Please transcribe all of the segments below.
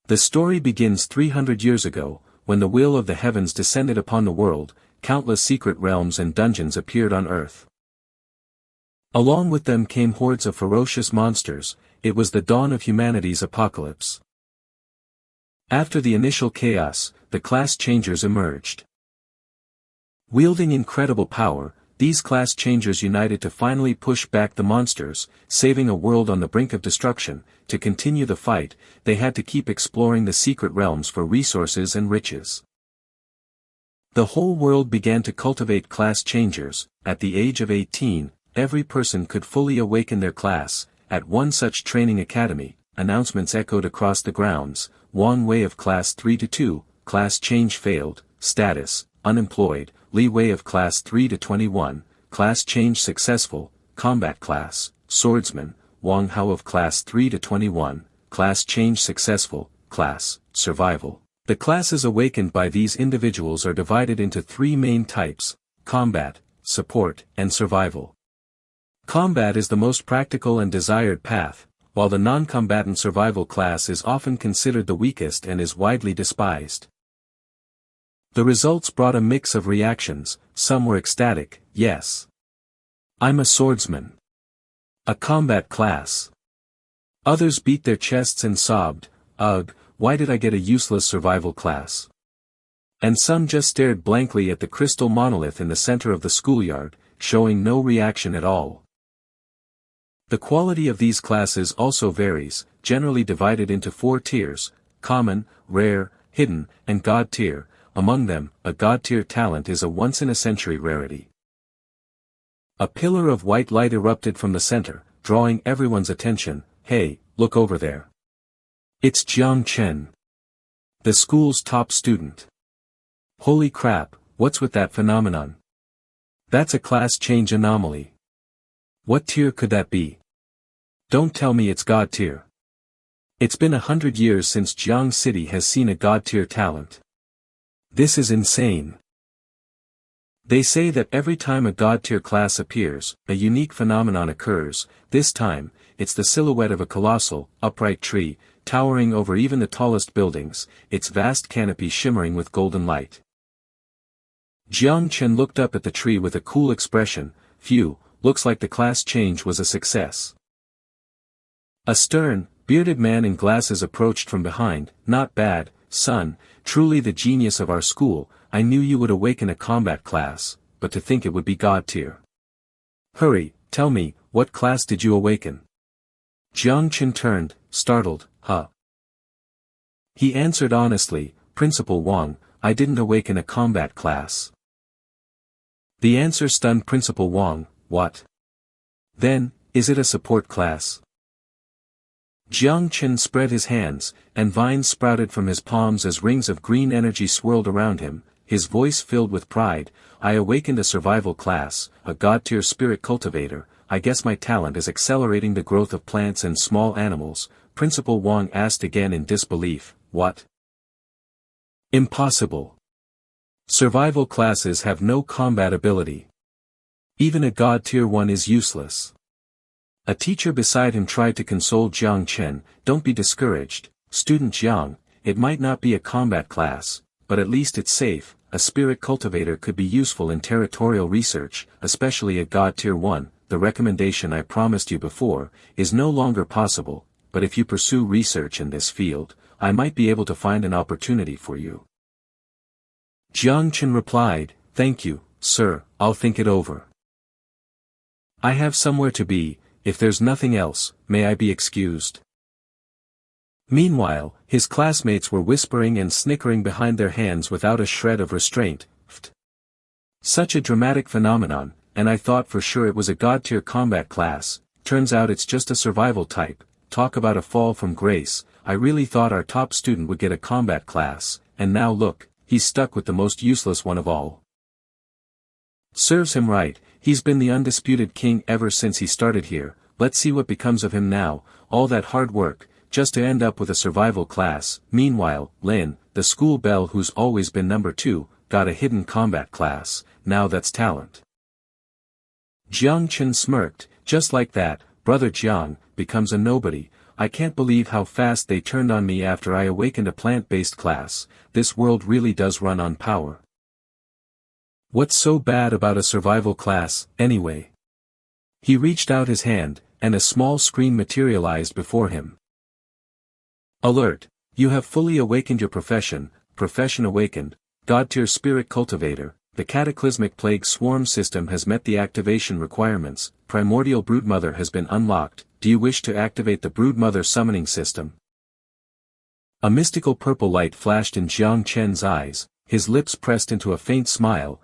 The story begins 300 years ago, when the will of the heavens descended upon the world, countless secret realms and dungeons appeared on earth. Along with them came hordes of ferocious monsters. It was the dawn of humanity's apocalypse. After the initial chaos, the class changers emerged. Wielding incredible power, these class changers united to finally push back the monsters, saving a world on the brink of destruction. To continue the fight, they had to keep exploring the secret realms for resources and riches. The whole world began to cultivate class changers. At the age of 18, every person could fully awaken their class. At one such training academy, announcements echoed across the grounds: Wang Wei of Class 3 to 2, class change failed, status, unemployed; Li Wei of Class 3 to 21, class change successful, combat class, swordsman; Wang Hao of Class 3 to 21, class change successful, class, survival. The classes awakened by these individuals are divided into three main types: combat, support, and survival. Combat is the most practical and desired path, while the non-combatant survival class is often considered the weakest and is widely despised. The results brought a mix of reactions. Some were ecstatic: yes, I'm a swordsman, a combat class. Others beat their chests and sobbed, ugh, why did I get a useless survival class? And some just stared blankly at the crystal monolith in the center of the schoolyard, showing no reaction at all. The quality of these classes also varies, generally divided into 4 tiers: common, rare, hidden, and god tier. Among them, a god tier talent is a once-in-a-century rarity. A pillar of white light erupted from the center, drawing everyone's attention. Hey, look over there. It's Jiang Chen, the school's top student. Holy crap, what's with that phenomenon? That's a class change anomaly. What tier could that be? Don't tell me it's god tier. It's been 100 years since Jiang City has seen a god tier talent. This is insane. They say that every time a god tier class appears, a unique phenomenon occurs. This time, it's the silhouette of a colossal, upright tree, towering over even the tallest buildings, its vast canopy shimmering with golden light. Jiang Chen looked up at the tree with a cool expression. Phew, looks like the class change was a success. A stern, bearded man in glasses approached from behind. Not bad, son, truly the genius of our school. I knew you would awaken a combat class, but to think it would be god tier. Hurry, tell me, what class did you awaken? Jiang Chen turned, startled. Huh? He answered honestly, Principal Wang, I didn't awaken a combat class. The answer stunned Principal Wang. What? Then, is it a support class? Jiang Chen spread his hands, and vines sprouted from his palms as rings of green energy swirled around him, his voice filled with pride. I awakened a survival class, a god-tier spirit cultivator. I guess my talent is accelerating the growth of plants and small animals. Principal Wang asked again in disbelief. What? Impossible. Survival classes have no combat ability. Even a god tier one is useless. A teacher beside him tried to console Jiang Chen. Don't be discouraged, student Jiang, it might not be a combat class, but at least it's safe. A spirit cultivator could be useful in territorial research, especially a god tier 1. The recommendation I promised you before is no longer possible, but if you pursue research in this field, I might be able to find an opportunity for you. Jiang Chen replied, Thank you, sir, I'll think it over. I have somewhere to be. If there's nothing else, may I be excused? Meanwhile, his classmates were whispering and snickering behind their hands without a shred of restraint. Such a dramatic phenomenon, and I thought for sure it was a god-tier combat class. Turns out it's just a survival type. Talk about a fall from grace. I really thought our top student would get a combat class, and now look, he's stuck with the most useless one of all. Serves him right. He's been the undisputed king ever since he started here. Let's see what becomes of him now. All that hard work, just to end up with a survival class. Meanwhile, Lin, the school belle who's always been number 2, got a hidden combat class. Now that's talent. Jiang Chen smirked. Just like that, brother Jiang becomes a nobody. I can't believe how fast they turned on me after I awakened a plant-based class. This world really does run on power. What's so bad about a survival class, anyway? He reached out his hand, and a small screen materialized before him. Alert! You have fully awakened your profession awakened, God-tier spirit cultivator. The cataclysmic plague swarm system has met the activation requirements. Primordial broodmother has been unlocked. Do you wish to activate the broodmother summoning system? A mystical purple light flashed in Jiang Chen's eyes, his lips pressed into a faint smile.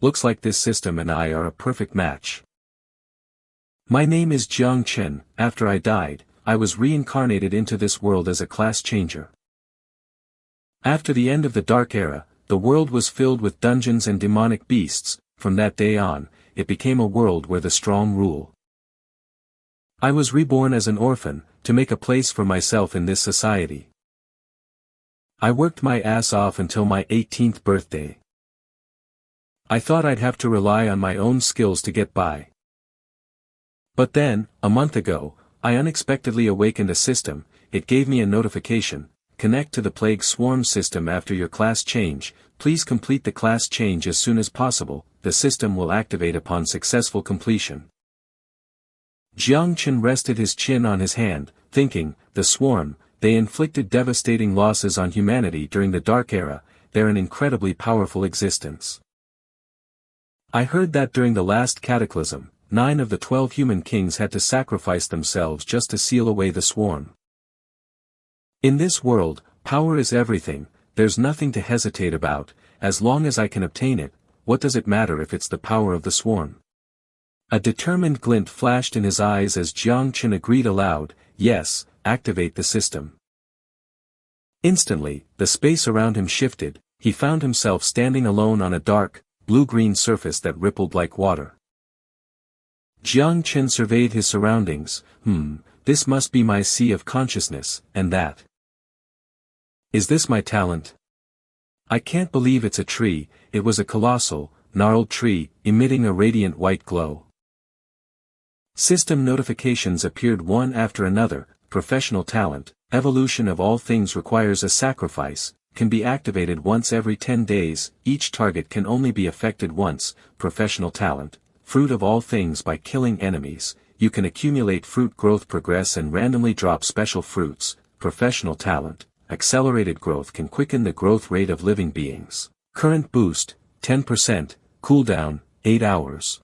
Looks like this system and I are a perfect match. My name is Jiang Chen. After I died, I was reincarnated into this world as a class changer. After the end of the Dark Era, the world was filled with dungeons and demonic beasts. From that day on, it became a world where the strong rule. I was reborn as an orphan, to make a place for myself in this society. I worked my ass off until my 18th birthday. I thought I'd have to rely on my own skills to get by. But then, a month ago, I unexpectedly awakened a system. It gave me a notification. Connect to the plague swarm system after your class change. Please complete the class change as soon as possible. The system will activate upon successful completion. Jiang Chen rested his chin on his hand, thinking, the swarm, they inflicted devastating losses on humanity during the Dark Era. They're an incredibly powerful existence. I heard that during the last cataclysm, 9 of the 12 human kings had to sacrifice themselves just to seal away the swarm. In this world, power is everything. There's nothing to hesitate about. As long as I can obtain it, what does it matter if it's the power of the swarm? A determined glint flashed in his eyes as Jiang Chen agreed aloud, yes, activate the system. Instantly, the space around him shifted. He found himself standing alone on a dark, blue-green surface that rippled like water. Jiang Chen surveyed his surroundings. This must be my sea of consciousness, and that. Is this my talent? I can't believe it's a tree. It was a colossal, gnarled tree, emitting a radiant white glow. System notifications appeared one after another. Professional talent, evolution of all things requires a sacrifice, can be activated once every 10 days, each target can only be affected once. Professional talent, fruit of all things by killing enemies, you can accumulate fruit growth progress and randomly drop special fruits. Professional talent, accelerated growth can quicken the growth rate of living beings. Current boost, 10%, cooldown, 8 hours.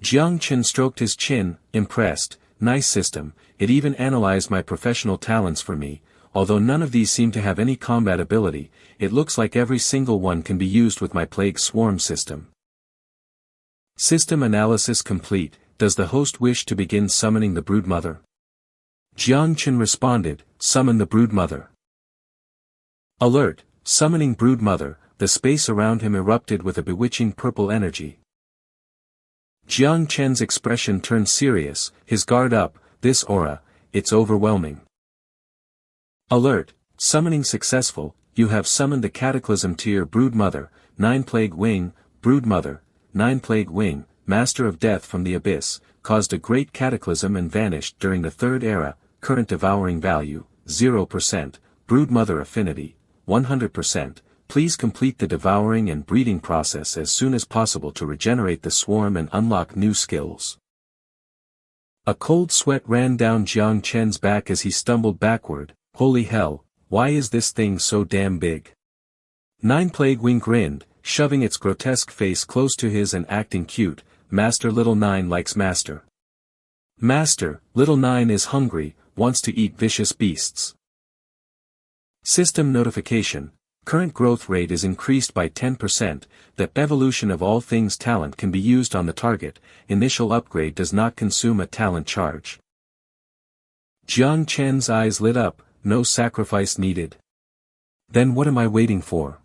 Jiang Chen stroked his chin, impressed. Nice system, it even analyzed my professional talents for me. Although none of these seem to have any combat ability, it looks like every single one can be used with my plague swarm system. System analysis complete. Does the host wish to begin summoning the broodmother? Jiang Chen responded, summon the broodmother. Alert, summoning broodmother. The space around him erupted with a bewitching purple energy. Jiang Chen's expression turned serious, his guard up. This aura, it's overwhelming. Alert, summoning successful. You have summoned the cataclysm to your broodmother. 9 plague wing, broodmother, 9 plague wing, master of death from the abyss, caused a great cataclysm and vanished during the Third Era. Current devouring value, 0%, broodmother affinity, 100%. Please complete the devouring and breeding process as soon as possible to regenerate the swarm and unlock new skills. A cold sweat ran down Jiang Chen's back as he stumbled backward. Holy hell, why is this thing so damn big? 9 plague wing grinned, shoving its grotesque face close to his and acting cute. Master Little 9 likes Master. Master, Little 9 is hungry, wants to eat vicious beasts. System notification. Current growth rate is increased by 10%. The evolution of all things talent can be used on the target. Initial upgrade does not consume a talent charge. Jiang Chen's eyes lit up. No sacrifice needed. Then what am I waiting for?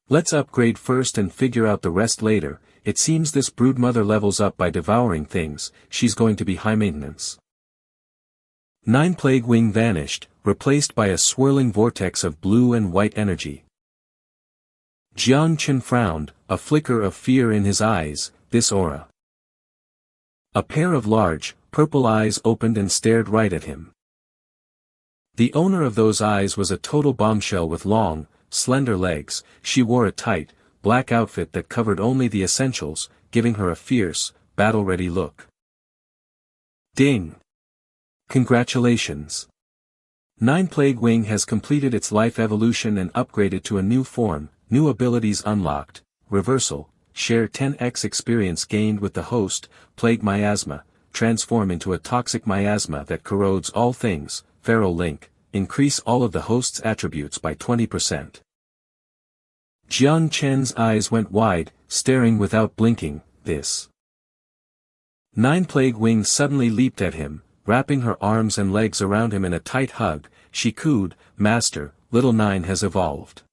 Let's upgrade first and figure out the rest later. It seems this broodmother levels up by devouring things. She's going to be high maintenance. 9 plague wing vanished, replaced by a swirling vortex of blue and white energy. Jiang Chen frowned, a flicker of fear in his eyes. This aura. A pair of large, purple eyes opened and stared right at him. The owner of those eyes was a total bombshell with long, slender legs. She wore a tight, black outfit that covered only the essentials, giving her a fierce, battle-ready look. Ding! Congratulations! Nine Plague Wing has completed its life evolution and upgraded to a new form, new abilities unlocked, reversal, share 10x experience gained with the host, Plague Miasma, transform into a toxic miasma that corrodes all things, Feral Link, increase all of the host's attributes by 20%. Jiang Chen's eyes went wide, staring without blinking. This. Nine Plague Wing suddenly leaped at him, wrapping her arms and legs around him in a tight hug. She cooed, "Master, little Nine has evolved."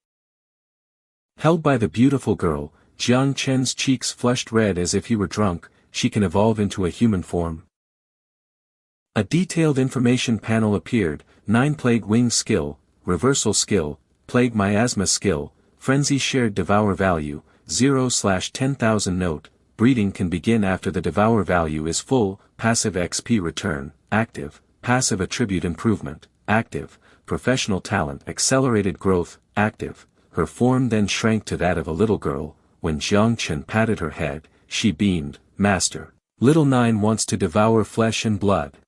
Held by the beautiful girl, Jiang Chen's cheeks flushed red as if he were drunk. She can evolve into a human form. A detailed information panel appeared. Nine Plague Wing skill, reversal skill, Plague Miasma skill, Frenzy shared devour value, 0/10,000 note, breeding can begin after the devour value is full, passive XP return, active, passive attribute improvement, active, professional talent accelerated growth, active. Her form then shrank to that of a little girl. When Jiang Chen patted her head, she beamed, "Master, little Nine wants to devour flesh and blood."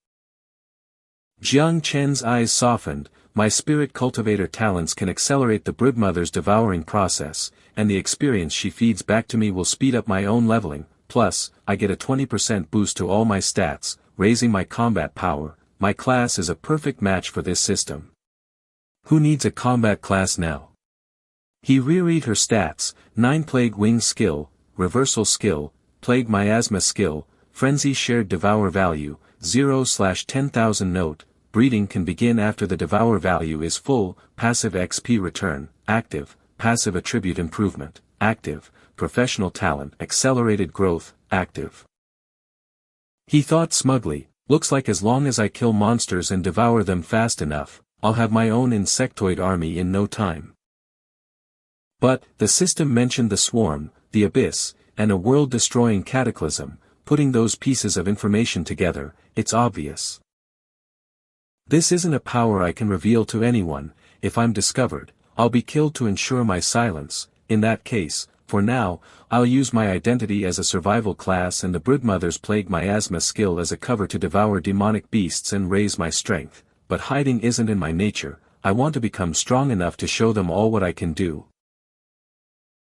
Jiang Chen's eyes softened. My spirit cultivator talents can accelerate the broodmother's devouring process, and the experience she feeds back to me will speed up my own leveling, plus, I get a 20% boost to all my stats, raising my combat power. My class is a perfect match for this system. Who needs a combat class now? He reread her stats: Nine Plague Wing skill, reversal skill, Plague Miasma skill, Frenzy shared devour value, 0/10,000 note, breeding can begin after the devour value is full, passive XP return, active, passive attribute improvement, active, professional talent accelerated growth, active. He thought smugly, looks like as long as I kill monsters and devour them fast enough, I'll have my own insectoid army in no time. But, the system mentioned the swarm, the abyss, and a world-destroying cataclysm. Putting those pieces of information together, it's obvious. This isn't a power I can reveal to anyone. If I'm discovered, I'll be killed to ensure my silence. In that case, for now, I'll use my identity as a survival class and the broodmother's Plague Miasma skill as a cover to devour demonic beasts and raise my strength. But hiding isn't in my nature. I want to become strong enough to show them all what I can do.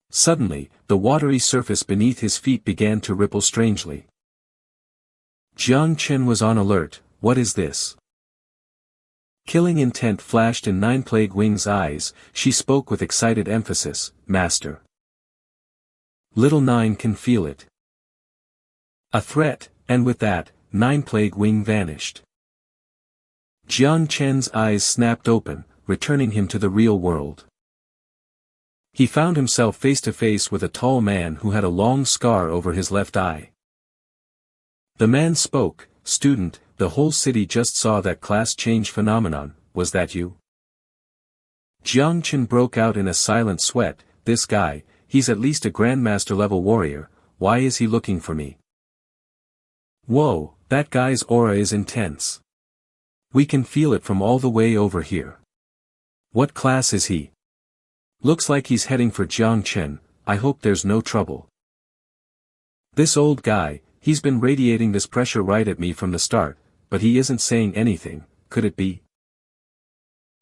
Suddenly, the watery surface beneath his feet began to ripple strangely. Jiang Chen was on alert. What is this? Killing intent flashed in Nine Plague Wing's eyes. She spoke with excited emphasis, "Master. Little Nine can feel it." A threat, and with that, Nine Plague Wing vanished. Jiang Chen's eyes snapped open, returning him to the real world. He found himself face to face with a tall man who had a long scar over his left eye. The man spoke, "Student, the whole city just saw that class change phenomenon. Was that you?" Jiang Chen broke out in a silent sweat. This guy, he's at least a Grandmaster level warrior. Why is he looking for me? Whoa, that guy's aura is intense. We can feel it from all the way over here. What class is he? Looks like he's heading for Jiang Chen. I hope there's no trouble. This old guy, he's been radiating this pressure right at me from the start, but he isn't saying anything. Could it be?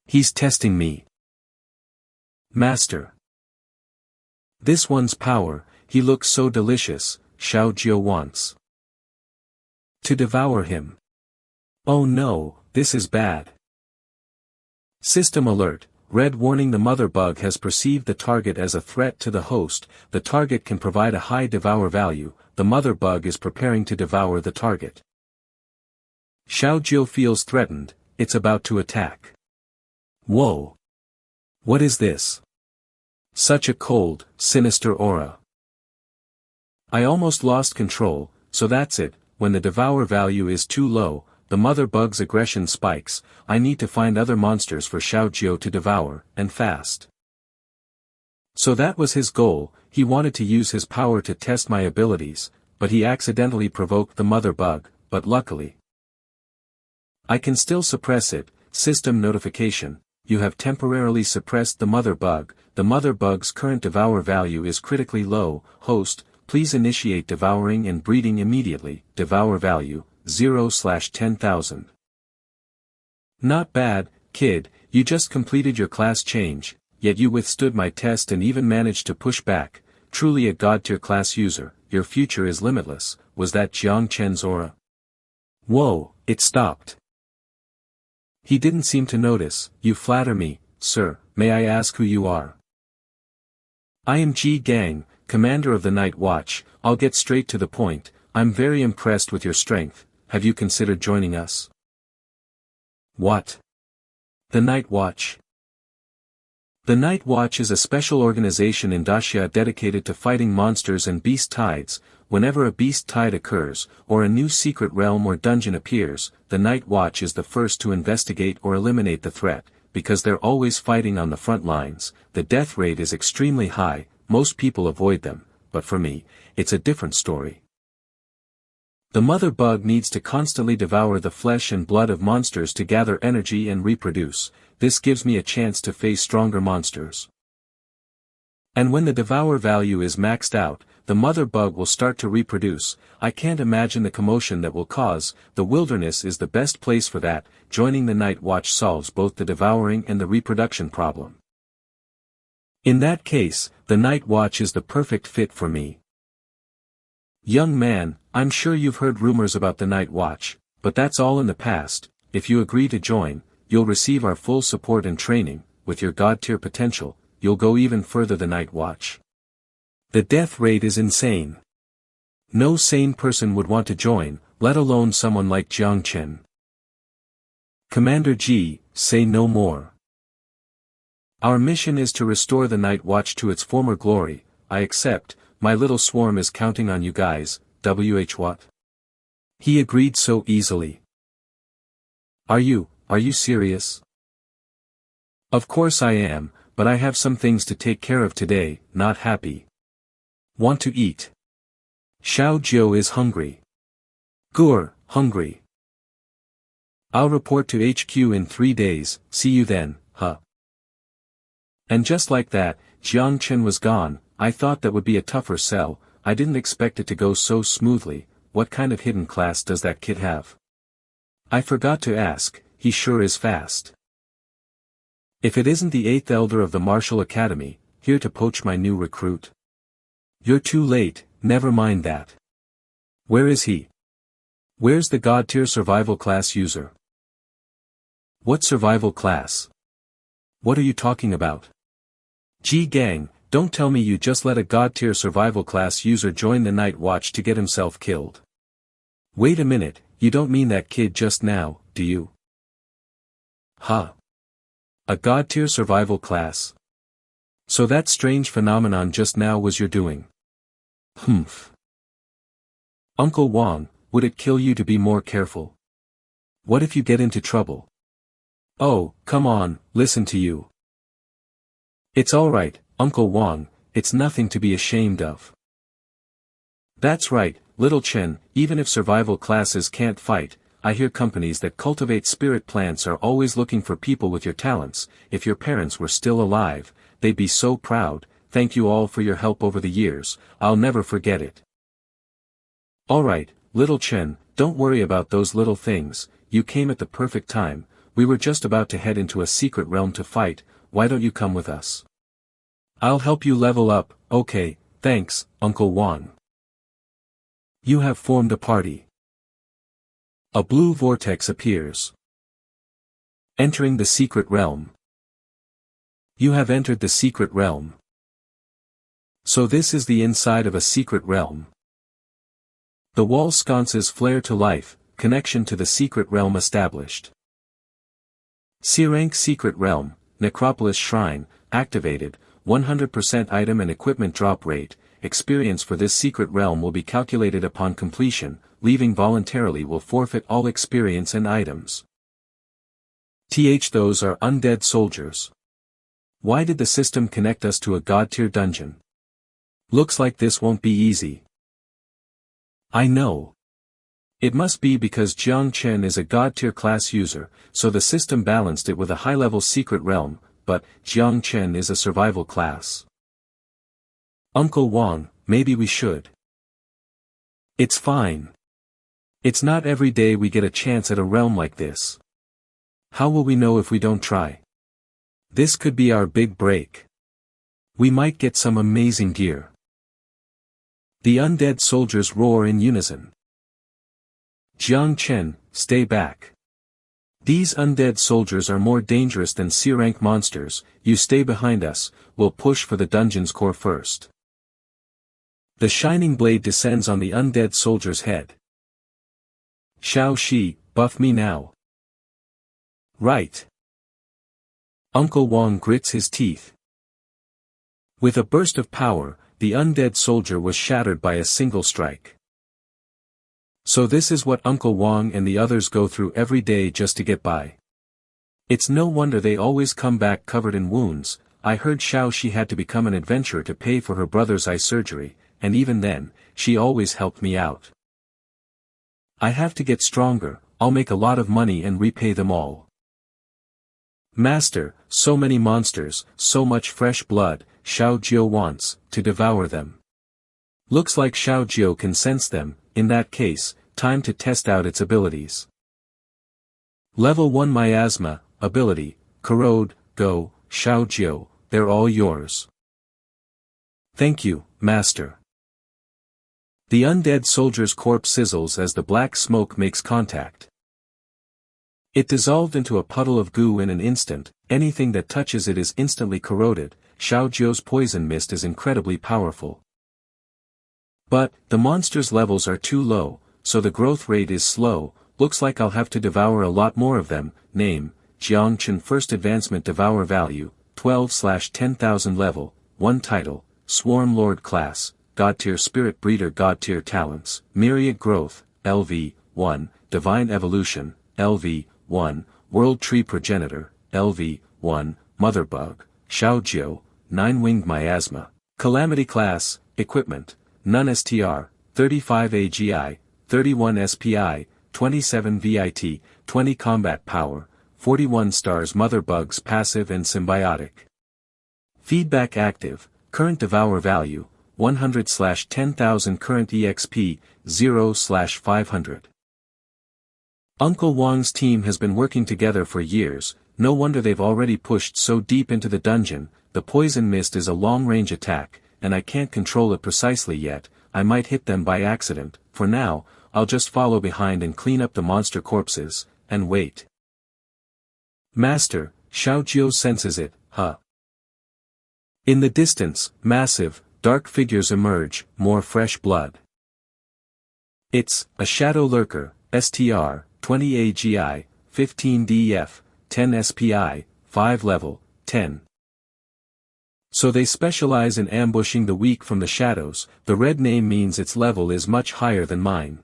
He's testing me. Master. This one's power, he looks so delicious. Xiao Jiu wants to devour him. Oh no, this is bad. System alert. Red warning: the mother bug has perceived the target as a threat to the host. The target can provide a high devour value. The mother bug is preparing to devour the target. Xiao Jiu feels threatened. It's about to attack. Whoa. What is this? Such a cold, sinister aura. I almost lost control. So that's it. When the devour value is too low, the mother bug's aggression spikes. I need to find other monsters for Xiao Jiu to devour, and fast. So that was his goal. He wanted to use his power to test my abilities, but he accidentally provoked the mother bug. But luckily, I can still suppress it. System notification. You have temporarily suppressed the mother bug. The mother bug's current devour value is critically low. Host, please initiate devouring and breeding immediately. Devour value, 0/10,000. Not bad, kid, you just completed your class change, yet you withstood my test and even managed to push back. Truly a god-tier class user, your future is limitless. Was that Jiang Chen's aura? Whoa, it stopped. He didn't seem to notice. You flatter me, sir. May I ask who you are? I am Ji Gang, commander of the Night Watch. I'll get straight to the point. I'm very impressed with your strength. Have you considered joining us? What? The Night Watch. The Night Watch is a special organization in Daxia dedicated to fighting monsters and beast tides. Whenever a beast tide occurs, or a new secret realm or dungeon appears, the Night Watch is the first to investigate or eliminate the threat. Because they're always fighting on the front lines, the death rate is extremely high. Most people avoid them, but for me, it's a different story. The mother bug needs to constantly devour the flesh and blood of monsters to gather energy and reproduce. This gives me a chance to face stronger monsters. And when the devour value is maxed out, the mother bug will start to reproduce. I can't imagine the commotion that will cause. The wilderness is the best place for that. Joining the Night Watch solves both the devouring and the reproduction problem. In that case, the Night Watch is the perfect fit for me. Young man, I'm sure you've heard rumors about the Night Watch, but that's all in the past. If you agree to join, you'll receive our full support and training. With your god-tier potential, you'll go even further. The Night Watch. The death rate is insane. No sane person would want to join, let alone someone like Jiang Chen. Commander Ji, say no more. Our mission is to restore the Night Watch to its former glory. I accept. My little swarm is counting on you guys. What? He agreed so easily. Are you serious? Of course I am, but I have some things to take care of today. Not happy. Want to eat? Xiao Jiu is hungry. Gur, hungry. I'll report to HQ in 3 days, see you then, huh? And just like that, Jiang Chen was gone. I thought that would be a tougher sell. I didn't expect it to go so smoothly. What kind of hidden class does that kid have? I forgot to ask. He sure is fast. If it isn't the 8th elder of the Martial Academy, here to poach my new recruit. You're too late, never mind that. Where is he? Where's the god-tier survival class user? What survival class? What are you talking about? Ji Gang, don't tell me you just let a god-tier survival class user join the Night Watch to get himself killed. Wait a minute, you don't mean that kid just now, do you? Huh? A god-tier survival class? So that strange phenomenon just now was your doing? Humph. Uncle Wang, would it kill you to be more careful? What if you get into trouble? Oh, come on, listen to you. It's alright, Uncle Wang, it's nothing to be ashamed of. That's right, little Chen, even if survival classes can't fight, I hear companies that cultivate spirit plants are always looking for people with your talents. If your parents were still alive, they'd be so proud. Thank you all for your help over the years, I'll never forget it. Alright, little Chen, don't worry about those little things, you came at the perfect time. We were just about to head into a secret realm to fight. Why don't you come with us? I'll help you level up. Okay, thanks, Uncle Wang. You have formed a party. A blue vortex appears. Entering the secret realm. You have entered the secret realm. So this is the inside of a secret realm. The wall sconces flare to life, connection to the secret realm established. C-rank secret realm, Necropolis Shrine, activated, 100% item and equipment drop rate. Experience for this secret realm will be calculated upon completion. Leaving voluntarily will forfeit all experience and items. Those are undead soldiers. Why did the system connect us to a god-tier dungeon? Looks like this won't be easy. I know. It must be because Jiang Chen is a god-tier class user, so the system balanced it with a high-level secret realm, but Jiang Chen is a survival class. Uncle Wang, maybe we should. It's fine. It's not every day we get a chance at a realm like this. How will we know if we don't try? This could be our big break. We might get some amazing gear. The undead soldiers roar in unison. Jiang Chen, stay back. These undead soldiers are more dangerous than C-rank monsters, you stay behind us, we'll push for the dungeon's core first. The shining blade descends on the undead soldier's head. Shao Shi, buff me now. Right. Uncle Wang grits his teeth. With a burst of power, the undead soldier was shattered by a single strike. So this is what Uncle Wang and the others go through every day just to get by. It's no wonder they always come back covered in wounds. I heard Shao Shi had to become an adventurer to pay for her brother's eye surgery, and even then, she always helped me out. I have to get stronger, I'll make a lot of money and repay them all. Master, so many monsters, so much fresh blood, Xiao Jiu wants to devour them. Looks like Xiao Jiu can sense them, in that case, time to test out its abilities. Level 1 Miasma, ability, Corrode, go, Xiao Jiu, they're all yours. Thank you, Master. The undead soldier's corpse sizzles as the black smoke makes contact. It dissolved into a puddle of goo in an instant, anything that touches it is instantly corroded. Xiao Jiu's poison mist is incredibly powerful. But, the monster's levels are too low, so the growth rate is slow, looks like I'll have to devour a lot more of them. Name, Jiang Chen First Advancement Devour Value, 12/10,000 Level, 1 Title, Swarm Lord Class, God Tier Spirit Breeder God Tier Talents, Myriad Growth, LV, 1, Divine Evolution, LV, 1, World Tree Progenitor, LV, 1, Mother Bug, Xiao Jiu, 9-Winged Miasma, Calamity Class, Equipment, None STR, 35 AGI, 31 SPI, 27 VIT, 20 Combat Power, 41 stars Mother Bugs Passive and Symbiotic. Feedback Active, Current Devour Value, 100/10,000 Current EXP, 0/500. Uncle Wang's team has been working together for years, no wonder they've already pushed so deep into the dungeon. The poison mist is a long-range attack, and I can't control it precisely yet. I might hit them by accident. For now, I'll just follow behind and clean up the monster corpses, and wait. Master, Xiao Jiu senses it, huh? In the distance, massive, dark figures emerge, more fresh blood. It's a shadow lurker, STR, 20 AGI, 15 DF, 10 SPI, 5 level, 10. So they specialize in ambushing the weak from the shadows. The red name means its level is much higher than mine.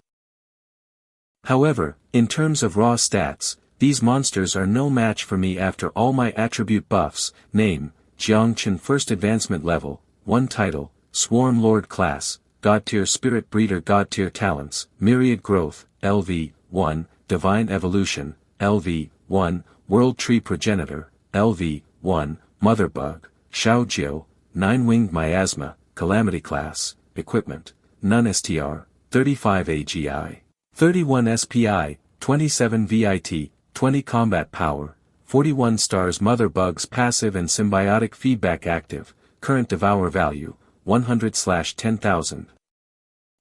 However, in terms of raw stats, these monsters are no match for me after all my attribute buffs. Name, Jiang Chen First Advancement Level, 1 Title, Swarm Lord Class, God Tier Spirit Breeder God Tier Talents, Myriad Growth, LV, 1, Divine Evolution, LV, 1, World Tree Progenitor, LV, 1, Mother Bug, Xiao Jiu, 9-Winged Miasma, Calamity Class, Equipment, None STR, 35 AGI, 31 SPI, 27 VIT, 20 Combat Power, 41 stars Mother Bugs Passive and Symbiotic Feedback Active, Current Devour Value, 100/10,000.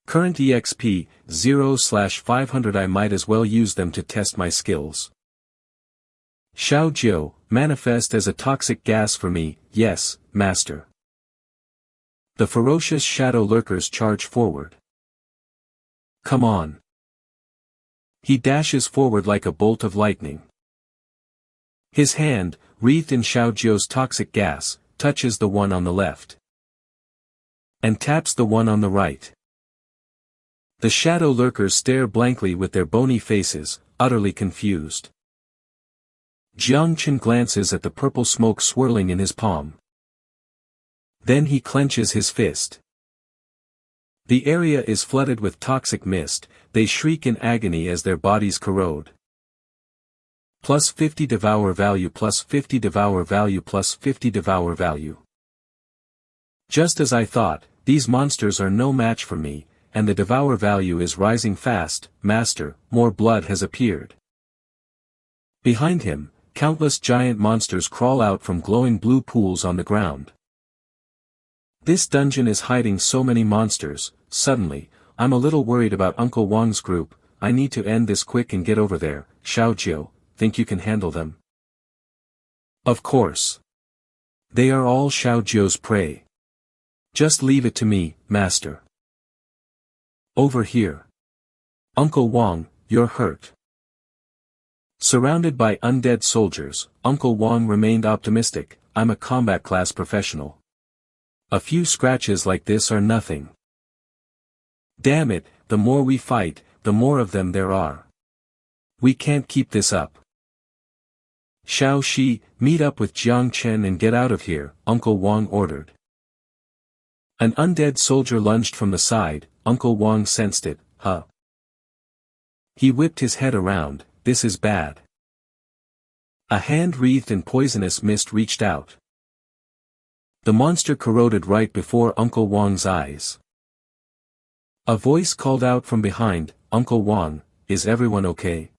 Current EXP, 0/500. I might as well use them to test my skills. Xiao Jiu, manifest as a toxic gas for me, yes, Master. The ferocious shadow lurkers charge forward. Come on. He dashes forward like a bolt of lightning. His hand, wreathed in Xiao Jiu's toxic gas, touches the one on the left. And taps the one on the right. The shadow lurkers stare blankly with their bony faces, utterly confused. Jiang Chen glances at the purple smoke swirling in his palm. Then he clenches his fist. The area is flooded with toxic mist, they shriek in agony as their bodies corrode. Plus 50 devour value, plus 50 devour value, plus 50 devour value. Just as I thought, these monsters are no match for me, and the devour value is rising fast. Master, more blood has appeared. Behind him, countless giant monsters crawl out from glowing blue pools on the ground. This dungeon is hiding so many monsters. Suddenly, I'm a little worried about Uncle Wang's group. I need to end this quick and get over there. Xiaojiu, think you can handle them? Of course. They are all Xiaojiu's prey. Just leave it to me, master. Over here. Uncle Wang, you're hurt. Surrounded by undead soldiers, Uncle Wang remained optimistic. I'm a combat class professional. A few scratches like this are nothing. Damn it, the more we fight, the more of them there are. We can't keep this up. Xiao Shi, meet up with Jiang Chen and get out of here, Uncle Wang ordered. An undead soldier lunged from the side. Uncle Wang sensed it. Huh. He whipped his head around. This is bad. A hand wreathed in poisonous mist reached out. The monster corroded right before Uncle Wang's eyes. A voice called out from behind, Uncle Wang, is everyone okay?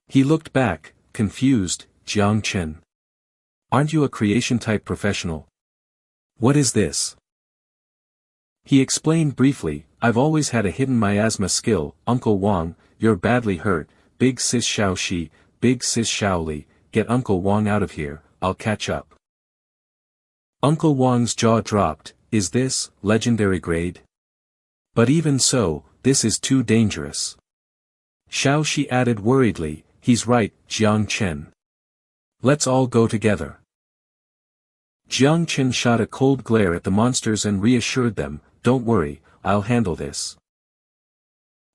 He looked back, confused. Jiang Chen. Aren't you a creation-type professional? What is this? He explained briefly, I've always had a hidden miasma skill. Uncle Wang, you're badly hurt. Big sis Xiao Shi, big sis Xiao Li, get Uncle Wang out of here, I'll catch up. Uncle Wang's jaw dropped. Is this legendary grade? But even so, this is too dangerous. Xiao Shi added worriedly, he's right, Jiang Chen. Let's all go together. Jiang Chen shot a cold glare at the monsters and reassured them, don't worry, I'll handle this.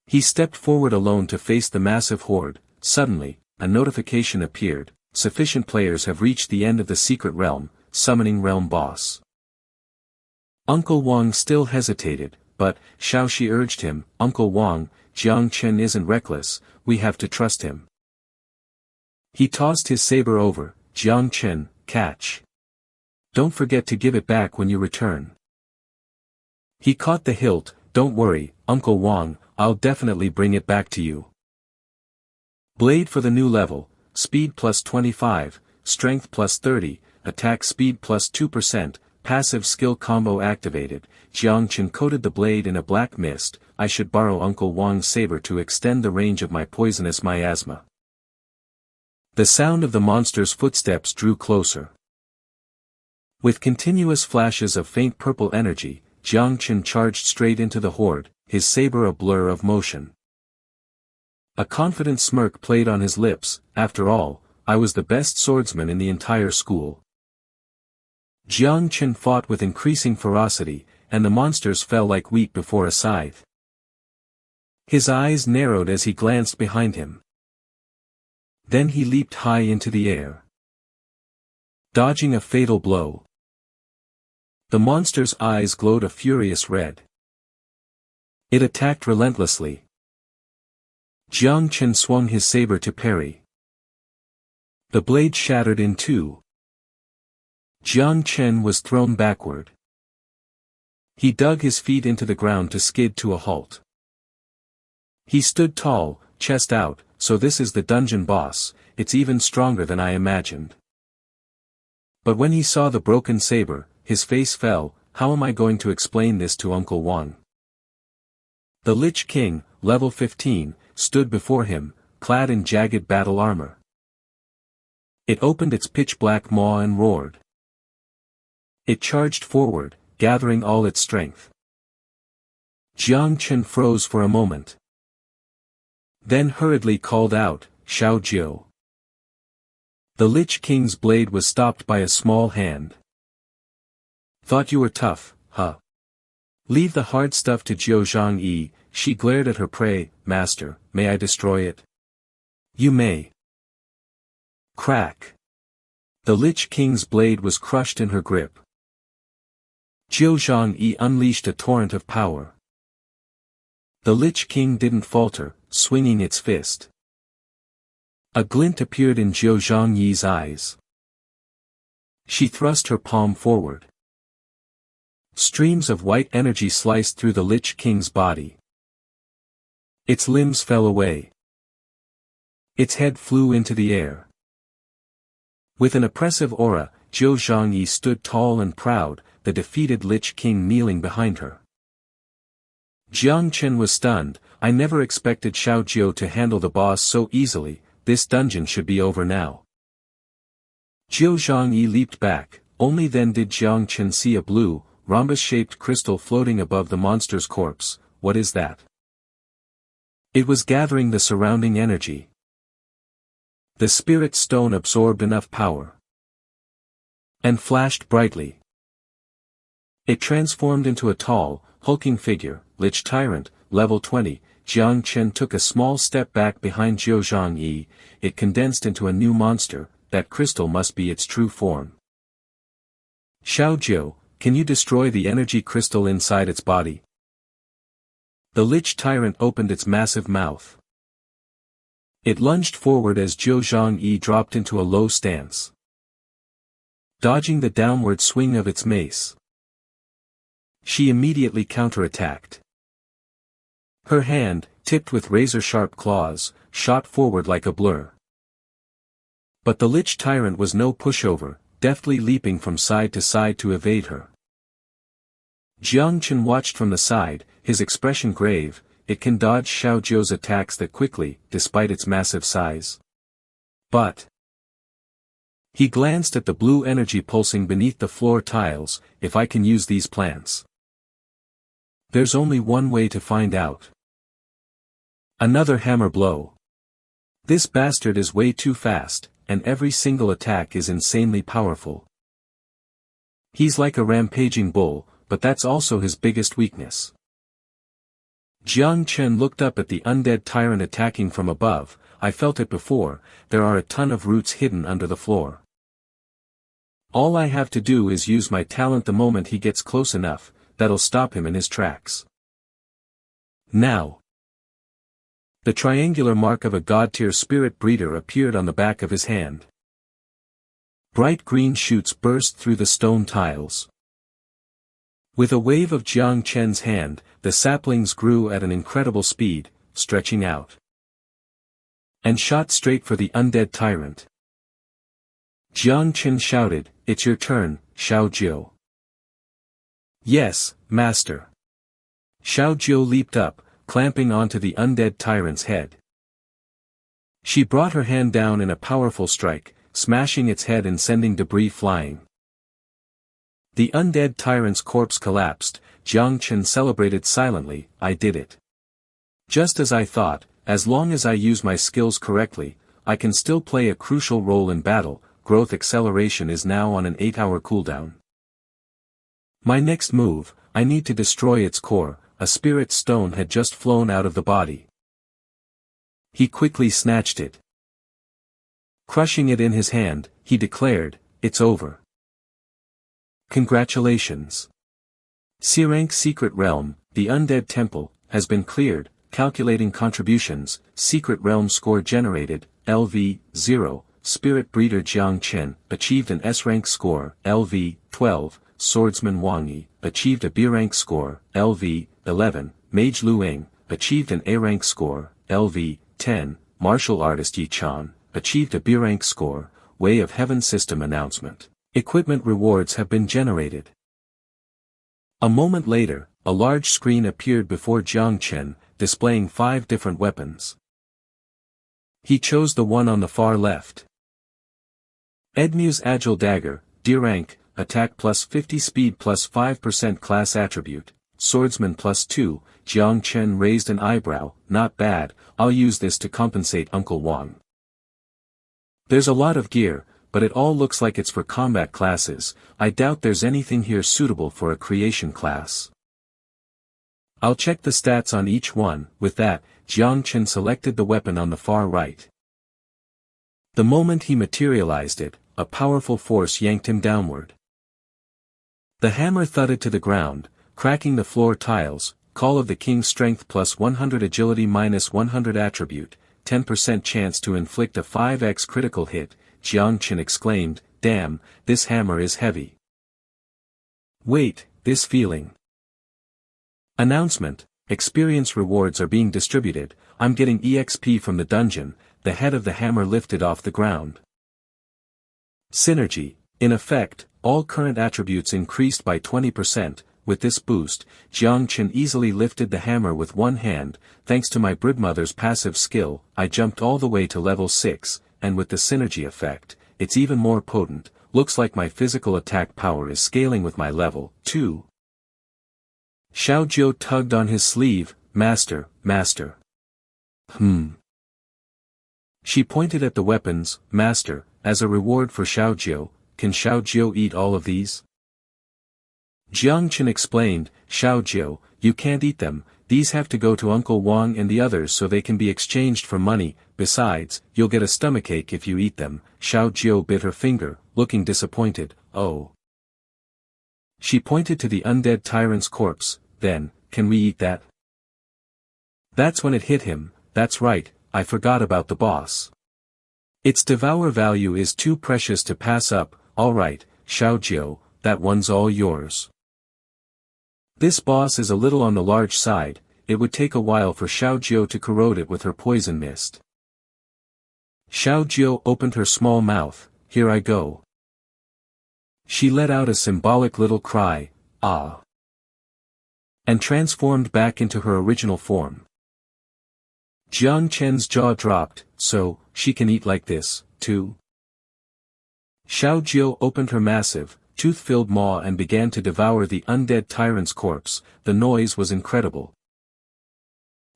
He stepped forward alone to face the massive horde. Suddenly, a notification appeared, sufficient players have reached the end of the secret realm, summoning realm boss. Uncle Wang still hesitated, but, Xiao Shi urged him, Uncle Wang, Jiang Chen isn't reckless, we have to trust him. He tossed his saber over, Jiang Chen, catch. Don't forget to give it back when you return. He caught the hilt, don't worry, Uncle Wang, I'll definitely bring it back to you. Blade for the new level, speed plus 25, strength plus 30, attack speed plus 2%, passive skill combo activated. Jiang Chen coated the blade in a black mist. I should borrow Uncle Wang's saber to extend the range of my poisonous miasma. The sound of the monster's footsteps drew closer. With continuous flashes of faint purple energy, Jiang Chen charged straight into the horde, his saber a blur of motion. A confident smirk played on his lips. After all, I was the best swordsman in the entire school. Jiang Chen fought with increasing ferocity, and the monsters fell like wheat before a scythe. His eyes narrowed as he glanced behind him. Then he leaped high into the air, dodging a fatal blow. The monster's eyes glowed a furious red. It attacked relentlessly. Jiang Chen swung his saber to parry. The blade shattered in two. Jiang Chen was thrown backward. He dug his feet into the ground to skid to a halt. He stood tall, chest out, so this is the dungeon boss, it's even stronger than I imagined. But when he saw the broken saber, his face fell. How am I going to explain this to Uncle Wang? The Lich King, level 15, stood before him, clad in jagged battle armor. It opened its pitch-black maw and roared. It charged forward, gathering all its strength. Jiang Chen froze for a moment. Then hurriedly called out, Xiaojiu. The Lich King's blade was stopped by a small hand. Thought you were tough, huh? Leave the hard stuff to Jiu Zhang-yi. She glared at her prey. Master, may I destroy it? You may. Crack. The Lich King's blade was crushed in her grip. Jiu Zhangyi unleashed a torrent of power. The Lich King didn't falter, swinging its fist. A glint appeared in Jiu Zhangyi's eyes. She thrust her palm forward. Streams of white energy sliced through the Lich King's body. Its limbs fell away. Its head flew into the air. With an oppressive aura, Jiu Zhangyi stood tall and proud, the defeated Lich King kneeling behind her. Jiang Chen was stunned. I never expected Xiao Jiu to handle the boss so easily. This dungeon should be over now. Jiu Zhangyi leaped back, only then did Jiang Chen see a blue, rhombus-shaped crystal floating above the monster's corpse. What is that? It was gathering the surrounding energy. The spirit stone absorbed enough power and flashed brightly. It transformed into a tall, hulking figure, Lich Tyrant, level 20. Jiang Chen took a small step back behind Jiu Zhangyi. It condensed into a new monster. That crystal must be its true form. Xiao Jiu, can you destroy the energy crystal inside its body? The Lich Tyrant opened its massive mouth. It lunged forward as Jiu Zhangyi dropped into a low stance, dodging the downward swing of its mace. She immediately counterattacked. Her hand, tipped with razor-sharp claws, shot forward like a blur. But the Lich Tyrant was no pushover, deftly leaping from side to side to evade her. Jiang Chen watched from the side, his expression grave. It can dodge Xiao Jiu's attacks that quickly, despite its massive size. But he glanced at the blue energy pulsing beneath the floor tiles. If I can use these plants. There's only one way to find out. Another hammer blow. This bastard is way too fast, and every single attack is insanely powerful. He's like a rampaging bull, but that's also his biggest weakness. Jiang Chen looked up at the undead tyrant attacking from above. I felt it before. There are a ton of roots hidden under the floor. All I have to do is use my talent the moment he gets close enough. That'll stop him in his tracks. Now. The triangular mark of a god-tier spirit breeder appeared on the back of his hand. Bright green shoots burst through the stone tiles. With a wave of Jiang Chen's hand, the saplings grew at an incredible speed, stretching out. And shot straight for the undead tyrant. Jiang Chen shouted, "It's your turn, Xiao Jiu." "Yes, master." Xiao Jiu leaped up, clamping onto the undead tyrant's head. She brought her hand down in a powerful strike, smashing its head and sending debris flying. The undead tyrant's corpse collapsed. Jiang Chen celebrated silently. I did it. Just as I thought, as long as I use my skills correctly, I can still play a crucial role in battle. Growth acceleration is now on an 8-hour cooldown. My next move, I need to destroy its core. A spirit stone had just flown out of the body. He quickly snatched it. Crushing it in his hand, he declared, "It's over. Congratulations. C-rank Secret Realm, the Undead Temple, has been cleared. Calculating contributions. Secret Realm score generated, LV, 0, Spirit Breeder Jiang Chen, achieved an S-rank score, LV, 12, Swordsman Wang Yi, achieved a B-rank score, LV, 11, Mage Lu Eng, achieved an A-rank score, LV, 10, Martial Artist Yi Chan, achieved a B-rank score. Way of Heaven System announcement. Equipment rewards have been generated. A moment later, a large screen appeared before Jiang Chen, displaying 5 different weapons. He chose the one on the far left. Edmu's Agile Dagger, D-rank, attack plus 50, speed plus 5% class attribute, Swordsman plus 2, Jiang Chen raised an eyebrow. Not bad, I'll use this to compensate Uncle Wang. There's a lot of gear, but it all looks like it's for combat classes. I doubt there's anything here suitable for a creation class. I'll check the stats on each one. With that, Jiang Chen selected the weapon on the far right. The moment he materialized it, a powerful force yanked him downward. The hammer thudded to the ground, cracking the floor tiles. Call of the King, strength plus 100, agility minus 100, attribute, 10% chance to inflict a 5x critical hit. Jiang Chen exclaimed, "Damn, this hammer is heavy." Wait, this feeling. Announcement: experience rewards are being distributed. I'm getting EXP from the dungeon. The head of the hammer lifted off the ground. Synergy. In effect, all current attributes increased by 20%. With this boost, Jiang Chen easily lifted the hammer with one hand. Thanks to my broodmother's passive skill, I jumped all the way to level 6, and with the synergy effect, it's even more potent. Looks like my physical attack power is scaling with my level, too. Xiao Jiu tugged on his sleeve. Master. She pointed at the weapons. Master, as a reward for Xiao Jiu, can Xiao Jiu eat all of these? Jiang Chen explained, Xiao Jiu, you can't eat them, these have to go to Uncle Wang and the others so they can be exchanged for money. Besides, you'll get a stomachache if you eat them. Xiao Jiu bit her finger, looking disappointed. Oh. She pointed to the undead tyrant's corpse. Then, can we eat that? That's when it hit him. That's right, I forgot about the boss. Its devour value is too precious to pass up. Alright, Xiao Jiu, that one's all yours. This boss is a little on the large side. It would take a while for Xiao Jiu to corrode it with her poison mist. Xiao Jiu opened her small mouth. Here I go. She let out a symbolic little cry, ah, and transformed back into her original form. Jiang Chen's jaw dropped. So, she can eat like this, too? Xiao Jiu opened her massive, tooth-filled maw and began to devour the undead tyrant's corpse. The noise was incredible.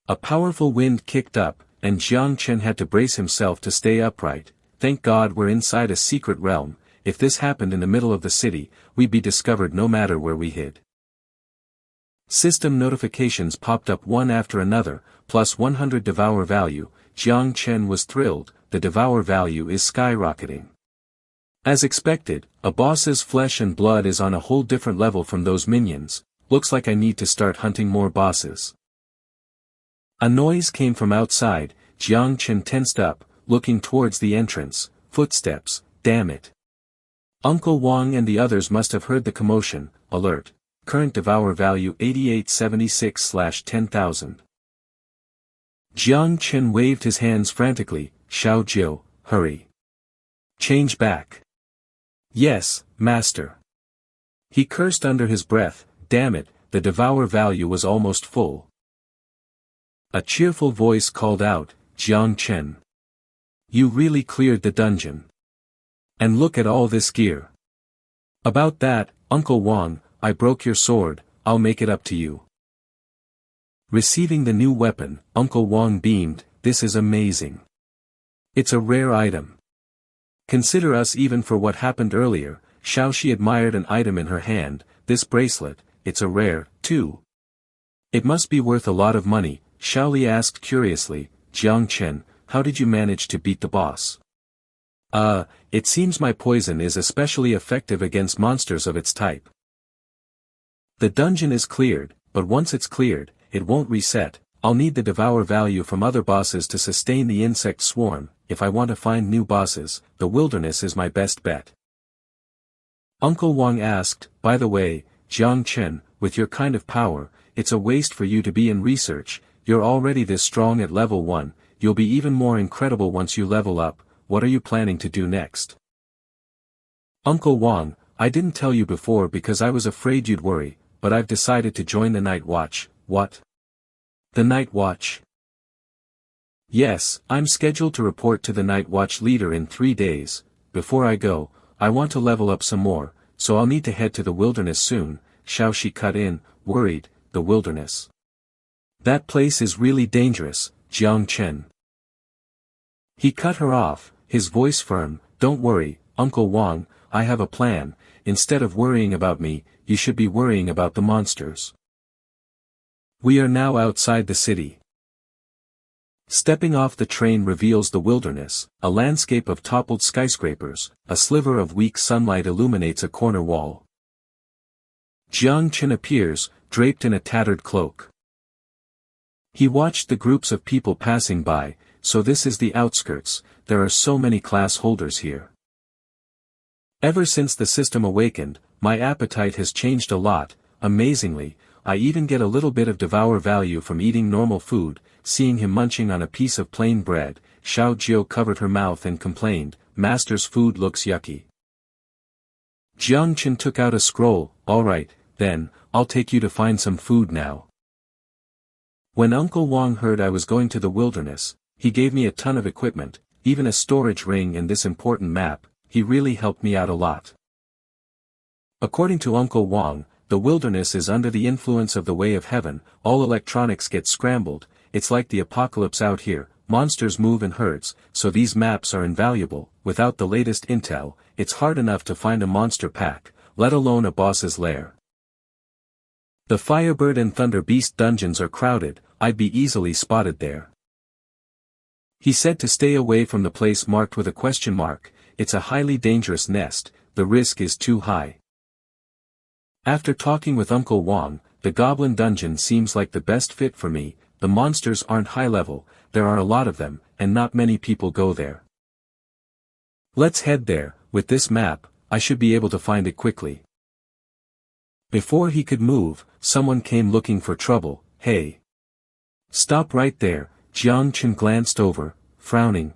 A powerful wind kicked up, and Jiang Chen had to brace himself to stay upright. Thank God we're inside a secret realm. If this happened in the middle of the city, we'd be discovered no matter where we hid. System notifications popped up one after another, plus 100 devour value. Jiang Chen was thrilled. The devour value is skyrocketing. As expected, a boss's flesh and blood is on a whole different level from those minions. Looks like I need to start hunting more bosses. A noise came from outside. Jiang Chen tensed up, looking towards the entrance. Footsteps, damn it. Uncle Wang and the others must have heard the commotion. Alert. Current devour value 8876/10,000. Jiang Chen waved his hands frantically. Xiao Jiu, hurry. Change back. Yes, master. He cursed under his breath. Damn it, the devour value was almost full. A cheerful voice called out, Jiang Chen. You really cleared the dungeon. And look at all this gear. About that, Uncle Wang, I broke your sword, I'll make it up to you. Receiving the new weapon, Uncle Wang beamed. This is amazing. It's a rare item. Consider us even for what happened earlier. Xiaoxi admired an item in her hand. This bracelet, it's a rare, too. It must be worth a lot of money. Xiaoli asked curiously. Jiang Chen, how did you manage to beat the boss? It seems my poison is especially effective against monsters of its type. The dungeon is cleared, but once it's cleared, it won't reset. I'll need the devour value from other bosses to sustain the insect swarm. If I want to find new bosses, the wilderness is my best bet. Uncle Wang asked, by the way, Jiang Chen, with your kind of power, it's a waste for you to be in research. You're already this strong at level 1, you'll be even more incredible once you level up. What are you planning to do next? Uncle Wang, I didn't tell you before because I was afraid you'd worry, but I've decided to join the Night Watch. What? The Night Watch? Yes, I'm scheduled to report to the Night Watch leader in 3 days. Before I go, I want to level up some more, so I'll need to head to the wilderness soon. Xiaoxi cut in, worried. The wilderness. That place is really dangerous, Jiang Chen. He cut her off, his voice firm. Don't worry, Uncle Wang, I have a plan. Instead of worrying about me, you should be worrying about the monsters. We are now outside the city. Stepping off the train reveals the wilderness, a landscape of toppled skyscrapers. A sliver of weak sunlight illuminates a corner wall. Jiang Chen appears, draped in a tattered cloak. He watched the groups of people passing by. So this is the outskirts, there are so many class holders here. Ever since the system awakened, my appetite has changed a lot. Amazingly, I even get a little bit of devour value from eating normal food. Seeing him munching on a piece of plain bread, Xiao Jiao covered her mouth and complained, "Master's food looks yucky." Jiang Chen took out a scroll. "Alright, then, I'll take you to find some food now." When Uncle Wang heard I was going to the wilderness, he gave me a ton of equipment, even a storage ring and this important map. He really helped me out a lot. According to Uncle Wang, the wilderness is under the influence of the way of heaven. All electronics get scrambled. It's like the apocalypse out here. Monsters move in herds, so these maps are invaluable. Without the latest intel, it's hard enough to find a monster pack, let alone a boss's lair. The Firebird and Thunder Beast dungeons are crowded. I'd be easily spotted there. He said to stay away from the place marked with a question mark. It's a highly dangerous nest, the risk is too high. After talking with Uncle Wang, the Goblin Dungeon seems like the best fit for me. The monsters aren't high level, there are a lot of them, and not many people go there. Let's head there. With this map, I should be able to find it quickly. Before he could move, someone came looking for trouble. "Hey! Stop right there." Jiang Chen glanced over, frowning.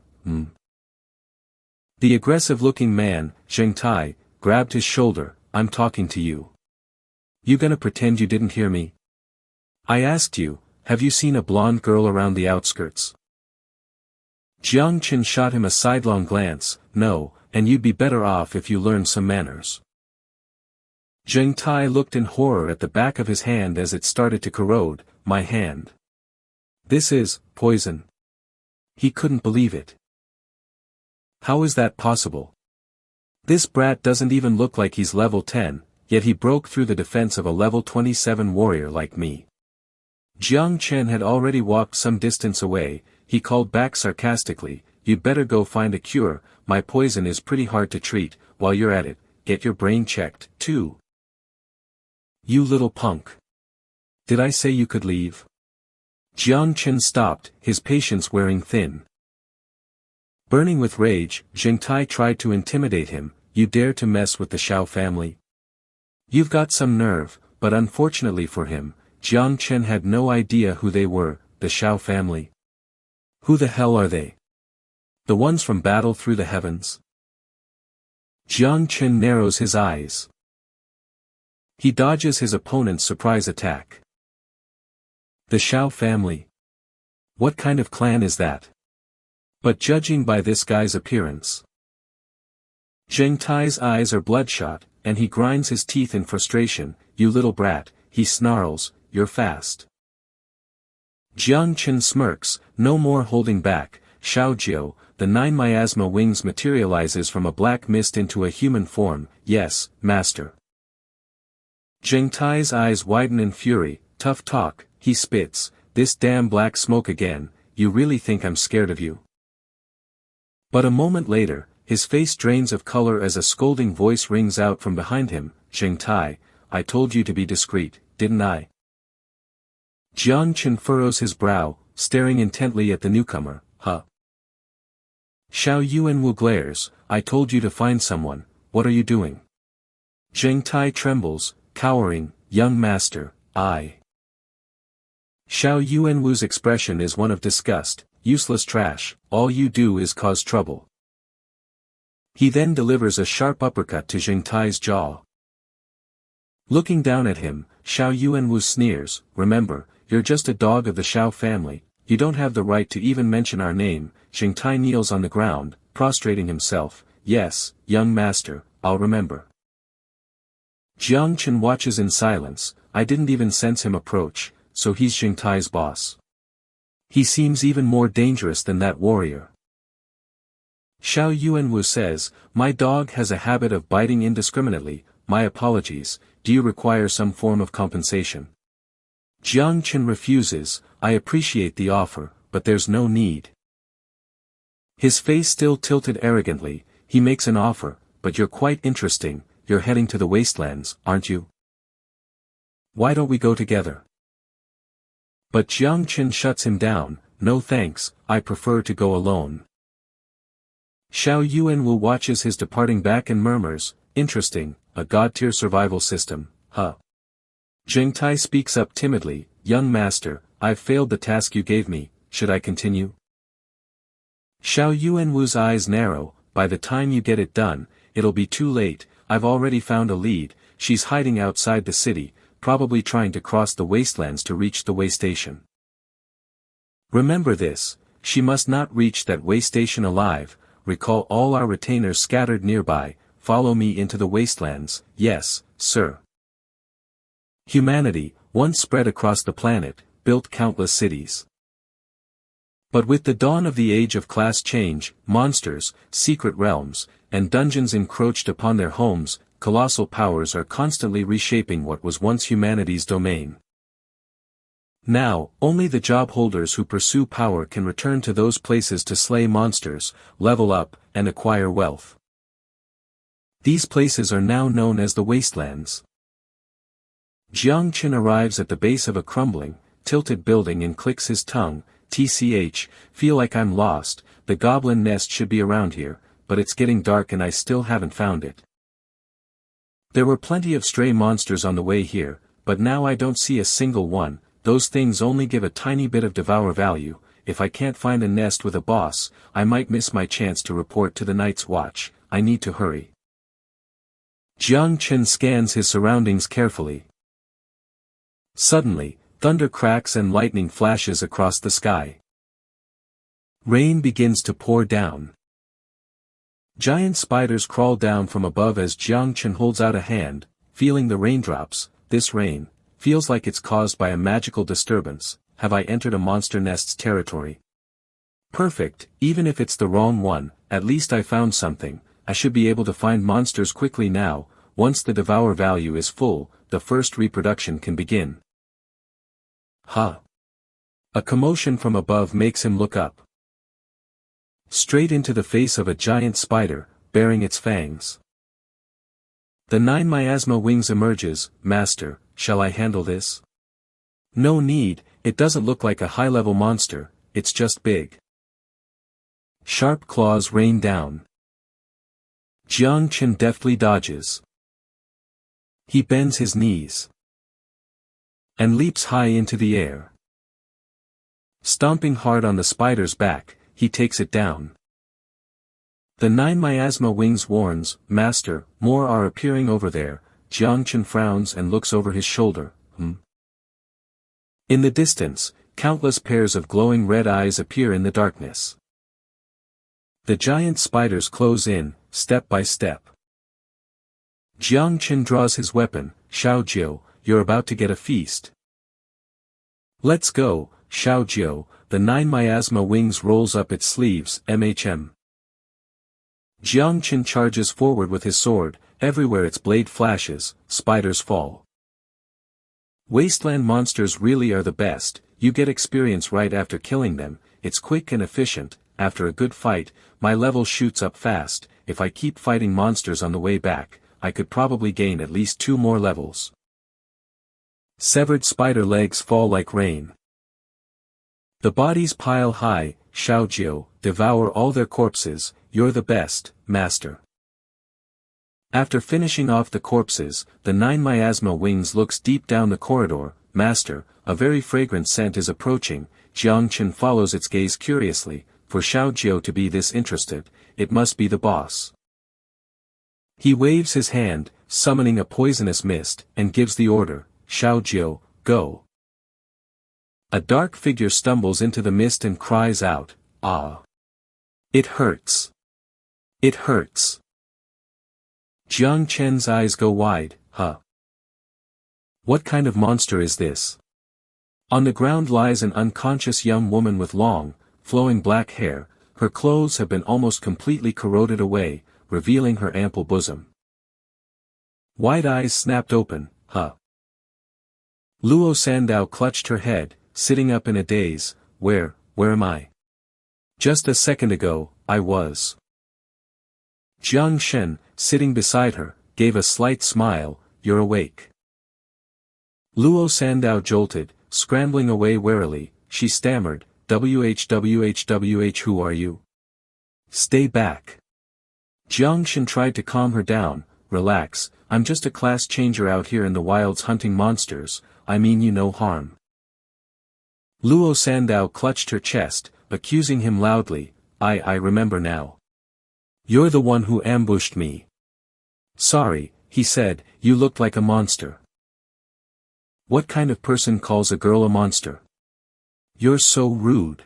The aggressive-looking man, Zheng Tai, grabbed his shoulder. "I'm talking to you. You gonna pretend you didn't hear me? I asked you, have you seen a blonde girl around the outskirts?" Jiang Chen shot him a sidelong glance. "No, and you'd be better off if you learned some manners." Zheng Tai looked in horror at the back of his hand as it started to corrode. "My hand. This is poison." He couldn't believe it. How is that possible? This brat doesn't even look like he's level 10, yet he broke through the defense of a level 27 warrior like me. Jiang Chen had already walked some distance away. He called back sarcastically, "You'd better go find a cure. My poison is pretty hard to treat. While you're at it, get your brain checked, too." "You little punk. Did I say you could leave?" Jiang Chen stopped, his patience wearing thin. Burning with rage, Zheng Tai tried to intimidate him. "You dare to mess with the Xiao family? You've got some nerve," but unfortunately for him, Jiang Chen had no idea who they were. The Xiao family. Who the hell are they? The ones from Battle Through the Heavens? Jiang Chen narrows his eyes. He dodges his opponent's surprise attack. The Xiao family? What kind of clan is that? But judging by this guy's appearance. Zheng Tai's eyes are bloodshot, and he grinds his teeth in frustration. "You little brat," he snarls, "you're fast." Jiang Chen smirks, no more holding back. "Xiao Jiao, the 9 miasma wings materializes from a black mist into a human form." "Yes, master." Zheng Tai's eyes widen in fury. "Tough talk," he spits, "this damn black smoke again. You really think I'm scared of you?" But a moment later, his face drains of color as a scolding voice rings out from behind him. "Zheng Tai, I told you to be discreet, didn't I?" Jiang Chen furrows his brow, staring intently at the newcomer. "Huh?" Xiao Yuanwu glares. "I told you to find someone, what are you doing?" Zheng Tai trembles, cowering. "Young master, I..." Xiao Yuanwu's expression is one of disgust. "Useless trash, all you do is cause trouble." He then delivers a sharp uppercut to Zheng Tai's jaw. Looking down at him, Xiao Yuanwu sneers. "Remember, you're just a dog of the Xiao family, you don't have the right to even mention our name." Zheng Tai kneels on the ground, prostrating himself. "Yes, young master, I'll remember." Jiang Chen watches in silence. I didn't even sense him approach, so he's Zheng Tai's boss. He seems even more dangerous than that warrior. Xiao Yuanwu says, "My dog has a habit of biting indiscriminately. My apologies, do you require some form of compensation?" Jiang Chen refuses. "I appreciate the offer, but there's no need." His face still tilted arrogantly. He makes an offer, "But you're quite interesting, you're heading to the wastelands, aren't you?" why don't we go together? But Jiang Qin shuts him down, no thanks, I prefer to go alone. Xiao Yuanwu watches his departing back and murmurs, interesting, a god-tier survival system, huh? Zheng Tai speaks up timidly, young master, I've failed the task you gave me, should I continue? Xiao Yuanwu's eyes narrow, by the time you get it done, it'll be too late, I've already found a lead, she's hiding outside the city, probably trying to cross the wastelands to reach the way station. Remember this, she must not reach that way station alive, recall all our retainers scattered nearby, follow me into the wastelands, yes, sir. Humanity, once spread across the planet, built countless cities. But with the dawn of the age of class change, monsters, secret realms, and dungeons encroached upon their homes, colossal powers are constantly reshaping what was once humanity's domain. Now, only the job holders who pursue power can return to those places to slay monsters, level up, and acquire wealth. These places are now known as the wastelands. Jiang Qin arrives at the base of a crumbling, tilted building and clicks his tongue, TCH, feel like I'm lost, the goblin nest should be around here, but it's getting dark and I still haven't found it. There were plenty of stray monsters on the way here, but now I don't see a single one, those things only give a tiny bit of devour value, if I can't find a nest with a boss, I might miss my chance to report to the Night's Watch, I need to hurry. Jiang Qin scans his surroundings carefully. Suddenly, thunder cracks and lightning flashes across the sky. Rain begins to pour down. Giant spiders crawl down from above as Jiang Qin holds out a hand, feeling the raindrops. This rain feels like it's caused by a magical disturbance. Have I entered a monster nest's territory? Perfect, even if it's the wrong one, at least I found something. I should be able to find monsters quickly now. Once the devour value is full, the first reproduction can begin. Huh. A commotion from above makes him look up. Straight into the face of a giant spider, bearing its fangs. The 9 miasma wings emerges, Master, shall I handle this? No need, it doesn't look like a high-level monster, it's just big. Sharp claws rain down. Jiang Qin deftly dodges. He bends his knees. And leaps high into the air. Stomping hard on the spider's back, he takes it down. The 9 miasma wings warns, Master, more are appearing over there. Jiang Qin frowns and looks over his shoulder, In the distance, countless pairs of glowing red eyes appear in the darkness. The giant spiders close in, step by step. Jiang Qin draws his weapon, Xiaojiu, you're about to get a feast. Let's go, Xiaojiu, the 9 miasma wings rolls up its sleeves, MHM. Jiang Qin charges forward with his sword, everywhere its blade flashes, spiders fall. Wasteland monsters really are the best, you get experience right after killing them, it's quick and efficient, after a good fight, my level shoots up fast, if I keep fighting monsters on the way back, I could probably gain at least 2 more levels. Severed spider legs fall like rain. The bodies pile high, Xiaojiu, devour all their corpses, you're the best, Master. After finishing off the corpses, the 9 miasma wings looks deep down the corridor, Master, a very fragrant scent is approaching, Jiang Qin follows its gaze curiously, for Xiaojiu to be this interested, it must be the boss. He waves his hand, summoning a poisonous mist, and gives the order, Xiaojiu, go. A dark figure stumbles into the mist and cries out, ah. It hurts. It hurts. Jiang Qin's eyes go wide, huh? What kind of monster is this? On the ground lies an unconscious young woman with long, flowing black hair, her clothes have been almost completely corroded away, revealing her ample bosom. Wide eyes snapped open, huh? Luo Sandow clutched her head, sitting up in a daze, where am I? Just a second ago, I was. Jiang Shen, sitting beside her, gave a slight smile, you're awake. Luo Sandao jolted, scrambling away warily. She stammered, "WHWHWH, who are you? Stay back." Jiang Shan tried to calm her down. "Relax, I'm just a class changer out here in the wilds hunting monsters, I mean you no harm." Luo Sandao clutched her chest, accusing him loudly, I remember now. You're the one who ambushed me." "Sorry," he said, "you looked like a monster." "What kind of person calls a girl a monster? You're so rude."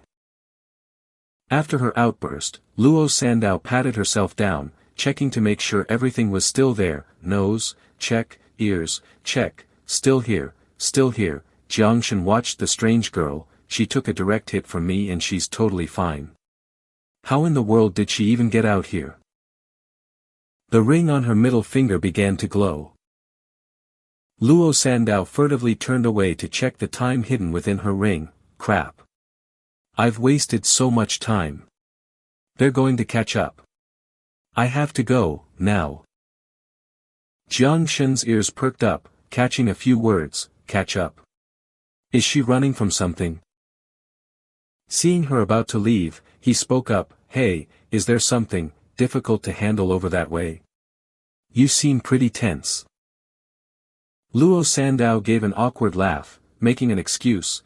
After her outburst, Luo Sandao patted herself down, checking to make sure everything was still there. Nose, check, ears, check, still here, still here. Jiang Shan watched the strange girl. She took a direct hit from me and she's totally fine. How in the world did she even get out here? The ring on her middle finger began to glow. Luo Sandao furtively turned away to check the time hidden within her ring. Crap. I've wasted so much time. They're going to catch up. I have to go, now. Jiang Shan's ears perked up, catching a few words. Catch up. Is she running from something? Seeing her about to leave, he spoke up, Hey, is there something difficult to handle over that way? You seem pretty tense. Luo Sandao gave an awkward laugh, making an excuse.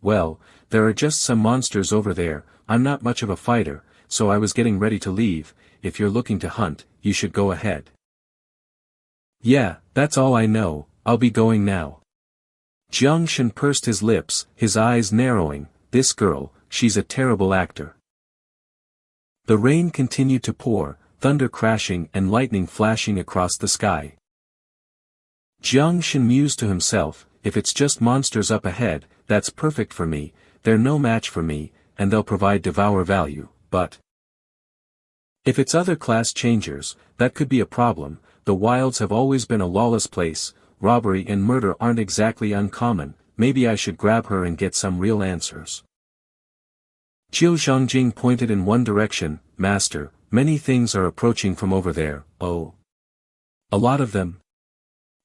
Well, there are just some monsters over there. I'm not much of a fighter, so I was getting ready to leave. If you're looking to hunt, you should go ahead. Yeah, that's all I know. I'll be going now. Jiang Shan pursed his lips, his eyes narrowing. This girl, she's a terrible actor. The rain continued to pour, thunder crashing and lightning flashing across the sky. Jiang Shan mused to himself, if it's just monsters up ahead, that's perfect for me. They're no match for me, and they'll provide devour value, but if it's other class changers, that could be a problem. The wilds have always been a lawless place, robbery and murder aren't exactly uncommon. Maybe I should grab her and get some real answers. Qiu Zhangjing pointed in one direction. Master, many things are approaching from over there. Oh. A lot of them?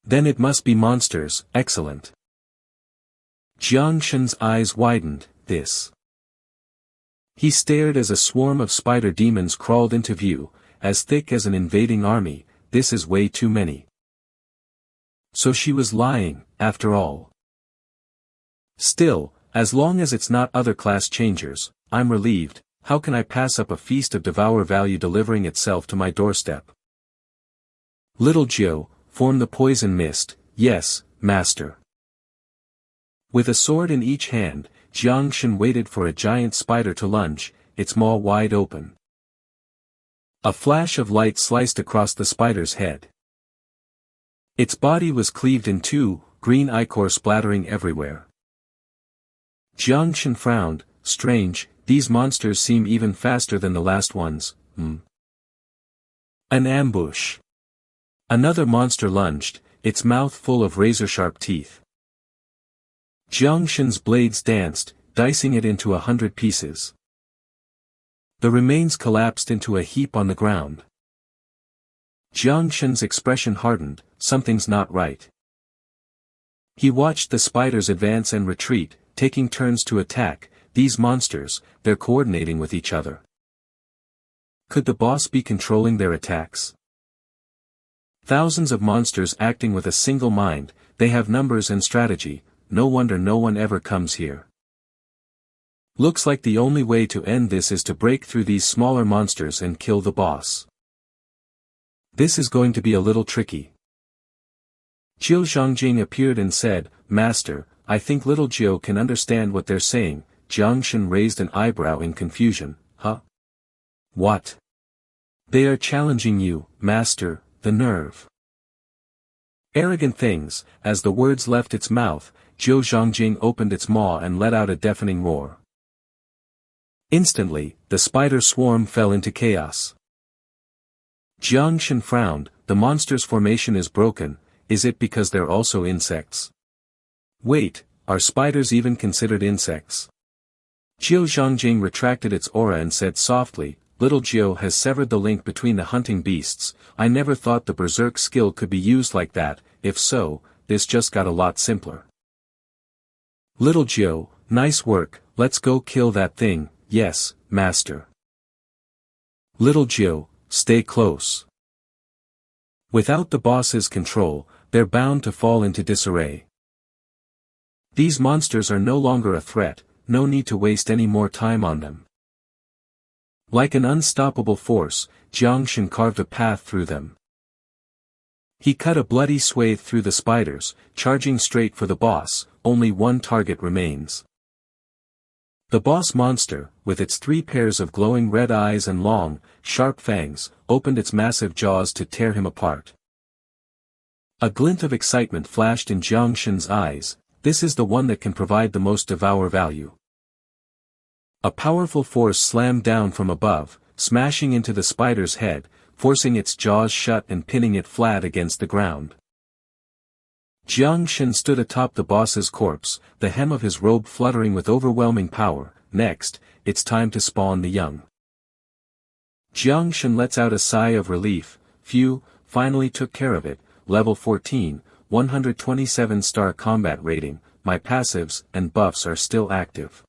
Then it must be monsters. Excellent. Jiang Shan's eyes widened. This. He stared as a swarm of spider demons crawled into view, as thick as an invading army. This is way too many. So she was lying, after all. Still, as long as it's not other class changers, I'm relieved. How can I pass up a feast of devour value delivering itself to my doorstep? Little Jiu, form the poison mist. Yes, master. With a sword in each hand, Jiang Shan waited for a giant spider to lunge, its maw wide open. A flash of light sliced across the spider's head. Its body was cleaved in two, green ichor splattering everywhere. Jiang Shan frowned. Strange, these monsters seem even faster than the last ones. An ambush. Another monster lunged, its mouth full of razor-sharp teeth. Jiang Shan's blades danced, dicing it into 100 pieces. The remains collapsed into a heap on the ground. Jiang Shan's expression hardened. Something's not right. He watched the spiders advance and retreat, taking turns to attack. These monsters, they're coordinating with each other. Could the boss be controlling their attacks? Thousands of monsters acting with a single mind, they have numbers and strategy. No wonder no one ever comes here. Looks like the only way to end this is to break through these smaller monsters and kill the boss. This is going to be a little tricky. Qiu Zhangjing appeared and said, Master, I think little Jiu can understand what they're saying. Jiang Shan raised an eyebrow in confusion. Huh? What? They are challenging you, Master, the nerve. Arrogant things. As the words left its mouth, Qiu Zhangjing opened its maw and let out a deafening roar. Instantly, the spider swarm fell into chaos. Jiang Shan frowned. The monster's formation is broken. Is it because they're also insects? Wait, are spiders even considered insects? Qiu Zhangjing retracted its aura and said softly, Little Jiu has severed the link between the hunting beasts. I never thought the berserk skill could be used like that. If so, this just got a lot simpler. Little Joe, nice work, let's go kill that thing, yes, master. Little Joe, stay close. Without the boss's control, they're bound to fall into disarray. These monsters are no longer a threat, no need to waste any more time on them. Like an unstoppable force, Jiangshan carved a path through them. He cut a bloody swathe through the spiders, charging straight for the boss. Only one target remains. The boss monster, with its 3 pairs of glowing red eyes and long, sharp fangs, opened its massive jaws to tear him apart. A glint of excitement flashed in Jiangshan's eyes. This is the one that can provide the most devour value. A powerful force slammed down from above, smashing into the spider's head, forcing its jaws shut and pinning it flat against the ground. Jiangshan stood atop the boss's corpse, the hem of his robe fluttering with overwhelming power. Next, it's time to spawn the young. Jiangshan lets out a sigh of relief. Phew, finally took care of it. Level 14, 127-star combat rating, my passives and buffs are still active.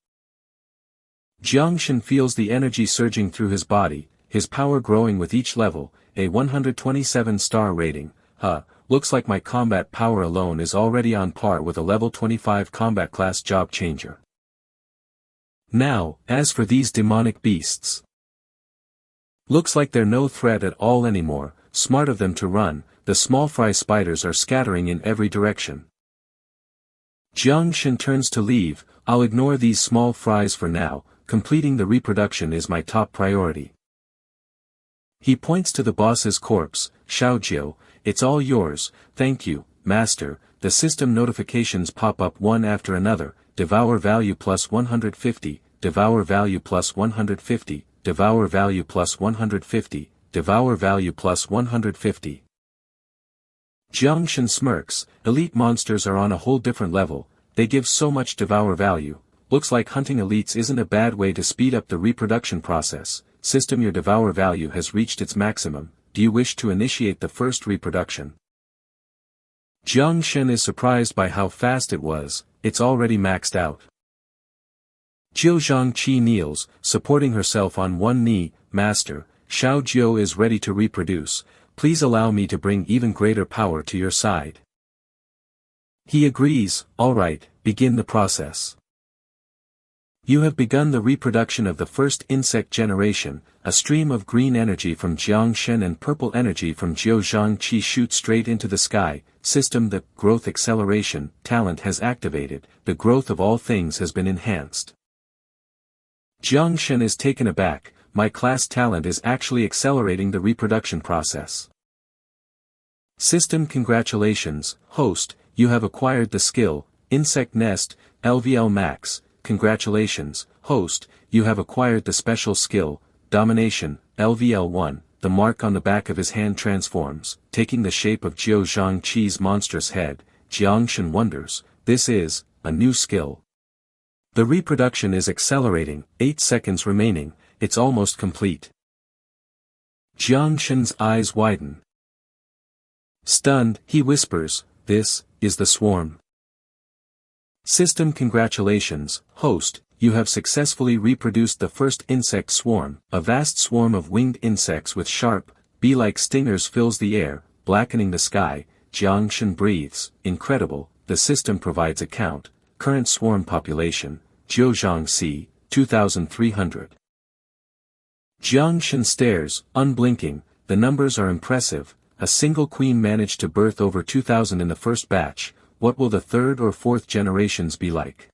Jiangshan feels the energy surging through his body, his power growing with each level, a 127-star rating. Looks like my combat power alone is already on par with a level 25 combat class job changer. Now, as for these demonic beasts. Looks like they're no threat at all anymore, smart of them to run, the small fry spiders are scattering in every direction. Jiangshan turns to leave, I'll ignore these small fries for now, completing the reproduction is my top priority. He points to the boss's corpse, Xiaojiu, it's all yours, thank you, master. The system notifications pop up one after another, devour value plus 150, devour value plus 150, devour value plus 150, devour value plus 150. Jiangshan smirks, elite monsters are on a whole different level, they give so much devour value, looks like hunting elites isn't a bad way to speed up the reproduction process. System, your devour value has reached its maximum, do you wish to initiate the first reproduction? Jiangshan is surprised by how fast it was, it's already maxed out. Jiu Zhangqi kneels, supporting herself on one knee, master, Xiaojiu is ready to reproduce, please allow me to bring even greater power to your side. He agrees, alright, begin the process. You have begun the reproduction of the first insect generation, a stream of green energy from Jiangshan and purple energy from Jiu Zhangqi shoots straight into the sky. System, the growth acceleration talent has activated, the growth of all things has been enhanced. Jiangshan is taken aback, my class talent is actually accelerating the reproduction process. System, congratulations, host, you have acquired the skill, Insect Nest, LVL Max. Congratulations, host, you have acquired the special skill, Domination, LVL1, the mark on the back of his hand transforms, taking the shape of Jiu Zhangqi's monstrous head. Jiangshan wonders, this is, a new skill. The reproduction is accelerating, 8 seconds remaining, it's almost complete. Jiangshan's eyes widen. Stunned, he whispers, this, is the swarm. System, congratulations, host, you have successfully reproduced the first insect swarm. A vast swarm of winged insects with sharp, bee-like stingers fills the air, blackening the sky. Jiangshan breathes, incredible, the system provides a count, current swarm population, Jiuzhangxi, 2,300. Jiangshan stares, unblinking, the numbers are impressive, a single queen managed to birth over 2,000 in the first batch. What will the third or fourth generations be like?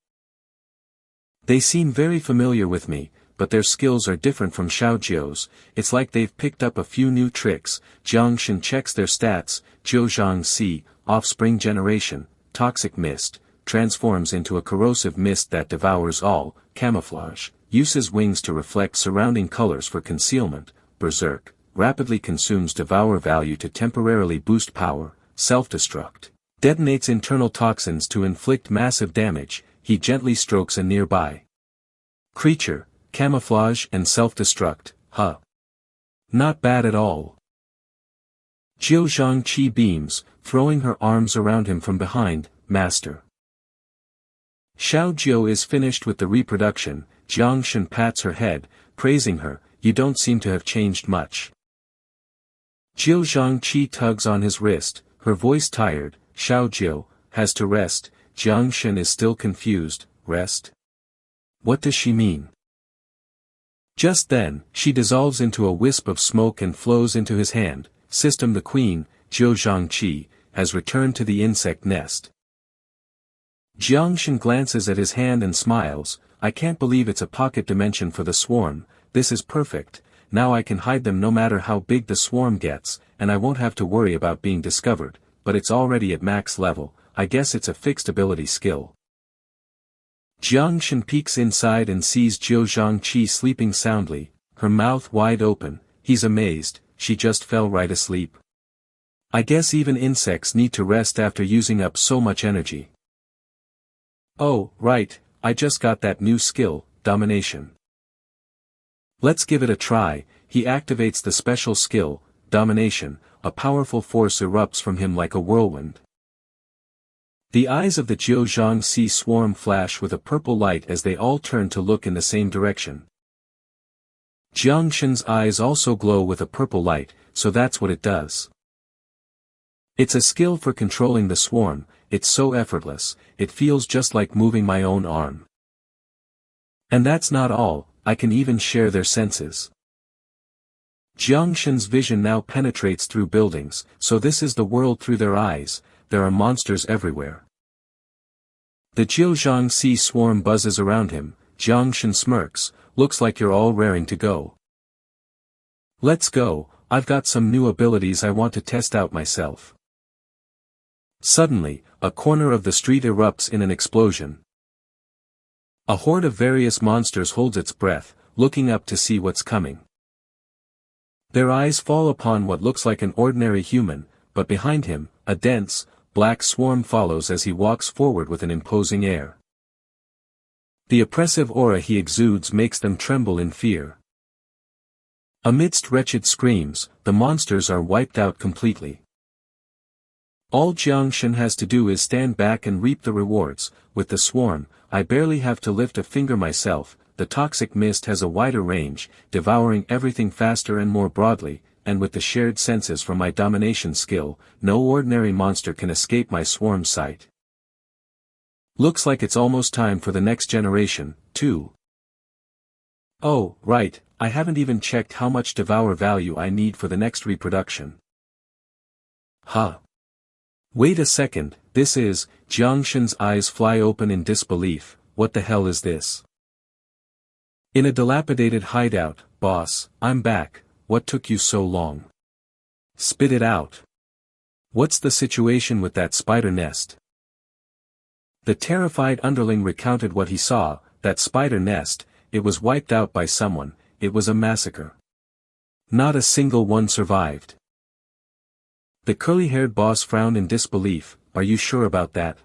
They seem very familiar with me, but their skills are different from Xiaojiu's, it's like they've picked up a few new tricks. Jiangshan checks their stats, Jiuzhangxi, offspring generation, toxic mist, transforms into a corrosive mist that devours all, camouflage, uses wings to reflect surrounding colors for concealment, berserk, rapidly consumes devour value to temporarily boost power, self-destruct. Detonates internal toxins to inflict massive damage, he gently strokes a nearby creature, camouflage and self-destruct, Not bad at all. Jiu Zhangqi beams, throwing her arms around him from behind, Master. Xiao Jiu is finished with the reproduction. Jiang Shen pats her head, praising her, you don't seem to have changed much. Jiu Zhangqi tugs on his wrist, her voice tired. Xiao Jiu has to rest. Jiang Shen is still confused. Rest? What does she mean? Just then, she dissolves into a wisp of smoke and flows into his hand. System the queen, Jiu Zhangqi, has returned to the insect nest. Jiang Shen glances at his hand and smiles. I can't believe it's a pocket dimension for the swarm. This is perfect. Now I can hide them no matter how big the swarm gets, and I won't have to worry about being discovered, but it's already at max level. I guess it's a fixed ability skill. Jiang Shen peeks inside and sees Jiu Zhangqi sleeping soundly, her mouth wide open. He's amazed, she just fell right asleep. I guess even insects need to rest after using up so much energy. Oh, right, I just got that new skill, domination. Let's give it a try. He activates the special skill, domination. A powerful force erupts from him like a whirlwind. The eyes of the Jiu Zhangqi swarm flash with a purple light as they all turn to look in the same direction. Jiang Shen's eyes also glow with a purple light, so that's what it does. It's a skill for controlling the swarm. It's so effortless, it feels just like moving my own arm. And that's not all, I can even share their senses. Jiang Shen's vision now penetrates through buildings, so this is the world through their eyes. There are monsters everywhere. The Jiu Zhangqi swarm buzzes around him. Jiang Shen smirks, looks like you're all raring to go. Let's go, I've got some new abilities I want to test out myself. Suddenly, a corner of the street erupts in an explosion. A horde of various monsters holds its breath, looking up to see what's coming. Their eyes fall upon what looks like an ordinary human, but behind him, a dense, black swarm follows as he walks forward with an imposing air. The oppressive aura he exudes makes them tremble in fear. Amidst wretched screams, the monsters are wiped out completely. All Jiang Shen has to do is stand back and reap the rewards. With the swarm, I barely have to lift a finger myself. The toxic mist has a wider range, devouring everything faster and more broadly, and with the shared senses from my domination skill, no ordinary monster can escape my swarm sight. Looks like it's almost time for the next generation, too. Oh, right, I haven't even checked how much devour value I need for the next reproduction. Huh. Wait a second, this is, Jiang Shen's eyes fly open in disbelief. What the hell is this? In a dilapidated hideout, boss, I'm back. What took you so long? Spit it out. What's the situation with that spider nest? The terrified underling recounted what he saw. That spider nest, it was wiped out by someone. It was a massacre. Not a single one survived. The curly-haired boss frowned in disbelief. Are you sure about that?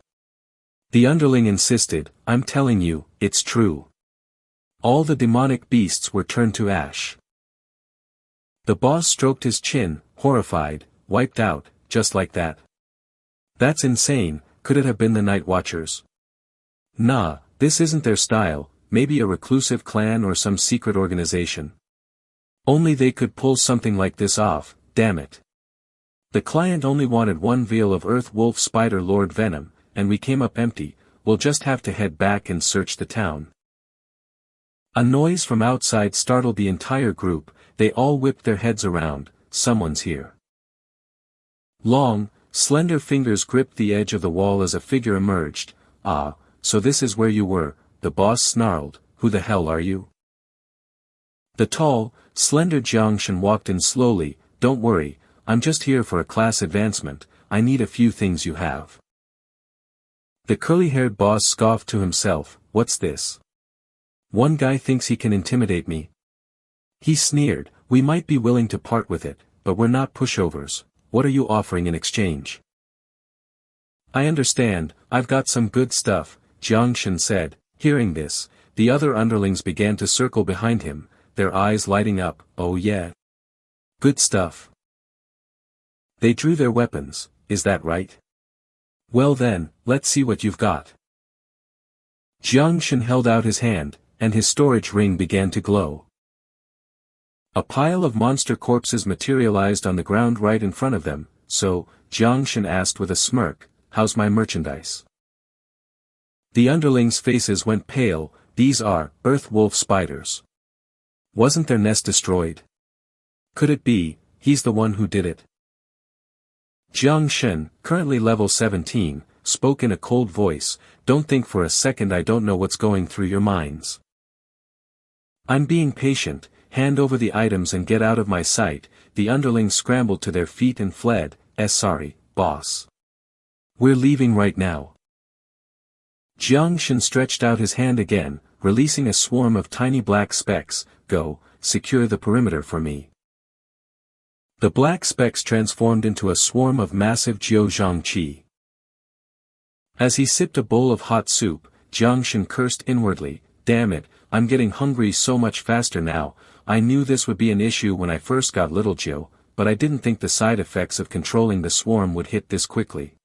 The underling insisted. I'm telling you, it's true. All the demonic beasts were turned to ash. The boss stroked his chin, horrified. Wiped out, just like that. That's insane. Could it have been the Night Watchers? Nah, this isn't their style. Maybe a reclusive clan or some secret organization. Only they could pull something like this off, damn it. The client only wanted one vial of Earth Wolf Spider Lord Venom, and we came up empty. We'll just have to head back and search the town. A noise from outside startled the entire group. They all whipped their heads around. Someone's here. Long, slender fingers gripped the edge of the wall as a figure emerged. Ah, so this is where you were, the boss snarled. Who the hell are you? The tall, slender Jiang Shen walked in slowly. Don't worry, I'm just here for a class advancement. I need a few things you have. The curly-haired boss scoffed to himself. What's this? One guy thinks he can intimidate me. He sneered. We might be willing to part with it, but we're not pushovers. What are you offering in exchange? I understand, I've got some good stuff, Jiang Shen said. Hearing this, the other underlings began to circle behind him, their eyes lighting up. Oh yeah. Good stuff. They drew their weapons, is that right? Well then, let's see what you've got. Jiang Shen held out his hand, and his storage ring began to glow. A pile of monster corpses materialized on the ground right in front of them, so, Jiang Shen asked with a smirk, how's my merchandise? The underlings' faces went pale. These are earth wolf spiders. Wasn't their nest destroyed? Could it be, he's the one who did it? Jiang Shen, currently level 17, spoke in a cold voice, don't think for a second I don't know what's going through your minds. I'm being patient, hand over the items and get out of my sight. The underlings scrambled to their feet and fled. Sorry, boss. We're leaving right now. Jiang Shen stretched out his hand again, releasing a swarm of tiny black specks. Go, secure the perimeter for me. The black specks transformed into a swarm of massive Jiuzhang qi. As he sipped a bowl of hot soup, Jiang Shen cursed inwardly, damn it, I'm getting hungry so much faster now. I knew this would be an issue when I first got Little Jiu, but I didn't think the side effects of controlling the swarm would hit this quickly.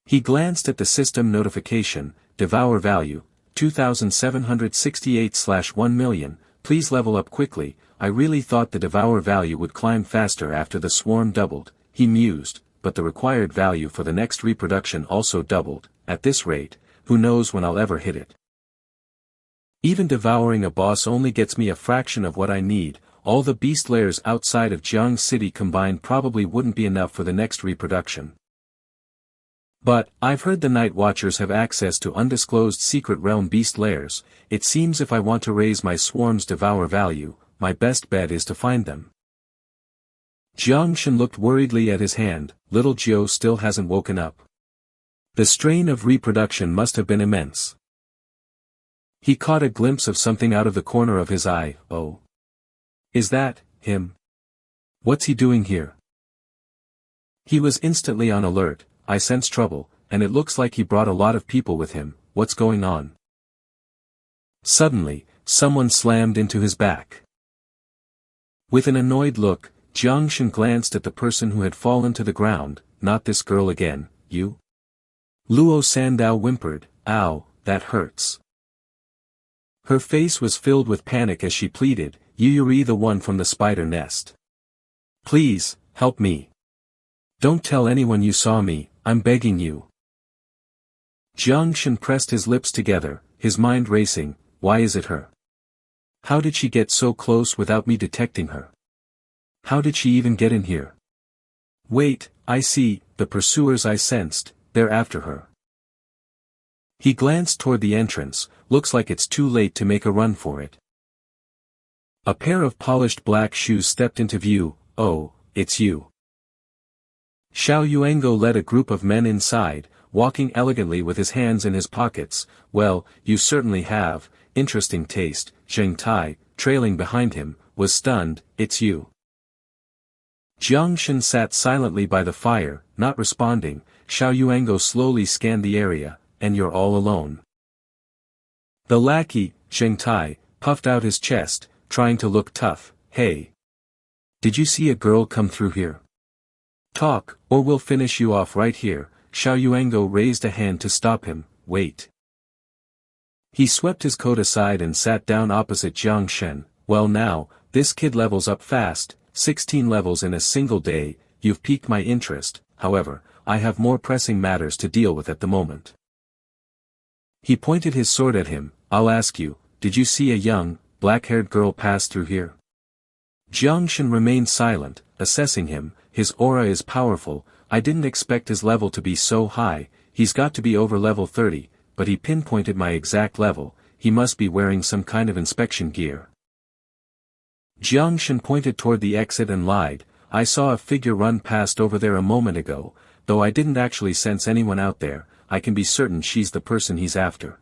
He glanced at the system notification, Devour Value, 2768/1,000,000, please level up quickly. I really thought the Devour value would climb faster after the swarm doubled, he mused, but the required value for the next reproduction also doubled. At this rate, who knows when I'll ever hit it. Even devouring a boss only gets me a fraction of what I need. All the beast layers outside of Jiang City combined probably wouldn't be enough for the next reproduction. But, I've heard the Night Watchers have access to undisclosed secret realm beast layers. It seems if I want to raise my swarm's Devour value, my best bet is to find them. Jiang Shen looked worriedly at his hand. Little Jiu still hasn't woken up. The strain of reproduction must have been immense. He caught a glimpse of something out of the corner of his eye. Oh. Is that him? What's he doing here? He was instantly on alert. I sense trouble, and it looks like he brought a lot of people with him. What's going on? Suddenly, someone slammed into his back. With an annoyed look, Jiang Shen glanced at the person who had fallen to the ground. Not this girl again, you? Luo Sandao whimpered, ow, that hurts. Her face was filled with panic as she pleaded, Yuri, the one from the spider nest. Please, help me. Don't tell anyone you saw me, I'm begging you. Jiang Shen pressed his lips together, his mind racing. Why is it her? How did she get so close without me detecting her? How did she even get in here? Wait, I see, the pursuers I sensed, they're after her. He glanced toward the entrance. Looks like it's too late to make a run for it. A pair of polished black shoes stepped into view. Oh, it's you. Xiao Yuango led a group of men inside, walking elegantly with his hands in his pockets. Well, you certainly have, interesting taste. Zheng Tai, trailing behind him, was stunned. It's you. Jiang Shen sat silently by the fire, not responding. Xiao Yuango slowly scanned the area. And you're all alone. The lackey, Zheng Tai, puffed out his chest, trying to look tough. Hey. Did you see a girl come through here? Talk, or we'll finish you off right here. Xiao Yuango raised a hand to stop him. Wait. He swept his coat aside and sat down opposite Jiang Shen. Well now, this kid levels up fast, 16 levels in a single day. You've piqued my interest. However, I have more pressing matters to deal with at the moment. He pointed his sword at him. I'll ask you, did you see a young, black-haired girl pass through here? Jiang Shen remained silent, assessing him. His aura is powerful. I didn't expect his level to be so high. He's got to be over level 30, but he pinpointed my exact level. He must be wearing some kind of inspection gear. Jiang Shen pointed toward the exit and lied. I saw a figure run past over there a moment ago, though I didn't actually sense anyone out there. I can be certain she's the person he's after.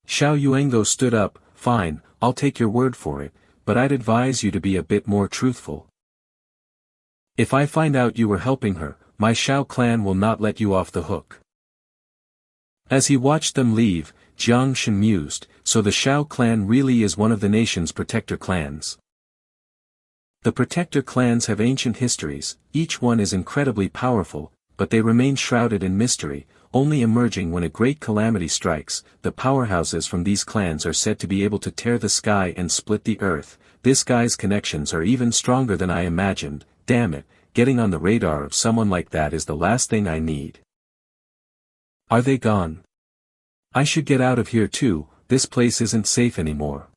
Xiao Yuango stood up. Fine, I'll take your word for it, but I'd advise you to be a bit more truthful. If I find out you were helping her, my Xiao clan will not let you off the hook. As he watched them leave, Jiang Shen mused, so the Xiao clan really is one of the nation's protector clans. The Protector clans have ancient histories, each one is incredibly powerful, but they remain shrouded in mystery, only emerging when a great calamity strikes. The powerhouses from these clans are said to be able to tear the sky and split the earth. This guy's connections are even stronger than I imagined. Damn it, getting on the radar of someone like that is the last thing I need. Are they gone? I should get out of here too, this place isn't safe anymore.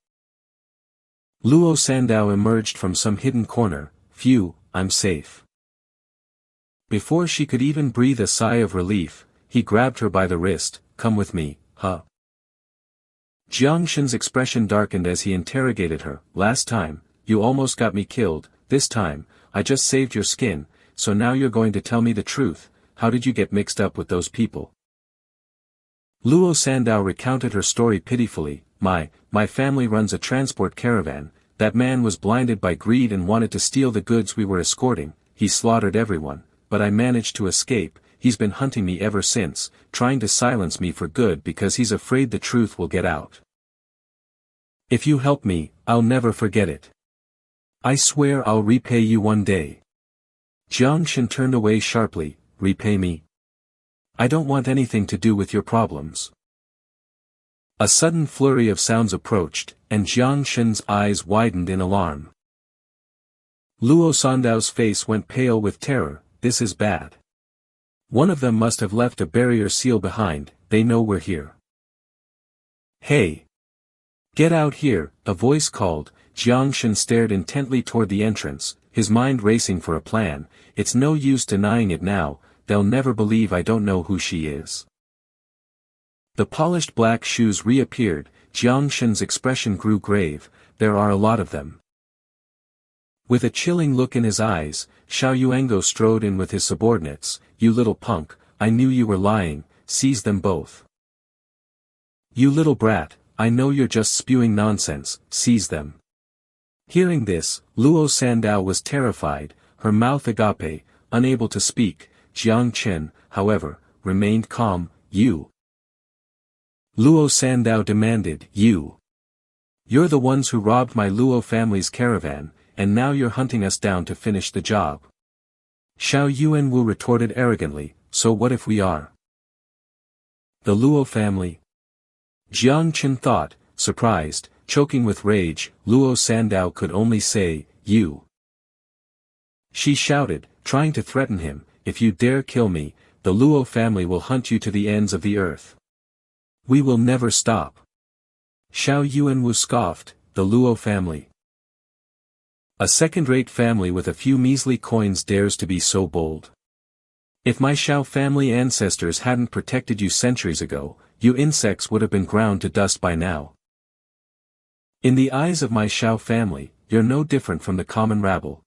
Luo Sandao emerged from some hidden corner. Phew, I'm safe. Before she could even breathe a sigh of relief, he grabbed her by the wrist. Come with me, huh? Jiang Shen's expression darkened as he interrogated her. Last time, you almost got me killed. This time, I just saved your skin, so now you're going to tell me the truth. How did you get mixed up with those people? Luo Sandao recounted her story pitifully. My family runs a transport caravan. That man was blinded by greed and wanted to steal the goods we were escorting. He slaughtered everyone, but I managed to escape. He's been hunting me ever since, trying to silence me for good because he's afraid the truth will get out. If you help me, I'll never forget it. I swear I'll repay you one day. Jiang Shen turned away sharply. Repay me? I don't want anything to do with your problems. A sudden flurry of sounds approached, and Jiang Shen's eyes widened in alarm. Luo Sandao's face went pale with terror. This is bad. One of them must have left a barrier seal behind. They know we're here. Hey! Get out here, a voice called. Jiang Shen stared intently toward the entrance, his mind racing for a plan. It's no use denying it now, they'll never believe I don't know who she is. The polished black shoes reappeared. Jiang Shen's expression grew grave. There are a lot of them. With a chilling look in his eyes, Xiao Yuango strode in with his subordinates. You little punk, I knew you were lying, seize them both. You little brat, I know you're just spewing nonsense, seize them. Hearing this, Luo Sandao was terrified, her mouth agape, unable to speak. Jiang Chen, however, remained calm. You. Luo Sandao demanded. You. You're the ones who robbed my Luo family's caravan, and now you're hunting us down to finish the job. Xiao Yuanwu retorted arrogantly, so what if we are? The Luo family? Jiang Chen thought, surprised, choking with rage. Luo Sandao could only say, you. She shouted, trying to threaten him, if you dare kill me, the Luo family will hunt you to the ends of the earth. We will never stop. Xiao Yuanwu scoffed, the Luo family. A second-rate family with a few measly coins dares to be so bold. If my Xiao family ancestors hadn't protected you centuries ago, you insects would have been ground to dust by now. In the eyes of my Xiao family, you're no different from the common rabble.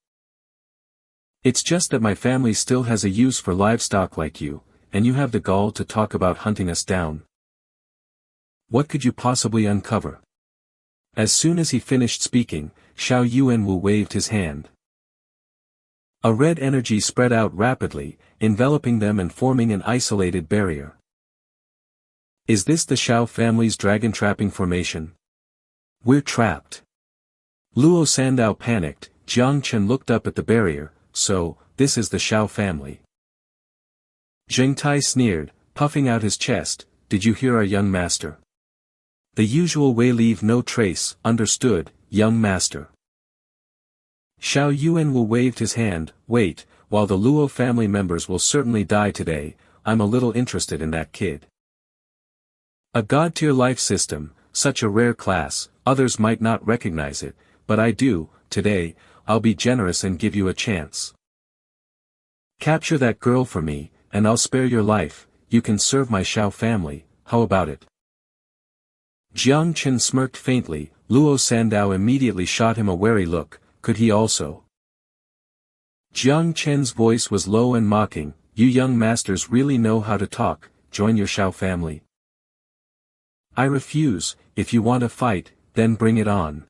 It's just that my family still has a use for livestock like you, and you have the gall to talk about hunting us down. What could you possibly uncover? As soon as he finished speaking, Xiao Yuanwu waved his hand. A red energy spread out rapidly, enveloping them and forming an isolated barrier. Is this the Xiao family's dragon trapping formation? We're trapped. Luo Sandao panicked. Jiang Chen looked up at the barrier. So, this is the Xiao family. Zheng Tai sneered, puffing out his chest. Did you hear our young master? The usual way, leave no trace. Understood, young master. Xiao Yuanwu waved his hand. Wait, while the Luo family members will certainly die today, I'm a little interested in that kid. A god-tier life system, such a rare class, others might not recognize it, but I do. Today, I'll be generous and give you a chance. Capture that girl for me, and I'll spare your life. You can serve my Xiao family, how about it? Jiang Chen smirked faintly. Luo Sandao immediately shot him a wary look. Could he also? Jiang Chen's voice was low and mocking. You young masters really know how to talk. Join your Xiao family. I refuse. If you want a fight, then bring it on.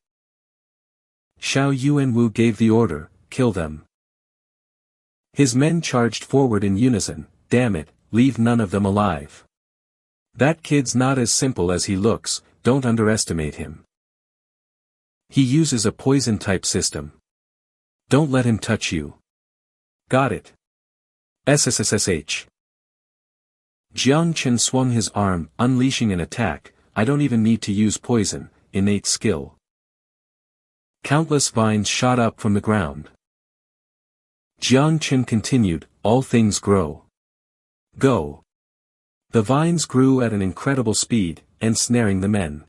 Xiao Yuanwu gave the order, kill them. His men charged forward in unison. Damn it, leave none of them alive. That kid's not as simple as he looks, don't underestimate him. He uses a poison-type system. Don't let him touch you. Got it. SSSSH. Jiang Chen swung his arm, unleashing an attack. I don't even need to use poison, innate skill. Countless vines shot up from the ground. Jiang Chen continued, all things grow. Go. The vines grew at an incredible speed, ensnaring the men.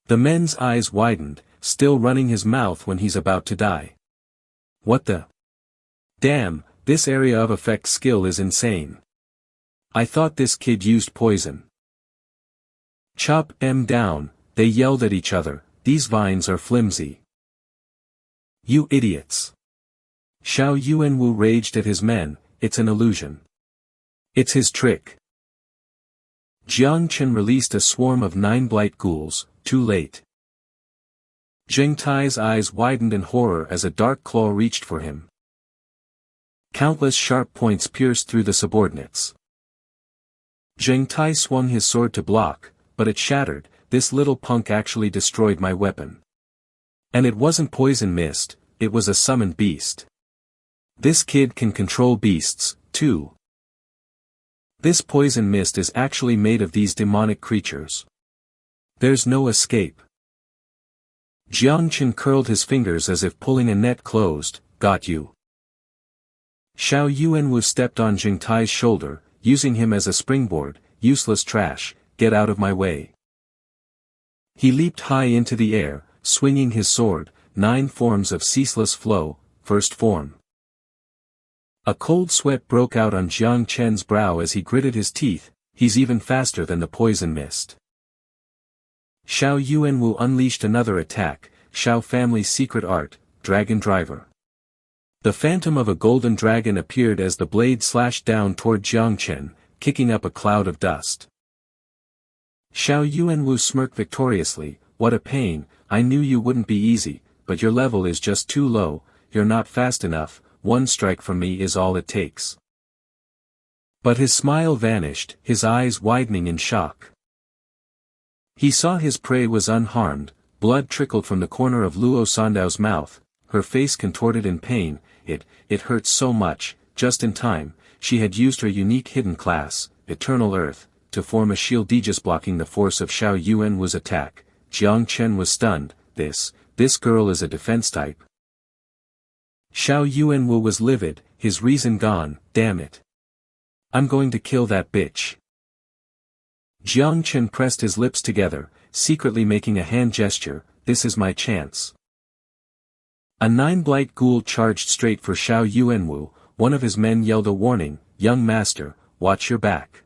The men's eyes widened, still running his mouth when he's about to die. What the? Damn, this area of effect skill is insane. I thought this kid used poison. Chop them down, they yelled at each other, these vines are flimsy. You idiots. Xiao Yuanwu raged at his men, it's an illusion. It's his trick. Jiang Chen released a swarm of 9 blight ghouls, too late. Zheng Tai's eyes widened in horror as a dark claw reached for him. Countless sharp points pierced through the subordinates. Zheng Tai swung his sword to block, but it shattered. This little punk actually destroyed my weapon. And it wasn't poison mist, it was a summoned beast. This kid can control beasts, too. This poison mist is actually made of these demonic creatures. There's no escape. Jiang Chen curled his fingers as if pulling a net closed. Got you. Xiao Yuanwu stepped on Zheng Tai's shoulder, using him as a springboard. Useless trash, get out of my way. He leaped high into the air, swinging his sword. 9 forms of ceaseless flow. First form. A cold sweat broke out on Jiang Chen's brow as he gritted his teeth. He's even faster than the poison mist. Xiao Yuanwu unleashed another attack. Xiao family's secret art, Dragon Driver. The phantom of a golden dragon appeared as the blade slashed down toward Jiang Chen, kicking up a cloud of dust. Xiao Yuanwu smirked victoriously. What a pain, I knew you wouldn't be easy, but your level is just too low, you're not fast enough, 1 strike from me is all it takes. But his smile vanished, his eyes widening in shock. He saw his prey was unharmed, blood trickled from the corner of Luo Sandao's mouth, her face contorted in pain. It hurt so much. Just in time, she had used her unique hidden class, Eternal Earth, to form a shield aegis blocking the force of Xiao Yuanwu's attack. Jiang Chen was stunned. This girl is a defense type. Xiao Yuanwu was livid, his reason gone. Damn it. I'm going to kill that bitch. Jiang Chen pressed his lips together, secretly making a hand gesture. This is my chance. A 9 blight ghoul charged straight for Xiao Yuanwu. One of his men yelled a warning. Young master, watch your back.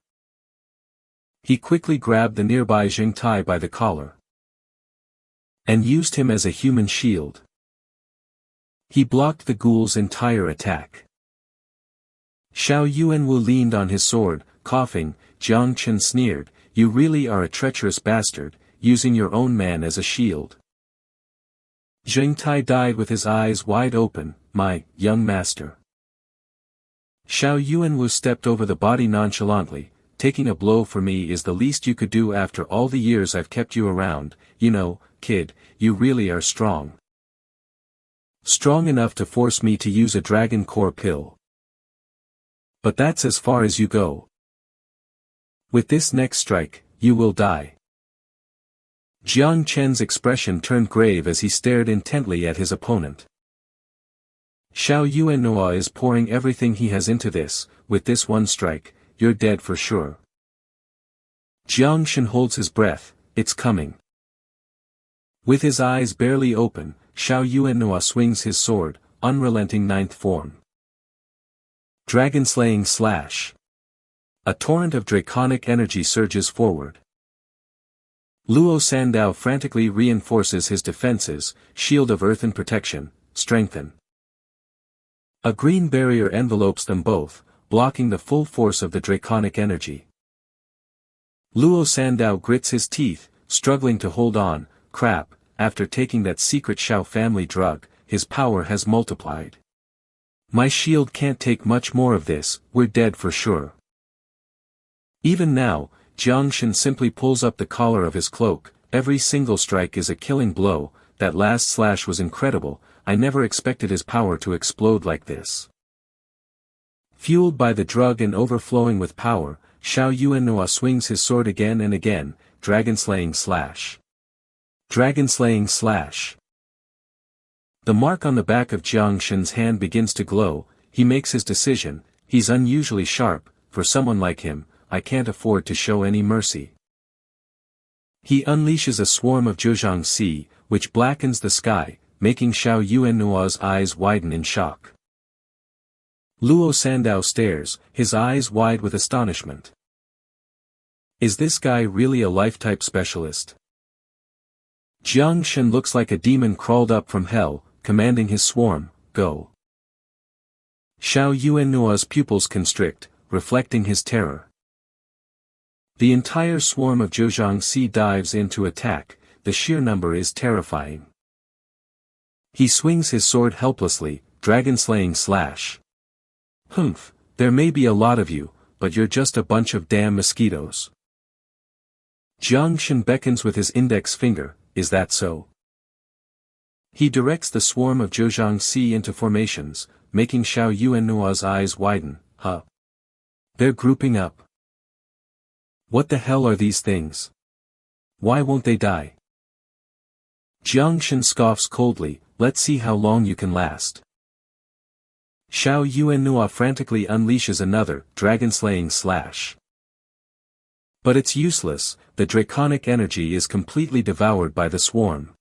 He quickly grabbed the nearby Zheng Tai by the collar and used him as a human shield. He blocked the ghoul's entire attack. Xiao Yuanwu leaned on his sword, coughing. Jiang Chen sneered, you really are a treacherous bastard, using your own man as a shield. Zheng Tai died with his eyes wide open. My young master. Xiao Yuanwu stepped over the body nonchalantly. Taking a blow for me is the least you could do after all the years I've kept you around. You know, kid, you really are strong. Strong enough to force me to use a dragon core pill. But that's as far as you go. With this next strike, you will die. Jiang Chen's expression turned grave as he stared intently at his opponent. Xiao Yuanwu is pouring everything he has into this. With this one strike, you're dead for sure. Jiang Shen holds his breath. It's coming. With his eyes barely open, Xiao Yuanwu swings his sword, unrelenting 9th form. Dragon-slaying slash. A torrent of draconic energy surges forward. Luo Sandao frantically reinforces his defenses. Shield of earthen protection, strengthen. A green barrier envelopes them both, blocking the full force of the draconic energy. Luo Sandao grits his teeth, struggling to hold on. Crap, after taking that secret Xiao family drug, his power has multiplied. My shield can't take much more of this, we're dead for sure. Even now, Jiang Shen simply pulls up the collar of his cloak. Every single strike is a killing blow. That last slash was incredible. I never expected his power to explode like this. Fueled by the drug and overflowing with power, Xiao Yuanhua swings his sword again and again, dragon-slaying slash. Dragon-slaying slash. The mark on the back of Jiang Shen's hand begins to glow. He makes his decision. He's unusually sharp. For someone like him, I can't afford to show any mercy. He unleashes a swarm of Zhejiangxi, which blackens the sky, making Xiao Yuanhua's eyes widen in shock. Luo Sandao stares, his eyes wide with astonishment. Is this guy really a life-type specialist? Jiang Shen looks like a demon crawled up from hell, commanding his swarm, go. Xiao Yuanhua's pupils constrict, reflecting his terror. The entire swarm of Zhejiangxi dives in to attack. The sheer number is terrifying. He swings his sword helplessly, dragon-slaying slash. Humph, there may be a lot of you, but you're just a bunch of damn mosquitoes. Jiang Shen beckons with his index finger, is that so? He directs the swarm of Zhejiangxi into formations, making Xiao Yuanhua's eyes widen. Huh. They're grouping up. What the hell are these things? Why won't they die? Jiang Shen scoffs coldly, let's see how long you can last. Xiao Yuanhua frantically unleashes another, dragon-slaying slash. But it's useless, the draconic energy is completely devoured by the swarm.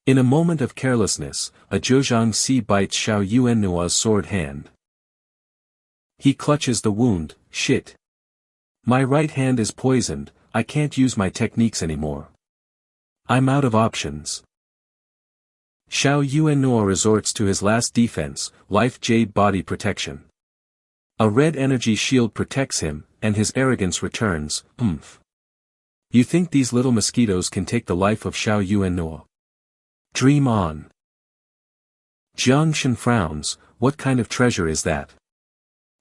In a moment of carelessness, a Zhejiangxi bites Xiao Yuanhua's sword hand. He clutches the wound, shit. My right hand is poisoned, I can't use my techniques anymore. I'm out of options. Xiao Yuanhua resorts to his last defense, life jade body protection. A red energy shield protects him, and his arrogance returns, You think these little mosquitoes can take the life of Xiao Yuanhua? Dream on. Jiang Shen frowns, what kind of treasure is that?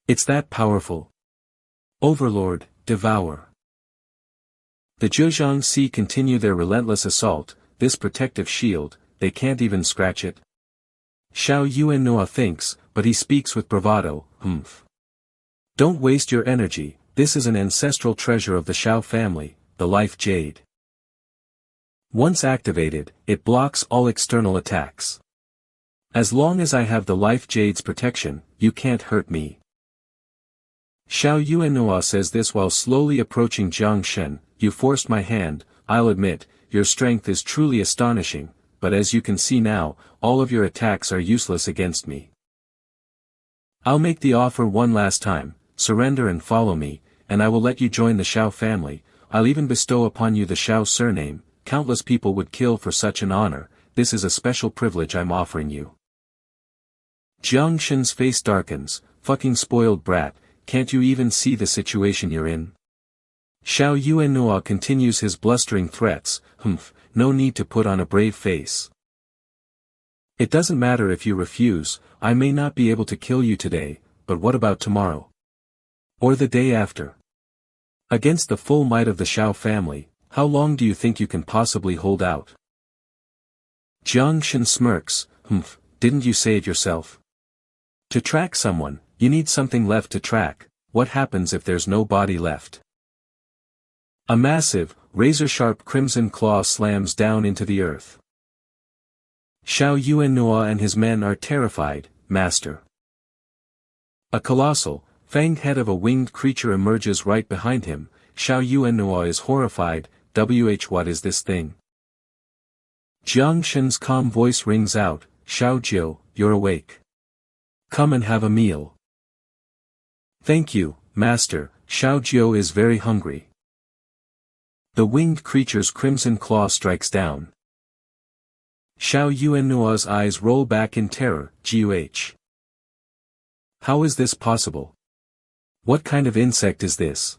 It's that powerful. Overlord, devour. The Zhejiangxi continue their relentless assault, this protective shield, they can't even scratch it. Xiao Yuanhua thinks, but he speaks with bravado, Don't waste your energy, this is an ancestral treasure of the Xiao family, the life jade. Once activated, it blocks all external attacks. As long as I have the life jade's protection, you can't hurt me. Xiao Yuanhua says this while slowly approaching Jiang Shen, you forced my hand, I'll admit, your strength is truly astonishing, but as you can see now, all of your attacks are useless against me. I'll make the offer one last time, surrender and follow me, and I will let you join the Xiao family, I'll even bestow upon you the Xiao surname, countless people would kill for such an honor, this is a special privilege I'm offering you. Jiang Shen's face darkens, fucking spoiled brat, can't you even see the situation you're in? Xiao Yuanhua continues his blustering threats, no need to put on a brave face. It doesn't matter if you refuse, I may not be able to kill you today, but what about tomorrow? Or the day after? Against the full might of the Xiao family, how long do you think you can possibly hold out? Jiang Shen smirks, didn't you say it yourself? To track someone, you need something left to track, what happens if there's no body left? A massive, razor-sharp crimson claw slams down into the earth. Xiao Yuanhua and his men are terrified, master. A colossal, fanged head of a winged creature emerges right behind him, Xiao Yuanhua is horrified, what is this thing? Jiang Shen's calm voice rings out, Xiao Jiu, you're awake. Come and have a meal. Thank you, master, Xiao Jiu is very hungry. The winged creature's crimson claw strikes down. Xiao Yuanhua's eyes roll back in terror, Guh. How is this possible? What kind of insect is this?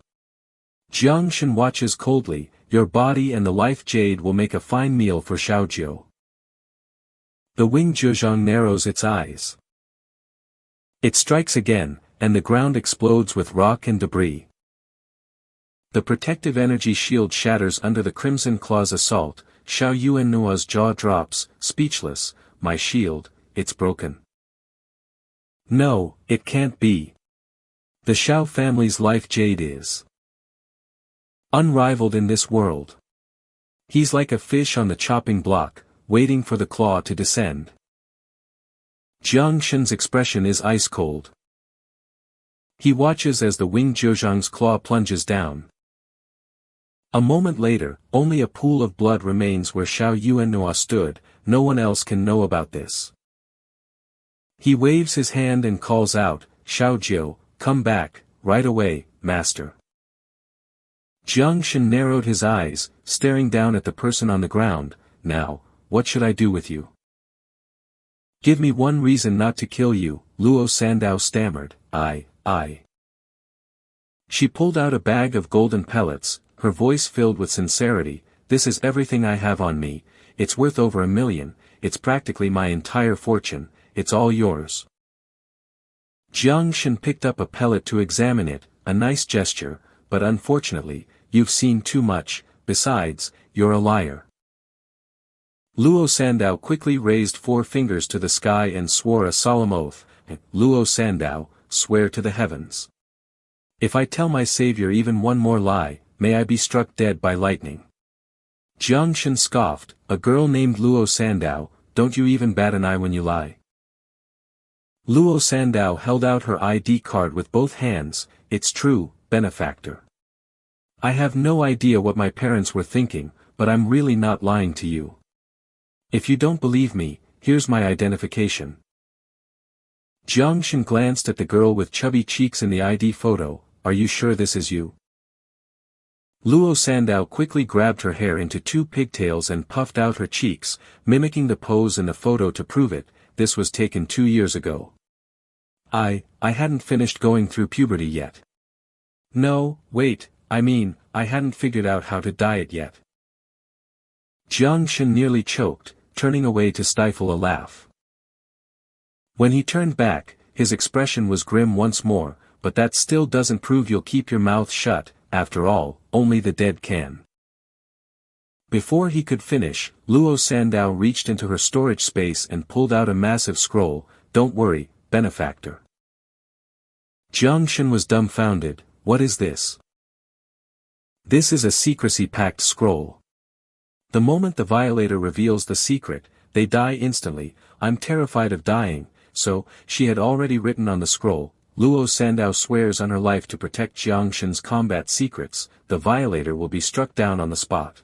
Jiang Shen watches coldly, your body and the life jade will make a fine meal for Xiao Jiu. The winged Zhejiang narrows its eyes. It strikes again, and the ground explodes with rock and debris. The protective energy shield shatters under the crimson claw's assault, Xiao Yuanhua's jaw drops, speechless, my shield, it's broken. No, it can't be. The Shao family's life jade is unrivaled in this world. He's like a fish on the chopping block, waiting for the claw to descend. Jiang Shen's expression is ice cold. He watches as the winged Zhejiang's claw plunges down. A moment later, only a pool of blood remains where Xiao Yuanhua stood. No one else can know about this. He waves his hand and calls out, "Xiao Jiu, come back, right away, master." Jiang Shen narrowed his eyes, staring down at the person on the ground. "Now, what should I do with you?" "Give me one reason not to kill you," Luo Sandao stammered. I. She pulled out a bag of golden pellets, her voice filled with sincerity. "This is everything I have on me, it's worth over 1 million, it's practically my entire fortune, it's all yours." Jiang Shen picked up a pellet to examine it, a nice gesture, "But unfortunately, you've seen too much, besides, you're a liar." Luo Sandao quickly raised 4 fingers to the sky and swore a solemn oath. "Luo Sandao, swear to the heavens. If I tell my savior even one more lie, may I be struck dead by lightning." Jiang Shen scoffed, "A girl named Luo Sandao, don't you even bat an eye when you lie?" Luo Sandao held out her ID card with both hands. "It's true, benefactor. I have no idea what my parents were thinking, but I'm really not lying to you. If you don't believe me, here's my identification." Jiang Shen glanced at the girl with chubby cheeks in the ID photo. "Are you sure this is you?" Luo Sandao quickly grabbed her hair into 2 pigtails and puffed out her cheeks, mimicking the pose in the photo to prove it. "This was taken 2 years ago. I hadn't finished going through puberty yet. No, wait, I mean, I hadn't figured out how to diet yet." Jiang Shen nearly choked, turning away to stifle a laugh. When he turned back, his expression was grim once more. "But that still doesn't prove you'll keep your mouth shut, after all, only the dead can." Before he could finish, Luo Sandao reached into her storage space and pulled out a massive scroll. "Don't worry, benefactor." Jiang Shen was dumbfounded. "What is this?" "This is a secrecy-pact scroll. The moment the violator reveals the secret, they die instantly. I'm terrified of dying, so," she had already written on the scroll, "Luo Sandao swears on her life to protect Jiang Shen's combat secrets, the violator will be struck down on the spot."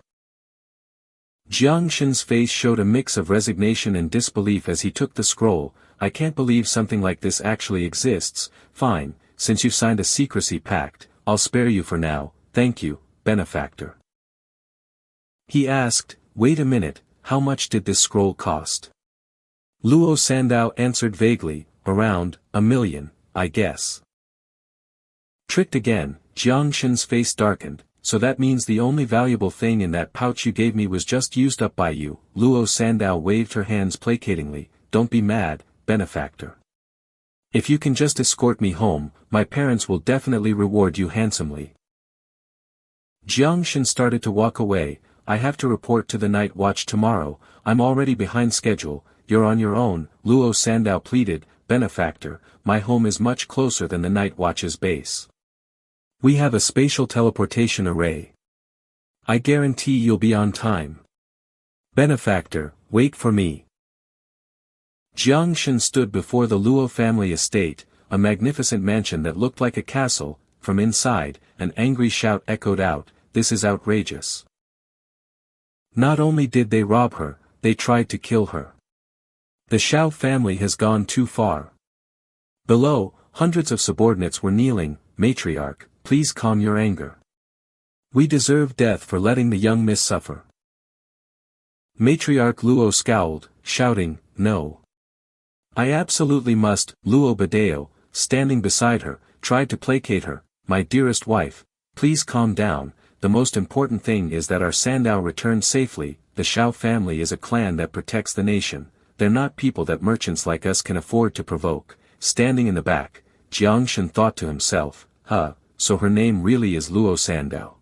Jiang Shen's face showed a mix of resignation and disbelief as he took the scroll. "I can't believe something like this actually exists. Fine, since you've signed a secrecy pact, I'll spare you for now, thank you, benefactor." He asked, "Wait a minute, how much did this scroll cost?" Luo Sandao answered vaguely, "Around 1 million, I guess." Tricked again, Jiang Shen's face darkened. "So that means the only valuable thing in that pouch you gave me was just used up by you." Luo Sandao waved her hands placatingly. "Don't be mad, benefactor. If you can just escort me home, my parents will definitely reward you handsomely." Jiang Shen started to walk away. "I have to report to the night watch tomorrow, I'm already behind schedule. You're on your own," Luo Sandao pleaded. "Benefactor, my home is much closer than the night watch's base. We have a spatial teleportation array. I guarantee you'll be on time. Benefactor, wait for me." Jiang Shen stood before the Luo family estate, a magnificent mansion that looked like a castle. From inside, an angry shout echoed out, "This is outrageous. Not only did they rob her, they tried to kill her. The Shao family has gone too far." Below, hundreds of subordinates were kneeling. "Matriarch, please calm your anger. We deserve death for letting the young miss suffer." Matriarch Luo scowled, shouting, "No. I absolutely must." Luo Badeo, standing beside her, tried to placate her. "My dearest wife, please calm down, the most important thing is that our Sandao returned safely. The Shao family is a clan that protects the nation, they're not people that merchants like us can afford to provoke." Standing in the back, Jiang Shen thought to himself, so her name really is Luo Sandao.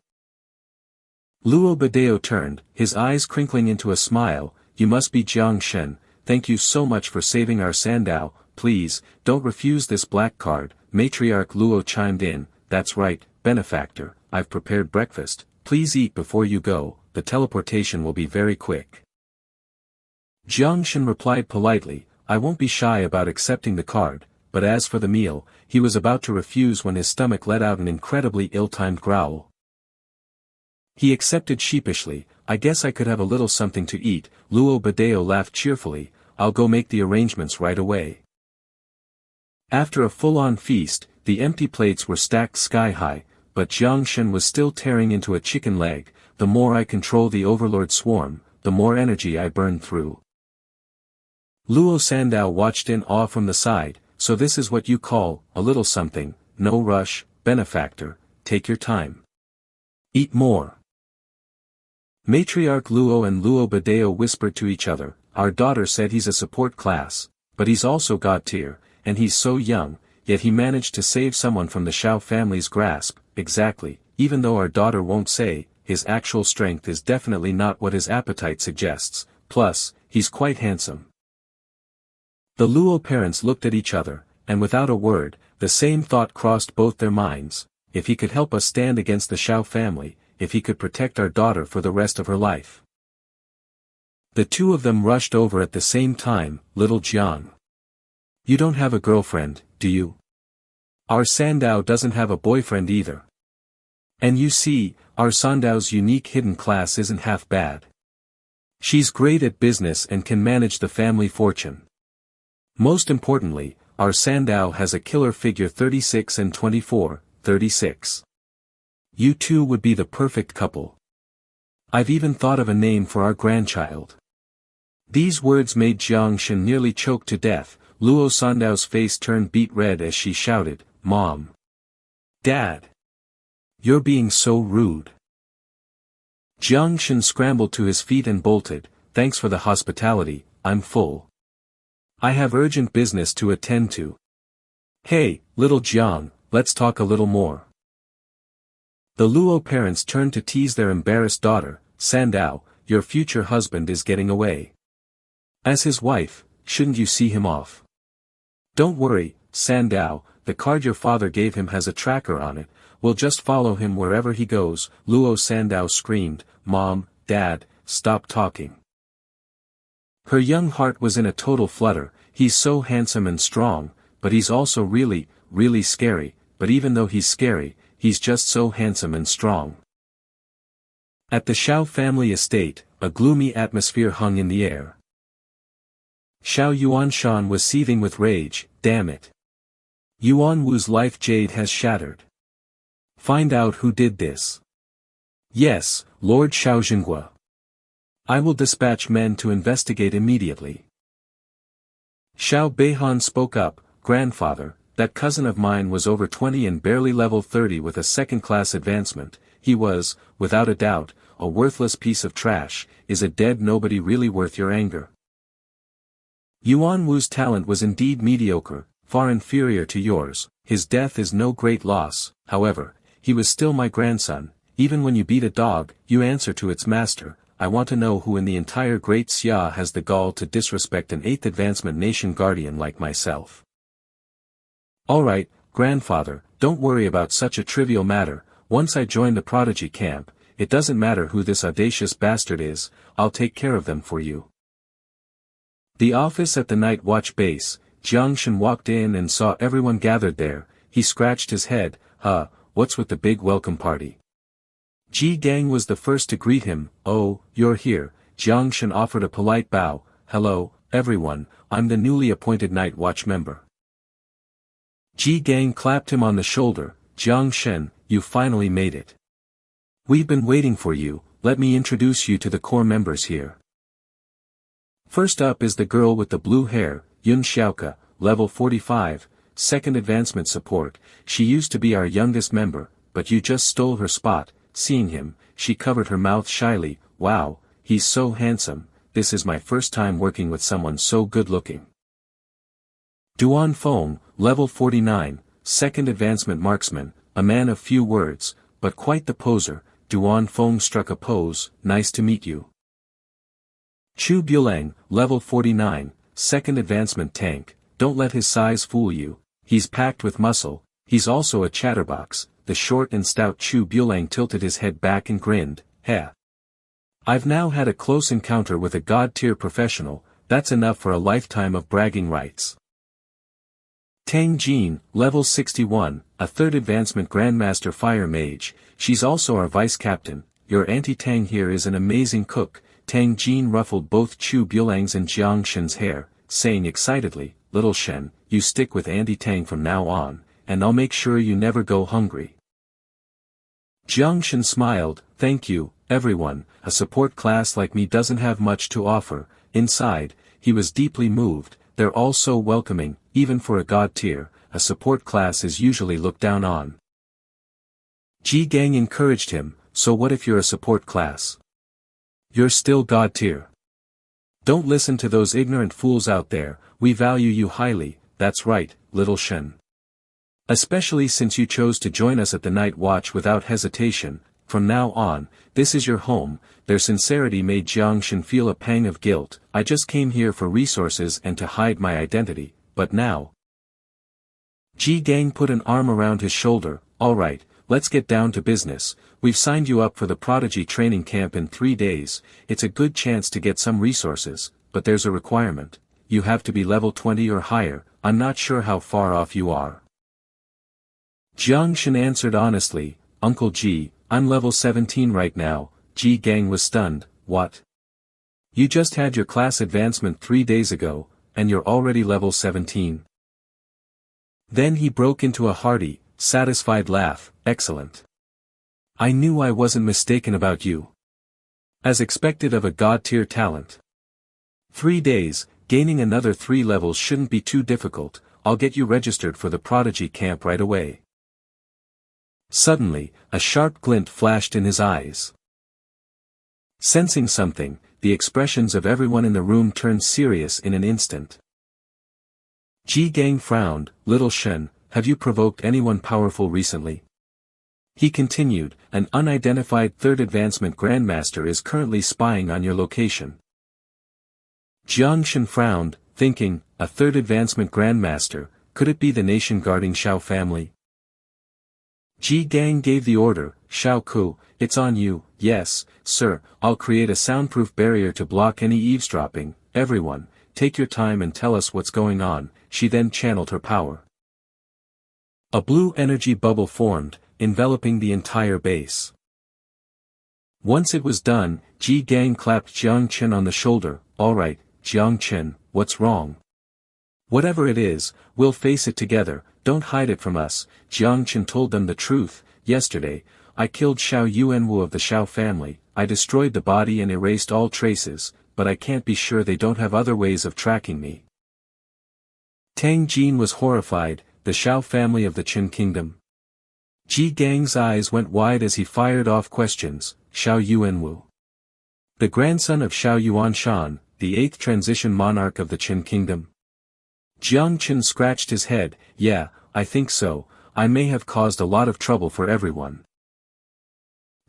Luo Badeo turned, his eyes crinkling into a smile. "You must be Jiang Shen, thank you so much for saving our Sandow, please, don't refuse this black card, Matriarch Luo chimed in, that's right, benefactor, I've prepared breakfast, please eat before you go, the teleportation will be very quick. Jiang Shen replied politely, I won't be shy about accepting the card, but as for the meal, he was about to refuse when his stomach let out an incredibly ill-timed growl. He accepted sheepishly, I guess I could have a little something to eat, Luo Badeo laughed cheerfully, I'll go make the arrangements right away. After a full-on feast, the empty plates were stacked sky-high, but Jiang Shen was still tearing into a chicken leg, the more I control the overlord swarm, the more energy I burn through. Luo Sandow watched in awe from the side, so this is what you call, a little something, no rush, benefactor, take your time. Eat more. Matriarch Luo and Luo Badeo whispered to each other, our daughter said he's a support class, but he's also god tier, and he's so young, yet he managed to save someone from the Shao family's grasp, exactly, even though our daughter won't say, his actual strength is definitely not what his appetite suggests, plus, he's quite handsome. The Luo parents looked at each other, and without a word, the same thought crossed both their minds, if he could help us stand against the Shao family, if he could protect our daughter for the rest of her life. The two of them rushed over at the same time, little Jiang. You don't have a girlfriend, do you? Our Sandow doesn't have a boyfriend either. And you see, our Sandow's unique hidden class isn't half bad. She's great at business and can manage the family fortune. Most importantly, our Sandow has a killer figure 36 and 24, 36. You two would be the perfect couple. I've even thought of a name for our grandchild. These words made Jiang Shen nearly choke to death. Luo Sandow's face turned beet red as she shouted, Mom! Dad! You're being so rude. Jiang Shen scrambled to his feet and bolted, thanks for the hospitality, I'm full. I have urgent business to attend to. Hey, little Jiang, let's talk a little more. The Luo parents turned to tease their embarrassed daughter, Sandow, your future husband is getting away. As his wife, shouldn't you see him off? Don't worry, Sandow, the card your father gave him has a tracker on it, we'll just follow him wherever he goes, Luo Sandow screamed, Mom, Dad, stop talking. Her young heart was in a total flutter, he's so handsome and strong, but he's also really, really scary, but even though he's scary, he's just so handsome and strong. At the Shao family estate, a gloomy atmosphere hung in the air. Xiao Yuanshan was seething with rage, damn it. Yuan Wu's life jade has shattered. Find out who did this. Yes, Lord Xiaojinghua. I will dispatch men to investigate immediately. Xiao Beihan spoke up, Grandfather, that cousin of mine was over 20 and barely level 30 with a second-class advancement, he was, without a doubt, a worthless piece of trash, is a dead nobody really worth your anger? Yuan Wu's talent was indeed mediocre, far inferior to yours, his death is no great loss, however, he was still my grandson, even when you beat a dog, you answer to its master, I want to know who in the entire Great Xia has the gall to disrespect an 8th advancement nation guardian like myself. Alright, grandfather, don't worry about such a trivial matter, once I join the prodigy camp, it doesn't matter who this audacious bastard is, I'll take care of them for you. The office at the night watch base, Jiang Shen walked in and saw everyone gathered there, he scratched his head, what's with the big welcome party? Ji Gang was the first to greet him, oh, you're here, Jiang Shen offered a polite bow, hello, everyone, I'm the newly appointed night watch member. Ji Gang clapped him on the shoulder, Jiang Shen, you finally made it. We've been waiting for you, let me introduce you to the core members here. First up is the girl with the blue hair, Yun Xiaoka, level 45, second advancement support, she used to be our youngest member, but you just stole her spot, seeing him, she covered her mouth shyly, wow, he's so handsome, this is my first time working with someone so good-looking. Duan Feng, level 49, second advancement marksman, a man of few words, but quite the poser, Duan Feng struck a pose, nice to meet you. Chu Bulang, level 49, second advancement tank, don't let his size fool you, he's packed with muscle, he's also a chatterbox." The short and stout Chu Bulang tilted his head back and grinned, "Heh. I've now had a close encounter with a god-tier professional, that's enough for a lifetime of bragging rights." Tang Jin, level 61, a third advancement Grandmaster Fire Mage, she's also our vice captain. "Your Auntie Tang here is an amazing cook." Tang Jin ruffled both Chu Bulang's and Jiang Shen's hair, saying excitedly, "Little Shen, you stick with Auntie Tang from now on, and I'll make sure you never go hungry." Jiang Shen smiled, "Thank you, everyone, a support class like me doesn't have much to offer." Inside, he was deeply moved, they're all so welcoming, even for a god tier, a support class is usually looked down on. Ji Gang encouraged him, "So what if you're a support class? You're still god tier. Don't listen to those ignorant fools out there, we value you highly." "That's right, Little Shen. Especially since you chose to join us at the night watch without hesitation, from now on, this is your home." Their sincerity made Jiang Shen feel a pang of guilt. "I just came here for resources and to hide my identity, but now." Ji Gang put an arm around his shoulder, "Alright, let's get down to business. We've signed you up for the Prodigy training camp in 3 days, it's a good chance to get some resources, but there's a requirement. You have to be level 20 or higher. I'm not sure how far off you are." Jiang Shen answered honestly, "Uncle Ji, I'm level 17 right now." Ji Gang was stunned, "What? You just had your class advancement 3 days ago, and you're already level 17? Then he broke into a hearty, satisfied laugh, "Excellent. I knew I wasn't mistaken about you. As expected of a god-tier talent. 3 days, gaining another 3 levels shouldn't be too difficult. I'll get you registered for the Prodigy camp right away." Suddenly, a sharp glint flashed in his eyes. Sensing something, the expressions of everyone in the room turned serious in an instant. Ji Gang frowned, "Little Shen, have you provoked anyone powerful recently?" He continued, "An unidentified third advancement grandmaster is currently spying on your location." Jiang Shen frowned, thinking, a third advancement grandmaster, could it be the nation-guarding Shao family? Ji Gang gave the order, "Shao Ku, it's on you." "Yes, sir, I'll create a soundproof barrier to block any eavesdropping. Everyone, take your time and tell us what's going on." She then channeled her power. A blue energy bubble formed, enveloping the entire base. Once it was done, Ji Gang clapped Jiang Chen on the shoulder, "Alright, Jiang Chen, what's wrong? Whatever it is, we'll face it together, don't hide it from us." Jiang Chen told them the truth. "Yesterday, I killed Xiao Yuanwu of the Xiao family, I destroyed the body and erased all traces, but I can't be sure they don't have other ways of tracking me." Tang Jin was horrified, the Xiao family of the Qin kingdom. Ji Gang's eyes went wide as he fired off questions, "Xiao Yuanwu, the grandson of Xiao Yuanshan, the 8th transition monarch of the Qin kingdom?" Jiang Chen scratched his head, "Yeah, I think so, I may have caused a lot of trouble for everyone."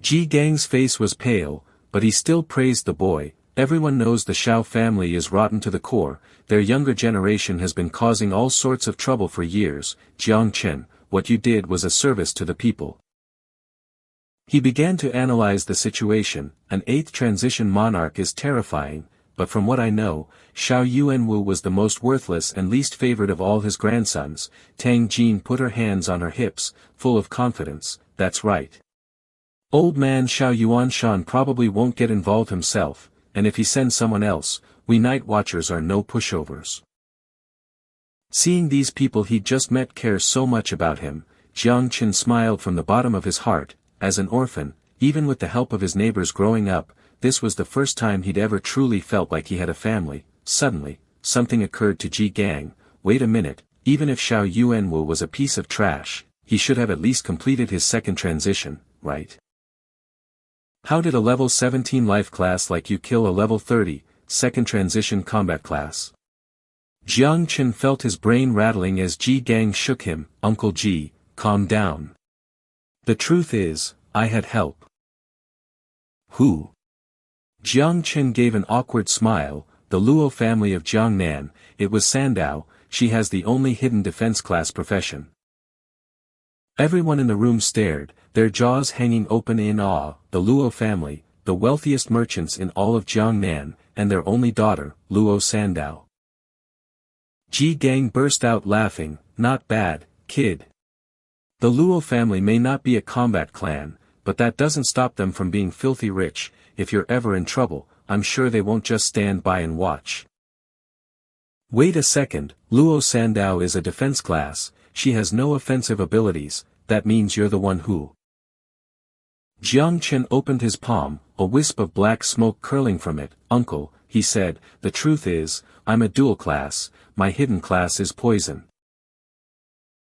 Ji Gang's face was pale, but he still praised the boy. "Everyone knows the Xiao family is rotten to the core, their younger generation has been causing all sorts of trouble for years. Jiang Chen, what you did was a service to the people." He began to analyze the situation. An 8th transition monarch is terrifying, but from what I know, Xiao Yuanwu was the most worthless and least favored of all his grandsons. Tang Jin put her hands on her hips, full of confidence, "That's right. Old man Xiao Yuanshan probably won't get involved himself, and if he sends someone else, we night watchers are no pushovers." Seeing these people he'd just met care so much about him, Jiang Chen smiled from the bottom of his heart. As an orphan, even with the help of his neighbors growing up, this was the first time he'd ever truly felt like he had a family. Suddenly, something occurred to Ji Gang. Wait a minute, even if Xiao Yuanwu was a piece of trash, he should have at least completed his second transition, right? How did a level 17 life class like you kill a level 30, second transition combat class? Jiang Chen felt his brain rattling as Ji Gang shook him. "Uncle Ji, calm down. The truth is, I had help." "Who?" Jiang Chen gave an awkward smile, the Luo family of Jiangnan. It was Sandao. She has the only hidden defense class profession. Everyone in the room stared, their jaws hanging open in awe. The Luo family, the wealthiest merchants in all of Jiangnan, and their only daughter, Luo Sandao. Ji Gang burst out laughing. Not bad, kid. The Luo family may not be a combat clan, but that doesn't stop them from being filthy rich. If you're ever in trouble, I'm sure they won't just stand by and watch. Wait a second, Luo Sandao is a defense class, she has no offensive abilities, that means you're the one who. Jiang Chen opened his palm, a wisp of black smoke curling from it. Uncle, he said, the truth is, I'm a dual class, my hidden class is poison.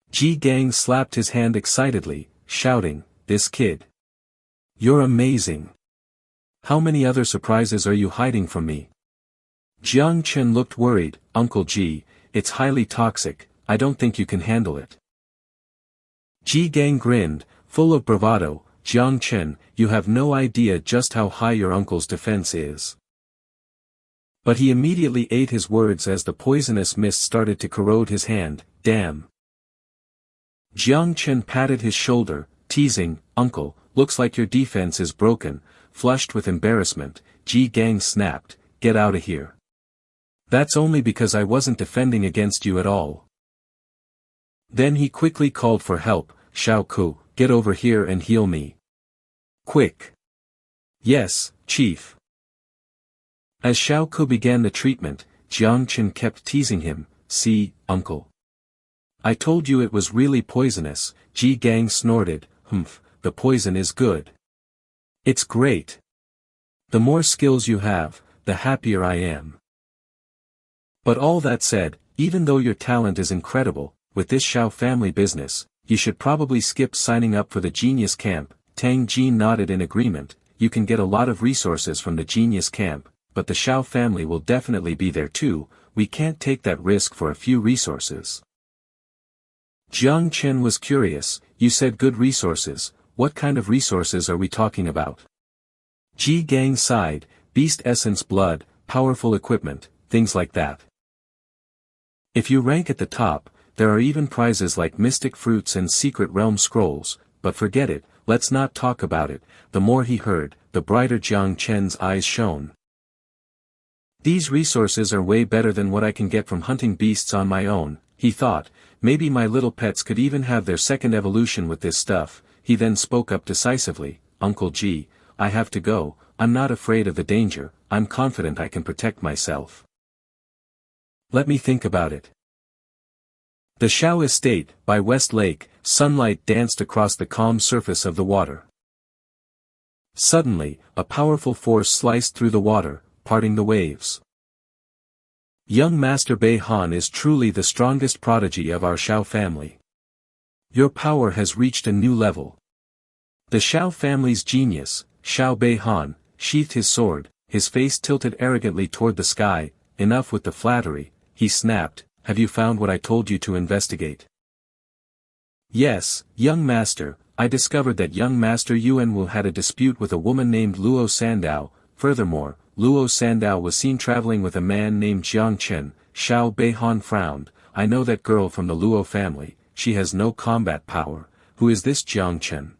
Ji Gang slapped his hand excitedly, shouting, this kid. You're amazing. How many other surprises are you hiding from me? Jiang Chen looked worried. Uncle Ji, it's highly toxic, I don't think you can handle it. Ji Gang grinned, full of bravado. Jiang Chen, you have no idea just how high your uncle's defense is. But he immediately ate his words as the poisonous mist started to corrode his hand. Damn. Jiang Chen patted his shoulder, teasing, Uncle, looks like your defense is broken. Flushed with embarrassment, Ji Gang snapped, get out of here. That's only because I wasn't defending against you at all. Then he quickly called for help. Xiao Ku, get over here and heal me. Quick. Yes, Chief. As Xiao Ku began the treatment, Jiang Chen kept teasing him, see, Uncle. I told you it was really poisonous. Ji Gang snorted, humph, the poison is good. It's great. The more skills you have, the happier I am. But all that said, even though your talent is incredible, with this Shao family business, you should probably skip signing up for the Genius Camp. Tang Jin nodded in agreement. You can get a lot of resources from the Genius Camp, but the Shao family will definitely be there too. We can't take that risk for a few resources. Jiang Chen was curious. You said good resources. What kind of resources are we talking about? Ji Gang sighed, beast essence blood, powerful equipment, things like that. If you rank at the top, there are even prizes like mystic fruits and secret realm scrolls, but forget it, let's not talk about it. The more he heard, the brighter Jiang Chen's eyes shone. These resources are way better than what I can get from hunting beasts on my own, he thought. Maybe my little pets could even have their second evolution with this stuff. He then spoke up decisively, Uncle Ji, I have to go, I'm not afraid of the danger, I'm confident I can protect myself. Let me think about it. The Shao Estate, by West Lake, sunlight danced across the calm surface of the water. Suddenly, a powerful force sliced through the water, parting the waves. Young Master Bei Han is truly the strongest prodigy of our Shao family. Your power has reached a new level. The Shao family's genius, Shao Bei Han, sheathed his sword, his face tilted arrogantly toward the sky. Enough with the flattery, he snapped, have you found what I told you to investigate? Yes, young master, I discovered that young Master Yuan Wu had a dispute with a woman named Luo Sandao. Furthermore, Luo Sandao was seen traveling with a man named Jiang Chen. Shao Bei Han frowned, I know that girl from the Luo family, she has no combat power. Who is this Jiang Chen?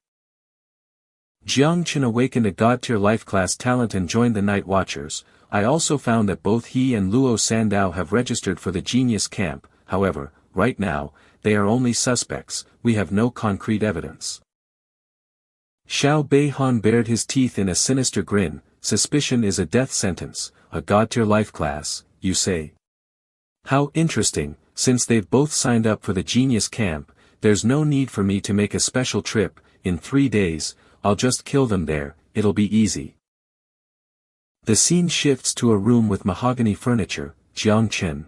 Jiang Chen awakened a god-tier life-class talent and joined the Night Watchers. I also found that both he and Luo Sandao have registered for the Genius Camp. However, right now, they are only suspects, we have no concrete evidence. Shao Bei Han bared his teeth in a sinister grin. Suspicion is a death sentence, a god-tier life class, you say. How interesting, since they've both signed up for the Genius Camp, there's no need for me to make a special trip. In 3 days, I'll just kill them there, it'll be easy. The scene shifts to a room with mahogany furniture. Jiang Chen.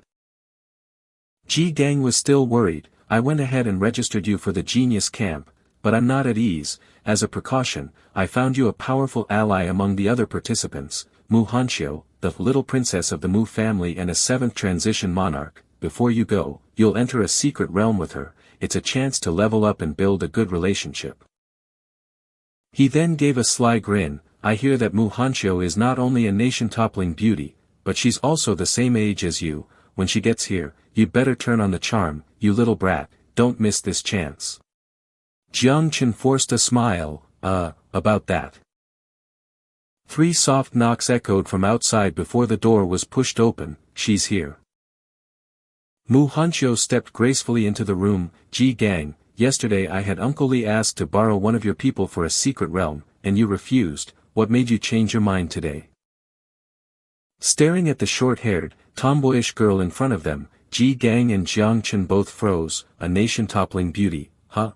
Ji Gang was still worried. I went ahead and registered you for the Genius Camp, but I'm not at ease. As a precaution, I found you a powerful ally among the other participants, Mu Hanxiu, the little princess of the Mu family and a 7th transition monarch. Before you go, you'll enter a secret realm with her. It's a chance to level up and build a good relationship. He then gave a sly grin. I hear that Mu Hanxiu is not only a nation-toppling beauty, but she's also the same age as you. When she gets here, you'd better turn on the charm, you little brat, don't miss this chance. Jiang Chen forced a smile, about that. 3 soft knocks echoed from outside before the door was pushed open. She's here. Mu Hanqiu stepped gracefully into the room. Ji Gang, yesterday I had Uncle Li asked to borrow one of your people for a secret realm, and you refused. What made you change your mind today? Staring at the short-haired, tomboyish girl in front of them, Ji Gang and Jiang Chen both froze. A nation-toppling beauty, huh?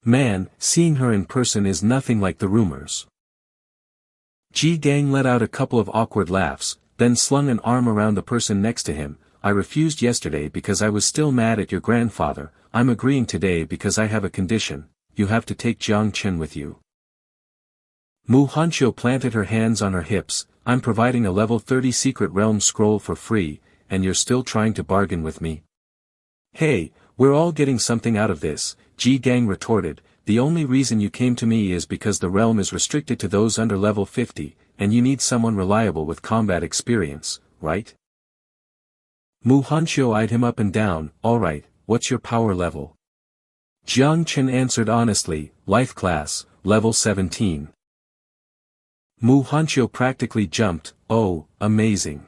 Man, seeing her in person is nothing like the rumors. Ji Gang let out a couple of awkward laughs, then slung an arm around the person next to him. I refused yesterday because I was still mad at your grandfather. I'm agreeing today because I have a condition. You have to take Jiang Chen with you. Mu Hanqiu planted her hands on her hips. I'm providing a level 30 secret realm scroll for free, and you're still trying to bargain with me? Hey, we're all getting something out of this, Ji Gang retorted. The only reason you came to me is because the realm is restricted to those under level 50, and you need someone reliable with combat experience, right? Mu Hanqiu eyed him up and down. Alright, what's your power level? Jiang Chen answered honestly, life class, level 17. Mu Hanqiu practically jumped. Oh, amazing.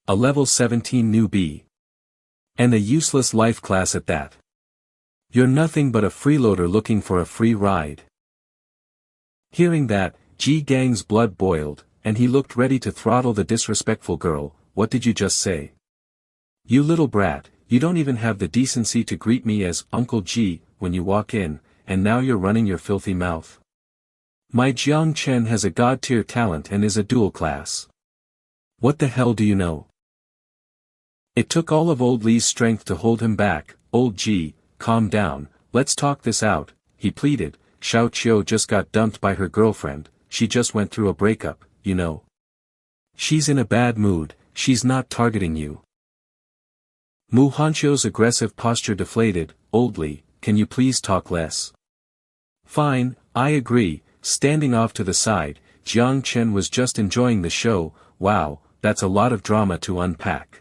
A level 17 newbie. And a useless life class at that. You're nothing but a freeloader looking for a free ride. Hearing that, Ji Gang's blood boiled, and he looked ready to throttle the disrespectful girl. What did you just say? You little brat, you don't even have the decency to greet me as Uncle Ji when you walk in, and now you're running your filthy mouth. My Jiang Chen has a god-tier talent and is a dual class. What the hell do you know? It took all of old Li's strength to hold him back. Old Ji, calm down, let's talk this out, he pleaded. Xiao Qiu just got dumped by her girlfriend, she just went through a breakup, you know. She's in a bad mood, she's not targeting you. Mu Hanqiu's aggressive posture deflated. Old Li, can you please talk less? Fine, I agree. Standing off to the side, Jiang Chen was just enjoying the show. Wow, that's a lot of drama to unpack.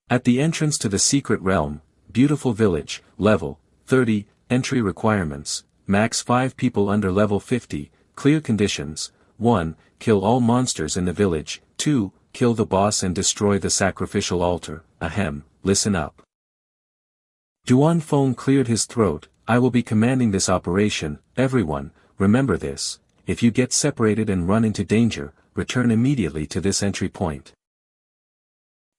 At the entrance to the secret realm, beautiful village, level 30, entry requirements, max 5 people under level 50, clear conditions, 1, kill all monsters in the village, 2, kill the boss and destroy the sacrificial altar. Ahem, listen up. Duan Feng cleared his throat. I will be commanding this operation. Everyone, remember this, if you get separated and run into danger, return immediately to this entry point.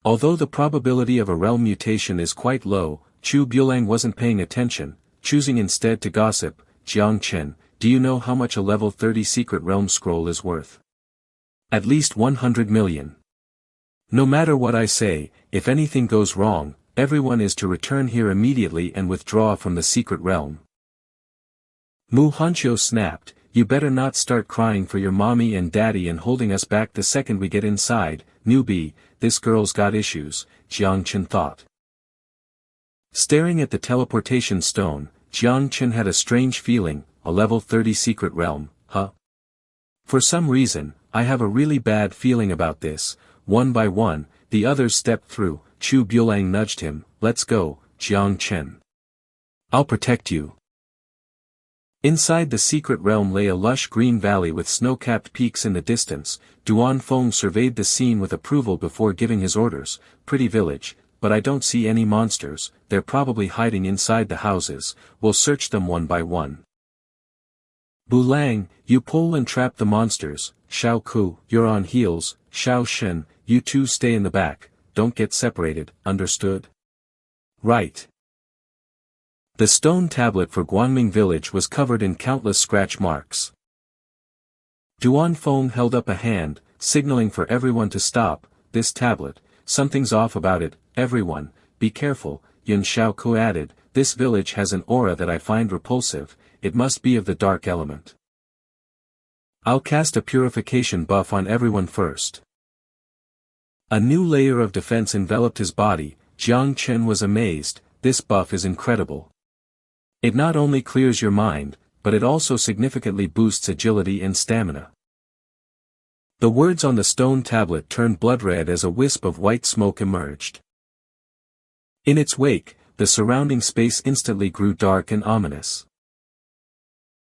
Although the probability of a realm mutation is quite low, Chu Buelang wasn't paying attention, choosing instead to gossip. Jiang Chen, do you know how much a level 30 secret realm scroll is worth? At least 100 million. No matter what I say, if anything goes wrong, everyone is to return here immediately and withdraw from the secret realm. Mu Hanqiu snapped, you better not start crying for your mommy and daddy and holding us back the second we get inside. Newbie, this girl's got issues, Jiang Chen thought. Staring at the teleportation stone, Jiang Chen had a strange feeling. A level 30 secret realm, huh? For some reason, I have a really bad feeling about this. One by one, the others stepped through. Chu Buelang nudged him. Let's go, Jiang Chen. I'll protect you. Inside the secret realm lay a lush green valley with snow-capped peaks in the distance. Duan Feng surveyed the scene with approval before giving his orders. Pretty village, but I don't see any monsters. They're probably hiding inside the houses. We'll search them one by one. Bulang, you pull and trap the monsters. Xiao Ku, you're on heels. Xiao Shen, you two stay in the back. Don't get separated, understood? Right. The stone tablet for Guanming village was covered in countless scratch marks. Duan Feng held up a hand, signaling for everyone to stop. This tablet, something's off about it. Everyone, be careful, Yun Xiaoku added. This village has an aura that I find repulsive. It must be of the dark element. I'll cast a purification buff on everyone first. A new layer of defense enveloped his body. Jiang Chen was amazed. This buff is incredible. It not only clears your mind, but it also significantly boosts agility and stamina. The words on the stone tablet turned blood-red as a wisp of white smoke emerged. In its wake, the surrounding space instantly grew dark and ominous.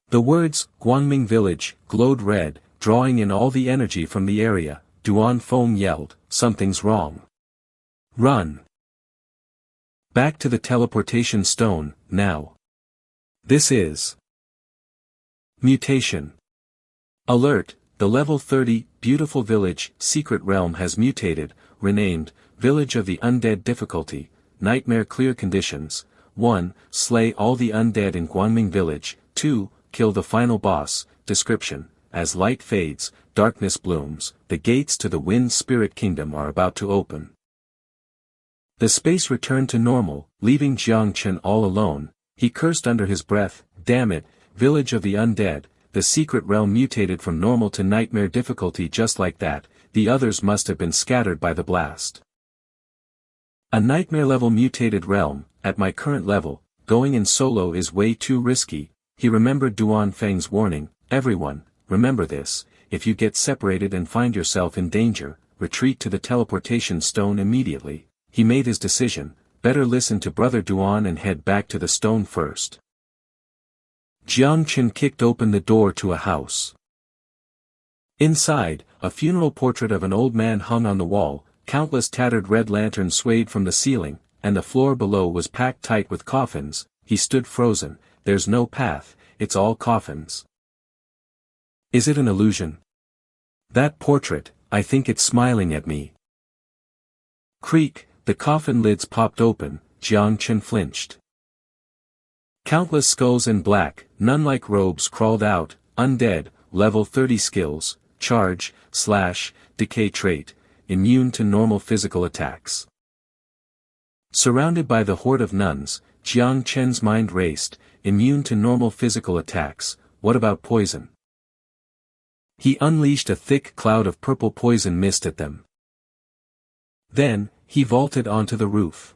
The words, Guangming Village, glowed red, drawing in all the energy from the area. Duan Feng yelled, something's wrong. Run! Back to the teleportation stone, now. This is mutation. Alert, the level 30, beautiful village, secret realm has mutated, renamed, Village of the Undead difficulty, nightmare clear conditions. 1. Slay all the undead in Guangming Village. 2. Kill the final boss. Description: as light fades, darkness blooms, the gates to the Wind Spirit Kingdom are about to open. The space returned to normal, leaving Jiang Chen all alone. He cursed under his breath, damn it, Village of the Undead, the secret realm mutated from normal to nightmare difficulty just like that, the others must have been scattered by the blast. A nightmare-level mutated realm, at my current level, going in solo is way too risky. He remembered Duan Feng's warning, everyone, remember this, if you get separated and find yourself in danger, retreat to the teleportation stone immediately. He made his decision, better listen to Brother Duan and head back to the stone first. Jiang Chen kicked open the door to a house. Inside, a funeral portrait of an old man hung on the wall, countless tattered red lanterns swayed from the ceiling, and the floor below was packed tight with coffins. He stood frozen, there's no path, it's all coffins. Is it an illusion? That portrait, I think it's smiling at me. Creak, the coffin lids popped open, Jiang Chen flinched. Countless skulls in black, nun-like robes crawled out, undead, level 30 skills, charge, slash, decay trait, immune to normal physical attacks. Surrounded by the horde of nuns, Jiang Chen's mind raced, immune to normal physical attacks, what about poison? He unleashed a thick cloud of purple poison mist at them. Then, he vaulted onto the roof.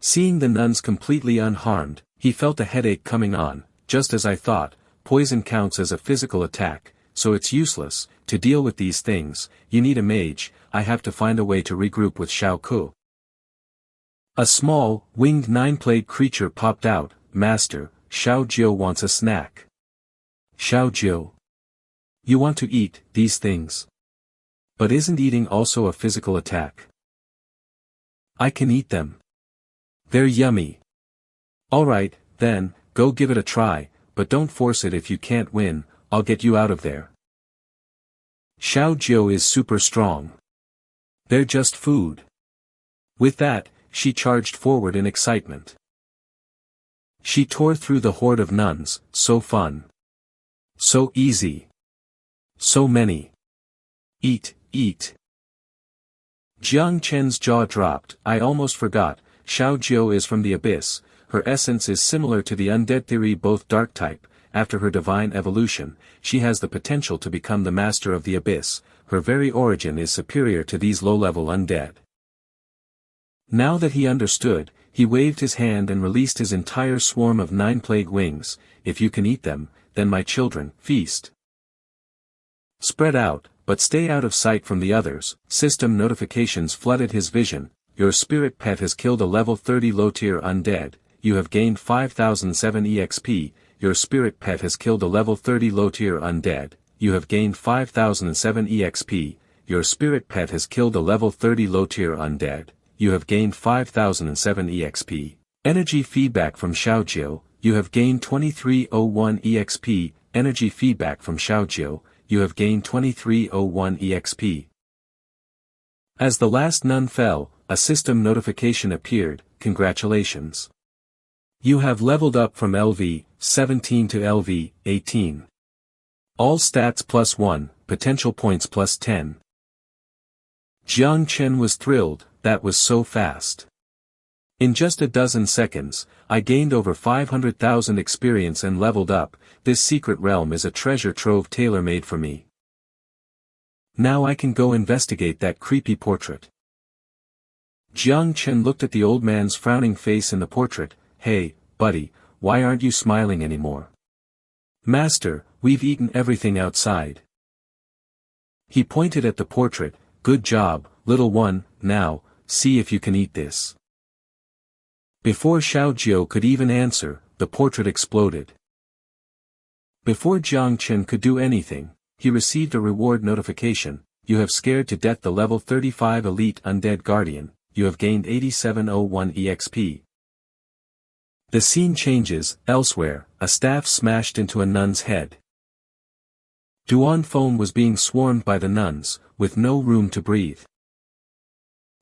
Seeing the nuns completely unharmed, he felt a headache coming on. Just as I thought, poison counts as a physical attack, so it's useless. To deal with these things, you need a mage. I have to find a way to regroup with Xiao Ku. A small, winged nine-played creature popped out. Master, Xiao Jiu wants a snack. Xiao Jiu. You want to eat these things? But isn't eating also a physical attack? I can eat them. They're yummy. Alright, then, go give it a try, but don't force it. If you can't win, I'll get you out of there. Xiao Jiu is super strong. They're just food. With that, she charged forward in excitement. She tore through the horde of nuns, so fun. So easy. So many. Eat, eat. Jiang Chen's jaw dropped. I almost forgot, Xiao Jiu is from the abyss. Her essence is similar to the undead theory, both dark type. After her divine evolution, she has the potential to become the master of the abyss. Her very origin is superior to these low-level undead. Now that he understood, he waved his hand and released his entire swarm of 9 plague wings. If you can eat them, then my children, feast. Spread out, but stay out of sight from the others. System notifications flooded his vision. Your spirit pet has killed a level 30 low-tier undead. You have gained 5007 EXP. Your spirit pet has killed a level 30 low-tier undead. You have gained 5007 EXP. Your spirit pet has killed a level 30 low-tier undead. You have gained 5007 EXP. Energy feedback from Xiao Jiu. You have gained 2301 EXP. Energy feedback from Xiao Jiu. You have gained 2301 EXP. As the last nun fell, a system notification appeared. Congratulations. You have leveled up from LV 17 to LV 18. All stats +1, potential points +10. Jiang Chen was thrilled. That was so fast. In just a dozen seconds, I gained over 500,000 experience and leveled up. This secret realm is a treasure trove tailor-made for me. Now I can go investigate that creepy portrait. Jiang Chen looked at the old man's frowning face in the portrait. Hey, buddy, why aren't you smiling anymore? Master, we've eaten everything outside. He pointed at the portrait. Good job, little one, now, see if you can eat this. Before Xiao Jiao could even answer, the portrait exploded. Before Jiang Chen could do anything, he received a reward notification. You have scared to death the level 35 elite undead guardian, you have gained 8701 EXP. The scene changes. Elsewhere, a staff smashed into a nun's head. Duan Feng was being swarmed by the nuns, with no room to breathe.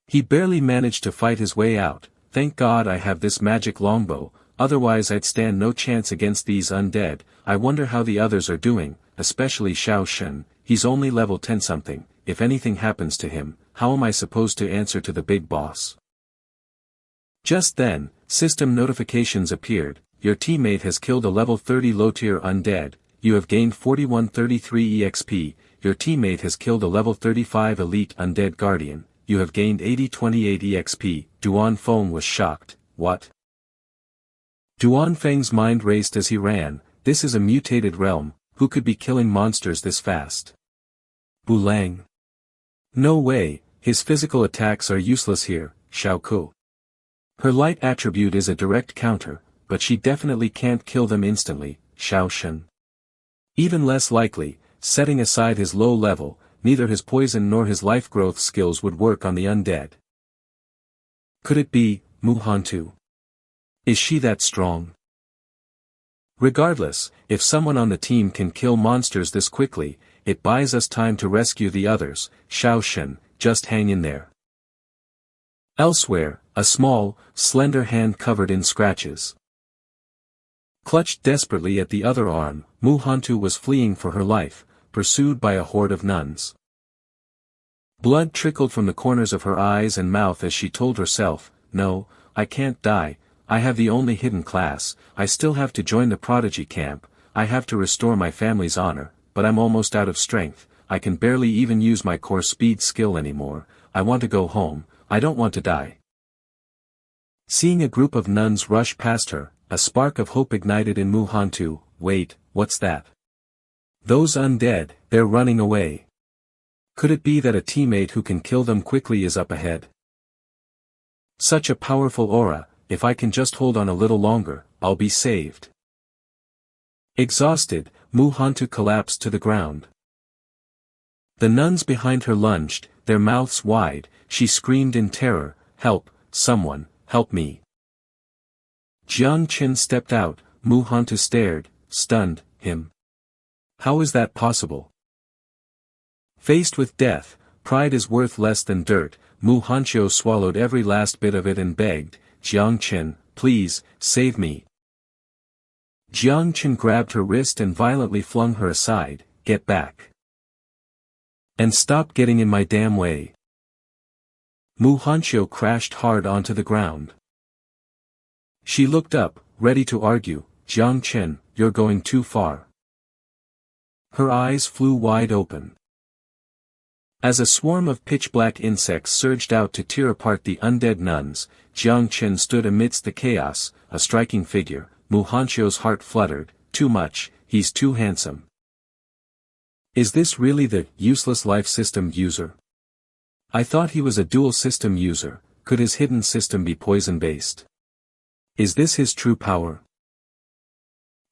He barely managed to fight his way out. Thank God I have this magic longbow, otherwise I'd stand no chance against these undead. I wonder how the others are doing, especially Xiao Shen. He's only level 10 something, if anything happens to him, how am I supposed to answer to the big boss? Just then, system notifications appeared. Your teammate has killed a level 30 low-tier undead, you have gained 4133 EXP, your teammate has killed a level 35 elite undead guardian, you have gained 8028 EXP. Duan Feng was shocked. What? Duan Feng's mind raced as he ran. This is a mutated realm, who could be killing monsters this fast? Bulang. No way, his physical attacks are useless here, Xiao Ku. Her light attribute is a direct counter, but she definitely can't kill them instantly, Xiao Shen. Even less likely, setting aside his low level, neither his poison nor his life growth skills would work on the undead. Could it be, Mu Hantu? Is she that strong? Regardless, if someone on the team can kill monsters this quickly, it buys us time to rescue the others. Xiao Shen, just hang in there. Elsewhere, a small, slender hand covered in scratches clutched desperately at the other arm. Mu Hantu was fleeing for her life, pursued by a horde of nuns. Blood trickled from the corners of her eyes and mouth as she told herself, no, I can't die, I have the only hidden class, I still have to join the prodigy camp, I have to restore my family's honor, but I'm almost out of strength, I can barely even use my core speed skill anymore, I want to go home, I don't want to die. Seeing a group of nuns rush past her, a spark of hope ignited in Mu Hantu. Wait, what's that? Those undead, they're running away. Could it be that a teammate who can kill them quickly is up ahead? Such a powerful aura, if I can just hold on a little longer, I'll be saved. Exhausted, Mu Hantu collapsed to the ground. The nuns behind her lunged, their mouths wide, she screamed in terror, help, someone, help me. Jiang Chen stepped out. Mu Hantu stared, stunned, him. How is that possible? Faced with death, pride is worth less than dirt. Mu Hanqiu swallowed every last bit of it and begged, Jiang Chen, please, save me. Jiang Chen grabbed her wrist and violently flung her aside, get back. And stop getting in my damn way. Mu Hanqiu crashed hard onto the ground. She looked up, ready to argue, Jiang Chen, you're going too far. Her eyes flew wide open. As a swarm of pitch-black insects surged out to tear apart the undead nuns, Jiang Chen stood amidst the chaos, a striking figure. Mu Hanqiu's heart fluttered, too much, he's too handsome. Is this really the useless life system user? I thought he was a dual system user. Could his hidden system be poison-based? Is this his true power?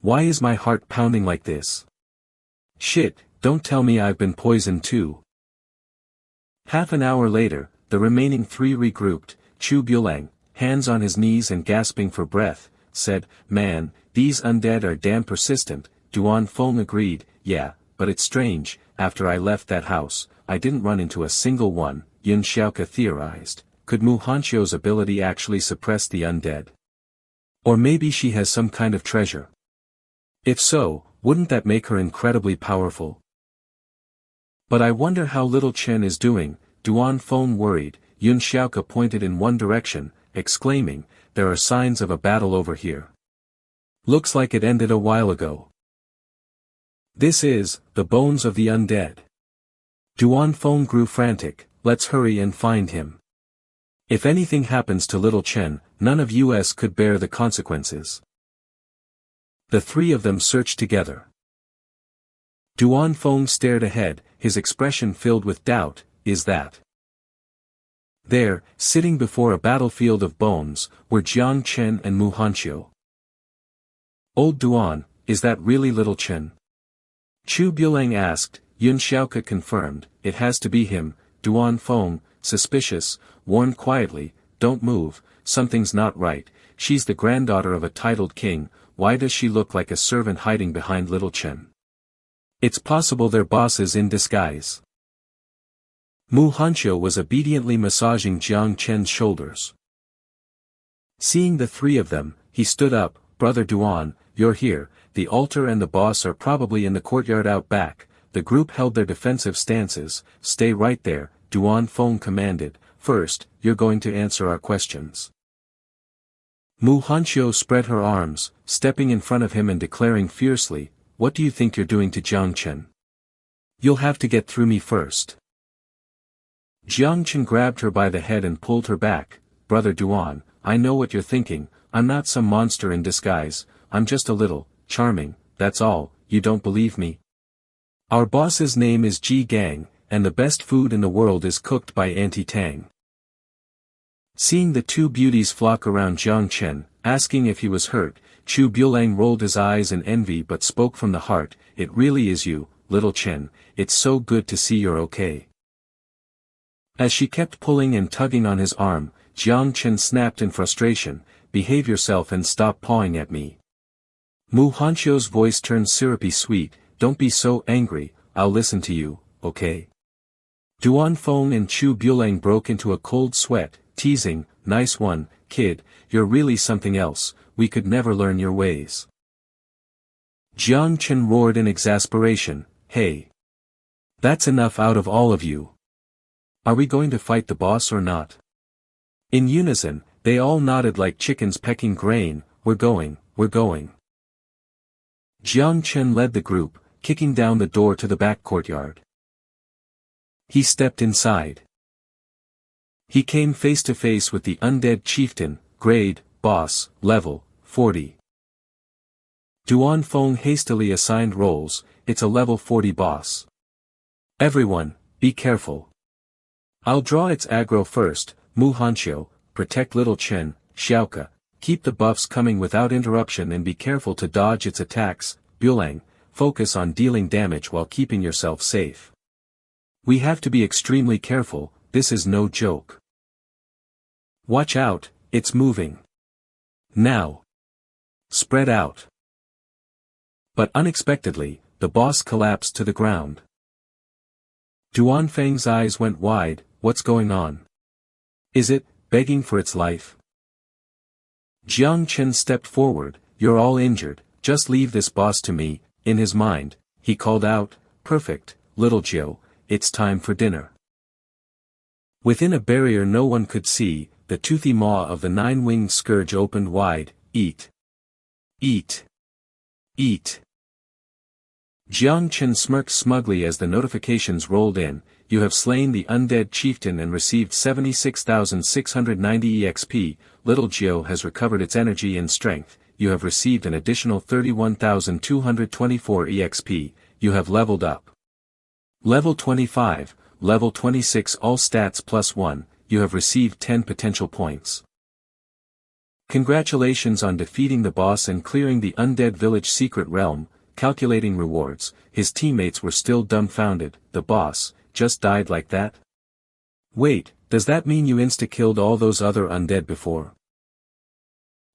Why is my heart pounding like this? Shit, don't tell me I've been poisoned too. Half an hour later, the remaining three regrouped. Chu Bulang, hands on his knees and gasping for breath, said, man, these undead are damn persistent. Duan Feng agreed, yeah, but it's strange, after I left that house, I didn't run into a single one. Yun Xiaoke theorized, could Mu Hanqiu's ability actually suppress the undead? Or maybe she has some kind of treasure. If so, wouldn't that make her incredibly powerful? But I wonder how little Chen is doing. Duan Feng worried. Yun Xiaoke pointed in one direction, exclaiming, there are signs of a battle over here. Looks like it ended a while ago. This is, the bones of the undead. Duan Feng grew frantic, let's hurry and find him. If anything happens to little Chen, none of us could bear the consequences. The three of them searched together. Duan Feng stared ahead, his expression filled with doubt. Is that? There, sitting before a battlefield of bones, were Jiang Chen and Mu Hanqiu. Old Duan, is that really little Chen? Chu Bulang asked. Yun Xiaoke confirmed. It has to be him. Duan Feng, suspicious, warned quietly, don't move, something's not right. She's the granddaughter of a titled king, why does she look like a servant hiding behind little Chen? It's possible their boss is in disguise. Mu Hanqiu was obediently massaging Jiang Chen's shoulders. Seeing the three of them, he stood up. Brother Duan, you're here, the altar and the boss are probably in the courtyard out back. The group held their defensive stances. Stay right there, Duan Feng commanded. First, you're going to answer our questions. Mu Hanqiu spread her arms, stepping in front of him and declaring fiercely, what do you think you're doing to Jiang Chen? You'll have to get through me first. Jiang Chen grabbed her by the head and pulled her back. Brother Duan, I know what you're thinking, I'm not some monster in disguise, I'm just a little, charming, that's all, you don't believe me? Our boss's name is Ji Gang, and the best food in the world is cooked by Auntie Tang. Seeing the two beauties flock around Jiang Chen, asking if he was hurt, Chu Bulang rolled his eyes in envy but spoke from the heart, it really is you, little Chen, it's so good to see you're okay. As she kept pulling and tugging on his arm, Jiang Chen snapped in frustration, behave yourself and stop pawing at me. Mu Hanqiu's voice turned syrupy sweet, don't be so angry, I'll listen to you, okay? Duan Feng and Chu Bulang broke into a cold sweat, teasing, nice one, kid, you're really something else, we could never learn your ways. Jiang Chen roared in exasperation, hey! That's enough out of all of you. Are we going to fight the boss or not? In unison, they all nodded like chickens pecking grain, we're going. Jiang Chen led the group, kicking down the door to the back courtyard. He stepped inside. He came face to face with the undead chieftain, grade, boss, level, 40. Duan Feng hastily assigned roles, it's a level 40 boss. Everyone, be careful. I'll draw its aggro first, Mu Hanqiu, protect little Chen, Xiaoke, keep the buffs coming without interruption and be careful to dodge its attacks, Bulang, focus on dealing damage while keeping yourself safe. We have to be extremely careful, this is no joke. Watch out, it's moving. Now. Spread out. But unexpectedly, the boss collapsed to the ground. Duan Feng's eyes went wide, what's going on? Is it, begging for its life? Jiang Chen stepped forward, you're all injured, just leave this boss to me. In his mind, he called out, perfect, little Jiu, it's time for dinner. Within a barrier no one could see, the toothy maw of the nine-winged scourge opened wide, eat. Eat. Eat. Jiang Chen smirked smugly as the notifications rolled in, you have slain the undead chieftain and received 76,690 EXP, little Jiu has recovered its energy and strength, you have received an additional 31,224 EXP, you have leveled up. Level 25, level 26 all stats +1, you have received 10 potential points. Congratulations on defeating the boss and clearing the undead village secret realm. Calculating rewards, his teammates were still dumbfounded, the boss, just died like that? Wait, does that mean you insta-killed all those other undead before?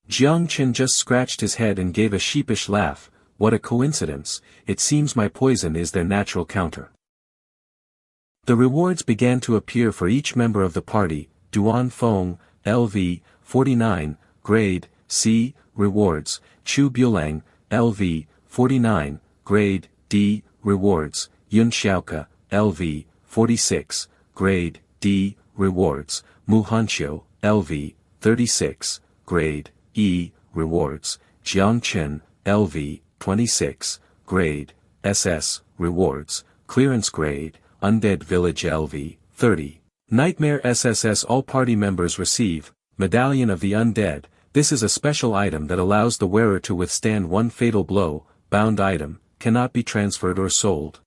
Jiang Chen just scratched his head and gave a sheepish laugh, what a coincidence, it seems my poison is their natural counter. The rewards began to appear for each member of the party, Duan Feng, LV, 49, grade, C, rewards, Chu Bulang, LV, 49, grade, D, rewards, Yun Xiaoke, LV, 46, grade, D, rewards, Mu Hanqiu, LV, 36, grade, E, rewards, Jiang Chen, LV, 26, grade, SS, rewards, clearance grade, Undead Village LV, 30. Nightmare SSS all party members receive, Medallion of the Undead, this is a special item that allows the wearer to withstand one fatal blow, bound item, cannot be transferred or sold.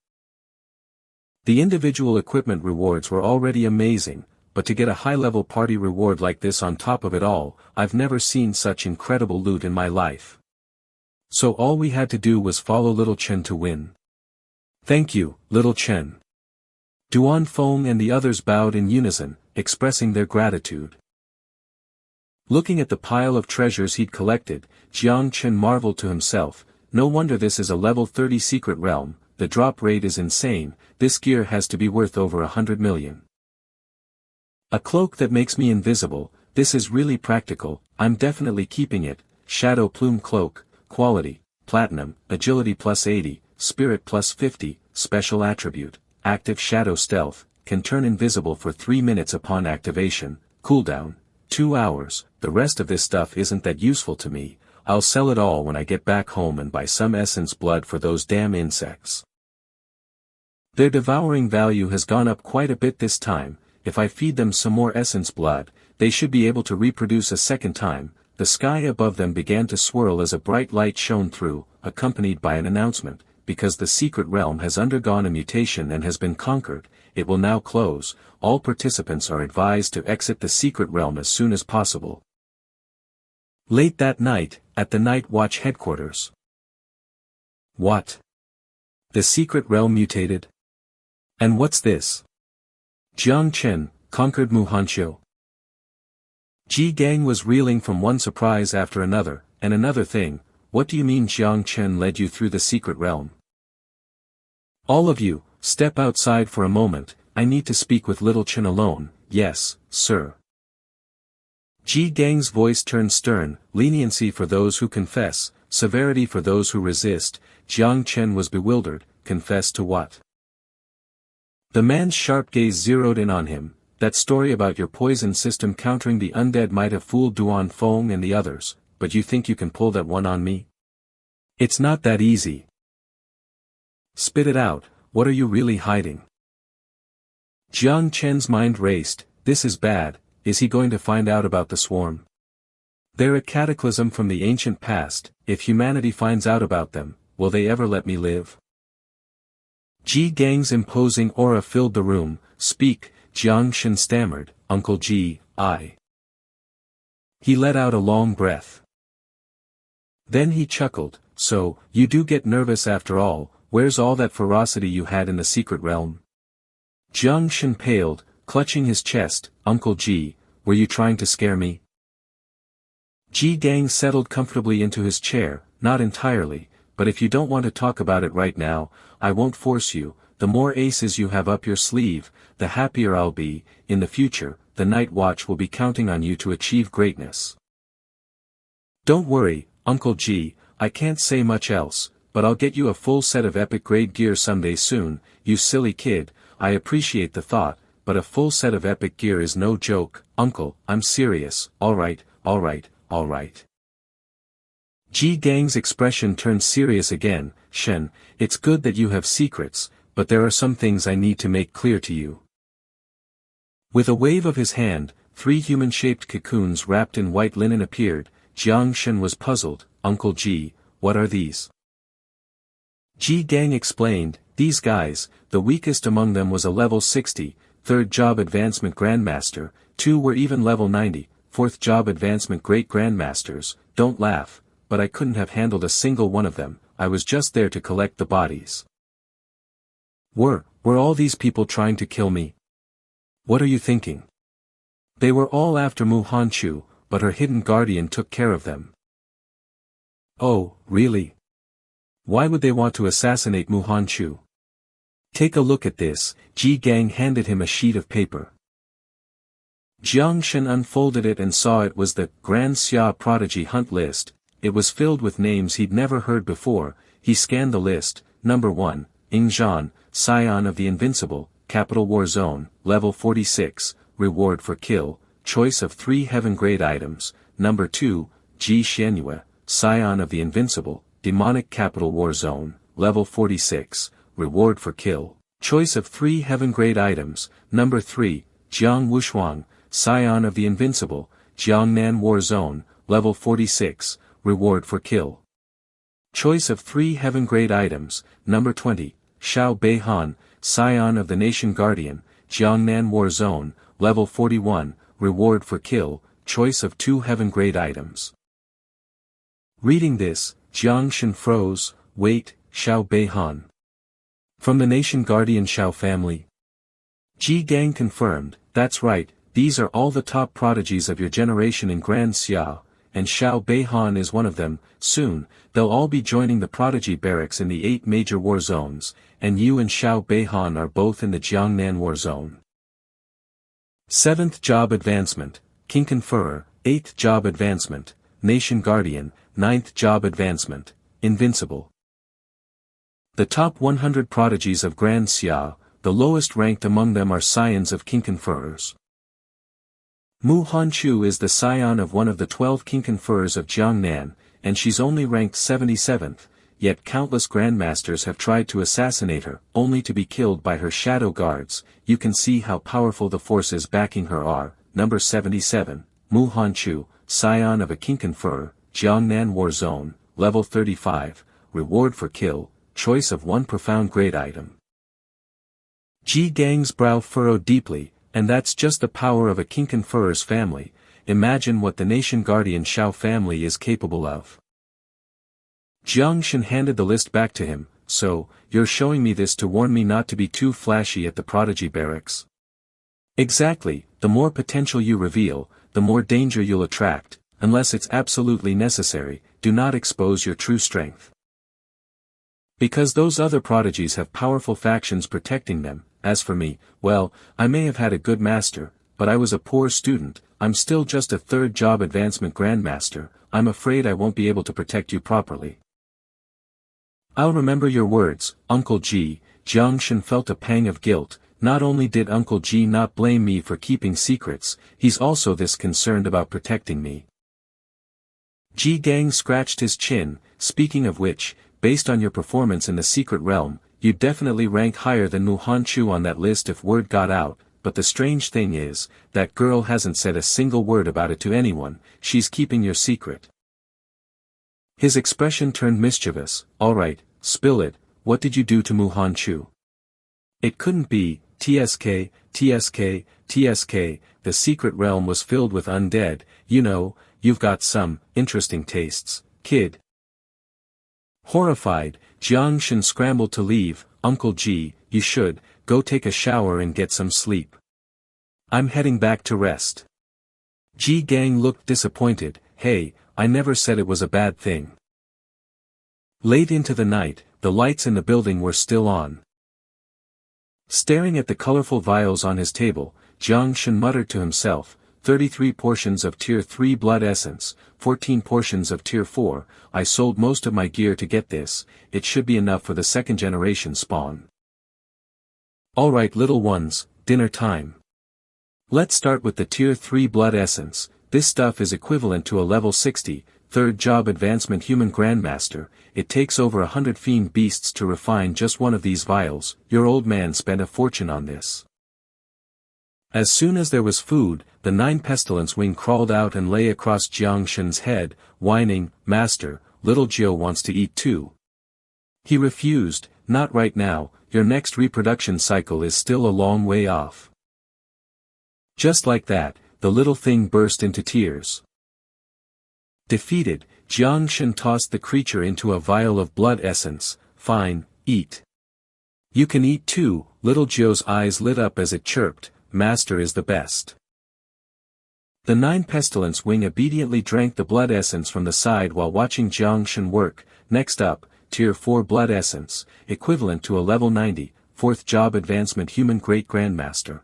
The individual equipment rewards were already amazing, but to get a high-level party reward like this on top of it all, I've never seen such incredible loot in my life. So all we had to do was follow Little Chen to win. Thank you, Little Chen. Duan Feng and the others bowed in unison, expressing their gratitude. Looking at the pile of treasures he'd collected, Jiang Chen marveled to himself, no wonder this is a level 30 secret realm, the drop rate is insane, this gear has to be worth over 100 million. A cloak that makes me invisible, this is really practical, I'm definitely keeping it, shadow plume cloak, quality, platinum, agility plus 80, spirit plus 50, special attribute, active shadow stealth, can turn invisible for 3 minutes upon activation, cooldown, 2 hours, the rest of this stuff isn't that useful to me, I'll sell it all when I get back home and buy some essence blood for those damn insects. Their devouring value has gone up quite a bit this time, if I feed them some more essence blood, they should be able to reproduce a second time. The sky above them began to swirl as a bright light shone through, accompanied by an announcement, because the secret realm has undergone a mutation and has been conquered, it will now close, all participants are advised to exit the secret realm as soon as possible. Late that night, at the Night Watch headquarters. What? The secret realm mutated? And what's this? Jiang Chen, conquered Muhanqiu. Ji Gang was reeling from one surprise after another, and another thing, what do you mean Jiang Chen led you through the secret realm? All of you, step outside for a moment, I need to speak with Little Chen alone, yes, sir. Ji Gang's voice turned stern, leniency for those who confess, severity for those who resist. Jiang Chen was bewildered, confess to what? The man's sharp gaze zeroed in on him. That story about your poison system countering the undead might have fooled Duan Feng and the others, but you think you can pull that one on me? It's not that easy. Spit it out, what are you really hiding? Jiang Chen's mind raced, this is bad, is he going to find out about the swarm? They're a cataclysm from the ancient past, if humanity finds out about them, will they ever let me live? Ji Gang's imposing aura filled the room, speak, Jiang Shen stammered, Uncle Ji, I. He let out a long breath. Then he chuckled, so, you do get nervous after all, where's all that ferocity you had in the secret realm? Jiang Shen paled, clutching his chest, Uncle Ji, were you trying to scare me? Ji Gang settled comfortably into his chair, not entirely, but if you don't want to talk about it right now, I won't force you, the more aces you have up your sleeve, the happier I'll be, in the future, the Night Watch will be counting on you to achieve greatness. Don't worry, Uncle G, I can't say much else, but I'll get you a full set of epic grade gear someday soon, you silly kid, I appreciate the thought, but a full set of epic gear is no joke, Uncle, I'm serious, alright, alright, alright. Ji Gang's expression turned serious again, Shen, it's good that you have secrets, but there are some things I need to make clear to you. With a wave of his hand, 3 human-shaped cocoons wrapped in white linen appeared. Jiang Shen was puzzled, Uncle Ji, what are these? Ji Gang explained, these guys, the weakest among them was a level 60, 3rd job advancement Grandmaster, 2 were even level 90, 4th job advancement Great Grandmasters, don't laugh, but I couldn't have handled a single one of them, I was just there to collect the bodies. Were all these people trying to kill me? What are you thinking? They were all after Mu Hanqiu, but her hidden guardian took care of them. Oh, really? Why would they want to assassinate Mu Hanqiu? Take a look at this, Ji Gang handed him a sheet of paper. Jiang Shen unfolded it and saw it was the Grand Xia Prodigy Hunt List. It was filled with names he'd never heard before. He scanned the list. Number 1, Ing Zhan, Scion of the Invincible, Capital War Zone, Level 46, Reward for Kill, Choice of 3 Heaven-Grade Items. Number 2, Ji Xianyue, Scion of the Invincible, Demonic Capital War Zone, Level 46, Reward for Kill, Choice of 3 Heaven-Grade Items. Number 3, Jiang Wushuang, Scion of the Invincible, Jiangnan War Zone, Level 46, Reward for Kill. Choice of 3 heaven-grade items. Number 20, Xiao Beihan, Scion of the Nation Guardian, Jiangnan War Zone, Level 41, Reward for Kill, choice of 2 heaven-grade items. Reading this, Jiang Shen froze. Wait, Xiao Beihan. From the Nation Guardian Xiao family? Ji Gang confirmed, that's right, these are all the top prodigies of your generation in Grand Xia, and Xiao Beihan is one of them. Soon, they'll all be joining the prodigy barracks in the 8 major war zones, and you and Xiao Beihan are both in the Jiangnan war zone. 7th job advancement, King Conferrer, 8th job advancement, Nation Guardian, 9th job advancement, Invincible. The top 100 prodigies of Grand Xia, the lowest ranked among them are scions of King Conferrers. Mu Hanchu is the scion of one of the 12 King Conferrers of Jiangnan, and she's only ranked 77th, yet countless grandmasters have tried to assassinate her, only to be killed by her shadow guards. You can see how powerful the forces backing her are. Number 77, Mu Hanchu, scion of a King Conferrer, Jiangnan War Zone, Level 35, Reward for Kill, choice of 1 profound grade item. Ji Gang's brow furrowed deeply, and that's just the power of a King Conferrer's family. Imagine what the Nation Guardian Xiao family is capable of. Jiang Shen handed the list back to him. So, you're showing me this to warn me not to be too flashy at the prodigy barracks? Exactly, the more potential you reveal, the more danger you'll attract. Unless it's absolutely necessary, do not expose your true strength. Because those other prodigies have powerful factions protecting them. As for me, well, I may have had a good master, but I was a poor student. I'm still just a 3rd job advancement grandmaster. I'm afraid I won't be able to protect you properly. I'll remember your words, Uncle Ji. Jiang Shen felt a pang of guilt. Not only did Uncle Ji not blame me for keeping secrets, he's also this concerned about protecting me. Ji Gang scratched his chin. Speaking of which, based on your performance in the secret realm, you'd definitely rank higher than Mu Hanchu on that list if word got out, but the strange thing is, that girl hasn't said a single word about it to anyone. She's keeping your secret. His expression turned mischievous. Alright, spill it. What did you do to Mu Hanchu? It couldn't be. TSK, TSK, TSK, the secret realm was filled with undead. You know, you've got some interesting tastes, kid. Horrified, Jiang Shen scrambled to leave. Uncle Ji, you should go take a shower and get some sleep. I'm heading back to rest. Ji Gang looked disappointed. Hey, I never said it was a bad thing. Late into the night, the lights in the building were still on. Staring at the colorful vials on his table, Jiang Shen muttered to himself, 33 portions of Tier 3 blood essence, 14 portions of Tier 4, I sold most of my gear to get this, it should be enough for the 2nd generation spawn. Alright little ones, dinner time. Let's start with the Tier 3 blood essence. This stuff is equivalent to a level 60, 3rd job advancement human grandmaster. It takes over 100 fiend beasts to refine just one of these vials. Your old man spent a fortune on this. As soon as there was food, the 9 pestilence wing crawled out and lay across Jiang Shen's head, whining, Master, little Jiao wants to eat too. He refused, not right now, your next reproduction cycle is still a long way off. Just like that, the little thing burst into tears. Defeated, Jiang Shen tossed the creature into a vial of blood essence. Fine, eat. You can eat too. Little Jiao's eyes lit up as it chirped, Master is the best. The 9 pestilence wing obediently drank the blood essence from the side while watching Jiang Shen work. Next up, Tier 4 blood essence, equivalent to a level 90, 4th job advancement human great grandmaster.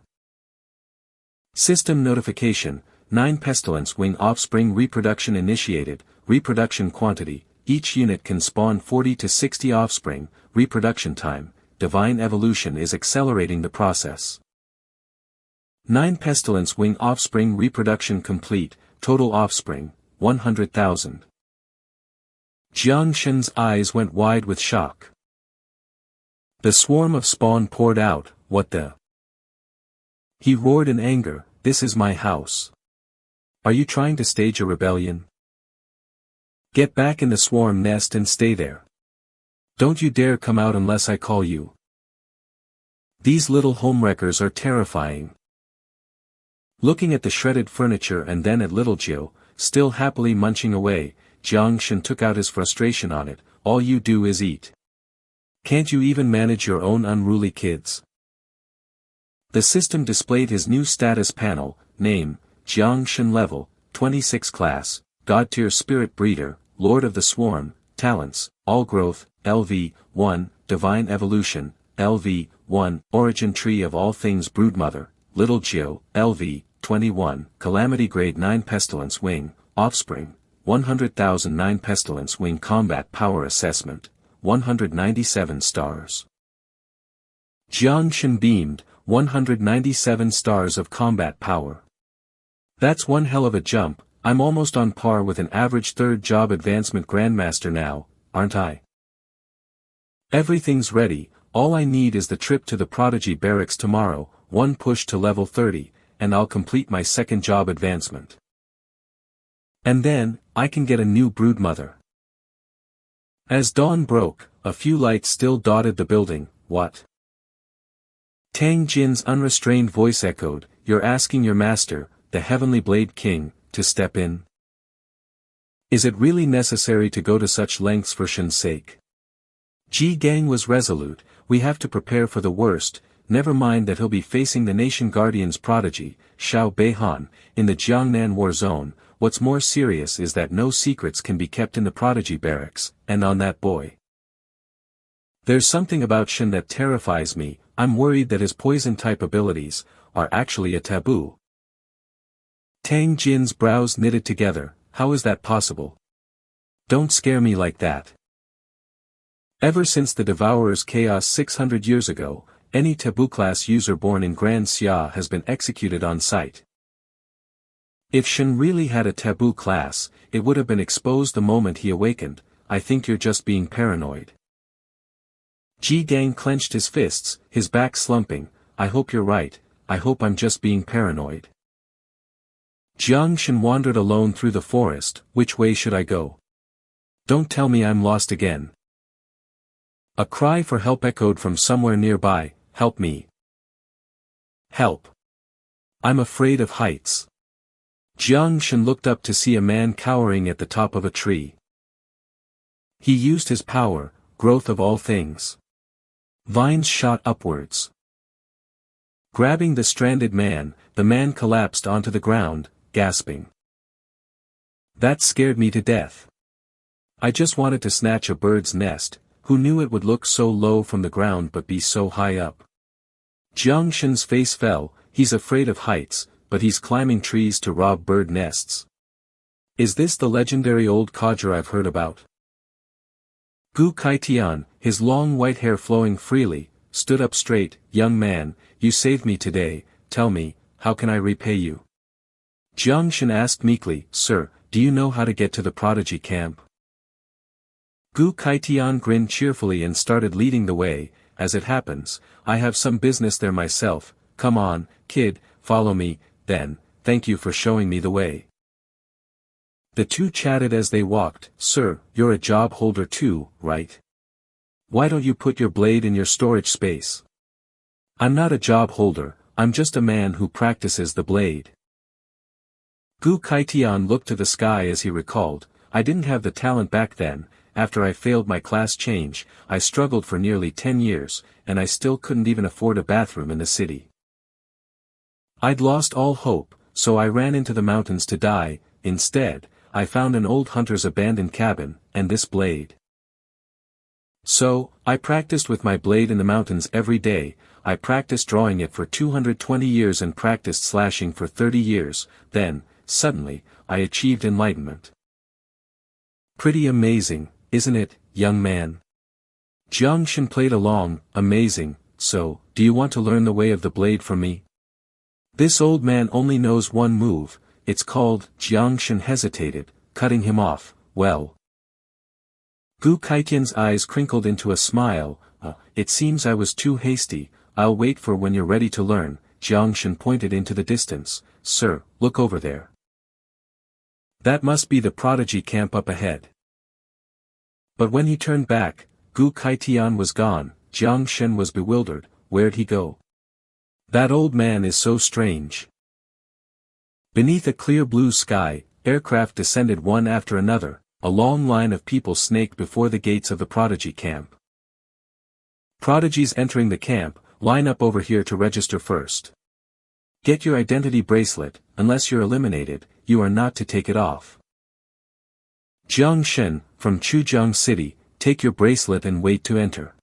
System notification, 9 pestilence wing offspring reproduction initiated. Reproduction quantity, each unit can spawn 40 to 60 offspring. Reproduction time, divine evolution is accelerating the process. 9 pestilence wing offspring reproduction complete, total offspring, 100,000. Jiang Shen's eyes went wide with shock. The swarm of spawn poured out. What the? He roared in anger, this is my house. Are you trying to stage a rebellion? Get back in the swarm nest and stay there. Don't you dare come out unless I call you. These little homewreckers are terrifying. Looking at the shredded furniture and then at little Jiu, still happily munching away, Jiang Shen took out his frustration on it. All you do is eat. Can't you even manage your own unruly kids? The system displayed his new status panel, name, Jiang Shen level, 26 class, God tier spirit breeder, Lord of the Swarm, talents, all growth, LV, 1, divine evolution, LV, 1, origin tree of all things broodmother, little Jiu, LV, 21, calamity grade 9 pestilence wing, offspring, 100,009 pestilence wing combat power assessment, 197 stars. Jiang Shen beamed, 197 stars of combat power. That's one hell of a jump. I'm almost on par with an average third job advancement grandmaster now, aren't I? Everything's ready, all I need is the trip to the Prodigy Barracks tomorrow, one push to level 30, and I'll complete my second job advancement. And then, I can get a new broodmother. As dawn broke, a few lights still dotted the building. What? Tang Jin's unrestrained voice echoed, you're asking your master, the Heavenly Blade King, to step in? Is it really necessary to go to such lengths for Shen's sake? Ji Gang was resolute, we have to prepare for the worst, never mind that he'll be facing the Nation Guardian's prodigy, Xiao Beihan, in the Jiangnan War Zone. What's more serious is that no secrets can be kept in the Prodigy Barracks, and on that boy. There's something about Shen that terrifies me. I'm worried that his poison-type abilities are actually a taboo. Tang Jin's brows knitted together, how is that possible? Don't scare me like that. Ever since the Devourer's chaos 600 years ago, any taboo-class user born in Grand Xia has been executed on sight. If Shen really had a taboo class, it would have been exposed the moment he awakened. I think you're just being paranoid. Ji Gang clenched his fists, his back slumping. I hope you're right, I hope I'm just being paranoid. Jiang Shen wandered alone through the forest. Which way should I go? Don't tell me I'm lost again. A cry for help echoed from somewhere nearby. Help me. Help. I'm afraid of heights. Jiang Shen looked up to see a man cowering at the top of a tree. He used his power, growth of all things. Vines shot upwards. Grabbing the stranded man, the man collapsed onto the ground, gasping. That scared me to death. I just wanted to snatch a bird's nest. Who knew it would look so low from the ground but be so high up? Jiang Shen's face fell. He's afraid of heights, but he's climbing trees to rob bird nests. Is this the legendary old codger I've heard about? Gu Kaitian, his long white hair flowing freely, stood up straight. Young man, you saved me today, tell me, how can I repay you? Jiang Shen asked meekly, Sir, do you know how to get to the prodigy camp? Gu Kaitian grinned cheerfully and started leading the way. As it happens, I have some business there myself. Come on, kid, follow me, then, thank you for showing me the way. The two chatted as they walked. Sir, you're a job holder too, right? Why don't you put your blade in your storage space? I'm not a job holder, I'm just a man who practices the blade. Gu Kaitian looked to the sky as he recalled, I didn't have the talent back then. After I failed my class change, I struggled for nearly 10 years, and I still couldn't even afford a bathroom in the city. I'd lost all hope, so I ran into the mountains to die. Instead, I found an old hunter's abandoned cabin, and this blade. So, I practiced with my blade in the mountains every day. I practiced drawing it for 220 years and practiced slashing for 30 years, then, suddenly, I achieved enlightenment. Pretty amazing, isn't it, young man? Jiang Shen played along. Amazing. So, do you want to learn the way of the blade from me? This old man only knows one move, it's called. Jiang Shen hesitated, cutting him off. Well. Gu Kaitian's eyes crinkled into a smile. It seems I was too hasty. I'll wait for when you're ready to learn. Jiang Shen pointed into the distance. Sir, look over there. That must be the prodigy camp up ahead. But when he turned back, Gu Kaitian was gone. Jiang Shen was bewildered. Where'd he go? That old man is so strange. Beneath a clear blue sky, aircraft descended one after another. A long line of people snaked before the gates of the Prodigy camp. Prodigies entering the camp, line up over here to register first. Get your identity bracelet. Unless you're eliminated, you are not to take it off. Jiang Shen, from Chujiang City, take your bracelet and wait to enter.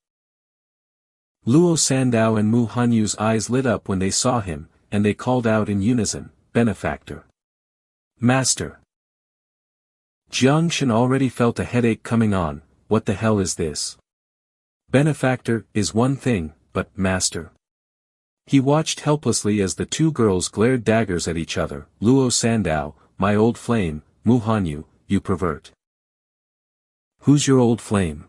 Luo Sandao and Mu Hanyu's eyes lit up when they saw him, and they called out in unison, Benefactor. Master. Jiang Shen already felt a headache coming on. What the hell is this? Benefactor is one thing, but master. He watched helplessly as the two girls glared daggers at each other. Luo Sandao, my old flame. Mu Hanyu, you pervert. Who's your old flame?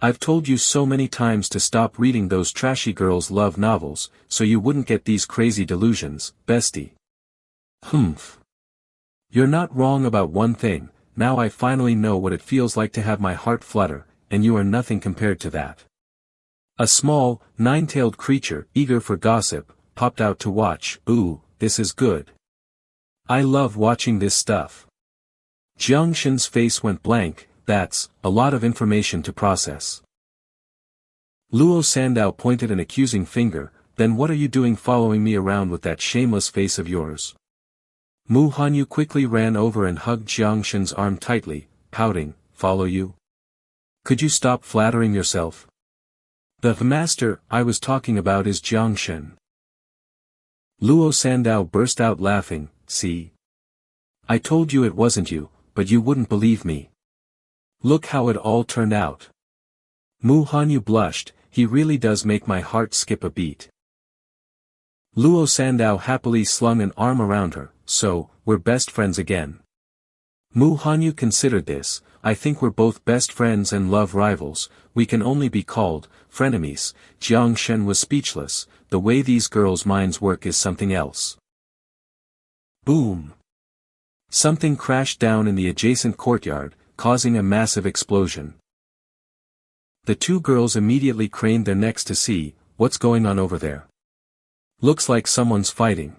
I've told you so many times to stop reading those trashy girls' love novels, so you wouldn't get these crazy delusions, bestie. Humph. You're not wrong about one thing. Now I finally know what it feels like to have my heart flutter, and you are nothing compared to that. A small, nine-tailed creature, eager for gossip, popped out to watch. Ooh, this is good. I love watching this stuff. Jiang Shen's face went blank. That's a lot of information to process. Luo Sandao pointed an accusing finger. Then what are you doing following me around with that shameless face of yours? Mu Hanyu quickly ran over and hugged Jiang Shen's arm tightly, pouting, follow you? Could you stop flattering yourself? The master I was talking about is Jiang Shen. Luo Sandao burst out laughing. See? I told you it wasn't you, but you wouldn't believe me. Look how it all turned out. Mu Hanyu blushed. He really does make my heart skip a beat. Luo Sandao happily slung an arm around her. So, we're best friends again. Mu Hanyu considered this. I think we're both best friends and love rivals. We can only be called frenemies. Jiang Shen was speechless. The way these girls' minds work is something else. Boom. Something crashed down in the adjacent courtyard, causing a massive explosion. The two girls immediately craned their necks to see what's going on over there. Looks like someone's fighting.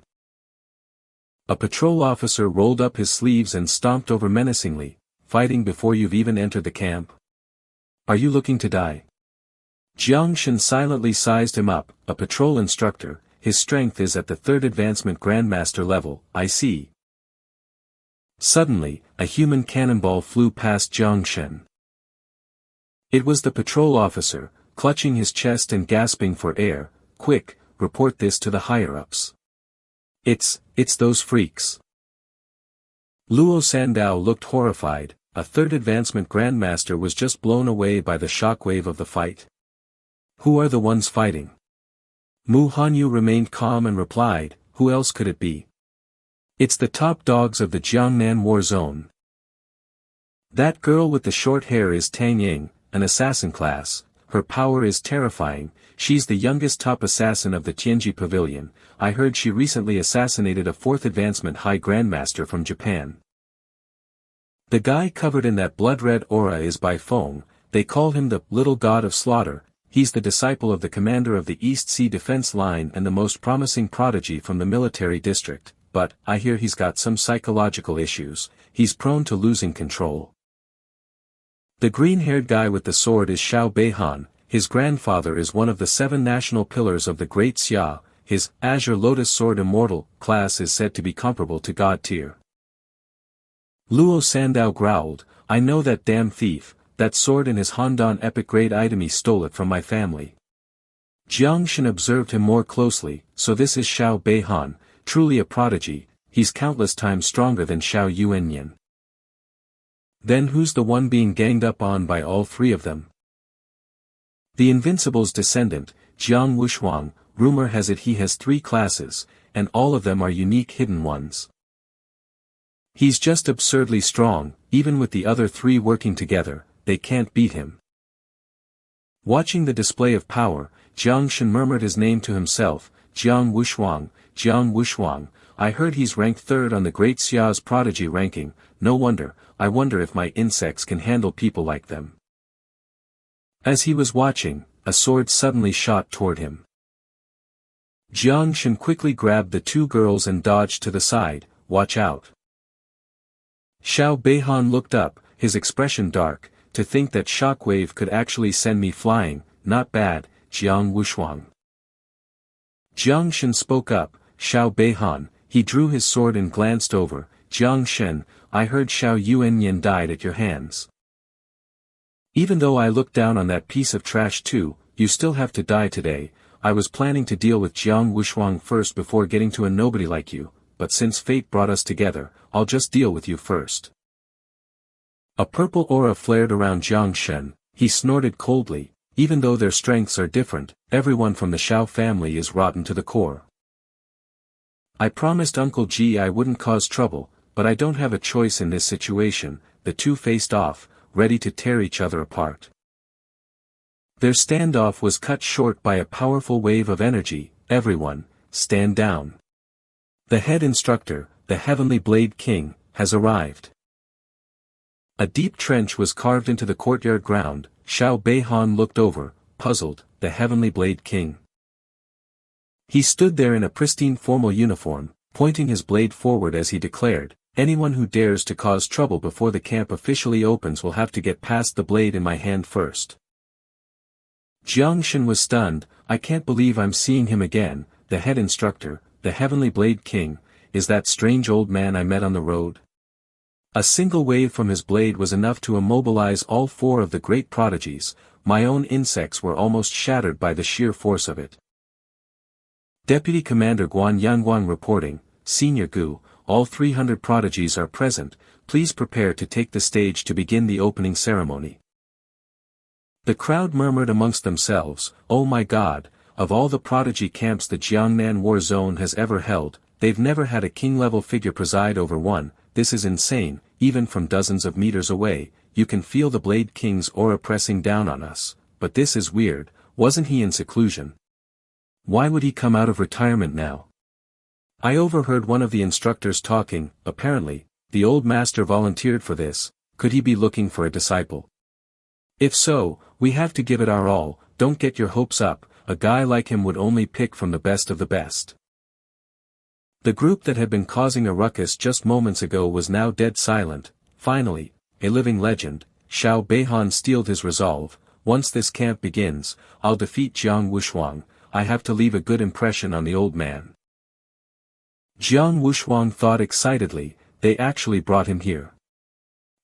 A patrol officer rolled up his sleeves and stomped over menacingly. Fighting before you've even entered the camp? Are you looking to die? Jiang Shen silently sized him up. A patrol instructor. His strength is at the 3rd advancement grandmaster level. I see. Suddenly, a human cannonball flew past Jiang Shen. It was the patrol officer, clutching his chest and gasping for air. Quick, report this to the higher-ups. It's those freaks. Luo Sandao looked horrified. A 3rd advancement grandmaster was just blown away by the shockwave of the fight. Who are the ones fighting? Mu Hanyu remained calm and replied, who else could it be? It's the top dogs of the Jiangnan war zone. That girl with the short hair is Tang Ying, an assassin class. Her power is terrifying. She's the youngest top assassin of the Tianji Pavilion. I heard she recently assassinated a 4th advancement high grandmaster from Japan. The guy covered in that blood-red aura is Bai Feng. They call him the Little God of Slaughter. He's the disciple of the commander of the East Sea Defense Line and the most promising prodigy from the military district, but I hear he's got some psychological issues. He's prone to losing control. The green-haired guy with the sword is Xiao Beihan. His grandfather is one of the 7 national pillars of the Great Xia. His Azure Lotus Sword Immortal class is said to be comparable to God tier. Luo Sandao growled, I know that damn thief. That sword in his Handan epic grade item, he stole it from my family. Jiang Shen observed him more closely. So this is Xiao Beihan, truly a prodigy. He's countless times stronger than Xiao Yuanyan. Then who's the one being ganged up on by all 3 of them? The Invincible's descendant, Jiang Wushuang. Rumor has it he has 3 classes, and all of them are unique hidden ones. He's just absurdly strong. Even with the other 3 working together, they can't beat him. Watching the display of power, Jiang Shen murmured his name to himself, Jiang Wushuang. I heard he's ranked 3rd on the Great Xia's prodigy ranking. No wonder. I wonder if my insects can handle people like them. As he was watching, a sword suddenly shot toward him. Jiang Shen quickly grabbed the two girls and dodged to the side. Watch out. Xiao Beihan looked up, his expression dark. To think that shockwave could actually send me flying, not bad, Jiang Wushuang. Jiang Shen spoke up, Xiao Beihan. He drew his sword and glanced over. Jiang Shen, I heard Xiao Yuanyan died at your hands. Even though I looked down on that piece of trash too, you still have to die today. I was planning to deal with Jiang Wushuang first before getting to a nobody like you, but since fate brought us together, I'll just deal with you first. A purple aura flared around Jiang Shen. He snorted coldly. Even though their strengths are different, everyone from the Xiao family is rotten to the core. I promised Uncle Ji I wouldn't cause trouble, but I don't have a choice in this situation. The two faced off, ready to tear each other apart. Their standoff was cut short by a powerful wave of energy. Everyone, stand down. The head instructor, the Heavenly Blade King, has arrived. A deep trench was carved into the courtyard ground. Xiao Beihan looked over, puzzled, the Heavenly Blade King. He stood there in a pristine formal uniform, pointing his blade forward as he declared, anyone who dares to cause trouble before the camp officially opens will have to get past the blade in my hand first. Jiang Shen was stunned. I can't believe I'm seeing him again, the head instructor, the Heavenly Blade King. Is that strange old man I met on the road? A single wave from his blade was enough to immobilize all four of the great prodigies. My own insects were almost shattered by the sheer force of it. Deputy Commander Guan Yanguang reporting, Senior Gu, all 300 prodigies are present. Please prepare to take the stage to begin the opening ceremony. The crowd murmured amongst themselves, oh my god, of all the prodigy camps the Jiangnan War Zone has ever held, they've never had a king-level figure preside over one. This is insane. Even from dozens of meters away, you can feel the Blade King's aura pressing down on us. But this is weird. Wasn't he in seclusion? Why would he come out of retirement now? I overheard one of the instructors talking. Apparently, the old master volunteered for this. Could he be looking for a disciple? If so, we have to give it our all. Don't get your hopes up. A guy like him would only pick from the best of the best. The group that had been causing a ruckus just moments ago was now dead silent. Finally, a living legend, Xiao Beihan steeled his resolve. Once this camp begins, I'll defeat Jiang Wushuang. I have to leave a good impression on the old man. Jiang Wushuang thought excitedly, they actually brought him here.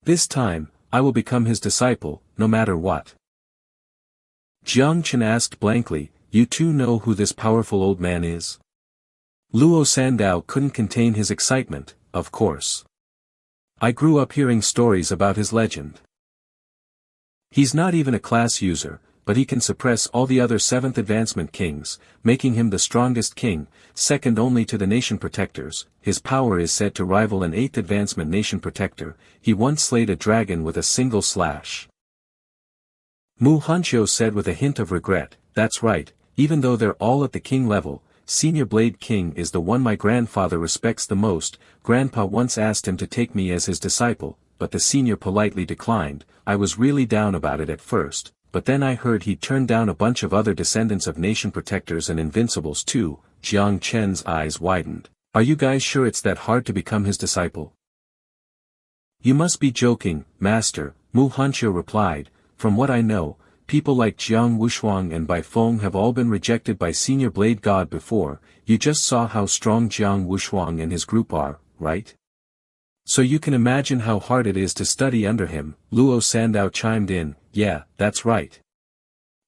This time, I will become his disciple, no matter what. Jiang Chen asked blankly, you two know who this powerful old man is? Luo Sandao couldn't contain his excitement. Of course. I grew up hearing stories about his legend. He's not even a class user, but he can suppress all the other 7th advancement kings, making him the strongest king, second only to the nation protectors. His power is said to rival an 8th advancement nation protector. He once slayed a dragon with a single slash. Mu Hanqiu said with a hint of regret, that's right, even though they're all at the king level, Senior Blade King is the one my grandfather respects the most. Grandpa once asked him to take me as his disciple, but the senior politely declined. I was really down about it at first, but then I heard he'd turned down a bunch of other descendants of nation protectors and invincibles too. Jiang Chen's eyes widened. Are you guys sure it's that hard to become his disciple? You must be joking, Master, Mu Hanqiu replied. From what I know, people like Jiang Wushuang and Bai Feng have all been rejected by Senior Blade God before. You just saw how strong Jiang Wushuang and his group are, right? So you can imagine how hard it is to study under him. Luo Sandao chimed in, yeah, that's right.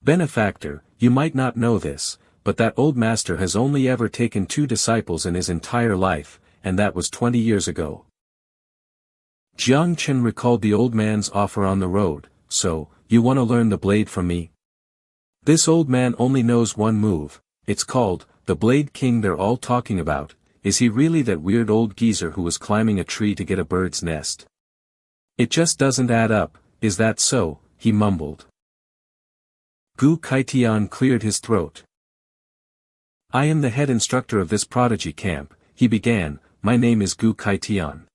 Benefactor, you might not know this, but that old master has only ever taken 2 disciples in his entire life, and that was 20 years ago. Jiang Chen recalled the old man's offer on the road. So, you want to learn the blade from me? This old man only knows one move. It's called, the Blade King they're all talking about. Is he really that weird old geezer who was climbing a tree to get a bird's nest? It just doesn't add up. Is that so? He mumbled. Gu Kaitian cleared his throat. I am the head instructor of this prodigy camp, he began. My name is Gu Kaitian.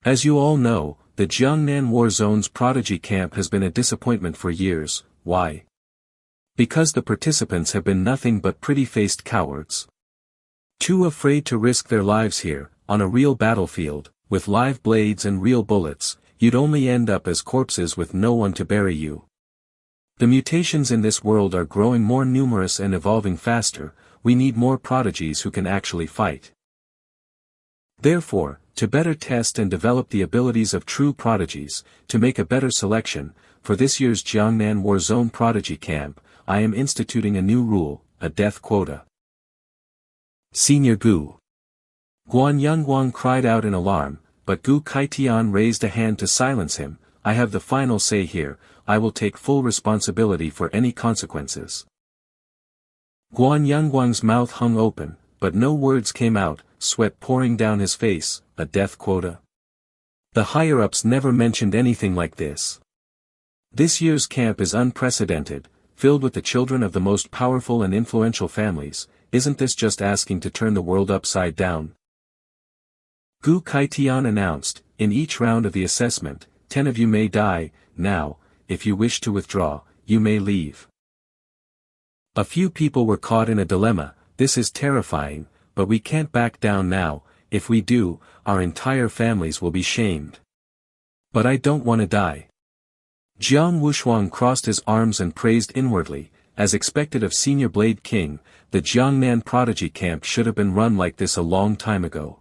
As you all know, the Jiangnan War Zone's prodigy camp has been a disappointment for years. Why? Because the participants have been nothing but pretty-faced cowards. Too afraid to risk their lives here, on a real battlefield, with live blades and real bullets, you'd only end up as corpses with no one to bury you. The mutations in this world are growing more numerous and evolving faster, we need more prodigies who can actually fight. Therefore, to better test and develop the abilities of true prodigies, to make a better selection, for this year's Jiangnan War Zone Prodigy Camp, I am instituting a new rule, a death quota. Senior Gu. Guan Yongguang cried out in alarm, but Gu Kaitian raised a hand to silence him. I have the final say here, I will take full responsibility for any consequences. Guan Yongguang's mouth hung open, but no words came out, sweat pouring down his face. A death quota? The higher-ups never mentioned anything like this. This year's camp is unprecedented, filled with the children of the most powerful and influential families. Isn't this just asking to turn the world upside down? Gu Kaitian announced, in each round of the assessment, 10 of you may die. Now, if you wish to withdraw, you may leave. A few people were caught in a dilemma. This is terrifying, but we can't back down now. If we do, our entire families will be shamed. But I don't want to die. Jiang Wushuang crossed his arms and praised inwardly. As expected of Senior Blade King, the Jiangnan Prodigy Camp should have been run like this a long time ago.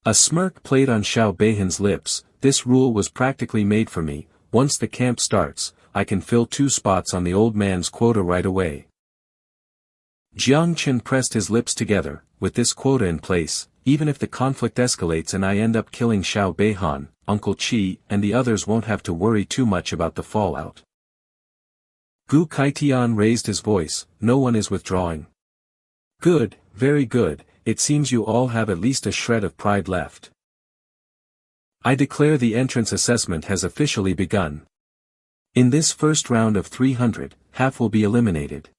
A smirk played on Xiao Beihan's lips. This rule was practically made for me. Once the camp starts, I can fill 2 spots on the old man's quota right away. Jiang Chen pressed his lips together. With this quota in place, even if the conflict escalates and I end up killing Xiao Beihan, Uncle Qi and the others won't have to worry too much about the fallout. Gu Kaitian raised his voice. No one is withdrawing. Good, very good, it seems you all have at least a shred of pride left. I declare the entrance assessment has officially begun. In this first round of 300, half will be eliminated.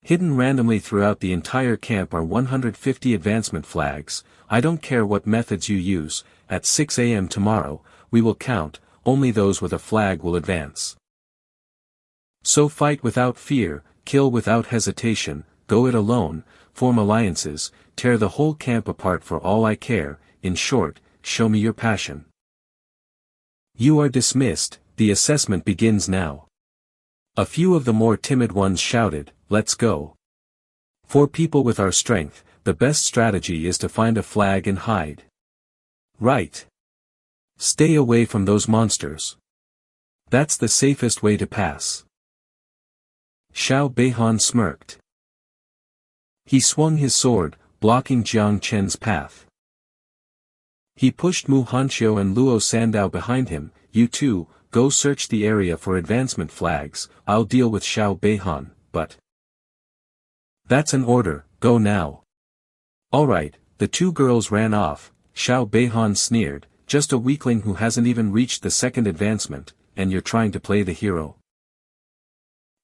Hidden randomly throughout the entire camp are 150 advancement flags. I don't care what methods you use, at 6 a.m. tomorrow, we will count, only those with a flag will advance. So fight without fear, kill without hesitation, go it alone, form alliances, tear the whole camp apart for all I care, in short, show me your passion. You are dismissed, the assessment begins now. A few of the more timid ones shouted, let's go. For people with our strength, the best strategy is to find a flag and hide. Right. Stay away from those monsters. That's the safest way to pass. Xiao Beihan smirked. He swung his sword, blocking Jiang Chen's path. He pushed Mu Hanxiu and Luo Sandao behind him. You two, go search the area for advancement flags, I'll deal with Xiao Beihan, but... That's an order, go now. Alright, the 2 girls ran off. Xiao Beihan sneered, just a weakling who hasn't even reached the second advancement, and you're trying to play the hero.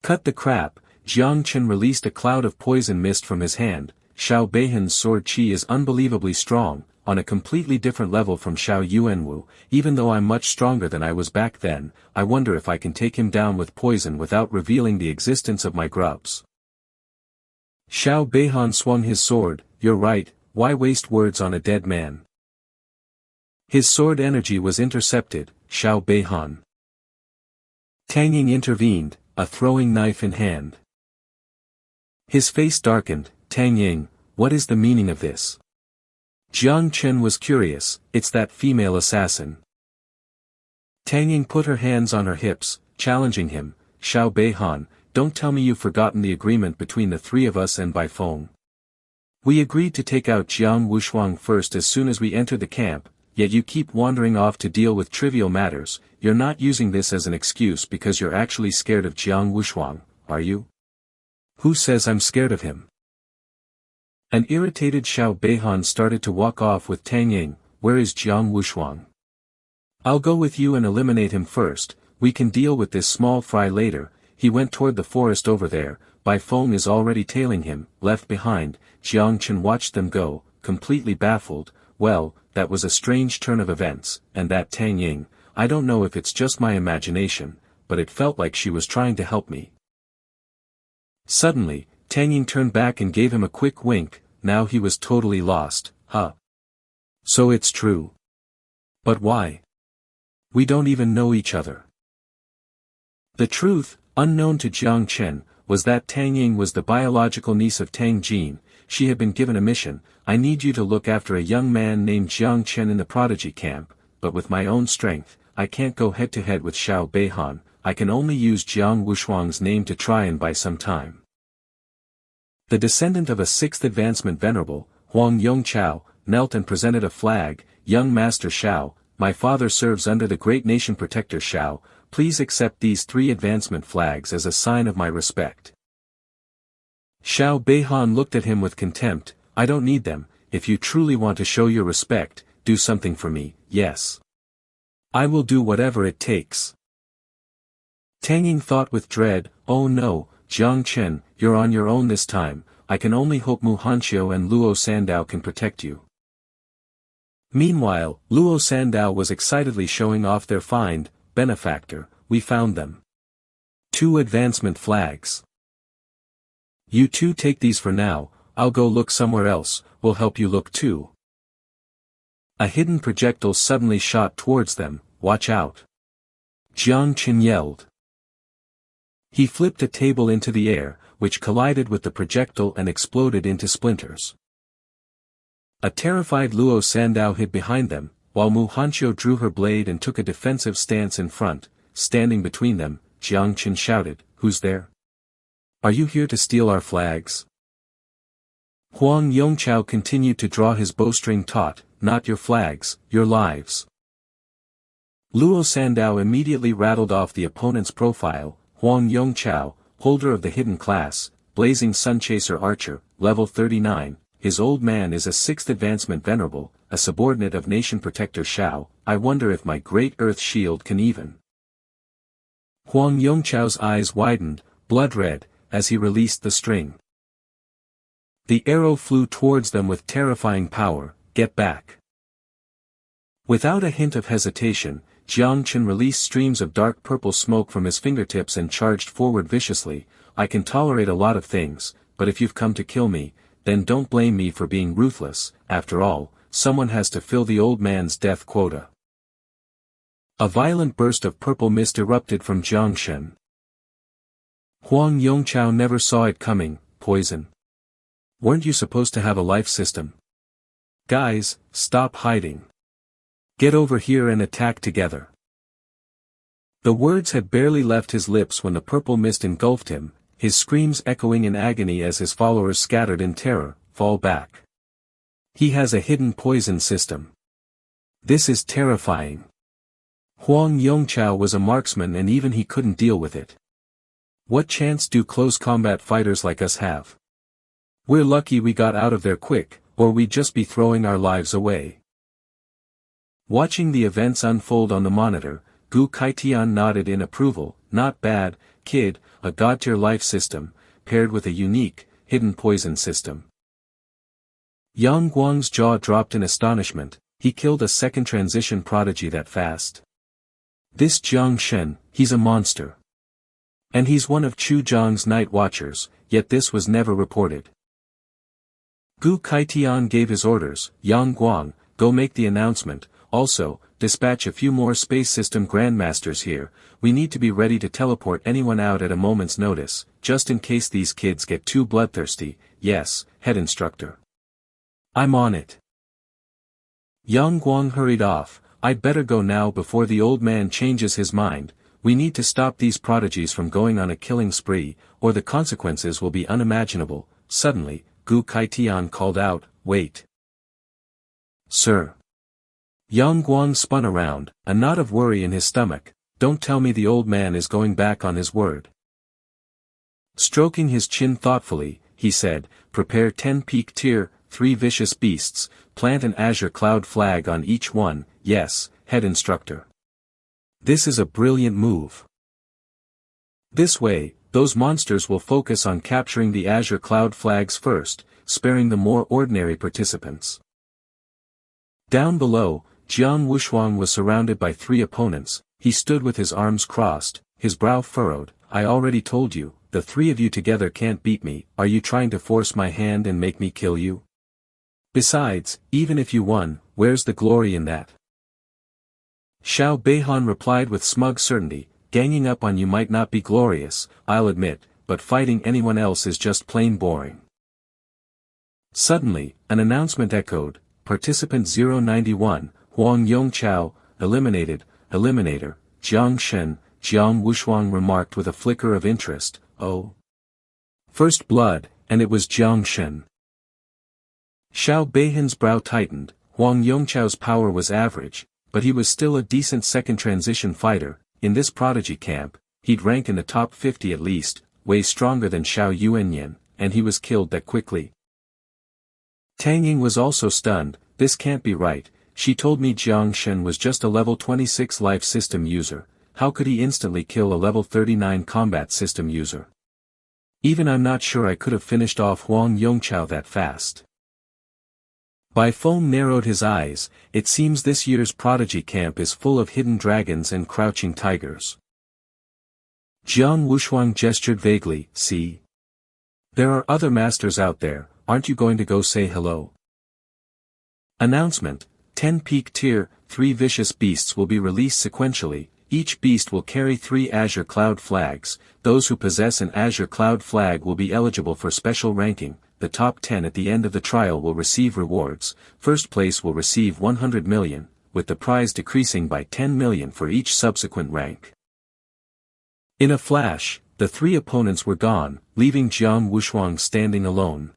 Cut the crap. Jiang Chen released a cloud of poison mist from his hand. Xiao Beihan's sword qi is unbelievably strong, on a completely different level from Xiao Yuanwu. Even though I'm much stronger than I was back then, I wonder if I can take him down with poison without revealing the existence of my grubs. Xiao Beihan swung his sword. You're right, why waste words on a dead man? His sword energy was intercepted. Xiao Beihan. Tang Ying intervened, a throwing knife in hand. His face darkened. Tang Ying, what is the meaning of this? Jiang Chen was curious. It's that female assassin. Tang Ying put her hands on her hips, challenging him. Xiao Beihan, don't tell me you've forgotten the agreement between the 3 of us and Baifeng. We agreed to take out Jiang Wushuang first as soon as we enter the camp, yet you keep wandering off to deal with trivial matters. You're not using this as an excuse because you're actually scared of Jiang Wushuang, are you? Who says I'm scared of him? An irritated Xiao Beihan started to walk off with Tang Ying. Where is Jiang Wushuang? I'll go with you and eliminate him first, we can deal with this small fry later. He went toward the forest over there. Baifeng is already tailing him. Left behind, Jiang Chen watched them go, completely baffled. well, that was a strange turn of events, and that Tang Ying, I don't know if it's just my imagination, but it felt like she was trying to help me. Suddenly, Tang Ying turned back and gave him a quick wink. Now he was totally lost. Huh? So it's true. But why? We don't even know each other. The truth, unknown to Jiang Chen, was that Tang Ying was the biological niece of Tang Jin. She had been given a mission. I need you to look after a young man named Jiang Chen in the prodigy camp, but with my own strength, I can't go head-to-head with Xiao Beihan. I can only use Jiang Wushuang's name to try and buy some time. The descendant of a sixth advancement venerable, Huang Yongchao, knelt and presented a flag. Young Master Xiao, my father serves under the great nation protector Xiao. Please accept these 3 advancement flags as a sign of my respect. Xiao Beihan looked at him with contempt. I don't need them. If you truly want to show your respect, do something for me. Yes. I will do whatever it takes. Tang Ying thought with dread, oh no, Jiang Chen, you're on your own this time. I can only hope Mu Hanxiu and Luo Sandao can protect you. Meanwhile, Luo Sandao was excitedly showing off their find. Benefactor, we found them. 2 advancement flags. You 2 take these for now. I'll go look somewhere else. We'll help you look too. A hidden projectile suddenly shot towards them. Watch out. Jiang Chen yelled. He flipped a table into the air, which collided with the projectile and exploded into splinters. A terrified Luo Sandao hid behind them, while Mu Hanxiu drew her blade and took a defensive stance in front. Standing between them, Jiang Chen shouted, "Who's there? Are you here to steal our flags?" Huang Yongchao continued to draw his bowstring taut. Not your flags, your lives. Luo Sandao immediately rattled off the opponent's profile. Huang Yongchao, holder of the hidden class, Blazing Sunchaser Archer, level 39, his old man is a 6th advancement venerable, a subordinate of Nation Protector Xiao. I wonder if my Great Earth Shield can even. Huang Yongchao's eyes widened, blood red, as he released the string. The arrow flew towards them with terrifying power. Get back. Without a hint of hesitation, Jiang Chen released streams of dark purple smoke from his fingertips and charged forward viciously. I can tolerate a lot of things, but if you've come to kill me, then don't blame me for being ruthless. After all, someone has to fill the old man's death quota. A violent burst of purple mist erupted from Jiang Chen. Huang Yongchao never saw it coming. Poison. Weren't you supposed to have a life system? Guys, stop hiding. Get over here and attack together. The words had barely left his lips when the purple mist engulfed him, his screams echoing in agony as his followers scattered in terror. Fall back. He has a hidden poison system. This is terrifying. Huang Yongchao was a marksman and even he couldn't deal with it. What chance do close combat fighters like us have? We're lucky we got out of there quick, or we'd just be throwing our lives away. Watching the events unfold on the monitor, Gu Kaitian nodded in approval. Not bad, kid, a god-tier life system, paired with a unique, hidden poison system. Yang Guang's jaw dropped in astonishment. He killed a 2nd transition prodigy that fast. This Jiang Shen, he's a monster. And he's one of Chu Zhang's night watchers, yet this was never reported. Gu Kaitian gave his orders. Yang Guang, go make the announcement. Also, dispatch a few more space system grandmasters here. We need to be ready to teleport anyone out at a moment's notice, just in case these kids get too bloodthirsty. Yes, head instructor. I'm on it. Yang Guang hurried off. I'd better go now before the old man changes his mind. We need to stop these prodigies from going on a killing spree, or the consequences will be unimaginable. Suddenly, Gu Kaitian called out, wait. Sir. Yang Guang spun around, a knot of worry in his stomach. Don't tell me the old man is going back on his word. Stroking his chin thoughtfully, he said, prepare 10 peak tier, 3 vicious beasts, plant an azure cloud flag on each one. Yes, head instructor. This is a brilliant move. This way, those monsters will focus on capturing the azure cloud flags first, sparing the more ordinary participants. Down below, Jiang Wushuang was surrounded by 3 opponents. He stood with his arms crossed, his brow furrowed. I already told you, the 3 of you together can't beat me. Are you trying to force my hand and make me kill you? Besides, even if you won, where's the glory in that? Xiao Beihan replied with smug certainty, ganging up on you might not be glorious, I'll admit, but fighting anyone else is just plain boring. Suddenly, an announcement echoed, Participant 091, Huang Yongchao, eliminated, eliminator, Jiang Shen. Jiang Wushuang remarked with a flicker of interest, oh. First blood, and it was Jiang Shen. Xiao Beihan's brow tightened. Huang Yongchao's power was average, but he was still a decent second transition fighter. In this prodigy camp, he'd rank in the top 50 at least, way stronger than Xiao Yuanyan, and he was killed that quickly. Tang Ying was also stunned. This can't be right. She told me Jiang Shen was just a level 26 life system user. How could he instantly kill a level 39 combat system user? Even I'm not sure I could have finished off Huang Yongchao that fast. Bai Feng narrowed his eyes. It seems this year's prodigy camp is full of hidden dragons and crouching tigers. Jiang Wushuang gestured vaguely, see? There are other masters out there, aren't you going to go say hello? Announcement, 10 peak tier, 3 vicious beasts will be released sequentially. Each beast will carry 3 Azure Cloud flags. Those who possess an Azure Cloud flag will be eligible for special ranking. The top 10 at the end of the trial will receive rewards. First place will receive 100 million, with the prize decreasing by 10 million for each subsequent rank. In a flash, the 3 opponents were gone, leaving Jiang Wushuang standing alone.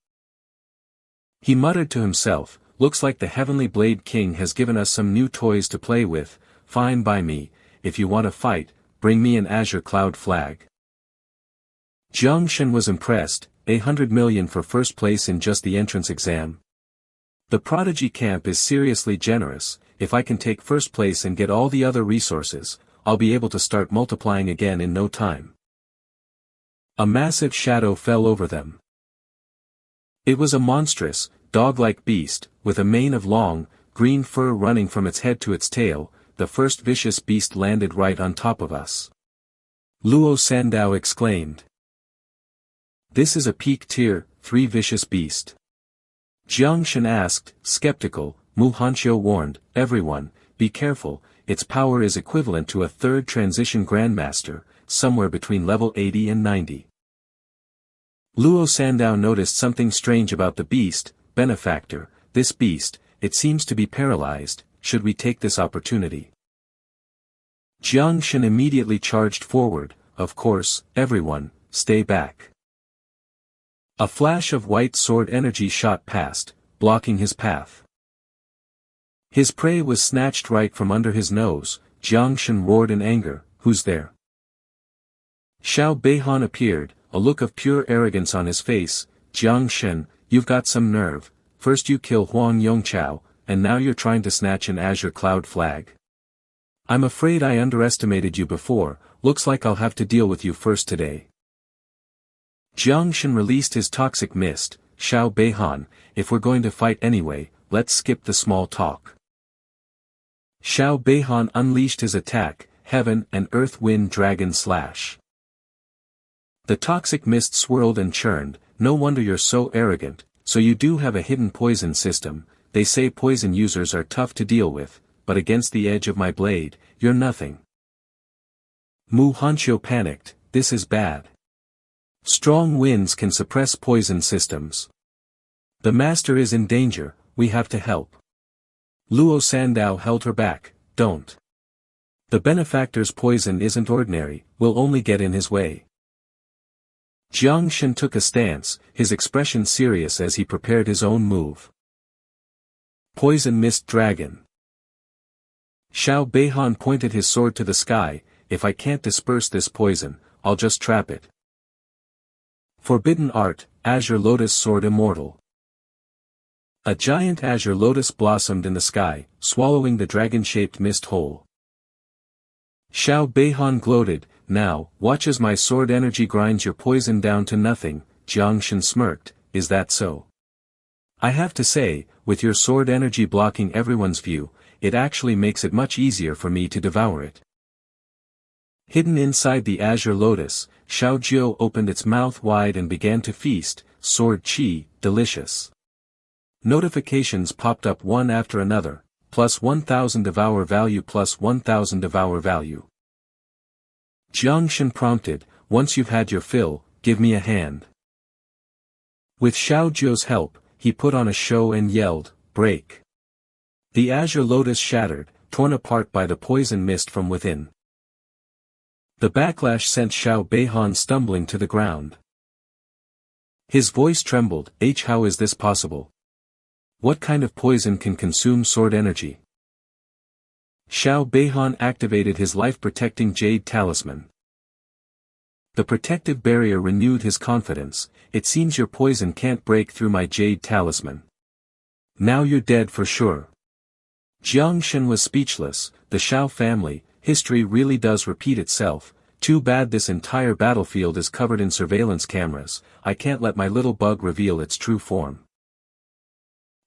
He muttered to himself, looks like the Heavenly Blade King has given us some new toys to play with. Fine by me. If you want to fight, bring me an Azure Cloud flag. Jiang Shen was impressed, 100 million for first place in just the entrance exam. The prodigy camp is seriously generous. If I can take first place and get all the other resources, I'll be able to start multiplying again in no time. A massive shadow fell over them. It was a monstrous, dog-like beast, with a mane of long, green fur running from its head to its tail. The first vicious beast landed right on top of us. Luo Sandao exclaimed. This is a peak tier, 3 vicious beast. Jiang Shen asked, skeptical. Mu Hanqiu warned, everyone, be careful, its power is equivalent to a 3rd transition grandmaster, somewhere between level 80 and 90. Luo Sandao noticed something strange about the beast. Benefactor, this beast, it seems to be paralyzed. Should we take this opportunity? Jiang Shen immediately charged forward. Of course, everyone, stay back. A flash of white sword energy shot past, blocking his path. His prey was snatched right from under his nose. Jiang Shen roared in anger, who's there? Xiao Beihan appeared, a look of pure arrogance on his face. Jiang Shen, you've got some nerve. First you kill Huang Yongchao, and now you're trying to snatch an Azure Cloud flag. I'm afraid I underestimated you before. Looks like I'll have to deal with you first today. Jiang Shen released his toxic mist. Xiao Beihan, if we're going to fight anyway, let's skip the small talk. Xiao Beihan unleashed his attack, Heaven and Earth Wind Dragon Slash. The toxic mist swirled and churned. No wonder you're so arrogant. So you do have a hidden poison system. They say poison users are tough to deal with, but against the edge of my blade, you're nothing. Mu Hanqiu panicked, this is bad. Strong winds can suppress poison systems. The master is in danger, we have to help. Luo Sandao held her back, don't. The benefactor's poison isn't ordinary, we'll only get in his way. Jiang Shen took a stance, his expression serious as he prepared his own move. Poison Mist Dragon. Xiao Beihan pointed his sword to the sky. If I can't disperse this poison, I'll just trap it. Forbidden Art, Azure Lotus Sword Immortal. A giant azure lotus blossomed in the sky, swallowing the dragon-shaped mist whole. Xiao Beihan gloated, now, watch as my sword energy grinds your poison down to nothing. Jiang Shen smirked, is that so? I have to say, with your sword energy blocking everyone's view, it actually makes it much easier for me to devour it. Hidden inside the azure lotus, Xiao Jiu opened its mouth wide and began to feast. Sword chi, delicious. Notifications popped up one after another, plus 1000 devour value, plus 1000 devour value. Jiang Shen prompted, once you've had your fill, give me a hand. With Xiao Jiu's help, he put on a show and yelled, break. The azure lotus shattered, torn apart by the poison mist from within. The backlash sent Xiao Beihan stumbling to the ground. His voice trembled, how is this possible? What kind of poison can consume sword energy? Xiao Beihan activated his life-protecting jade talisman. The protective barrier renewed his confidence. It seems your poison can't break through my jade talisman. Now you're dead for sure. Jiang Shen was speechless. The Xiao family, history really does repeat itself. Too bad this entire battlefield is covered in surveillance cameras. I can't let my little bug reveal its true form.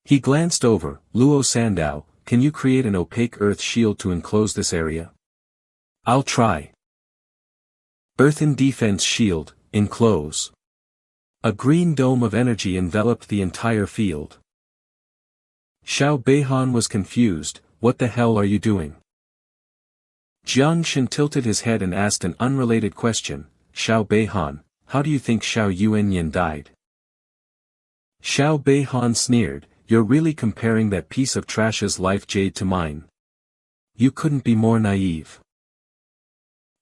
He glanced over. Luo Sandao, can you create an opaque earth shield to enclose this area? I'll try. Earthen defense shield, enclose. A green dome of energy enveloped the entire field. Xiao Beihan was confused. What the hell are you doing? Jiang Shen tilted his head and asked an unrelated question. Xiao Beihan, how do you think Xiao Yuanyin died? Xiao Beihan sneered, you're really comparing that piece of trash's life jade to mine. You couldn't be more naive.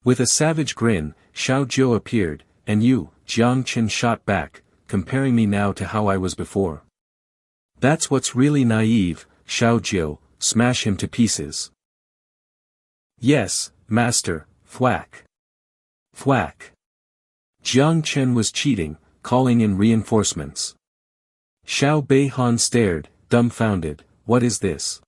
With a savage grin, Xiao Jiu appeared, and you, Jiang Chen shot back, comparing me now to how I was before. That's what's really naive, Xiao Jiu, smash him to pieces. Yes, master, thwack. Thwack. Jiang Chen was cheating, calling in reinforcements. Xiao Beihan stared, dumbfounded, what is this?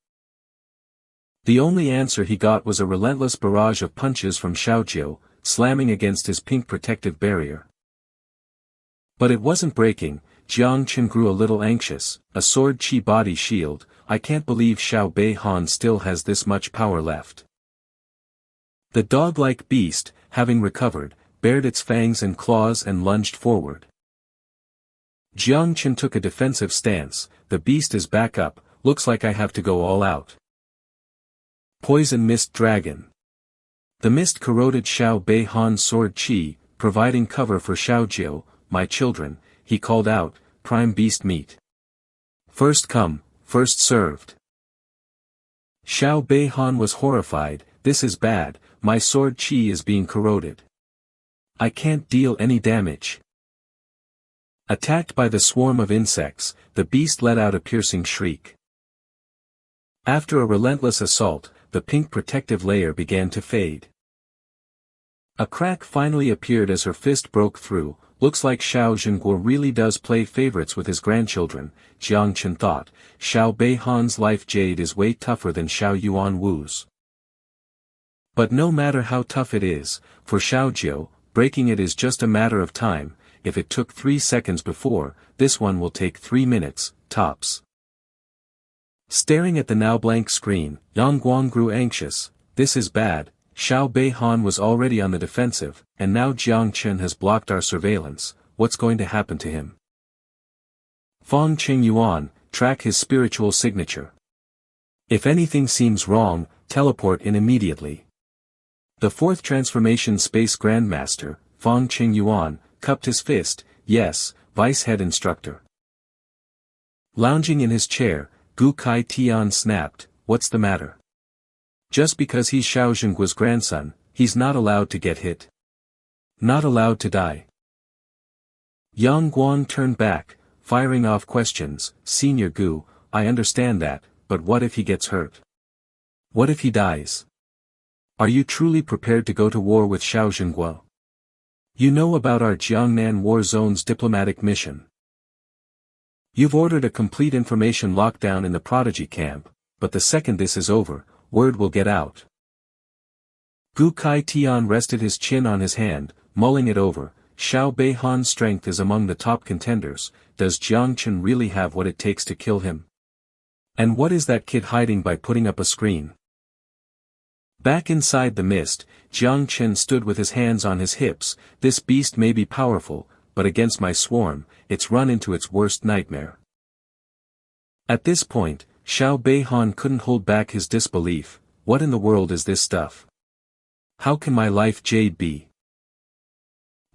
The only answer he got was a relentless barrage of punches from Xiao Jiu, slamming against his pink protective barrier. But it wasn't breaking. Jiang Chen grew a little anxious. A sword chi body shield, I can't believe Xiao Beihan still has this much power left. The dog-like beast, having recovered, bared its fangs and claws and lunged forward. Jiang Chen took a defensive stance. The beast is back up, looks like I have to go all out. Poison Mist Dragon. The mist corroded Xiao Beihan's sword chi, providing cover for Xiao Jiu. My children, he called out, prime beast meat. First come, first served. Xiao Beihan was horrified. This is bad, my sword chi is being corroded. I can't deal any damage. Attacked by the swarm of insects, the beast let out a piercing shriek. After a relentless assault, the pink protective layer began to fade. A crack finally appeared as her fist broke through. Looks like Xiao Zhenguo really does play favorites with his grandchildren, Jiang Chen thought. Xiao Beihan's life jade is way tougher than Xiao Yuan Wu's. But no matter how tough it is, for Xiao Jiu, breaking it is just a matter of time. If it took 3 seconds before, this one will take 3 minutes, tops. Staring at the now blank screen, Yang Guang grew anxious. This is bad. Xiao Beihan was already on the defensive, and now Jiang Chen has blocked our surveillance. What's going to happen to him? Fong Qingyuan, track his spiritual signature. If anything seems wrong, teleport in immediately. The fourth transformation space grandmaster, Fong Qingyuan, cupped his fist. Yes, vice head instructor. Lounging in his chair, Gu Kai Tian snapped, what's the matter? Just because he's Xiao Zhenguo's grandson, he's not allowed to get hit. Not allowed to die. Yang Guang turned back, firing off questions. Senior Gu, I understand that, but what if he gets hurt? What if he dies? Are you truly prepared to go to war with Xiao Zhenguo? You know about our Jiangnan War Zone's diplomatic mission. You've ordered a complete information lockdown in the prodigy camp, but the second this is over, word will get out. Gu Kai Tian rested his chin on his hand, mulling it over. Xiao Beihan's strength is among the top contenders. Does Jiang Chen really have what it takes to kill him? And what is that kid hiding by putting up a screen? Back inside the mist, Jiang Chen stood with his hands on his hips. This beast may be powerful, but against my swarm, it's run into its worst nightmare. At this point, Xiao Beihan couldn't hold back his disbelief. What in the world is this stuff? How can my life jade be?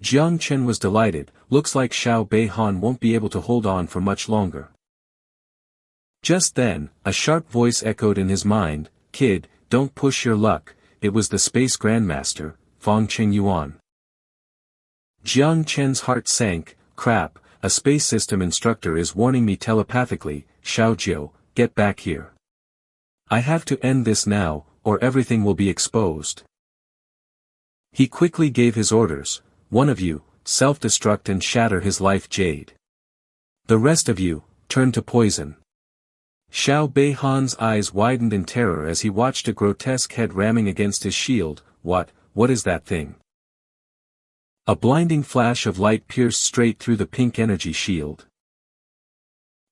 Jiang Chen was delighted. Looks like Xiao Beihan won't be able to hold on for much longer. Just then, a sharp voice echoed in his mind, "Kid, don't push your luck." It was the Space Grandmaster, Fang Qingyuan. Jiang Chen's heart sank. Crap, a space system instructor is warning me telepathically. Xiao Jiu, get back here. I have to end this now, or everything will be exposed. He quickly gave his orders. One of you, self-destruct and shatter his life jade. The rest of you, turn to poison. Xiao Beihan's eyes widened in terror as he watched a grotesque head ramming against his shield. What is that thing? A blinding flash of light pierced straight through the pink energy shield.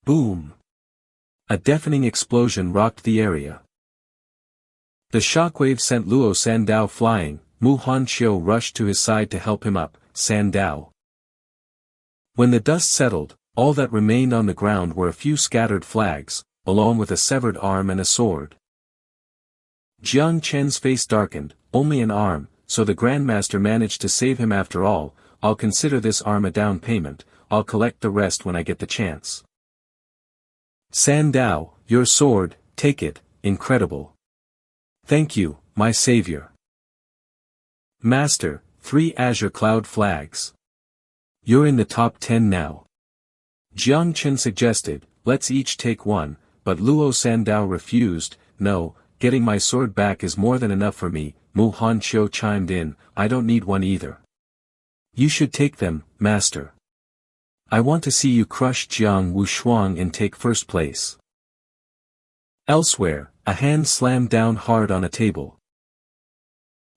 Boom! A deafening explosion rocked the area. The shockwave sent Luo Sandao flying. Mu Hanqiu rushed to his side to help him up. Sandao. When the dust settled, all that remained on the ground were a few scattered flags, along with a severed arm and a sword. Jiang Chen's face darkened. Only an arm, so the Grandmaster managed to save him after all. I'll consider this arm a down payment. I'll collect the rest when I get the chance. Sandao, your sword, take it. Incredible. Thank you, my savior. Master, 3 azure cloud flags. You're in the top 10 now. Jiang Chen suggested, let's each take one, but Luo Sandao refused. No, getting my sword back is more than enough for me. Mu Hanqiu chimed in, I don't need one either. You should take them, master. I want to see you crush Jiang Wushuang and take first place. Elsewhere, a hand slammed down hard on a table.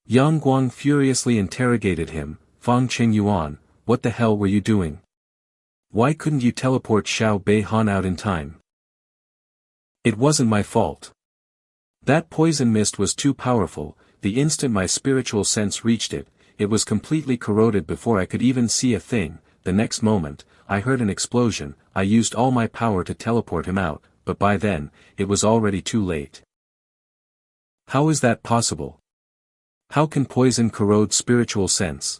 Yang Guang furiously interrogated him. Fang Qingyuan, what the hell were you doing? Why couldn't you teleport Xiao Beihan out in time? It wasn't my fault. That poison mist was too powerful. The instant my spiritual sense reached it, it was completely corroded before I could even see a thing. The next moment, I heard an explosion. I used all my power to teleport him out, but by then, it was already too late. How is that possible? How can poison corrode spiritual sense?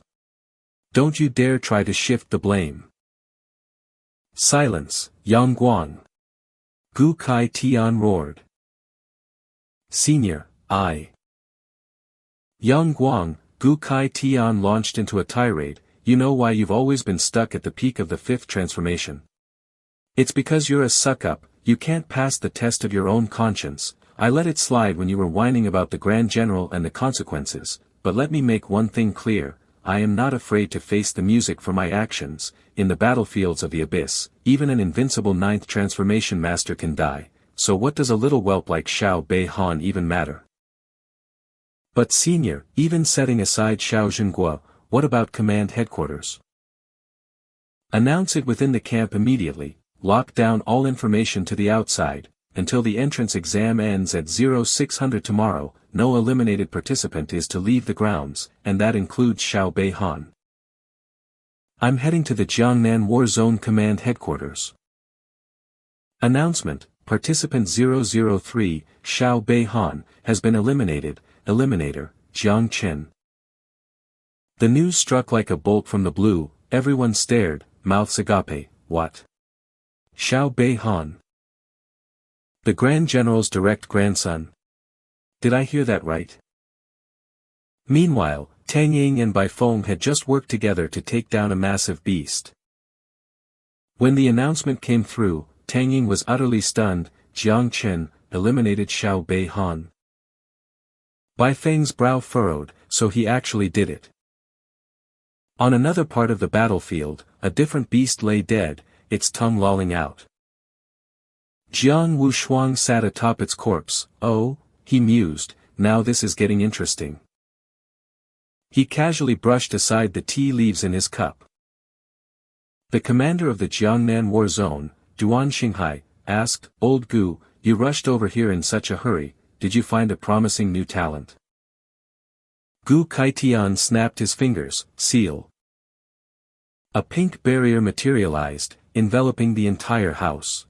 Don't you dare try to shift the blame. Silence, Yang Guang. Gu Kai Tian roared. Senior, I. Yang Guang, Gu Kai Tian launched into a tirade. You know why you've always been stuck at the peak of the 5th transformation? It's because you're a suck-up. You can't pass the test of your own conscience. I let it slide when you were whining about the Grand General and the consequences, but let me make one thing clear, I am not afraid to face the music for my actions. In the battlefields of the abyss, even an invincible 9th transformation master can die, so what does a little whelp like Xiao Beihan even matter? But senior, even setting aside Xiao Zhenguo, what about command headquarters? Announce it within the camp immediately, lock down all information to the outside. Until the entrance exam ends at 0600 tomorrow, no eliminated participant is to leave the grounds, and that includes Xiao Beihan. I'm heading to the Jiangnan War Zone Command Headquarters. Announcement, Participant 003, Xiao Beihan, has been eliminated. Eliminator, Jiang Chen. The news struck like a bolt from the blue. Everyone stared, mouths agape. What? Xiao Beihan. The Grand General's direct grandson. Did I hear that right? Meanwhile, Tang Ying and Bai Feng had just worked together to take down a massive beast. When the announcement came through, Tang Ying was utterly stunned. Jiang Chen eliminated Xiao Beihan. Bai Feng's brow furrowed, so he actually did it. On another part of the battlefield, a different beast lay dead, its tongue lolling out. Jiang Wushuang sat atop its corpse. Oh, he mused, now this is getting interesting. He casually brushed aside the tea leaves in his cup. The commander of the Jiangnan war zone, Duan Xinghai, asked, "Old Gu, you rushed over here in such a hurry, did you find a promising new talent?" Gu Kaitian snapped his fingers, seal. A pink barrier materialized, enveloping the entire house.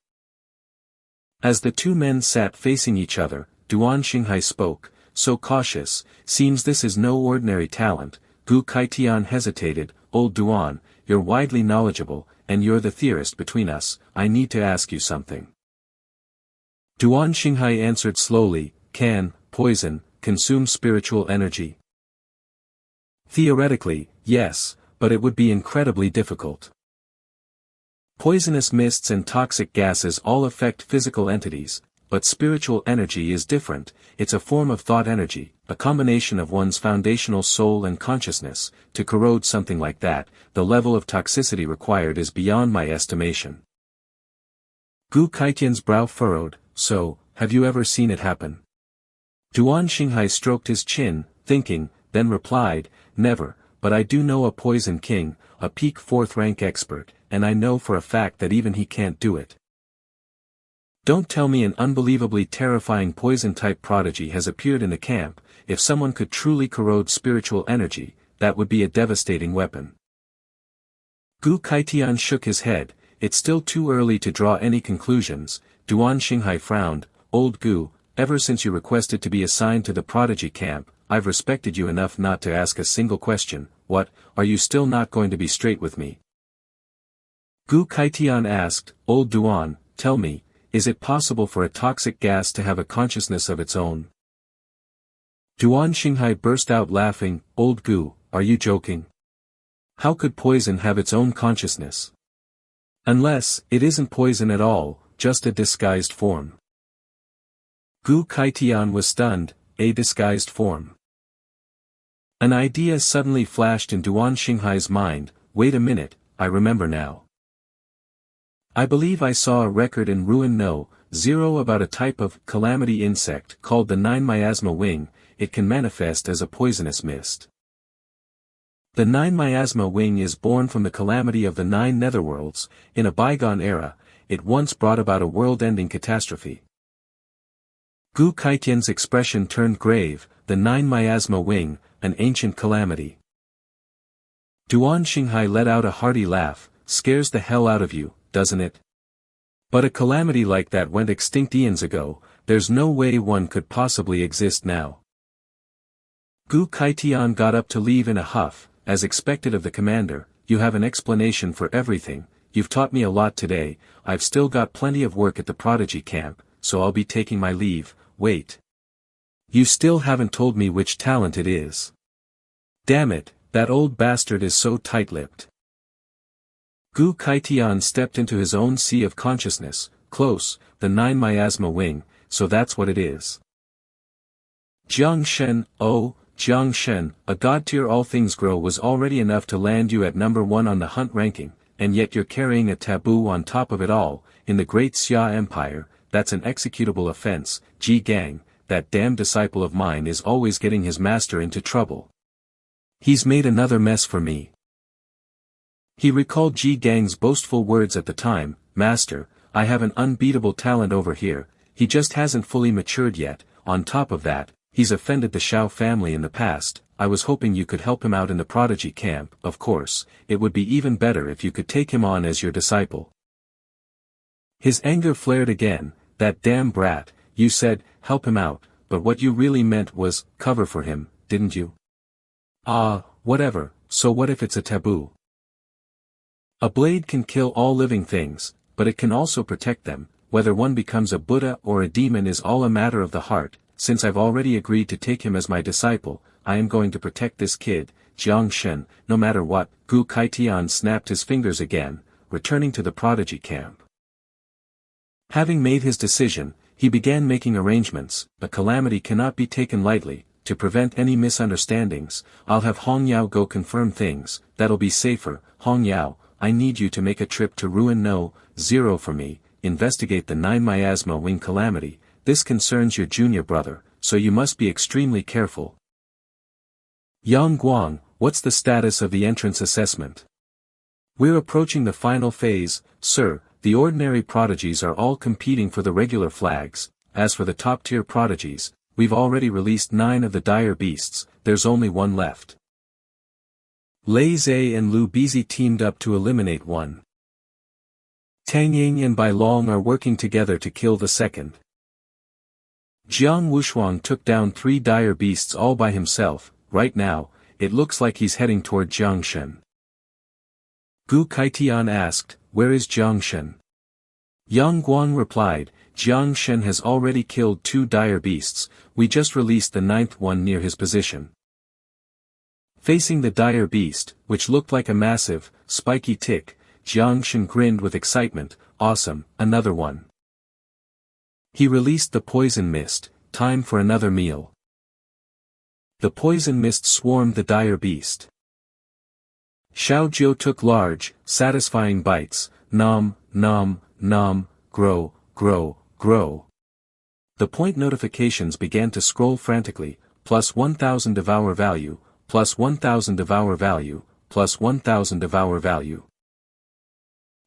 As the two men sat facing each other, Duan Xinghai spoke, "So cautious, seems this is no ordinary talent." Gu Kaitian hesitated, "Old Duan, you're widely knowledgeable, and you're the theorist between us, I need to ask you something." Duan Xinghai answered slowly, "Can poison consume spiritual energy?" "Theoretically, yes, but it would be incredibly difficult. Poisonous mists and toxic gases all affect physical entities, but spiritual energy is different. It's a form of thought energy, a combination of one's foundational soul and consciousness. To corrode something like that, the level of toxicity required is beyond my estimation." Gu Kaitian's brow furrowed, "So, have you ever seen it happen?" Duan Xinghai stroked his chin, thinking, then replied, "Never, but I do know a poison king, a peak 4th rank expert, and I know for a fact that even he can't do it." "Don't tell me an unbelievably terrifying poison-type prodigy has appeared in the camp. If someone could truly corrode spiritual energy, that would be a devastating weapon." Gu Kaitian shook his head, "It's still too early to draw any conclusions." Duan Xinghai frowned, "Old Gu, ever since you requested to be assigned to the prodigy camp, I've respected you enough not to ask a single question. What, are you still not going to be straight with me?" Gu Kaitian asked, "Old Duan, tell me, is it possible for a toxic gas to have a consciousness of its own?" Duan Xinghai burst out laughing, "Old Gu, are you joking? How could poison have its own consciousness? Unless, it isn't poison at all, just a disguised form." Gu Kaitian was stunned, "A disguised form?" An idea suddenly flashed in Duan Xinghai's mind, "Wait a minute, I remember now. I believe I saw a record in Ruin No. 0 about a type of calamity insect called the 9 miasma wing. It can manifest as a poisonous mist. The 9 miasma wing is born from the calamity of the 9 netherworlds. In a bygone era, it once brought about a world-ending catastrophe." Gu Kaitian's expression turned grave, "The 9 miasma wing, an ancient calamity." Duan Xinghai let out a hearty laugh, "Scares the hell out of you, doesn't it? But a calamity like that went extinct eons ago, there's no way one could possibly exist now." Gu Kaitian got up to leave in a huff, as expected of the commander, "You have an explanation for everything, you've taught me a lot today, I've still got plenty of work at the prodigy camp, so I'll be taking my leave." "Wait. You still haven't told me which talent it is. Damn it, that old bastard is so tight-lipped." Gu Kaitian stepped into his own sea of consciousness, "Close, the 9 miasma wing, so that's what it is." Jiang Shen, oh, Jiang Shen, a god-tier all things grow was already enough to land you at number 1 on the hunt ranking, and yet you're carrying a taboo on top of it all. In the great Xia Empire, that's an executable offense. Ji Gang, that damn disciple of mine is always getting his master into trouble. He's made another mess for me. He recalled Ji Gang's boastful words at the time, "Master, I have an unbeatable talent over here, he just hasn't fully matured yet. On top of that, he's offended the Shao family in the past. I was hoping you could help him out in the prodigy camp. Of course, it would be even better if you could take him on as your disciple." His anger flared again, "That damn brat, you said, help him out, but what you really meant was, cover for him, didn't you?" "Ah, whatever, so what if it's a taboo? A blade can kill all living things, but it can also protect them. Whether one becomes a Buddha or a demon is all a matter of the heart. Since I've already agreed to take him as my disciple, I am going to protect this kid, Jiang Shen, no matter what." Gu Kaitian snapped his fingers again, returning to the prodigy camp. Having made his decision, he began making arrangements. A calamity cannot be taken lightly. To prevent any misunderstandings, I'll have Hong Yao go confirm things, that'll be safer. Hong Yao, I need you to make a trip to Ruin No. 0 for me, investigate the 9 miasma wing calamity. This concerns your junior brother, so you must be extremely careful. Yang Guang, what's the status of the entrance assessment? We're approaching the final phase, sir. The ordinary prodigies are all competing for the regular flags. As for the top-tier prodigies, we've already released 9 of the dire beasts, there's only one left. Lei Zhe and Lu Bizi teamed up to eliminate one. Tang Ying and Bai Long are working together to kill the second. Jiang Wushuang took down 3 dire beasts all by himself. Right now, it looks like he's heading toward Jiangshan. Gu Kaitian asked, where is Jiangshan? Yang Guang replied, Jiangshan has already killed 2 dire beasts, we just released the 9th one near his position. Facing the dire beast, which looked like a massive, spiky tick, Jiangshan grinned with excitement, awesome, another one. He released the poison mist, time for another meal. The poison mist swarmed the dire beast. Xiao Jiu took large, satisfying bites, nom, nom, nom, grow, grow, grow. The point notifications began to scroll frantically, plus 1000 devour value, plus 1000 devour value, plus 1000 devour value.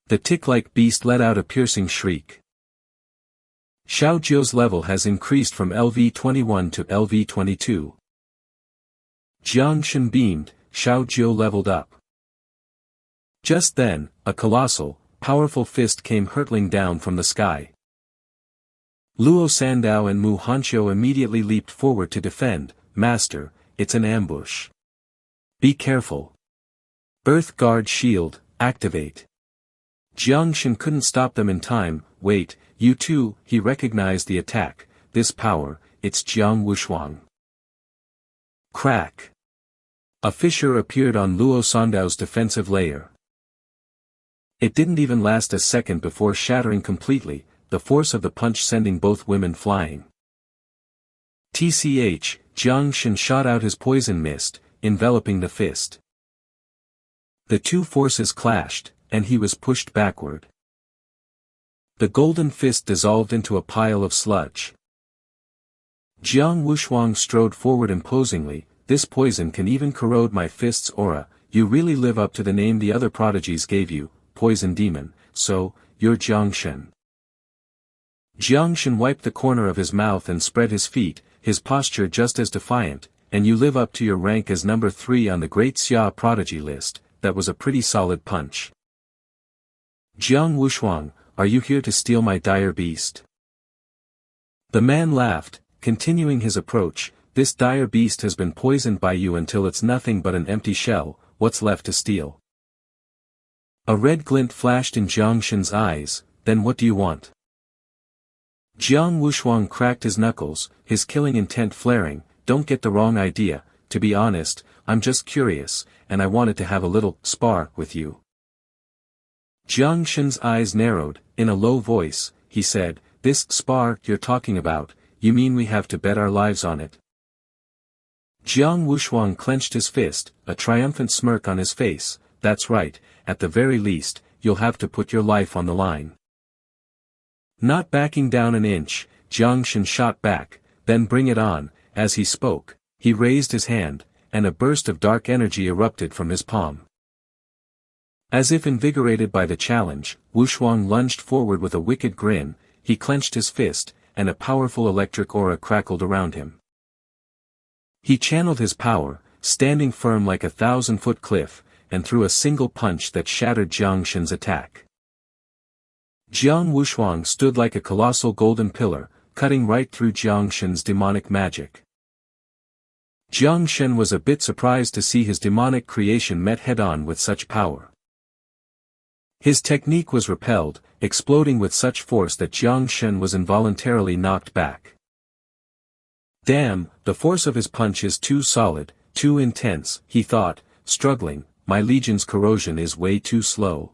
The tick-like beast let out a piercing shriek. Xiao Jiu's level has increased from LV21 to LV22. Jiangshan beamed, Xiao Jiu leveled up. Just then, a colossal, powerful fist came hurtling down from the sky. Luo Sandao and Mu Hanqiu immediately leaped forward to defend. Master, it's an ambush. Be careful. Earth Guard Shield, activate. Jiangshan couldn't stop them in time. Wait, you too. He recognized the attack. This power, it's Jiang Wushuang. Crack. A fissure appeared on Luo Sandao's defensive layer. It didn't even last a second before shattering completely, the force of the punch sending both women flying. TCH, Jiangshan shot out his poison mist, enveloping the fist. The two forces clashed, and he was pushed backward. The golden fist dissolved into a pile of sludge. Jiang Wushuang strode forward imposingly. This poison can even corrode my fist's aura. You really live up to the name the other prodigies gave you, Poison Demon, so, you're Jiangshan. Jiangshan wiped the corner of his mouth and spread his feet, his posture just as defiant, and you live up to your rank as number 3 on the Great Xia prodigy list. That was a pretty solid punch. Jiang Wushuang, are you here to steal my dire beast? The man laughed, continuing his approach. This dire beast has been poisoned by you until it's nothing but an empty shell. What's left to steal? A red glint flashed in Jiangshan's eyes. Then what do you want? Jiang Wushuang cracked his knuckles, his killing intent flaring. Don't get the wrong idea, to be honest, I'm just curious, and I wanted to have a little spar with you. Jiangshan's eyes narrowed. In a low voice, he said, this spar you're talking about, you mean we have to bet our lives on it? Jiang Wushuang clenched his fist, a triumphant smirk on his face. That's right, at the very least, you'll have to put your life on the line. Not backing down an inch, Jiangshan shot back, then bring it on. As he spoke, he raised his hand, and a burst of dark energy erupted from his palm. As if invigorated by the challenge, Wushuang lunged forward with a wicked grin. He clenched his fist, and a powerful electric aura crackled around him. He channeled his power, standing firm like a 1,000-foot cliff, and threw a single punch that shattered Jiangshan's attack. Jiang Wushuang stood like a colossal golden pillar, cutting right through Jiangshan's demonic magic. Jiangshan was a bit surprised to see his demonic creation met head-on with such power. His technique was repelled, exploding with such force that Jiangshan was involuntarily knocked back. Damn, the force of his punch is too solid, too intense, he thought, struggling. My legion's corrosion is way too slow.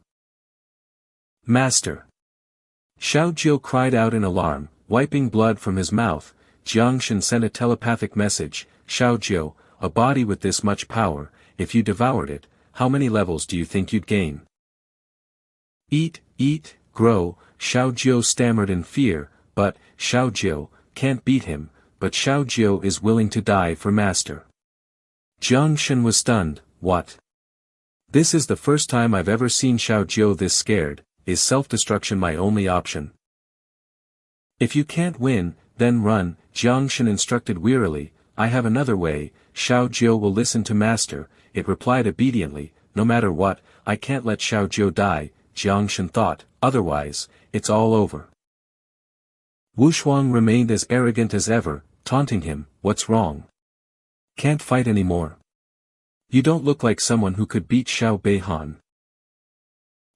Master! Xiao Jiu cried out in alarm, wiping blood from his mouth. Jiangshan sent a telepathic message. Xiao Jiu, a body with this much power, if you devoured it, how many levels do you think you'd gain? Eat, grow, Xiao Jiu stammered in fear, but, Xiao Jiu, can't beat him, but Xiao Jiu is willing to die for master. Jiang Shen was stunned. What? This is the first time I've ever seen Xiao Jiu this scared. Is self-destruction my only option? If you can't win, then run, Jiang Shen instructed wearily. I have another way. Xiao Jiu will listen to master, it replied obediently. No matter what, I can't let Xiao Jiu die, Jiang Shen thought, otherwise, it's all over. Wu Shuang remained as arrogant as ever, taunting him. What's wrong? Can't fight anymore. You don't look like someone who could beat Xiao Beihan.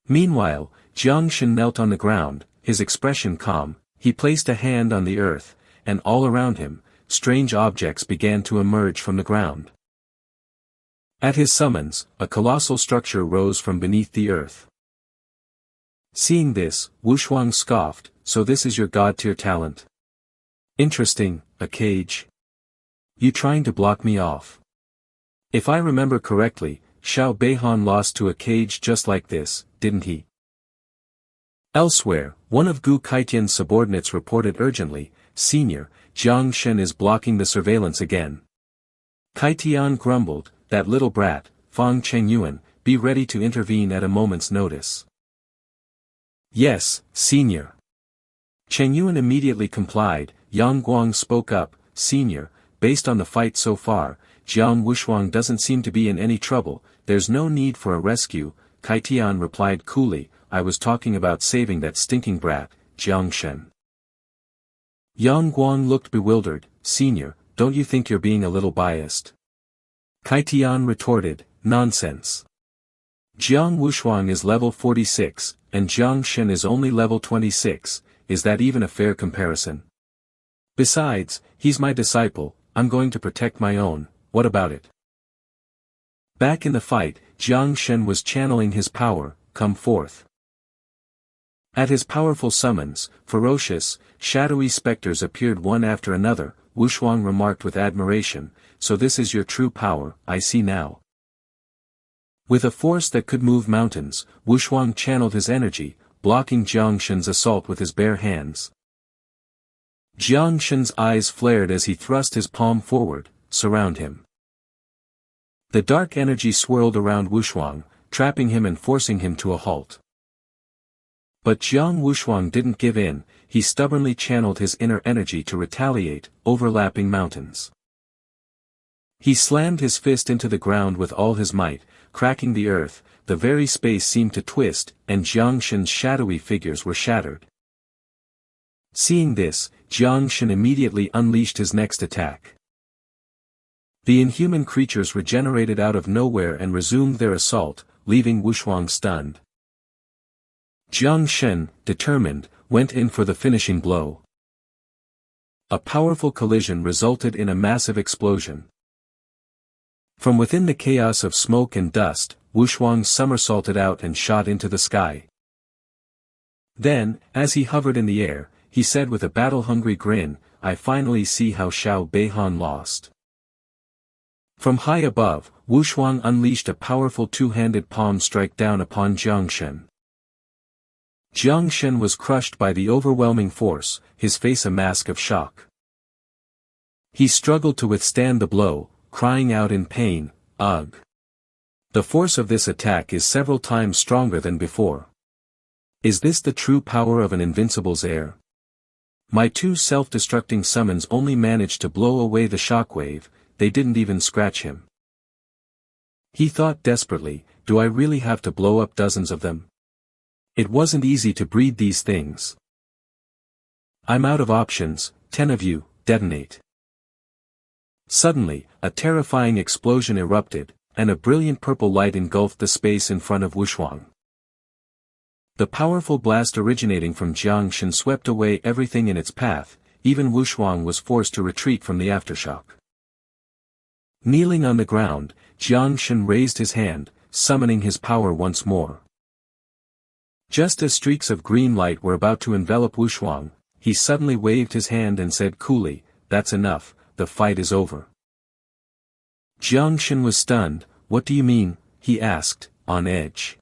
Meanwhile, Jiang Shen knelt on the ground, his expression calm. He placed a hand on the earth, and all around him, strange objects began to emerge from the ground. At his summons, a colossal structure rose from beneath the earth. Seeing this, Wu Shuang scoffed. So this is your god-tier talent? Interesting, a cage. You trying to block me off? If I remember correctly, Xiao Beihan lost to a cage just like this, didn't he? Elsewhere, one of Gu Kaitian's subordinates reported urgently, Senior, Jiang Shen is blocking the surveillance again. Kaitian grumbled, that little brat, Fang Chengyuan, be ready to intervene at a moment's notice. Yes, Senior. Chengyuan immediately complied. Yang Guang spoke up, Senior, based on the fight so far, Jiang Wushuang doesn't seem to be in any trouble, there's no need for a rescue. Kaitian replied coolly, I was talking about saving that stinking brat, Jiang Shen. Yang Guang looked bewildered, Senior, don't you think you're being a little biased? Kaitian retorted, nonsense. Jiang Wushuang is level 46, and Jiang Shen is only level 26, is that even a fair comparison? Besides, he's my disciple, I'm going to protect my own, what about it? Back in the fight, Jiang Shen was channeling his power, come forth. At his powerful summons, ferocious, shadowy specters appeared one after another. Wu Shuang remarked with admiration, so this is your true power, I see now. With a force that could move mountains, Wu Shuang channeled his energy, blocking Jiang Shen's assault with his bare hands. Jiang Shen's eyes flared as he thrust his palm forward, surround him. The dark energy swirled around Wu Shuang, trapping him and forcing him to a halt. But Jiang Wushuang didn't give in, he stubbornly channeled his inner energy to retaliate, overlapping mountains. He slammed his fist into the ground with all his might, cracking the earth, the very space seemed to twist, and Jiang Shen's shadowy figures were shattered. Seeing this, Jiang Shen immediately unleashed his next attack. The inhuman creatures regenerated out of nowhere and resumed their assault, leaving Wushuang stunned. Jiang Shen, determined, went in for the finishing blow. A powerful collision resulted in a massive explosion. From within the chaos of smoke and dust, Wushuang somersaulted out and shot into the sky. Then, as he hovered in the air, he said with a battle-hungry grin, I finally see how Xiao Beihan lost. From high above, Wushuang unleashed a powerful two-handed palm strike down upon Jiang Shen. Jiang Shen was crushed by the overwhelming force, his face a mask of shock. He struggled to withstand the blow, crying out in pain, ugh. The force of this attack is several times stronger than before. Is this the true power of an invincible's heir? My two self-destructing summons only managed to blow away the shockwave, they didn't even scratch him. He thought desperately, do I really have to blow up dozens of them? It wasn't easy to breed these things. I'm out of options, 10 of you, detonate. Suddenly, a terrifying explosion erupted, and a brilliant purple light engulfed the space in front of Wushuang. The powerful blast originating from Jiang Shen swept away everything in its path, even Wushuang was forced to retreat from the aftershock. Kneeling on the ground, Jiang Shen raised his hand, summoning his power once more. Just as streaks of green light were about to envelop Wushuang, he suddenly waved his hand and said coolly, that's enough, the fight is over. Jiang Shen was stunned, what do you mean, he asked, on edge.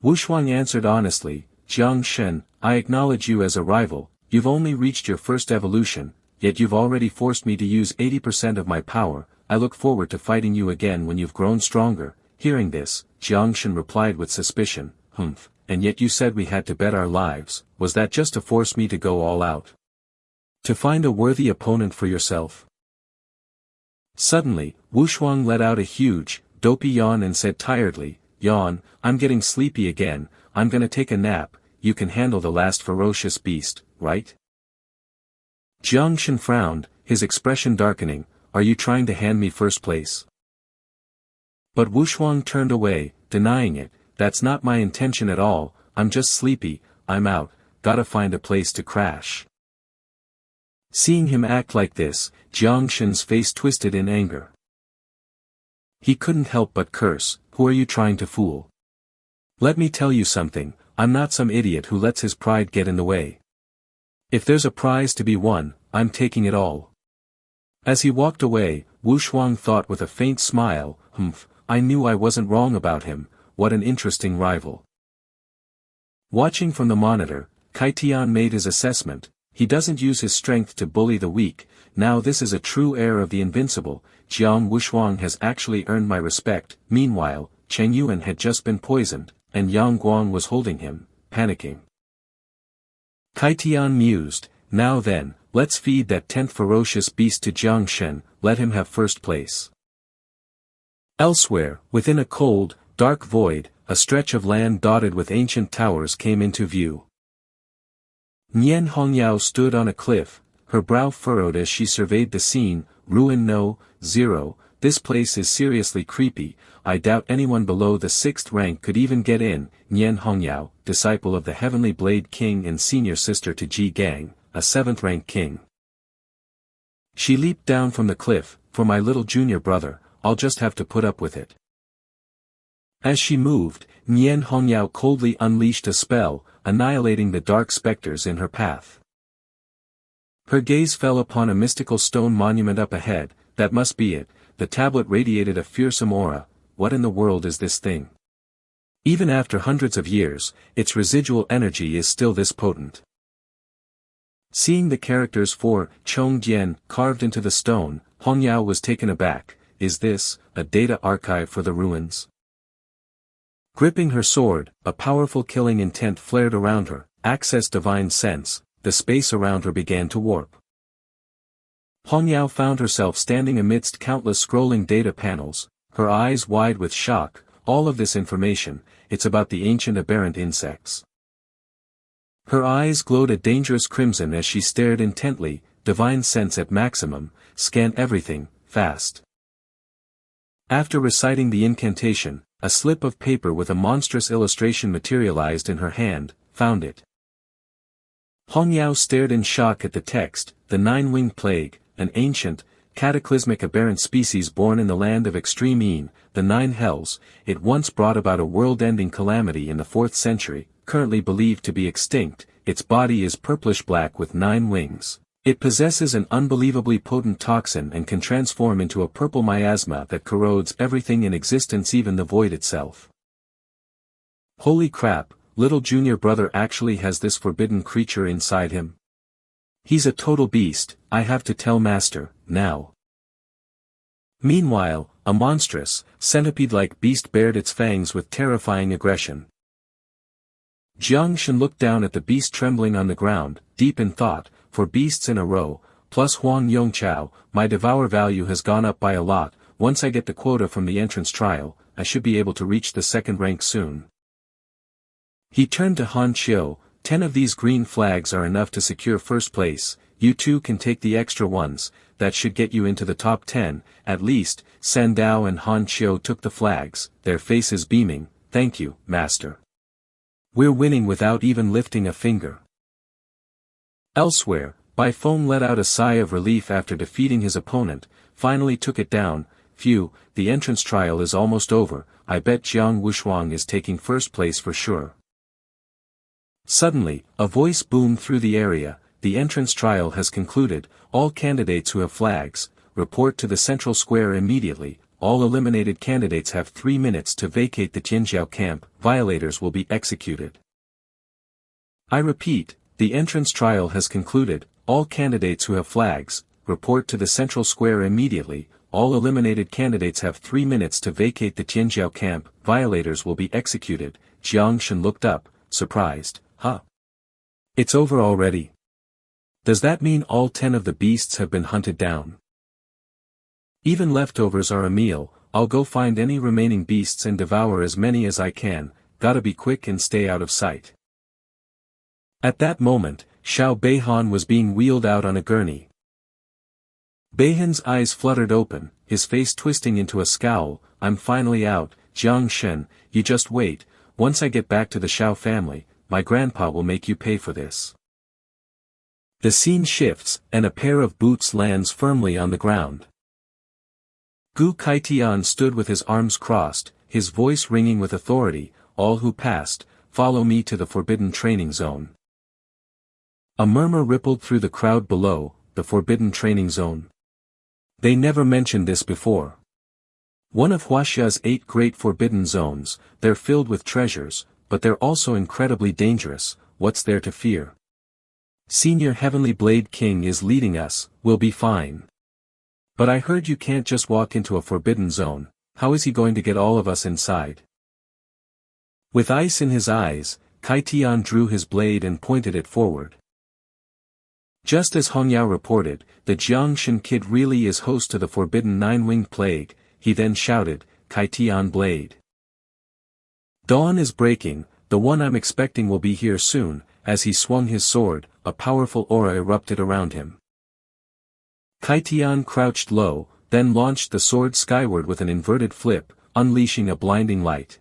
Wushuang answered honestly, Jiang Shen, I acknowledge you as a rival, you've only reached your first evolution, yet you've already forced me to use 80% of my power, I look forward to fighting you again when you've grown stronger." Hearing this, Jiangshan replied with suspicion, "Humph, and yet you said we had to bet our lives, was that just to force me to go all out? To find a worthy opponent for yourself?" Suddenly, Wu Shuang let out a huge, dopey yawn and said tiredly, "Yawn, I'm getting sleepy again, I'm gonna take a nap. You can handle the last ferocious beast, right?" Jiangshan frowned, his expression darkening. "Are you trying to hand me first place?" But Wu Shuang turned away, denying it. "That's not my intention at all, I'm just sleepy, I'm out, gotta find a place to crash." Seeing him act like this, Jiangshan's face twisted in anger. He couldn't help but curse, "Who are you trying to fool? Let me tell you something, I'm not some idiot who lets his pride get in the way. If there's a prize to be won, I'm taking it all." As he walked away, Wu Shuang thought with a faint smile, "Humph, I knew I wasn't wrong about him, what an interesting rival." Watching from the monitor, Kai Tian made his assessment. He doesn't use his strength to bully the weak. Now this is a true heir of the invincible. Jiang Wushuang has actually earned my respect. Meanwhile, Cheng Yuan had just been poisoned, and Yang Guang was holding him, panicking. Kai Tian mused, "Now then, let's feed that 10th ferocious beast to Jiang Shen, let him have first place." Elsewhere, within a cold, dark void, a stretch of land dotted with ancient towers came into view. Nian Hongyao stood on a cliff, her brow furrowed as she surveyed the scene. "Ruin no, 0, this place is seriously creepy, I doubt anyone below the 6th rank could even get in." Nian Hongyao, disciple of the Heavenly Blade King and senior sister to Ji Gang, a 7th rank king. She leaped down from the cliff. "For my little junior brother, I'll just have to put up with it." As she moved, Nian Hongyao coldly unleashed a spell, annihilating the dark specters in her path. Her gaze fell upon a mystical stone monument up ahead. "That must be it." The tablet radiated a fearsome aura. "What in the world is this thing? Even after hundreds of years, its residual energy is still this potent." Seeing the characters for Chong Jian carved into the stone, Hongyao was taken aback. "Is this a data archive for the ruins?" Gripping her sword, a powerful killing intent flared around her. Access divine sense, the space around her began to warp. Hongyao found herself standing amidst countless scrolling data panels, her eyes wide with shock. "All of this information, it's about the ancient aberrant insects." Her eyes glowed a dangerous crimson as she stared intently, divine sense at maximum. "Scan everything, fast." After reciting the incantation, a slip of paper with a monstrous illustration materialized in her hand. "Found it." Hongyao stared in shock at the text. "The nine-winged plague, an ancient, cataclysmic aberrant species born in the land of extreme Yin, the Nine Hells. It once brought about a world-ending calamity in the 4th century, currently believed to be extinct. Its body is purplish-black with 9 wings. It possesses an unbelievably potent toxin and can transform into a purple miasma that corrodes everything in existence, even the void itself." Holy crap, little junior brother actually has this forbidden creature inside him. He's a total beast, I have to tell master, now. Meanwhile, a monstrous, centipede-like beast bared its fangs with terrifying aggression. Jiang Shen looked down at the beast trembling on the ground, deep in thought. "For beasts in a row, plus Huang Yongchao, my devour value has gone up by a lot. Once I get the quota from the entrance trial, I should be able to reach the 2nd rank soon." He turned to Han Chiu. 10 of these green flags are enough to secure first place. You two can take the extra ones, that should get you into the top 10, at least." Sandao and Han Chiu took the flags, their faces beaming. "Thank you, master. We're winning without even lifting a finger." Elsewhere, Bai Feng let out a sigh of relief after defeating his opponent, finally took it down. "Phew, the entrance trial is almost over, I bet Jiang Wushuang is taking first place for sure." Suddenly, a voice boomed through the area. "The entrance trial has concluded, all candidates who have flags, report to the central square immediately. All eliminated candidates have 3 minutes to vacate the Jinjiao camp, violators will be executed." I repeat, the entrance trial has concluded, all candidates who have flags, report to the central square immediately, all eliminated candidates have 3 minutes to vacate the Tianjiao camp, violators will be executed. Jiang Shen looked up, surprised. Huh? It's over already? Does that mean all 10 of the beasts have been hunted down? Even leftovers are a meal. I'll go find any remaining beasts and devour as many as I can, gotta be quick and stay out of sight. At that moment, Xiao Beihan was being wheeled out on a gurney. Beihan's eyes fluttered open, his face twisting into a scowl. I'm finally out, Jiang Shen, you just wait, once I get back to the Xiao family, my grandpa will make you pay for this. The scene shifts, and a pair of boots lands firmly on the ground. Gu Kaitian stood with his arms crossed, his voice ringing with authority, all who passed, follow me to the forbidden training zone. A murmur rippled through the crowd below, the forbidden training zone. They never mentioned this before. One of Huaxia's 8 great forbidden zones, they're filled with treasures, but they're also incredibly dangerous. What's there to fear? Senior Heavenly Blade King is leading us, we'll be fine. But I heard you can't just walk into a forbidden zone, how is he going to get all of us inside? With ice in his eyes, Kaitian drew his blade and pointed it forward. Just as Hong Yao reported, the Jiangshan kid really is host to the forbidden 9-winged plague, he then shouted, Kaitian blade. Dawn is breaking, the one I'm expecting will be here soon. As he swung his sword, a powerful aura erupted around him. Kaitian crouched low, then launched the sword skyward with an inverted flip, unleashing a blinding light.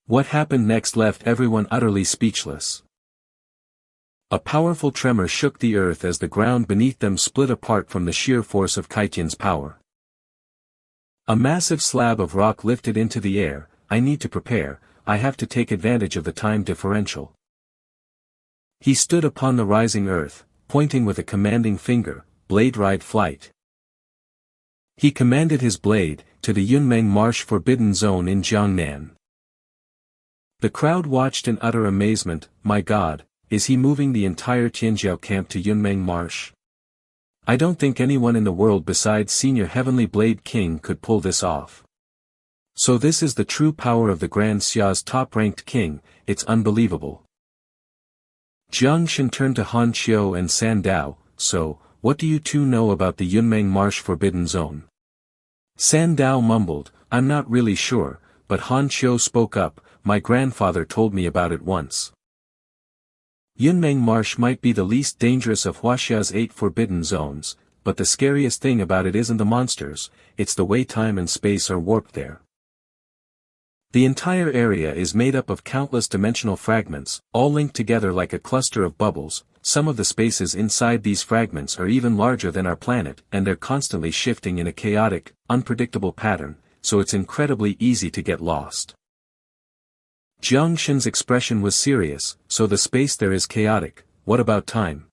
What happened next left everyone utterly speechless. A powerful tremor shook the earth as the ground beneath them split apart from the sheer force of Kaitian's power. A massive slab of rock lifted into the air. I need to prepare, I have to take advantage of the time differential. He stood upon the rising earth, pointing with a commanding finger, blade ride flight. He commanded his blade, to the Yunmeng Marsh forbidden zone in Jiangnan. The crowd watched in utter amazement. My God, is he moving the entire Tianjiao camp to Yunmeng Marsh? I don't think anyone in the world besides Senior Heavenly Blade King could pull this off. So this is the true power of the Grand Xia's top-ranked king, it's unbelievable. Jiang Shen turned to Han Qiu and San Dao. So, what do you two know about the Yunmeng Marsh forbidden zone? San Dao mumbled, I'm not really sure, but Han Qiu spoke up, my grandfather told me about it once. Yunmeng Marsh might be the least dangerous of Huaxia's 8 forbidden zones, but the scariest thing about it isn't the monsters, it's the way time and space are warped there. The entire area is made up of countless dimensional fragments, all linked together like a cluster of bubbles. Some of the spaces inside these fragments are even larger than our planet, and they're constantly shifting in a chaotic, unpredictable pattern, so it's incredibly easy to get lost. Jiang Shen's expression was serious. So the space there is chaotic, what about time?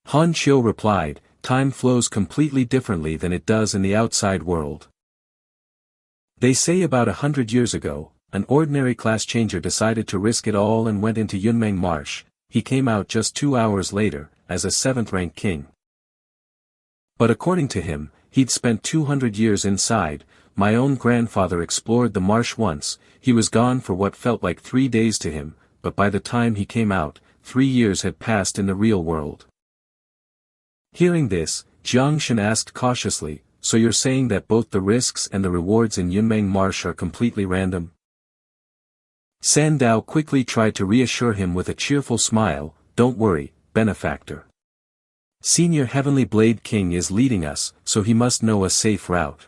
Han Qiu replied, time flows completely differently than it does in the outside world. They say about 100 years ago, an ordinary class changer decided to risk it all and went into Yunmeng Marsh. He came out just 2 hours later, as a 7th-rank king. But according to him, he'd spent 200 years inside. My own grandfather explored the marsh once, he was gone for what felt like 3 days to him, but by the time he came out, 3 years had passed in the real world. Hearing this, Jiang Shen asked cautiously, so you're saying that both the risks and the rewards in Yunmeng Marsh are completely random? San Dao quickly tried to reassure him with a cheerful smile, don't worry, benefactor. Senior Heavenly Blade King is leading us, so he must know a safe route.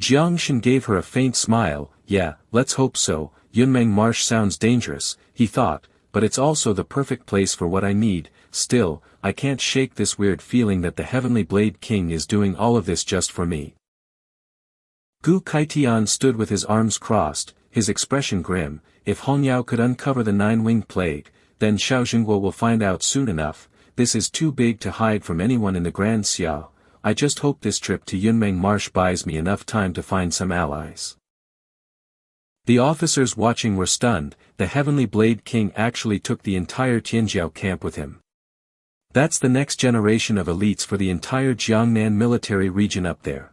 Jiang Shen gave her a faint smile, yeah, let's hope so. Yunmeng Marsh sounds dangerous, he thought, but it's also the perfect place for what I need. Still, I can't shake this weird feeling that the Heavenly Blade King is doing all of this just for me. Gu Kaitian stood with his arms crossed, his expression grim. If Hong Yao could uncover the 9-winged plague, then Xiao Jingguo will find out soon enough. This is too big to hide from anyone in the Grand Xiao. I just hope this trip to Yunmeng Marsh buys me enough time to find some allies. The officers watching were stunned. The Heavenly Blade King actually took the entire Tianjiao camp with him. That's the next generation of elites for the entire Jiangnan military region up there.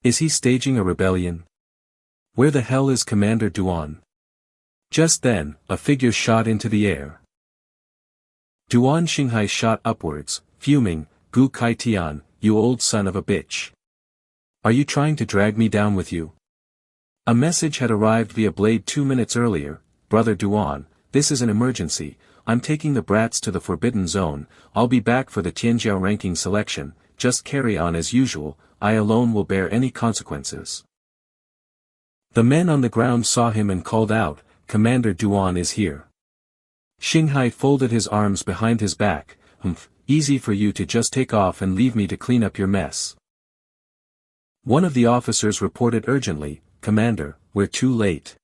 Is he staging a rebellion? Where the hell is Commander Duan? Just then, a figure shot into the air. Duan Xinghai shot upwards, fuming, Gu Kaitian, you old son of a bitch. Are you trying to drag me down with you? A message had arrived via Blade 2 minutes earlier. Brother Duan, this is an emergency, I'm taking the brats to the Forbidden Zone, I'll be back for the Tianjiao ranking selection, just carry on as usual, I alone will bear any consequences. The men on the ground saw him and called out, Commander Duan is here. Xinghai folded his arms behind his back, easy for you to just take off and leave me to clean up your mess. One of the officers reported urgently, Commander, we're too late.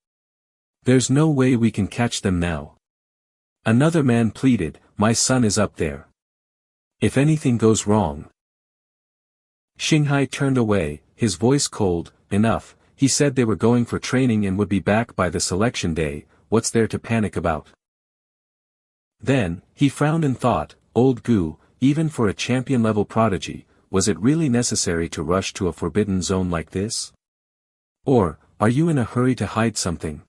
There's no way we can catch them now. Another man pleaded, my son is up there. If anything goes wrong. Xinghai turned away, his voice cold, enough, he said they were going for training and would be back by the selection day, what's there to panic about? Then, he frowned and thought, old Gu, even for a champion-level prodigy, was it really necessary to rush to a forbidden zone like this? Or, are you in a hurry to hide something?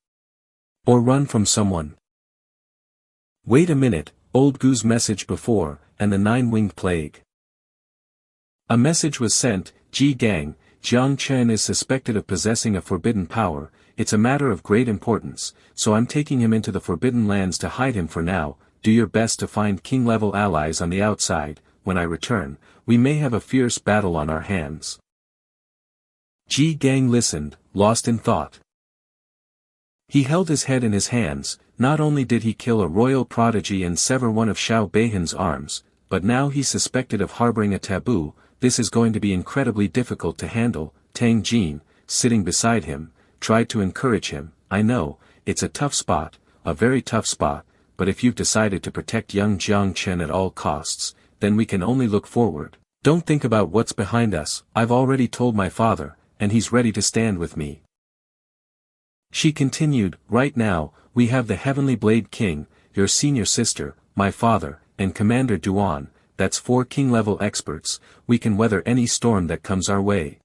Or run from someone? Wait a minute, old Gu's message before, and the nine-winged plague. A message was sent, Ji Gang, Jiang Chen is suspected of possessing a forbidden power, it's a matter of great importance, so I'm taking him into the forbidden lands to hide him for now, do your best to find king-level allies on the outside, when I return, we may have a fierce battle on our hands. Ji Gang listened, lost in thought. He held his head in his hands, not only did he kill a royal prodigy and sever one of Xiao Beihan's arms, but now he's suspected of harboring a taboo, this is going to be incredibly difficult to handle. Tang Jin, sitting beside him, tried to encourage him, I know, it's a tough spot, a very tough spot, but if you've decided to protect young Jiang Chen at all costs, then we can only look forward. Don't think about what's behind us, I've already told my father, and he's ready to stand with me. She continued, right now, we have the Heavenly Blade King, your senior sister, my father, and Commander Duan, that's 4 king-level experts, we can weather any storm that comes our way.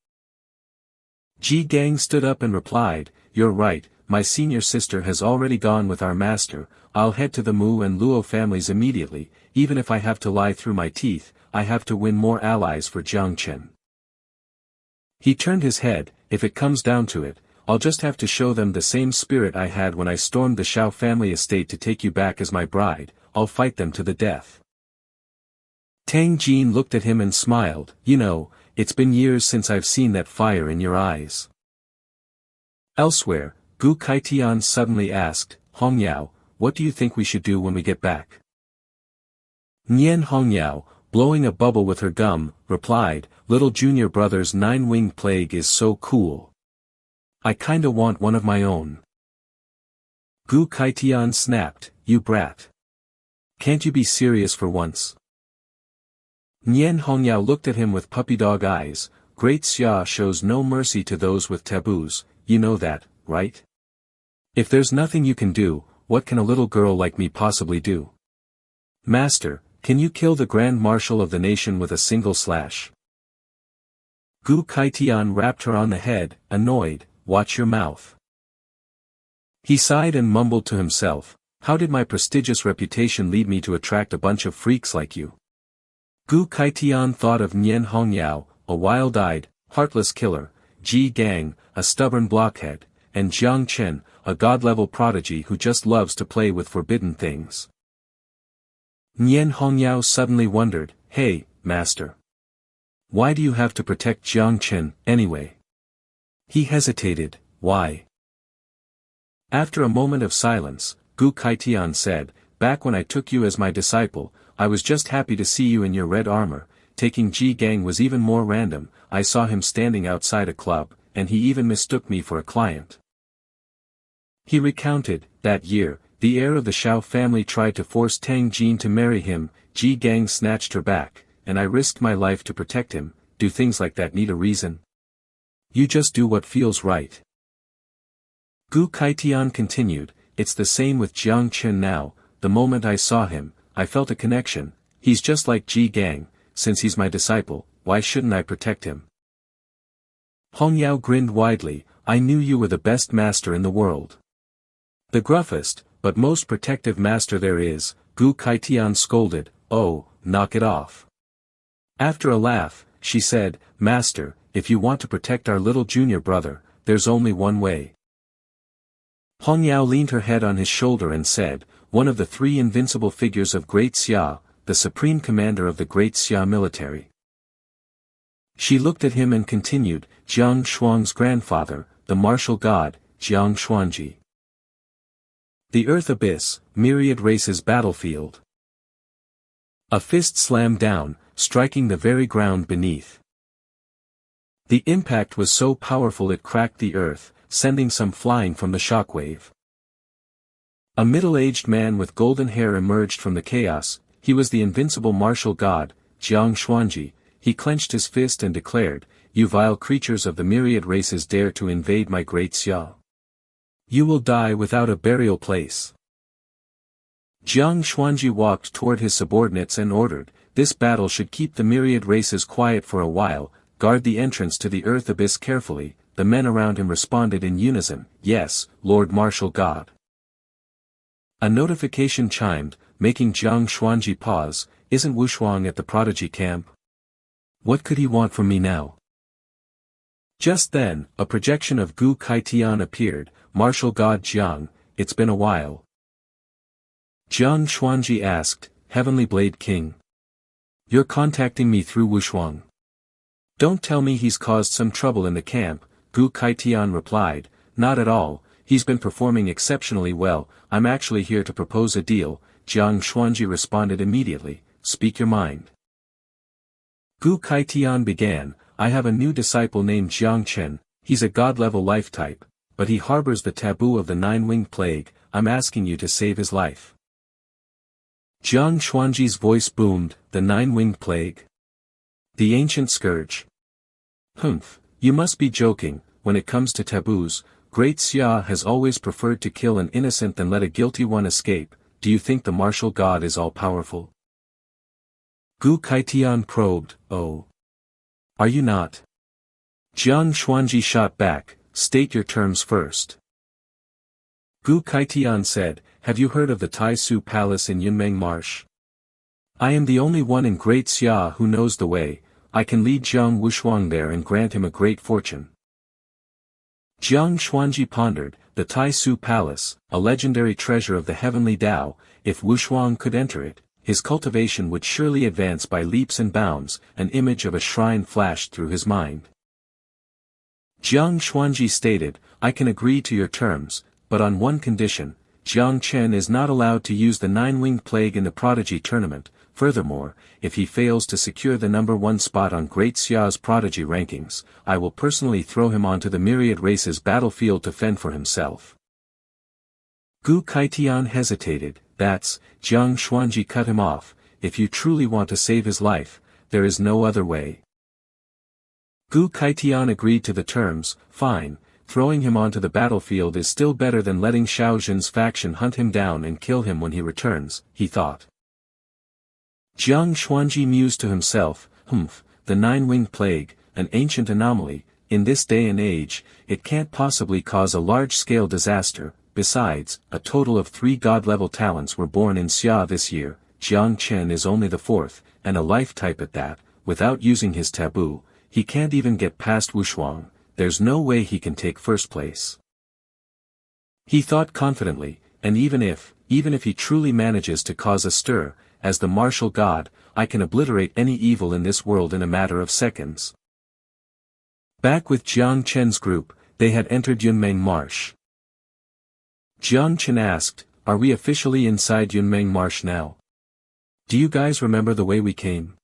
Ji Gang stood up and replied, you're right, my senior sister has already gone with our master, I'll head to the Mu and Luo families immediately, even if I have to lie through my teeth, I have to win more allies for Jiang Chen. He turned his head, if it comes down to it, I'll just have to show them the same spirit I had when I stormed the Xiao family estate to take you back as my bride, I'll fight them to the death. Tang Jin looked at him and smiled, you know, it's been years since I've seen that fire in your eyes. Elsewhere, Gu Kaitian suddenly asked, Hongyao, what do you think we should do when we get back? Nian Hongyao, blowing a bubble with her gum, replied, little junior brother's nine-winged plague is so cool. I kinda want one of my own. Gu Kaitian snapped, you brat. Can't you be serious for once? Nian Hongyao looked at him with puppy-dog eyes, Great Xia shows no mercy to those with taboos, you know that, right? If there's nothing you can do, what can a little girl like me possibly do? Master, can you kill the Grand Marshal of the nation with a single slash? Gu Kaitian rapped her on the head, annoyed, watch your mouth. He sighed and mumbled to himself, how did my prestigious reputation lead me to attract a bunch of freaks like you? Gu Kaitian thought of Nian Hongyao, a wild-eyed, heartless killer, Ji Gang, a stubborn blockhead, and Jiang Chen, a god-level prodigy who just loves to play with forbidden things. Nian Hongyao suddenly wondered, hey, master. Why do you have to protect Jiang Chen, anyway? He hesitated, why? After a moment of silence, Gu Kaitian said, back when I took you as my disciple, I was just happy to see you in your red armor, taking Ji Gang was even more random, I saw him standing outside a club, and he even mistook me for a client. He recounted, that year, the heir of the Xiao family tried to force Tang Jin to marry him, Ji Gang snatched her back, and I risked my life to protect him, do things like that need a reason? You just do what feels right. Gu Kaitian continued, it's the same with Jiang Chen now, the moment I saw him, I felt a connection, he's just like Ji Gang, since he's my disciple, why shouldn't I protect him? Hong Yao grinned widely, I knew you were the best master in the world. The gruffest, but most protective master there is, Gu Kaitian scolded, oh, knock it off. After a laugh, she said, Master, if you want to protect our little junior brother, there's only one way. Hong Yao leaned her head on his shoulder and said, one of the three invincible figures of Great Xia, the supreme commander of the Great Xia military. She looked at him and continued, Jiang Shuang's grandfather, the martial god, Jiang Xuanji. The Earth Abyss, Myriad Races battlefield. A fist slammed down, striking the very ground beneath. The impact was so powerful it cracked the earth, sending some flying from the shockwave. A middle-aged man with golden hair emerged from the chaos. He was the invincible martial god, Jiang Xuanji. He clenched his fist and declared, you vile creatures of the myriad races dare to invade my great Xia. You will die without a burial place. Jiang Xuanji walked toward his subordinates and ordered, this battle should keep the myriad races quiet for a while, guard the entrance to the earth abyss carefully. The men around him responded in unison, yes, Lord Martial God. A notification chimed, making Jiang Xuanji pause, isn't Wushuang at the prodigy camp? What could he want from me now? Just then, a projection of Gu Kaitian appeared, Martial God Jiang, it's been a while. Jiang Xuanji asked, Heavenly Blade King. You're contacting me through Wushuang. Don't tell me he's caused some trouble in the camp, Gu Kaitian replied, not at all, he's been performing exceptionally well, I'm actually here to propose a deal, Jiang Xuanji responded immediately, speak your mind. Gu Kaitian began, I have a new disciple named Jiang Chen, he's a god-level life type, but he harbors the taboo of the nine-winged plague, I'm asking you to save his life. Jiang Xuanji's voice boomed, the nine-winged plague? The ancient scourge. Humph, you must be joking, when it comes to taboos, Great Xia has always preferred to kill an innocent than let a guilty one escape, do you think the martial god is all-powerful? Gu Kaitian probed, oh. Are you not? Jiang Xuanji shot back, state your terms first. Gu Kaitian said, have you heard of the Tai Su Palace in Yunmeng Marsh? I am the only one in Great Xia who knows the way, I can lead Jiang Wushuang there and grant him a great fortune. Jiang Xuanji pondered, the Tai Su Palace, a legendary treasure of the heavenly Tao, if Wushuang could enter it, his cultivation would surely advance by leaps and bounds, an image of a shrine flashed through his mind. Jiang Xuanji stated, I can agree to your terms, but on one condition, Jiang Chen is not allowed to use the nine-winged plague in the prodigy tournament, furthermore, if he fails to secure the number 1 spot on Great Xia's prodigy rankings, I will personally throw him onto the myriad races battlefield to fend for himself. Gu Kaitian hesitated, that's, Jiang Xuanji cut him off, if you truly want to save his life, there is no other way. Gu Kaitian agreed to the terms, fine, throwing him onto the battlefield is still better than letting Xiaojun's faction hunt him down and kill him when he returns, he thought. Jiang Xuanji mused to himself, the nine-winged plague, an ancient anomaly, in this day and age, it can't possibly cause a large-scale disaster, besides, a total of 3 god-level talents were born in Xia this year, Jiang Chen is only the 4th, and a life type at that, without using his taboo, he can't even get past Wushuang, there's no way he can take first place. He thought confidently, and even if he truly manages to cause a stir, as the martial god, I can obliterate any evil in this world in a matter of seconds. Back with Jiang Chen's group, they had entered Yunmeng Marsh. Jiang Chen asked, are we officially inside Yunmeng Marsh now? Do you guys remember the way we came?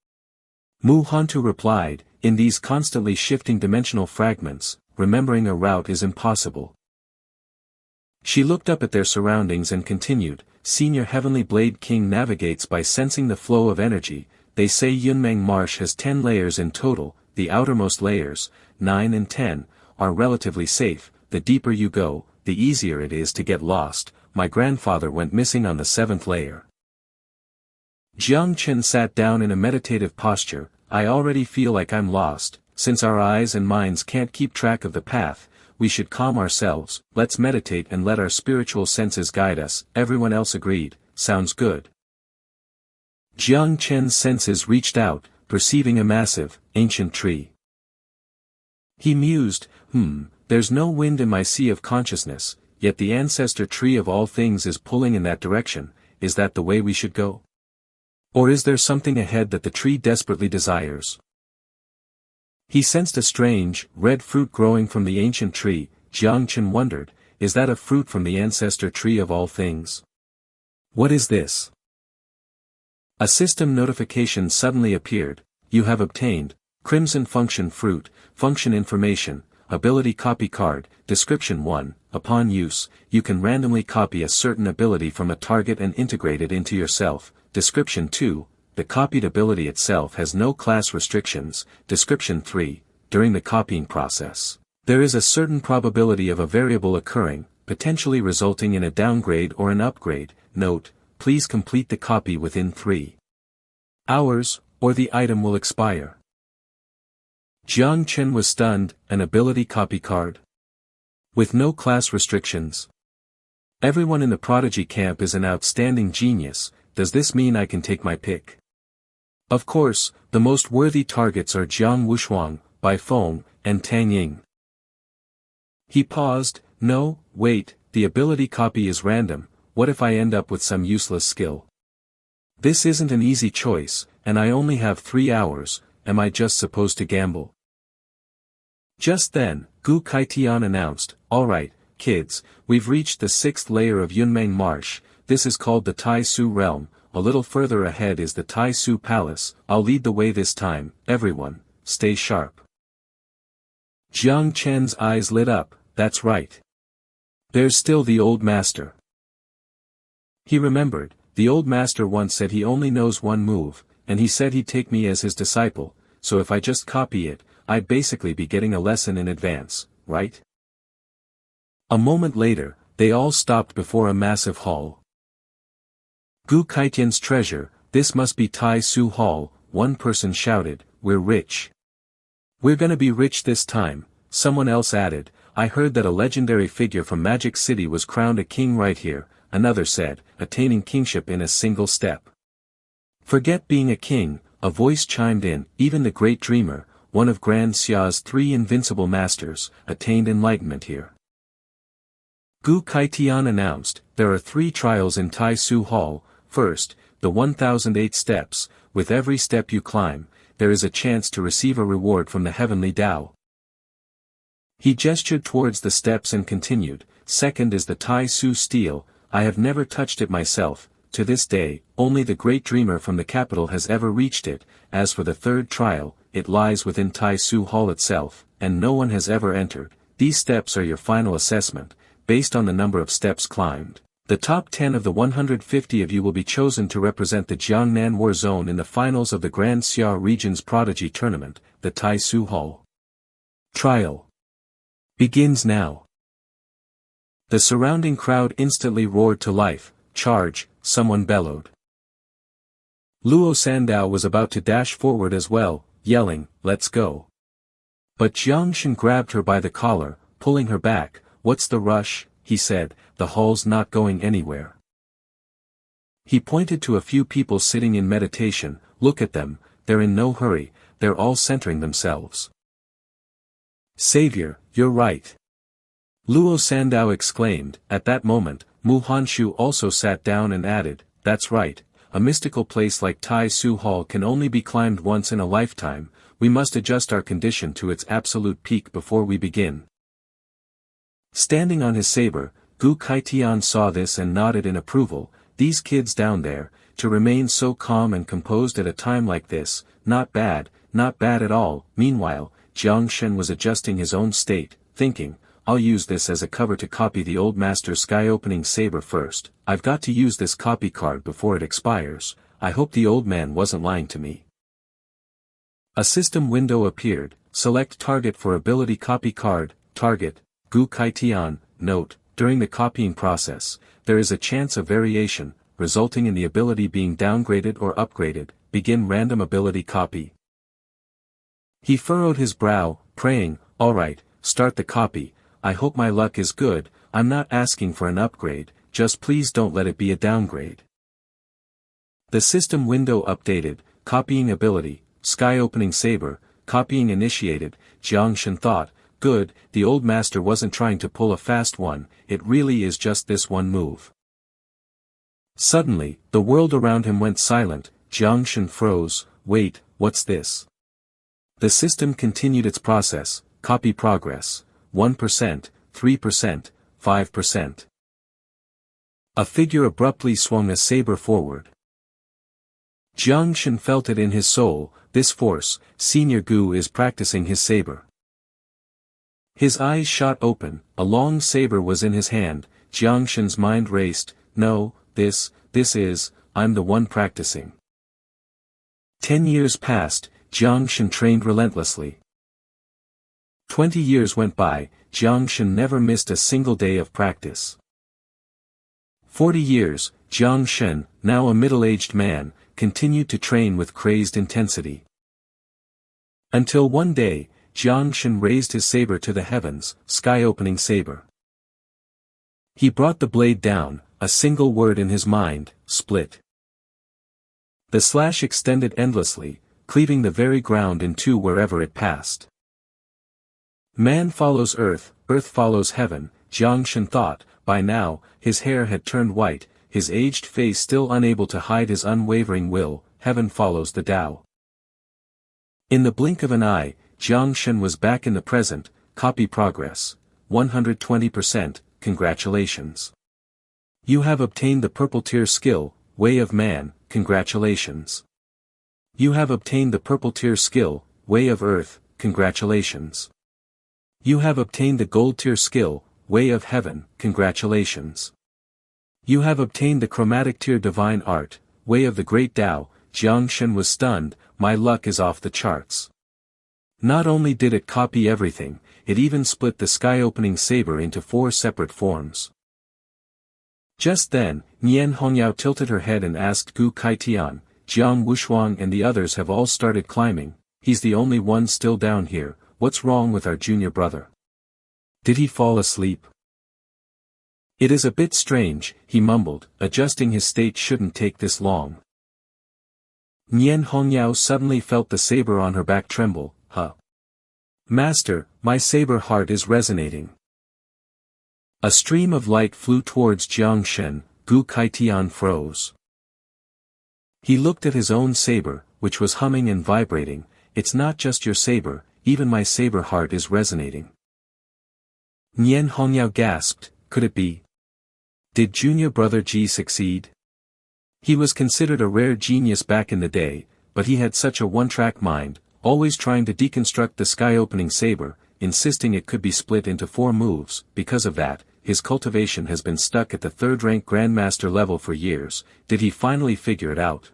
Mu Hantu replied, in these constantly shifting dimensional fragments, remembering a route is impossible. She looked up at their surroundings and continued, Senior Heavenly Blade King navigates by sensing the flow of energy, they say Yunmeng Marsh has 10 layers in total, the outermost layers, 9 and 10, are relatively safe, the deeper you go, the easier it is to get lost, my grandfather went missing on the 7th layer. Jiang Chen sat down in a meditative posture. I already feel like I'm lost. Since our eyes and minds can't keep track of the path, we should calm ourselves. Let's meditate and let our spiritual senses guide us. Everyone else agreed. Sounds good. Jiang Chen's senses reached out, perceiving a massive, ancient tree. He mused, there's no wind in my sea of consciousness, yet the ancestor tree of all things is pulling in that direction. Is that the way we should go? Or is there something ahead that the tree desperately desires? He sensed a strange, red fruit growing from the ancient tree. Jiang Chen wondered, is that a fruit from the ancestor tree of all things? What is this? A system notification suddenly appeared. You have obtained Crimson Function Fruit, Function Information, Ability Copy Card, Description 1. Upon use, you can randomly copy a certain ability from a target and integrate it into yourself. Description 2. The copied ability itself has no class restrictions. Description 3. During the copying process, there is a certain probability of a variable occurring, potentially resulting in a downgrade or an upgrade. Note, please complete the copy within 3 hours, or the item will expire. Jiang Chen was stunned. An ability copy card? With no class restrictions? Everyone in the prodigy camp is an outstanding genius. Does this mean I can take my pick? Of course, the most worthy targets are Jiang Wushuang, Bai Feng, and Tang Ying. He paused. No, wait, the ability copy is random. What if I end up with some useless skill? This isn't an easy choice, and I only have 3 hours. Am I just supposed to gamble? Just then, Gu Kaitian announced, alright, kids, we've reached the 6th layer of Yunmeng Marsh. This is called the Tai Su realm. A little further ahead is the Tai Su Palace. I'll lead the way this time. Everyone, stay sharp. Jiang Chen's eyes lit up. That's right. There's still the old master. He remembered, the old master once said he only knows one move, and he said he'd take me as his disciple, so if I just copy it, I'd basically be getting a lesson in advance, right? A moment later, they all stopped before a massive hall. Gu Kaitian's treasure, this must be Tai Su Hall, one person shouted, we're rich. We're gonna be rich this time, someone else added, I heard that a legendary figure from Magic City was crowned a king right here, another said, attaining kingship in a single step. Forget being a king, a voice chimed in, even the great dreamer, one of Grand Xia's 3 invincible masters, attained enlightenment here. Gu Kaitian announced, there are 3 trials in Tai Su Hall. First, the 1008 steps. With every step you climb, there is a chance to receive a reward from the heavenly Tao. He gestured towards the steps and continued, second is the Tai Su steel. I have never touched it myself. To this day, only the great dreamer from the capital has ever reached it. As for the 3rd trial, it lies within Tai Su Hall itself, and no one has ever entered. These steps are your final assessment, based on the number of steps climbed. The top 10 of the 150 of you will be chosen to represent the Jiangnan War Zone in the finals of the Grand Xia Region's Prodigy Tournament. The Tai Su Hall trial begins now. The surrounding crowd instantly roared to life. Charge, someone bellowed. Luo Sandao was about to dash forward as well, yelling, let's go. But Jiang Shen grabbed her by the collar, pulling her back. What's the rush? He said, the hall's not going anywhere. He pointed to a few people sitting in meditation. Look at them, they're in no hurry, they're all centering themselves. Savior, you're right. Luo Sandao exclaimed. At that moment, Mu Hanshu also sat down and added, that's right, a mystical place like Tai Su Hall can only be climbed once in a lifetime. We must adjust our condition to its absolute peak before we begin. Standing on his saber, Gu Kaitian saw this and nodded in approval. These kids down there, to remain so calm and composed at a time like this, not bad at all. Meanwhile, Jiang Shen was adjusting his own state, thinking, I'll use this as a cover to copy the old master's sky-opening saber first. I've got to use this copy card before it expires. I hope the old man wasn't lying to me. A system window appeared. Select target for ability copy card. Target, Gu Kaitian. Note, during the copying process, there is a chance of variation. resulting in the ability being downgraded or upgraded. Begin random ability copy. He furrowed his brow, praying, alright, start the copy. I hope my luck is good. I'm not asking for an upgrade, just please don't let it be a downgrade. The system window updated. Copying ability, sky opening saber, copying initiated. Jiang Shen thought, good, the old master wasn't trying to pull a fast one, it really is just this one move. Suddenly, the world around him went silent. Jiang Shen froze. Wait, what's this? The system continued its process. Copy progress, 1%, 3%, 5%. A figure abruptly swung a saber forward. Jiang Shen felt it in his soul, this force, Senior Gu is practicing his saber. His eyes shot open, a long saber was in his hand. Jiang Shen's mind raced, no, this is, I'm the one practicing. 10 years passed, Jiang Shen trained relentlessly. 20 years went by, Jiang Shen never missed a single day of practice. 40 years, Jiang Shen, now a middle-aged man, continued to train with crazed intensity. Until one day, Jiang Shen raised his saber to the heavens, sky-opening saber. He brought the blade down, a single word in his mind, split. The slash extended endlessly, cleaving the very ground in two wherever it passed. Man follows earth, earth follows heaven, Jiang Shen thought. By now, his hair had turned white, his aged face still unable to hide his unwavering will. Heaven follows the Tao. In the blink of an eye, Jiang Shen was back in the present. Copy progress, 120%, congratulations. You have obtained the purple tier skill, Way of Man, congratulations. You have obtained the purple tier skill, Way of Earth, congratulations. You have obtained the gold tier skill, Way of Heaven, congratulations. You have obtained the chromatic tier Divine Art, Way of the Great Tao. Jiang Shen was stunned. My luck is off the charts. Not only did it copy everything, it even split the sky-opening saber into 4 separate forms. Just then, Nian Hongyao tilted her head and asked Gu Kaitian, Jiang Wushuang and the others have all started climbing, he's the only one still down here, what's wrong with our junior brother? Did he fall asleep? It is a bit strange, he mumbled, adjusting his state shouldn't take this long. Nian Hongyao suddenly felt the saber on her back tremble, huh? Master, my saber heart is resonating. A stream of light flew towards Jiang Shen. Gu Kaitian froze. He looked at his own saber, which was humming and vibrating. It's not just your saber, even my saber heart is resonating. Nian Hongyao gasped, could it be? Did junior brother Ji succeed? He was considered a rare genius back in the day, but he had such a one-track mind, always trying to deconstruct the sky-opening saber, insisting it could be split into 4 moves. Because of that, his cultivation has been stuck at the 3rd-rank Grandmaster level for years. Did he finally figure it out?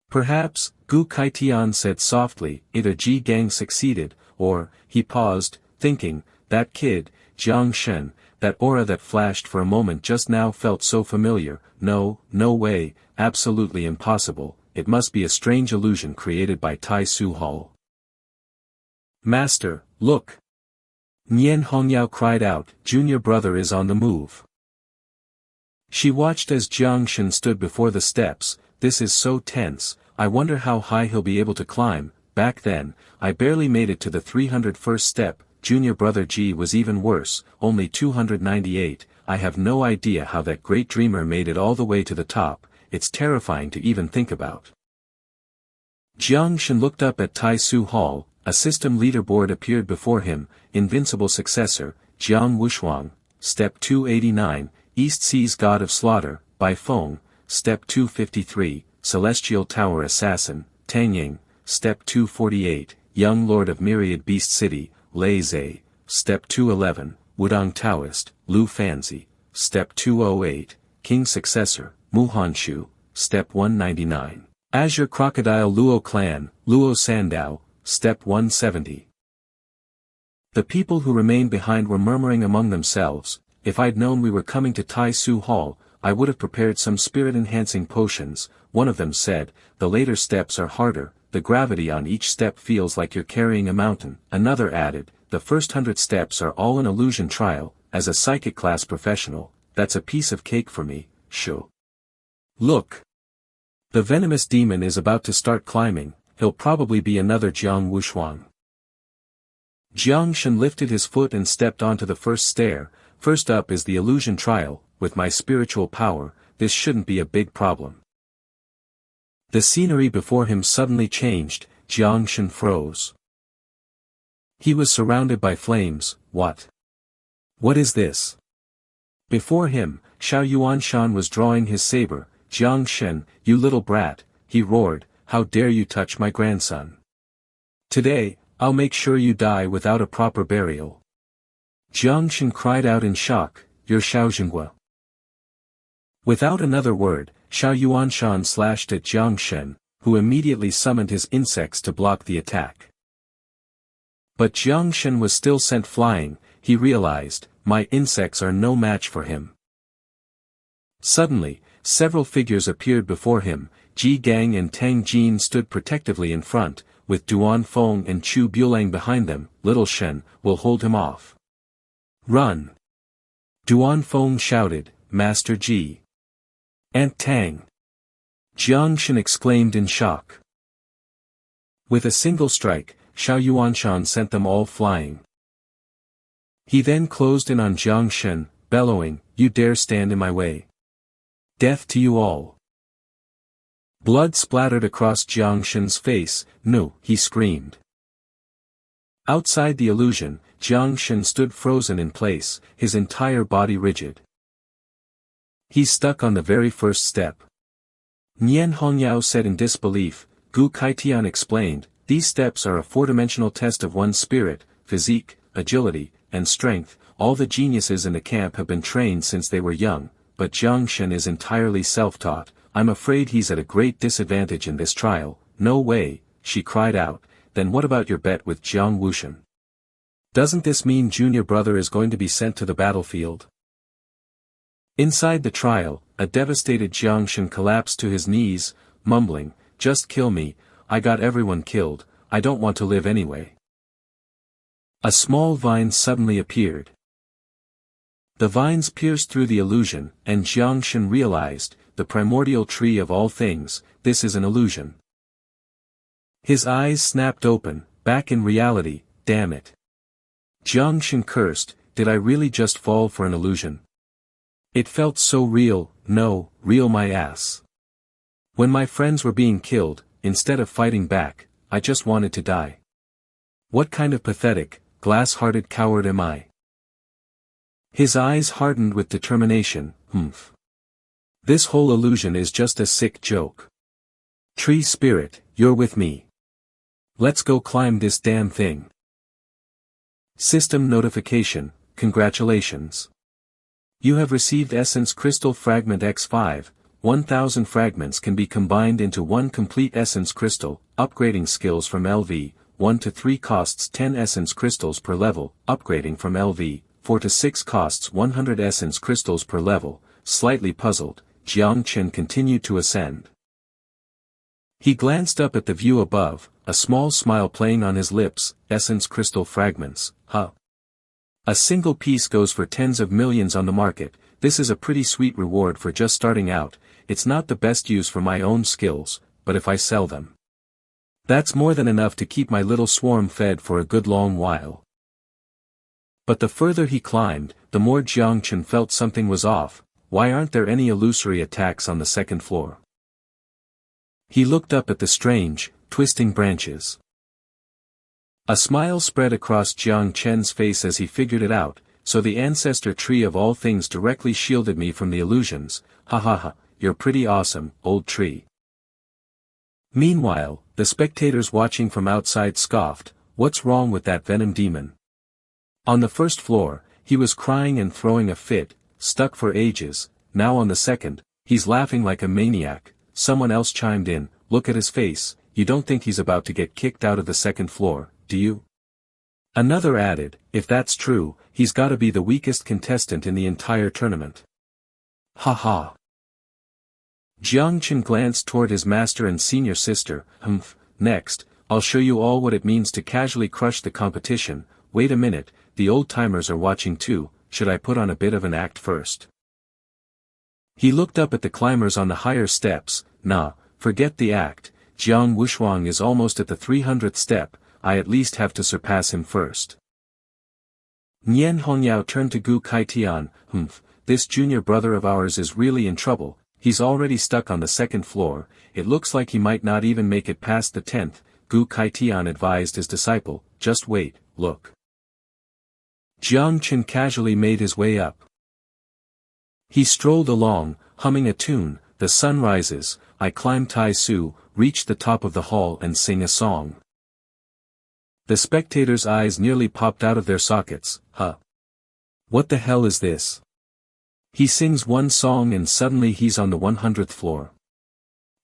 Perhaps, Gu Kaitian said softly, either Ji Gang succeeded, or, he paused, thinking, that kid, Jiang Shen, that aura that flashed for a moment just now felt so familiar. No way, absolutely impossible, it must be a strange illusion created by Tai Su Hall. Master, look! Nian Hongyao cried out, junior brother is on the move. She watched as Jiang Shen stood before the steps. This is so tense, I wonder how high he'll be able to climb. Back then, I barely made it to the 301st step, junior brother Ji was even worse, only 298, I have no idea how that great dreamer made it all the way to the top, it's terrifying to even think about. Jiang Shen looked up at Tai Su Hall, a system leaderboard appeared before him, invincible successor, Jiang Wushuang, step 289, East Seas God of Slaughter, Bai Feng, step 253, Celestial Tower Assassin, Tang Ying, step 248, Young Lord of Myriad Beast City, Lei Zhe, step 211, Wudong Taoist, Lu Fanzi, step 208, King Successor, Mu Hanshu, step 199, Azure Crocodile Luo Clan, Luo Sandao, step 170. The people who remained behind were murmuring among themselves, if I'd known we were coming to Tai Su Hall, I would have prepared some spirit-enhancing potions. One of them said, the later steps are harder, the gravity on each step feels like you're carrying a mountain. Another added, the first 100 steps are all an illusion trial. As a psychic class professional, that's a piece of cake for me, shoo. Look! The venomous demon is about to start climbing, he'll probably be another Jiang Wuxuan. Jiang Shen lifted his foot and stepped onto the first stair. First up is the illusion trial. With my spiritual power, this shouldn't be a big problem. The scenery before him suddenly changed. Jiang Shen froze. He was surrounded by flames. What? What is this? Before him, Xiao Yuanshan was drawing his saber. Jiang Shen, you little brat, he roared, how dare you touch my grandson? Today, I'll make sure you die without a proper burial. Jiang Shen cried out in shock, you're Xiao Zhenghua. Without another word, Xiao Yuanshan slashed at Jiang Shen, who immediately summoned his insects to block the attack. But Jiang Shen was still sent flying. He realized, my insects are no match for him. Suddenly, several figures appeared before him. Ji Gang and Tang Jin stood protectively in front, with Duan Feng and Chu Bulang behind them. Little Shen, will hold him off. Run! Duan Feng shouted, Master Ji. Aunt Tang! Jiang Shen exclaimed in shock. With a single strike, Xiao Yuanshan sent them all flying. He then closed in on Jiang Shen, bellowing, you dare stand in my way. Death to you all. Blood splattered across Jiang Shen's face. No, he screamed. Outside the illusion, Jiang Shen stood frozen in place, his entire body rigid. He's stuck on the very first step. Nian Hongyao said in disbelief. Gu Kaitian explained, these steps are a four-dimensional test of one's spirit, physique, agility, and strength. All the geniuses in the camp have been trained since they were young, but Jiang Shen is entirely self-taught. I'm afraid he's at a great disadvantage in this trial. No way, she cried out. Then what about your bet with Jiang Wuxian? Doesn't this mean junior brother is going to be sent to the battlefield? Inside the trial, a devastated Jiang Shen collapsed to his knees, mumbling, just kill me, I got everyone killed, I don't want to live anyway. A small vine suddenly appeared. The vines pierced through the illusion, and Jiang Shen realized, the primordial tree of all things, this is an illusion. His eyes snapped open, back in reality, damn it. Jiang Shen cursed, did I really just fall for an illusion? It felt so real. No, real my ass. When my friends were being killed, instead of fighting back, I just wanted to die. What kind of pathetic, glass-hearted coward am I? His eyes hardened with determination. This whole illusion is just a sick joke. Tree spirit, you're with me. Let's go climb this damn thing. System notification, congratulations. You have received Essence Crystal Fragment X5, 1000 fragments can be combined into one complete Essence Crystal. Upgrading skills from LV, 1 to 3 costs 10 Essence Crystals per level, upgrading from LV, 4 to 6 costs 100 Essence Crystals per level. Slightly puzzled, Jiang Shen continued to ascend. He glanced up at the view above, a small smile playing on his lips. Essence Crystal Fragments, huh? A single piece goes for tens of millions on the market. This is a pretty sweet reward for just starting out. It's not the best use for my own skills, but if I sell them, that's more than enough to keep my little swarm fed for a good long while. But the further he climbed, the more Jiang Shen felt something was off. Why aren't there any illusory attacks on the second floor? He looked up at the strange, twisting branches. A smile spread across Jiang Shen's face as he figured it out. So the ancestor tree of all things directly shielded me from the illusions. Ha ha ha, you're pretty awesome, old tree. Meanwhile, the spectators watching from outside scoffed, what's wrong with that venom demon? On the first floor, he was crying and throwing a fit, stuck for ages. Now on the second, he's laughing like a maniac. Someone else chimed in, look at his face, you don't think he's about to get kicked out of the second floor, do you? Another added, if that's true, he's gotta be the weakest contestant in the entire tournament. Ha ha. Jiang Chen glanced toward his master and senior sister. Next, I'll show you all what it means to casually crush the competition. Wait a minute, the old-timers are watching too, should I put on a bit of an act first? He looked up at the climbers on the higher steps. Nah, forget the act, Jiang Wushuang is almost at the 300th step, I at least have to surpass him first. Nian Hongyao turned to Gu Kaitian. This junior brother of ours is really in trouble, he's already stuck on the second floor, it looks like he might not even make it past the 10th, Gu Kaitian advised his disciple, just wait, look. Jiang Chen casually made his way up. He strolled along, humming a tune, the sun rises, I climb Tai Su, reach the top of the hall and sing a song. The spectators' eyes nearly popped out of their sockets. What the hell is this? He sings one song and suddenly he's on the 100th floor.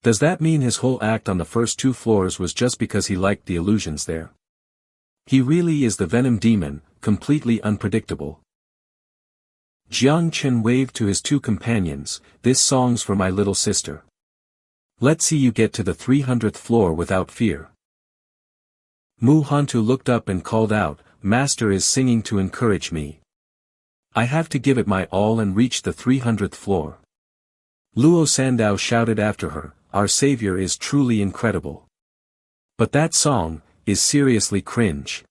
Does that mean his whole act on the first 2 floors was just because he liked the illusions there? He really is the Venom Demon, completely unpredictable. Jiang Chen waved to his 2 companions, this song's for my little sister. Let's see you get to the 300th floor without fear. Mu Hantu looked up and called out, Master is singing to encourage me. I have to give it my all and reach the 300th floor. Luo Sandao shouted after her, our savior is truly incredible. But that song is seriously cringe.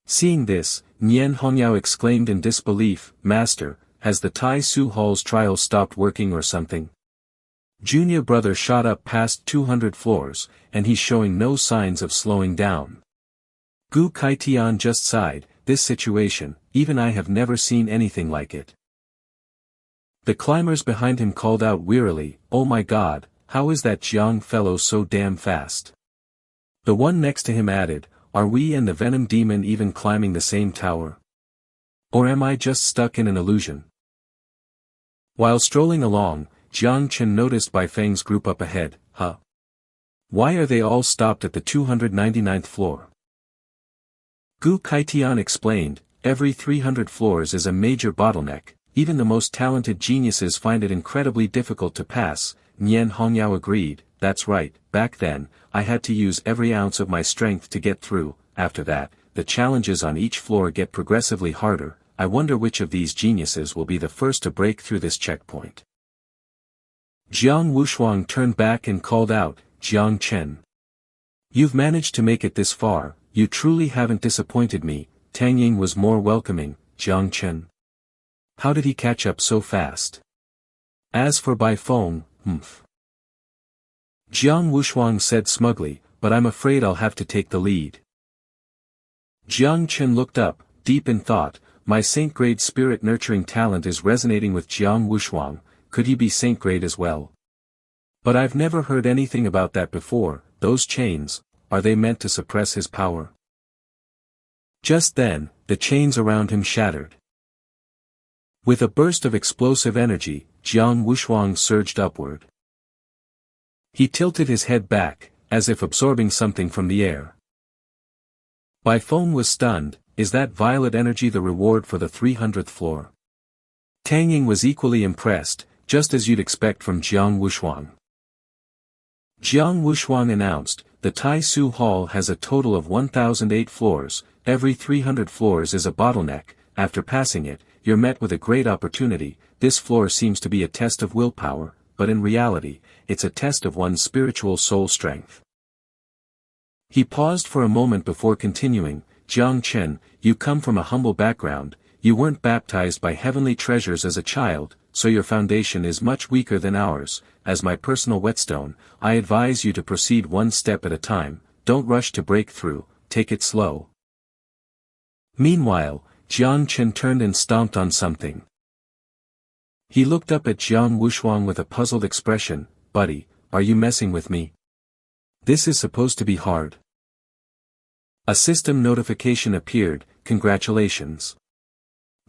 Seeing this, Nian Hongyao exclaimed in disbelief, Master, has the Tai Su Hall's trial stopped working or something? Junior brother shot up past 200 floors, and he's showing no signs of slowing down. Gu Kaitian just sighed, this situation, even I have never seen anything like it. The climbers behind him called out wearily, oh my god, how is that Jiang fellow so damn fast? The one next to him added, are we and the Venom Demon even climbing the same tower? Or am I just stuck in an illusion? While strolling along, Jiang Chen noticed Bai Feng's group up ahead. Why are they all stopped at the 299th floor? Gu Kaitian explained, every 300 floors is a major bottleneck, even the most talented geniuses find it incredibly difficult to pass. Nian Hongyao agreed, that's right, back then, I had to use every ounce of my strength to get through, after that, the challenges on each floor get progressively harder, I wonder which of these geniuses will be the first to break through this checkpoint. Jiang Wushuang turned back and called out, Jiang Chen. You've managed to make it this far, you truly haven't disappointed me. Tang Ying was more welcoming, Jiang Chen. How did he catch up so fast? As for Bai Feng, Jiang Wushuang said smugly, but I'm afraid I'll have to take the lead. Jiang Chen looked up, deep in thought, my Saint-grade spirit-nurturing talent is resonating with Jiang Wushuang, could he be Saint-grade as well? But I've never heard anything about that before, those chains, are they meant to suppress his power? Just then, the chains around him shattered. With a burst of explosive energy, Jiang Wushuang surged upward. He tilted his head back, as if absorbing something from the air. Bai Feng was stunned, is that violet energy the reward for the 300th floor? Tang Ying was equally impressed, just as you'd expect from Jiang Wushuang. Jiang Wushuang announced, the Tai Su Hall has a total of 1,008 floors, every 300 floors is a bottleneck, after passing it, you're met with a great opportunity, this floor seems to be a test of willpower, but in reality, it's a test of one's spiritual soul strength. He paused for a moment before continuing, Jiang Chen, you come from a humble background, you weren't baptized by heavenly treasures as a child, so your foundation is much weaker than ours, as my personal whetstone, I advise you to proceed one step at a time, don't rush to break through, take it slow. Meanwhile, Jiang Chen turned and stomped on something. He looked up at Jiang Wushuang with a puzzled expression, buddy, are you messing with me? This is supposed to be hard. A system notification appeared, congratulations.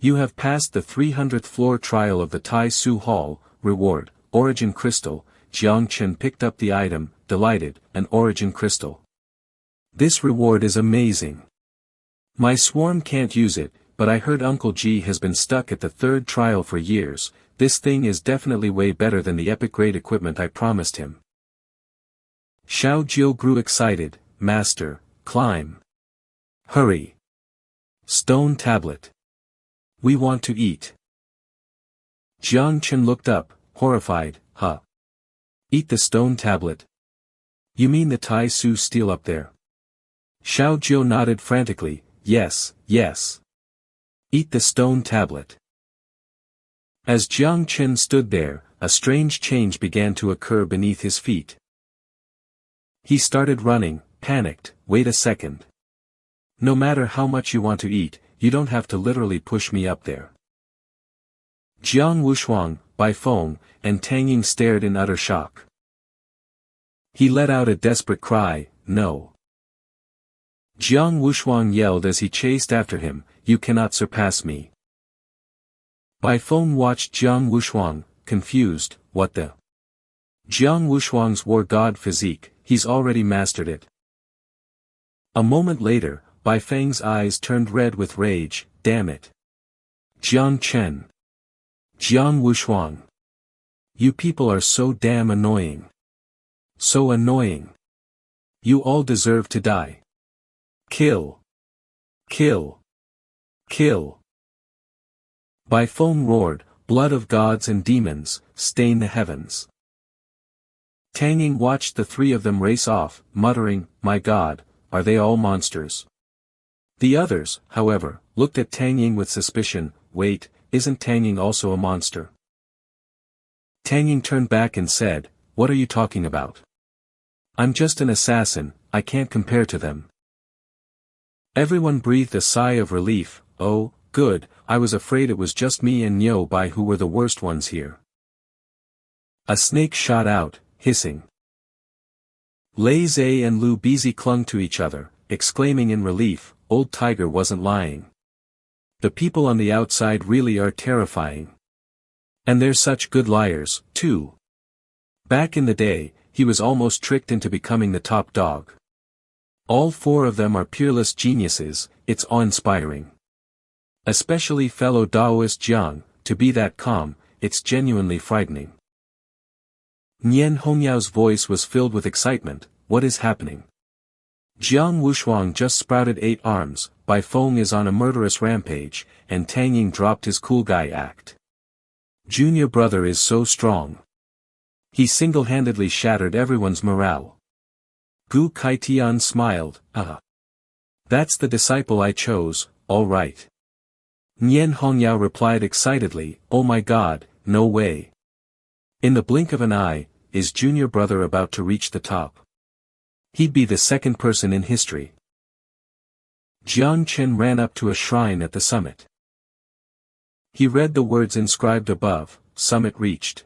You have passed the 300th floor trial of the Tai Su Hall, reward, Origin Crystal. Jiang Chen picked up the item, delighted, an Origin Crystal. This reward is amazing. My swarm can't use it, but I heard Uncle G has been stuck at the 3rd trial for years, this thing is definitely way better than the epic-grade equipment I promised him. Xiao Jiu grew excited, Master, climb. Hurry. Stone tablet. We want to eat. Jiang Chen looked up, horrified, huh? Eat the stone tablet? You mean the Tai Su steel up there? Xiao Jiu nodded frantically, yes, yes. Eat the stone tablet. As Jiang Chen stood there, a strange change began to occur beneath his feet. He started running, panicked, wait a second. No matter how much you want to eat, you don't have to literally push me up there. Jiang Wushuang, Bai Feng, and Tang Ying stared in utter shock. He let out a desperate cry, no. Jiang Wushuang yelled as he chased after him, you cannot surpass me. Bai Feng watched Jiang Wushuang, confused, what the? Jiang Wushuang's war god physique, he's already mastered it. A moment later, Bai Feng's eyes turned red with rage, damn it. Jiang Chen. Jiang Wushuang. You people are so damn annoying. So annoying. You all deserve to die. Kill. Kill. Kill. Bai Feng roared, blood of gods and demons, stain the heavens. Tang Ying watched the three of them race off, muttering, my god, are they all monsters? The others, however, looked at Tang Ying with suspicion, wait, isn't Tang Ying also a monster? Tang Ying turned back and said, what are you talking about? I'm just an assassin, I can't compare to them. Everyone breathed a sigh of relief, oh, good, I was afraid it was just me and Niu Bai who were the worst ones here. A snake shot out, hissing. Lei Zhe and Lu Bizi clung to each other, exclaiming in relief, old tiger wasn't lying. The people on the outside really are terrifying. And they're such good liars, too. Back in the day, he was almost tricked into becoming the top dog. All four of them are peerless geniuses, it's awe-inspiring. Especially fellow Daoist Jiang, to be that calm, it's genuinely frightening. Nian Hongyao's voice was filled with excitement, what is happening? Jiang Wushuang just sprouted 8 arms, Bai Feng is on a murderous rampage, and Tang Ying dropped his cool guy act. Junior brother is so strong. He single-handedly shattered everyone's morale. Gu Kaitian smiled, That's the disciple I chose, all right. Nian Hongyao replied excitedly, oh my god, no way. In the blink of an eye, is junior brother about to reach the top? He'd be the second person in history. Jiang Chen ran up to a shrine at the summit. He read the words inscribed above, summit reached.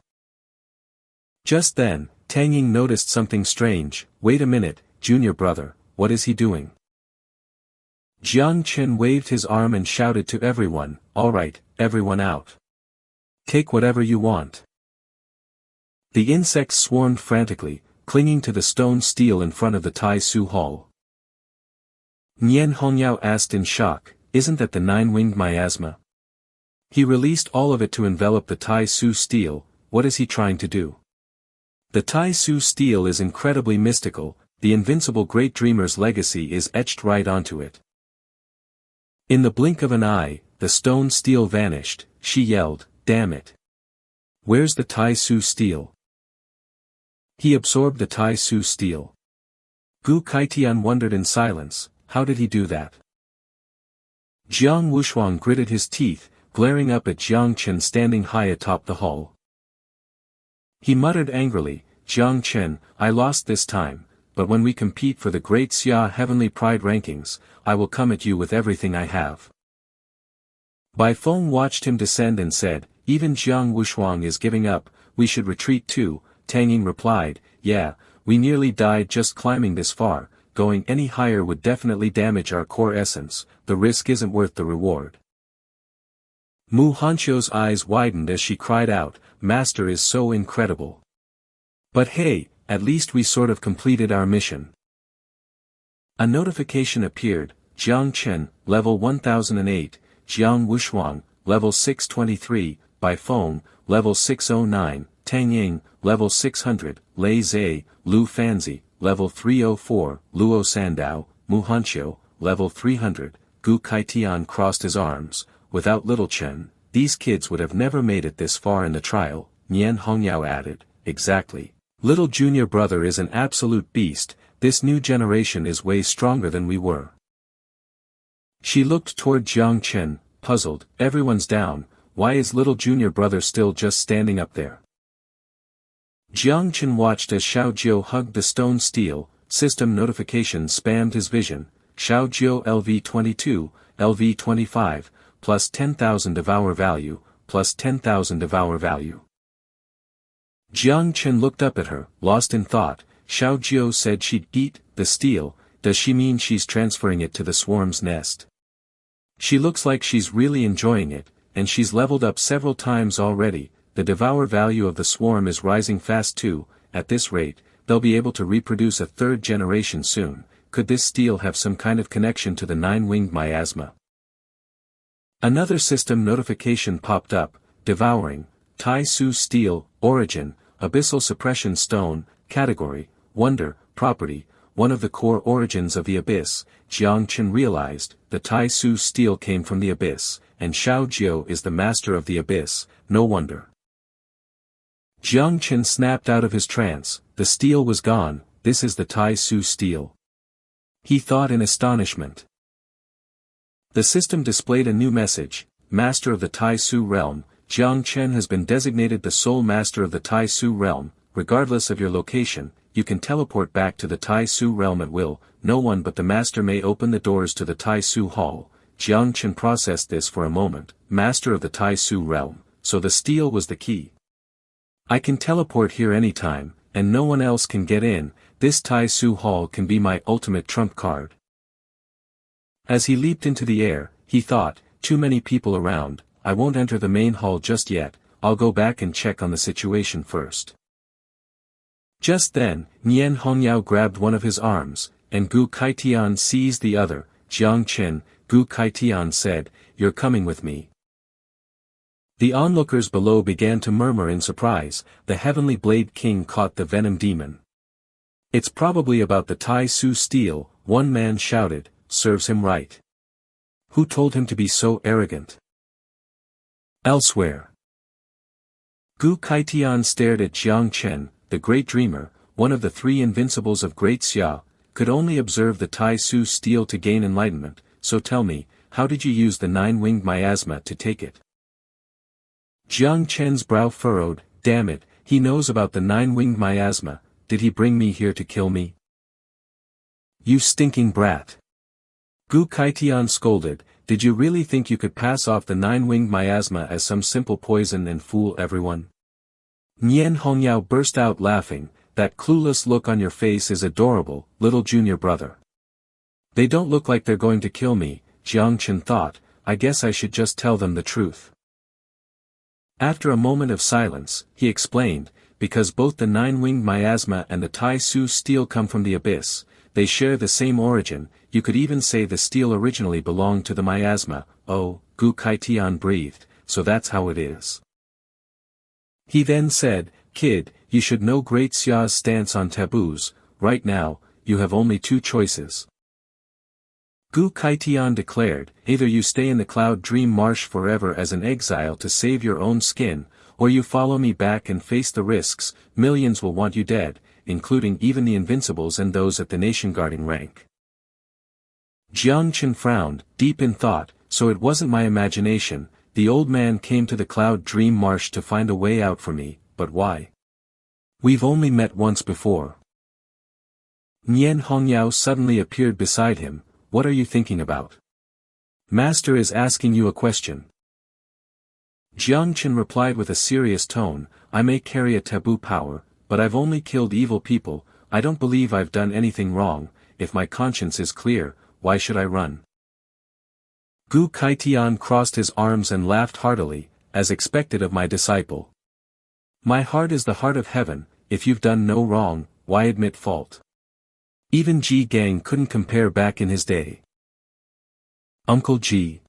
Just then, Tang Ying noticed something strange, wait a minute, junior brother, what is he doing? Jiang Chen waved his arm and shouted to everyone, alright, everyone out. Take whatever you want. The insects swarmed frantically, clinging to the stone steel in front of the Tai Su Hall. Nian Hongyao asked in shock, isn't that the 9-winged miasma? He released all of it to envelop the Tai Su steel, what is he trying to do? The Tai Su steel is incredibly mystical, the invincible great dreamer's legacy is etched right onto it. In the blink of an eye, the stone steel vanished, she yelled, damn it. Where's the Tai Su steel? He absorbed the Tai Su steel. Gu Kaitian wondered in silence, how did he do that? Jiang Wushuang gritted his teeth, glaring up at Jiang Chen standing high atop the hall. He muttered angrily, Jiang Chen, I lost this time, but when we compete for the Great Xia Heavenly Pride rankings, I will come at you with everything I have. Bai Feng watched him descend and said, even Jiang Wushuang is giving up, we should retreat too. Tang Ying replied, yeah, we nearly died just climbing this far, going any higher would definitely damage our core essence, the risk isn't worth the reward. Mu Hanqiu's eyes widened as she cried out, Master is so incredible. But hey, at least we sort of completed our mission. A notification appeared, Jiang Chen, level 1008, Jiang Wushuang, level 623, Bai Feng, level 609, Tang Ying, level 600, Lei Zhe, Lu Fanzi, level 304, Luo Sandao, Mu Hanqiu, level 300, Gu Kaitian crossed his arms. Without Little Chen, these kids would have never made it this far in the trial, Nian Hongyao added. Exactly. Little junior brother is an absolute beast, this new generation is way stronger than we were. She looked toward Jiang Chen, puzzled. Everyone's down, why is little junior brother still just standing up there? Jiang Chen watched as Xiao Jiu hugged the stone steel, system notifications spammed his vision. Xiao Jiu LV22, LV25, plus 10,000 devour value, plus 10,000 devour value. Jiang Chen looked up at her, lost in thought. Xiao Jiu said she'd eat the steel, does she mean she's transferring it to the swarm's nest? She looks like she's really enjoying it, and she's leveled up several times already. The devour value of the swarm is rising fast too. At this rate, they'll be able to reproduce a third generation soon. Could this steel have some kind of connection to the nine-winged miasma? Another system notification popped up, devouring, Tai Su steel, origin, abyssal suppression stone, category, wonder, property, one of the core origins of the abyss. Jiang Chen realized, the Tai Su steel came from the abyss, and Xiao Jiu is the master of the abyss, no wonder. Jiang Chen snapped out of his trance, the steel was gone, this is the Tai Su steel. He thought in astonishment. The system displayed a new message, Master of the Tai Su realm. Jiang Chen has been designated the sole master of the Tai Su realm. Regardless of your location, you can teleport back to the Tai Su realm at will. No one but the master may open the doors to the Tai Su hall. Jiang Chen processed this for a moment. Master of the Tai Su realm, so the steel was the key. I can teleport here anytime, and no one else can get in. This Tai Su hall can be my ultimate trump card. As he leaped into the air, he thought, too many people around, I won't enter the main hall just yet, I'll go back and check on the situation first. Just then, Nian Hongyao grabbed one of his arms, and Gu Kaitian seized the other. Jiang Chen, Gu Kaitian said, you're coming with me. The onlookers below began to murmur in surprise. The Heavenly Blade King caught the Venom Demon. It's probably about the Tai Su steel, one man shouted, serves him right. Who told him to be so arrogant? Elsewhere. Gu Kaitian stared at Jiang Chen, the great dreamer, one of the three invincibles of Great Xia, could only observe the Tai Su steel to gain enlightenment, so tell me, how did you use the nine-winged miasma to take it? Jiang Chen's brow furrowed, damn it, he knows about the nine-winged miasma, did he bring me here to kill me? You stinking brat! Gu Kaitian scolded, did you really think you could pass off the nine-winged miasma as some simple poison and fool everyone? Nian Hongyao burst out laughing, that clueless look on your face is adorable, little junior brother. They don't look like they're going to kill me, Jiang Chen thought, I guess I should just tell them the truth. After a moment of silence, he explained, because both the nine-winged miasma and the Tai Su steel come from the abyss, they share the same origin, you could even say the steel originally belonged to the miasma. Oh, Gu Kaitian breathed, so that's how it is. He then said, kid, you should know Great Xia's stance on taboos, right now, you have only two choices. Gu Kaitian declared, either you stay in the Cloud Dream Marsh forever as an exile to save your own skin, or you follow me back and face the risks, millions will want you dead, including even the invincibles and those at the nation-guarding rank. Jiang Chen frowned, deep in thought, so it wasn't my imagination, the old man came to the Cloud Dream Marsh to find a way out for me, but why? We've only met once before. Nian Hongyao suddenly appeared beside him, what are you thinking about? Master is asking you a question. Jiang Chen replied with a serious tone, I may carry a taboo power, but I've only killed evil people, I don't believe I've done anything wrong, if my conscience is clear, why should I run? Gu Kaitian crossed his arms and laughed heartily, as expected of my disciple. My heart is the heart of heaven, if you've done no wrong, why admit fault? Even Ji Gang couldn't compare back in his day. Uncle Ji.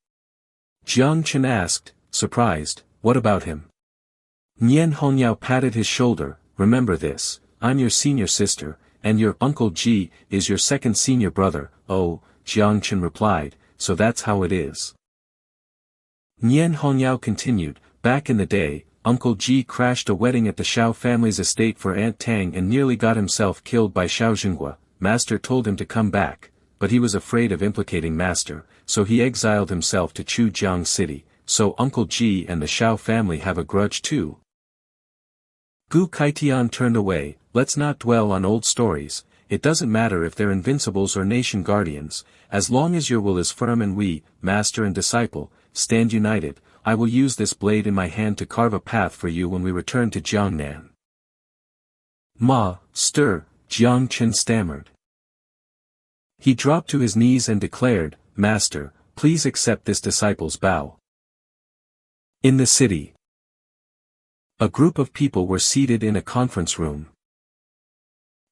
Jiang Chen asked, surprised, what about him? Nian Hongyao patted his shoulder, remember this, I'm your senior sister, and your Uncle Ji is your second senior brother. Oh, Jiang Chen replied, so that's how it is. Nian Hongyao continued, back in the day, Uncle Ji crashed a wedding at the Xiao family's estate for Aunt Tang and nearly got himself killed by Xiao Jinghua. Master told him to come back, but he was afraid of implicating Master, so he exiled himself to Chujiang City, so Uncle Ji and the Xiao family have a grudge too. Gu Kaitian turned away, let's not dwell on old stories, it doesn't matter if they're invincibles or nation guardians, as long as your will is firm and we, Master and disciple, stand united, I will use this blade in my hand to carve a path for you when we return to Jiangnan. Ma, stir, Jiang Chen stammered. He dropped to his knees and declared, Master, please accept this disciple's bow. In the city, a group of people were seated in a conference room.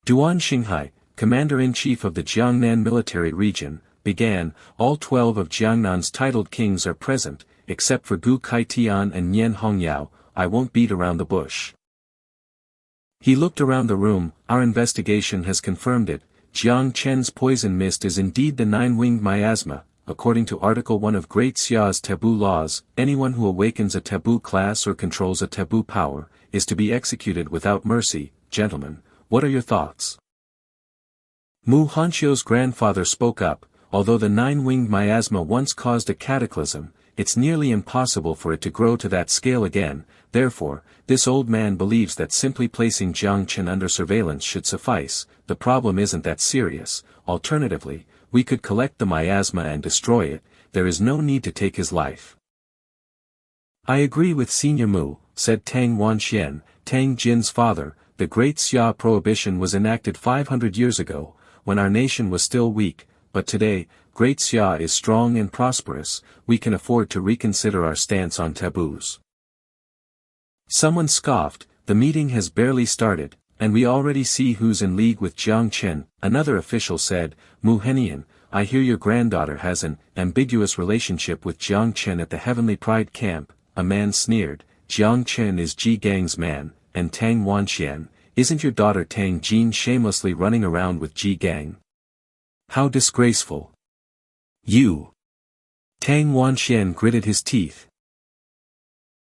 Duan Xinghai, commander-in-chief of the Jiangnan military region, began, all 12 of Jiangnan's titled kings are present, except for Gu Kaitian and Nian Hongyao, I won't beat around the bush. He looked around the room, our investigation has confirmed it, Jiang Chen's poison mist is indeed the nine-winged miasma, according to Article 1 of Great Xia's taboo laws, anyone who awakens a taboo class or controls a taboo power, is to be executed without mercy. Gentlemen, what are your thoughts? Mu Hanqiu's grandfather spoke up, although the nine-winged miasma once caused a cataclysm, it's nearly impossible for it to grow to that scale again, therefore, this old man believes that simply placing Jiang Chen under surveillance should suffice, the problem isn't that serious, alternatively, we could collect the miasma and destroy it, there is no need to take his life. I agree with Senior Mu, said Tang Wanxian, Tang Jin's father, the Great Xia prohibition was enacted 500 years ago, when our nation was still weak, but today, Great Xia is strong and prosperous, we can afford to reconsider our stance on taboos. Someone scoffed, the meeting has barely started, and we already see who's in league with Jiang Chen. Another official said, Mu Henian, I hear your granddaughter has an ambiguous relationship with Jiang Chen at the Heavenly Pride camp. A man sneered, Jiang Chen is Ji Gang's man, and Tang Wanxian, isn't your daughter Tang Jin shamelessly running around with Ji Gang? How disgraceful. You. Tang Wanxian gritted his teeth.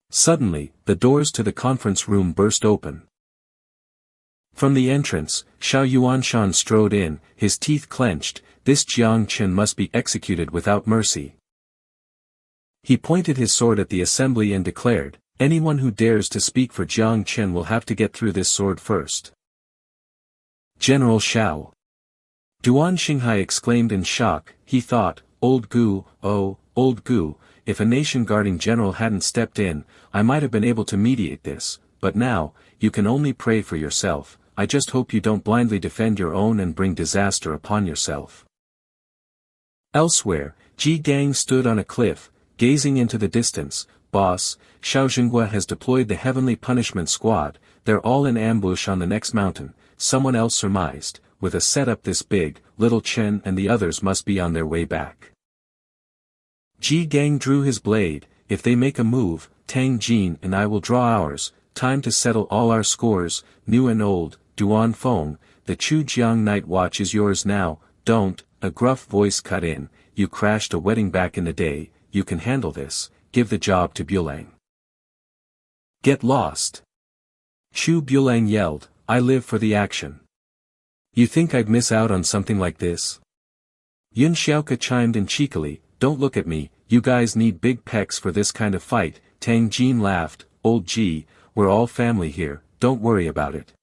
Suddenly, the doors to the conference room burst open. From the entrance, Xiao Yuanshan strode in, his teeth clenched, this Jiang Chen must be executed without mercy. He pointed his sword at the assembly and declared, anyone who dares to speak for Jiang Chen will have to get through this sword first. General Xiao. Duan Xinghai exclaimed in shock, he thought, Old Gu, oh, Old Gu, if a nation-guarding general hadn't stepped in, I might have been able to mediate this, but now, you can only pray for yourself, I just hope you don't blindly defend your own and bring disaster upon yourself. Elsewhere, Ji Gang stood on a cliff, gazing into the distance, boss, Xiao Jinghua has deployed the Heavenly Punishment Squad, they're all in ambush on the next mountain, someone else surmised, with a setup this big, little Chen and the others must be on their way back. Ji Gang drew his blade, if they make a move, Tang Jin and I will draw ours, time to settle all our scores, new and old, Duan Feng, the Chujiang Night Watch is yours now, don't, a gruff voice cut in, you crashed a wedding back in the day, you can handle this, give the job to Bulang. Get lost. Chu Bulang yelled, I live for the action. You think I'd miss out on something like this? Yun Xiaoke chimed in cheekily, don't look at me, you guys need big pecs for this kind of fight, Tang Jin laughed, old Ji, we're all family here, don't worry about it.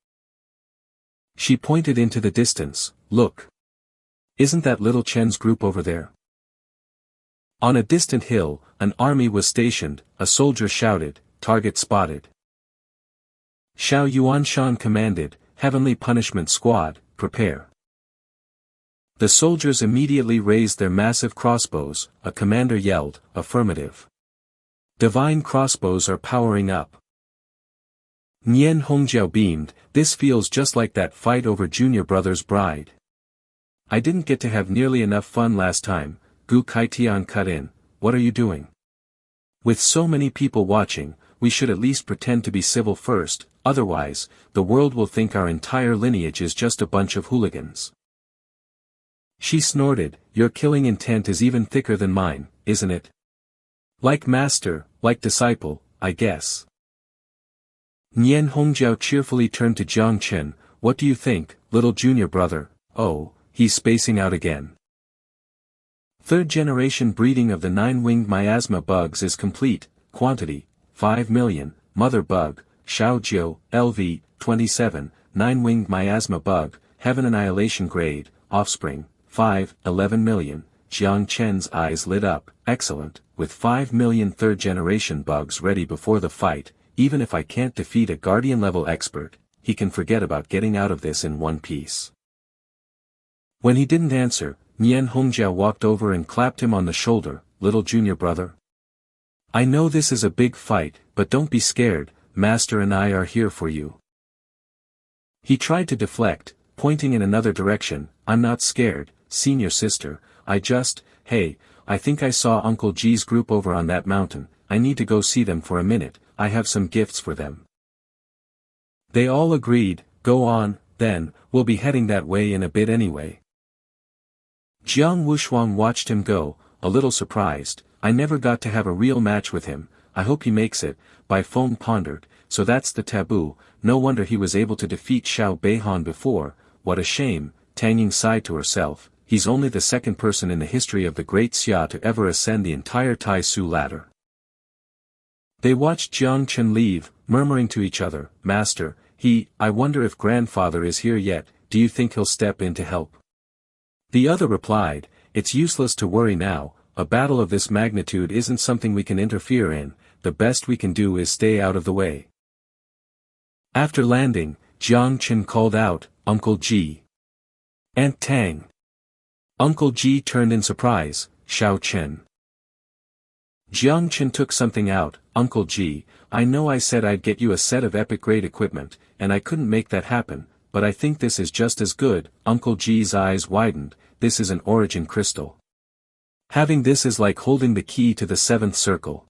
She pointed into the distance, look. Isn't that little Chen's group over there? On a distant hill, an army was stationed, a soldier shouted, target spotted. Xiao Yuanshan commanded, Heavenly Punishment Squad, prepare. The soldiers immediately raised their massive crossbows, a commander yelled, affirmative. Divine crossbows are powering up. Nian Hongjiao beamed, this feels just like that fight over junior brother's bride. I didn't get to have nearly enough fun last time, Gu Kaitian cut in, what are you doing? With so many people watching, we should at least pretend to be civil first, otherwise, the world will think our entire lineage is just a bunch of hooligans. She snorted, your killing intent is even thicker than mine, isn't it? Like master, like disciple, I guess. Nian Hongjiao cheerfully turned to Jiang Chen, what do you think, little junior brother? Oh, he's spacing out again. Third generation breeding of the 9-winged miasma bugs is complete, quantity, 5 million, mother bug, Xiaojiu, LV, 27, 9-winged miasma bug, heaven annihilation grade, offspring, 11 million, Jiang Chen's eyes lit up, excellent, with 5 million third generation bugs ready before the fight, even if I can't defeat a guardian-level expert, he can forget about getting out of this in one piece. When he didn't answer, Nian Hongjiao walked over and clapped him on the shoulder, little junior brother. I know this is a big fight, but don't be scared, master and I are here for you. He tried to deflect, pointing in another direction, I'm not scared, senior sister, hey, I think I saw Uncle G's group over on that mountain, I need to go see them for a minute, I have some gifts for them. They all agreed, go on, then, we'll be heading that way in a bit anyway. Jiang Wushuang watched him go, a little surprised, I never got to have a real match with him, I hope he makes it, Bai Feng pondered, so that's the taboo, no wonder he was able to defeat Xiao Beihan before, what a shame, Tang Ying sighed to herself, he's only the second person in the history of the Great Xia to ever ascend the entire Tai Su ladder. They watched Jiang Chen leave, murmuring to each other, Master, I wonder if grandfather is here yet, do you think he'll step in to help? The other replied, it's useless to worry now, a battle of this magnitude isn't something we can interfere in, the best we can do is stay out of the way. After landing, Jiang Chen called out, Uncle Ji. Aunt Tang. Uncle Ji turned in surprise, Xiao Chen. Jiang Chen took something out, Uncle Ji, I know I said I'd get you a set of epic-grade equipment, and I couldn't make that happen, but I think this is just as good, Uncle Ji's eyes widened, this is an origin crystal. Having this is like holding the key to the seventh circle.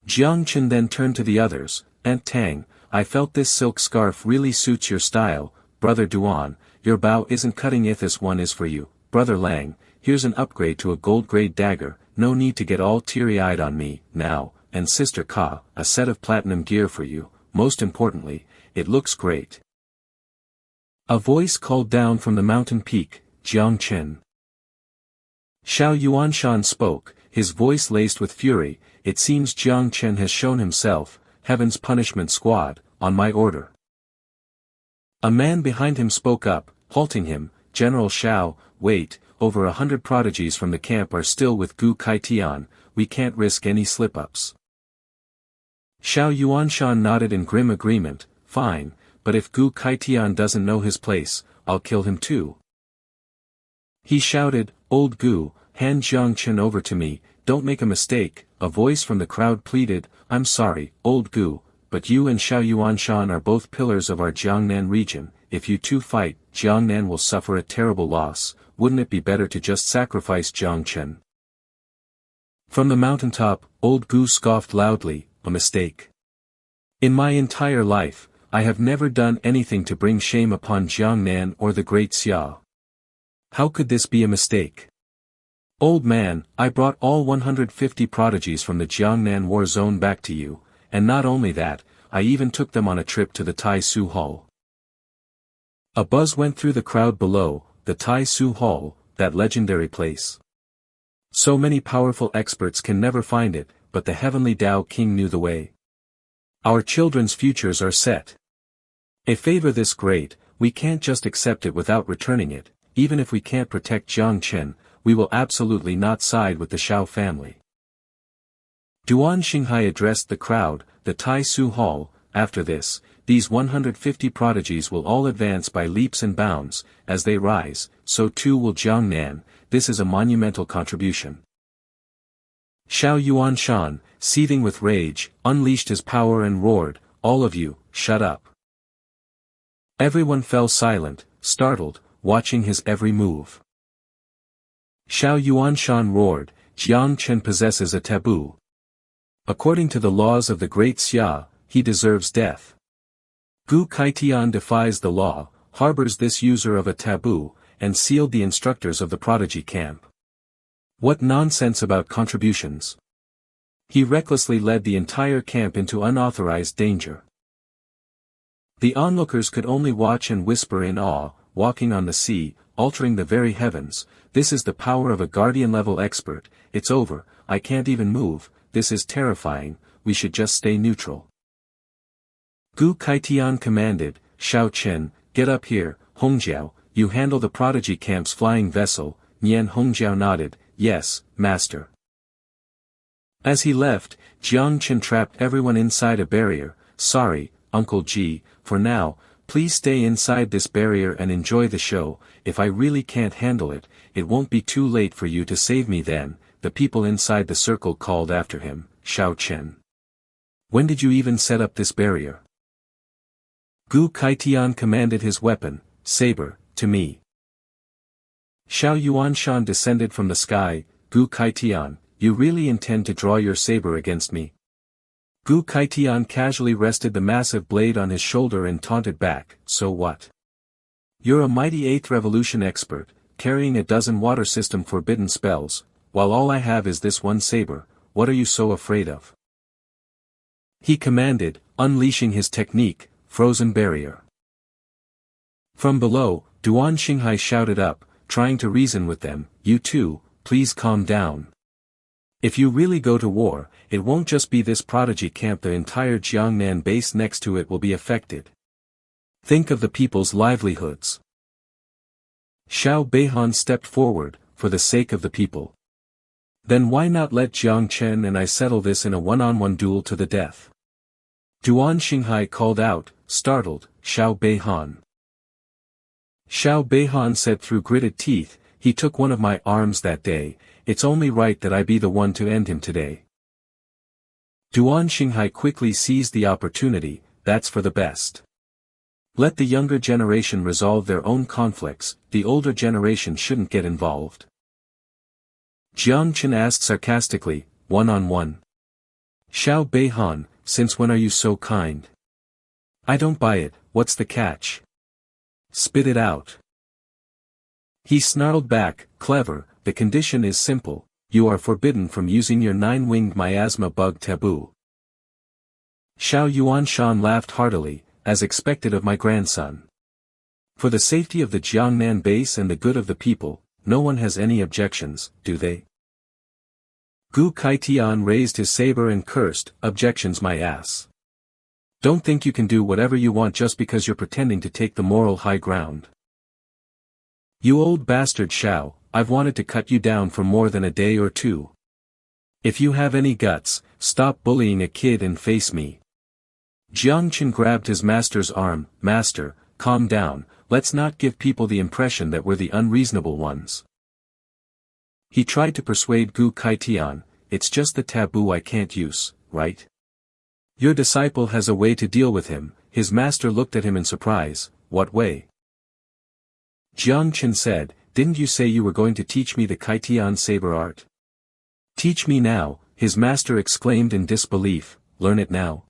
Jiang Chen then turned to the others, Aunt Tang, I felt this silk scarf really suits your style, Brother Duan, your bow isn't cutting if this one is for you, Brother Lang, here's an upgrade to a gold-grade dagger, no need to get all teary-eyed on me, now, and Sister Ka, a set of platinum gear for you, most importantly, it looks great. A voice called down from the mountain peak, Jiang Chen. Xiao Yuanshan spoke, his voice laced with fury, it seems Jiang Chen has shown himself, Heaven's punishment squad, on my order. A man behind him spoke up, halting him, General Xiao, wait, over 100 prodigies from the camp are still with Gu Kaitian, we can't risk any slip-ups. Xiao Yuanshan nodded in grim agreement, fine, but if Gu Kaitian doesn't know his place, I'll kill him too. He shouted, old Gu, hand Jiang Chen over to me, don't make a mistake, a voice from the crowd pleaded, I'm sorry, old Gu, but you and Xiao Yuanshan are both pillars of our Jiangnan region, if you two fight, Jiangnan will suffer a terrible loss, wouldn't it be better to just sacrifice Jiang Chen? From the mountaintop, old Gu scoffed loudly, a mistake. In my entire life, I have never done anything to bring shame upon Jiangnan or the Great Xia. How could this be a mistake? Old man, I brought all 150 prodigies from the Jiangnan war zone back to you, and not only that, I even took them on a trip to the Tai Su Hall. A buzz went through the crowd below, the Tai Su Hall, that legendary place. So many powerful experts can never find it, but the heavenly Tao King knew the way. Our children's futures are set. A favor this great, we can't just accept it without returning it, even if we can't protect Jiang Chen, we will absolutely not side with the Xiao family. Duan Xinghai addressed the crowd, the Tai Su Hall, after this, these 150 prodigies will all advance by leaps and bounds, as they rise, so too will Jiangnan, this is a monumental contribution. Xiao Yuanshan, seething with rage, unleashed his power and roared, all of you, shut up. Everyone fell silent, startled, watching his every move. Xiao Yuanshan roared, Jiang Chen possesses a taboo. According to the laws of the great Xia, he deserves death. Gu Kaitian defies the law, harbors this user of a taboo, and sealed the instructors of the prodigy camp. What nonsense about contributions! He recklessly led the entire camp into unauthorized danger. The onlookers could only watch and whisper in awe, walking on the sea, altering the very heavens. This is the power of a guardian-level expert. It's over, I can't even move, this is terrifying, we should just stay neutral. Gu Kaitian commanded, Shao Chen, get up here, Hongjiao, you handle the prodigy camp's flying vessel. Nian Hongjiao nodded, yes, master. As he left, Jiang Chen trapped everyone inside a barrier. Sorry, Uncle Ji, for now, please stay inside this barrier and enjoy the show. If I really can't handle it, it won't be too late for you to save me then. The people inside the circle called after him, Shao Chen. When did you even set up this barrier? Gu Kaitian commanded his weapon, saber, to me. Xiao Yuanshan descended from the sky. Gu Kaitian, you really intend to draw your saber against me? Gu Kaitian casually rested the massive blade on his shoulder and taunted back, so what? You're a mighty 8th revolution expert, carrying a dozen water system forbidden spells, while all I have is this one saber. What are you so afraid of? He commanded, unleashing his technique, frozen barrier. From below, Duan Xinghai shouted up, trying to reason with them, you two, please calm down. If you really go to war, it won't just be this prodigy camp, the entire Jiangnan base next to it will be affected. Think of the people's livelihoods. Xiao Beihan stepped forward, for the sake of the people. Then why not let Jiang Chen and I settle this in a one-on-one duel to the death? Duan Xinghai called out, startled, Xiao Beihan. Xiao Beihan said through gritted teeth, he took one of my arms that day, it's only right that I be the one to end him today. Duan Xinghai quickly seized the opportunity, that's for the best. Let the younger generation resolve their own conflicts, the older generation shouldn't get involved. Jiang Chen asked sarcastically, one-on-one. Xiao Beihan, since when are you so kind? I don't buy it, what's the catch? Spit it out. He snarled back, clever, the condition is simple, you are forbidden from using your 9-winged miasma bug taboo. Xiao Yuanshan laughed heartily, as expected of my grandson. For the safety of the Jiangnan base and the good of the people, no one has any objections, do they? Gu Kaitian raised his saber and cursed, objections my ass. Don't think you can do whatever you want just because you're pretending to take the moral high ground. You old bastard Xiao, I've wanted to cut you down for more than a day or two. If you have any guts, stop bullying a kid and face me. Jiang Chen grabbed his master's arm, Master, calm down, let's not give people the impression that we're the unreasonable ones. He tried to persuade Gu Kaitian, it's just the taboo I can't use, right? Your disciple has a way to deal with him. His master looked at him in surprise, what way? Jiang Chen said, didn't you say you were going to teach me the Kaitian saber art? Teach me now, his master exclaimed in disbelief, learn it now.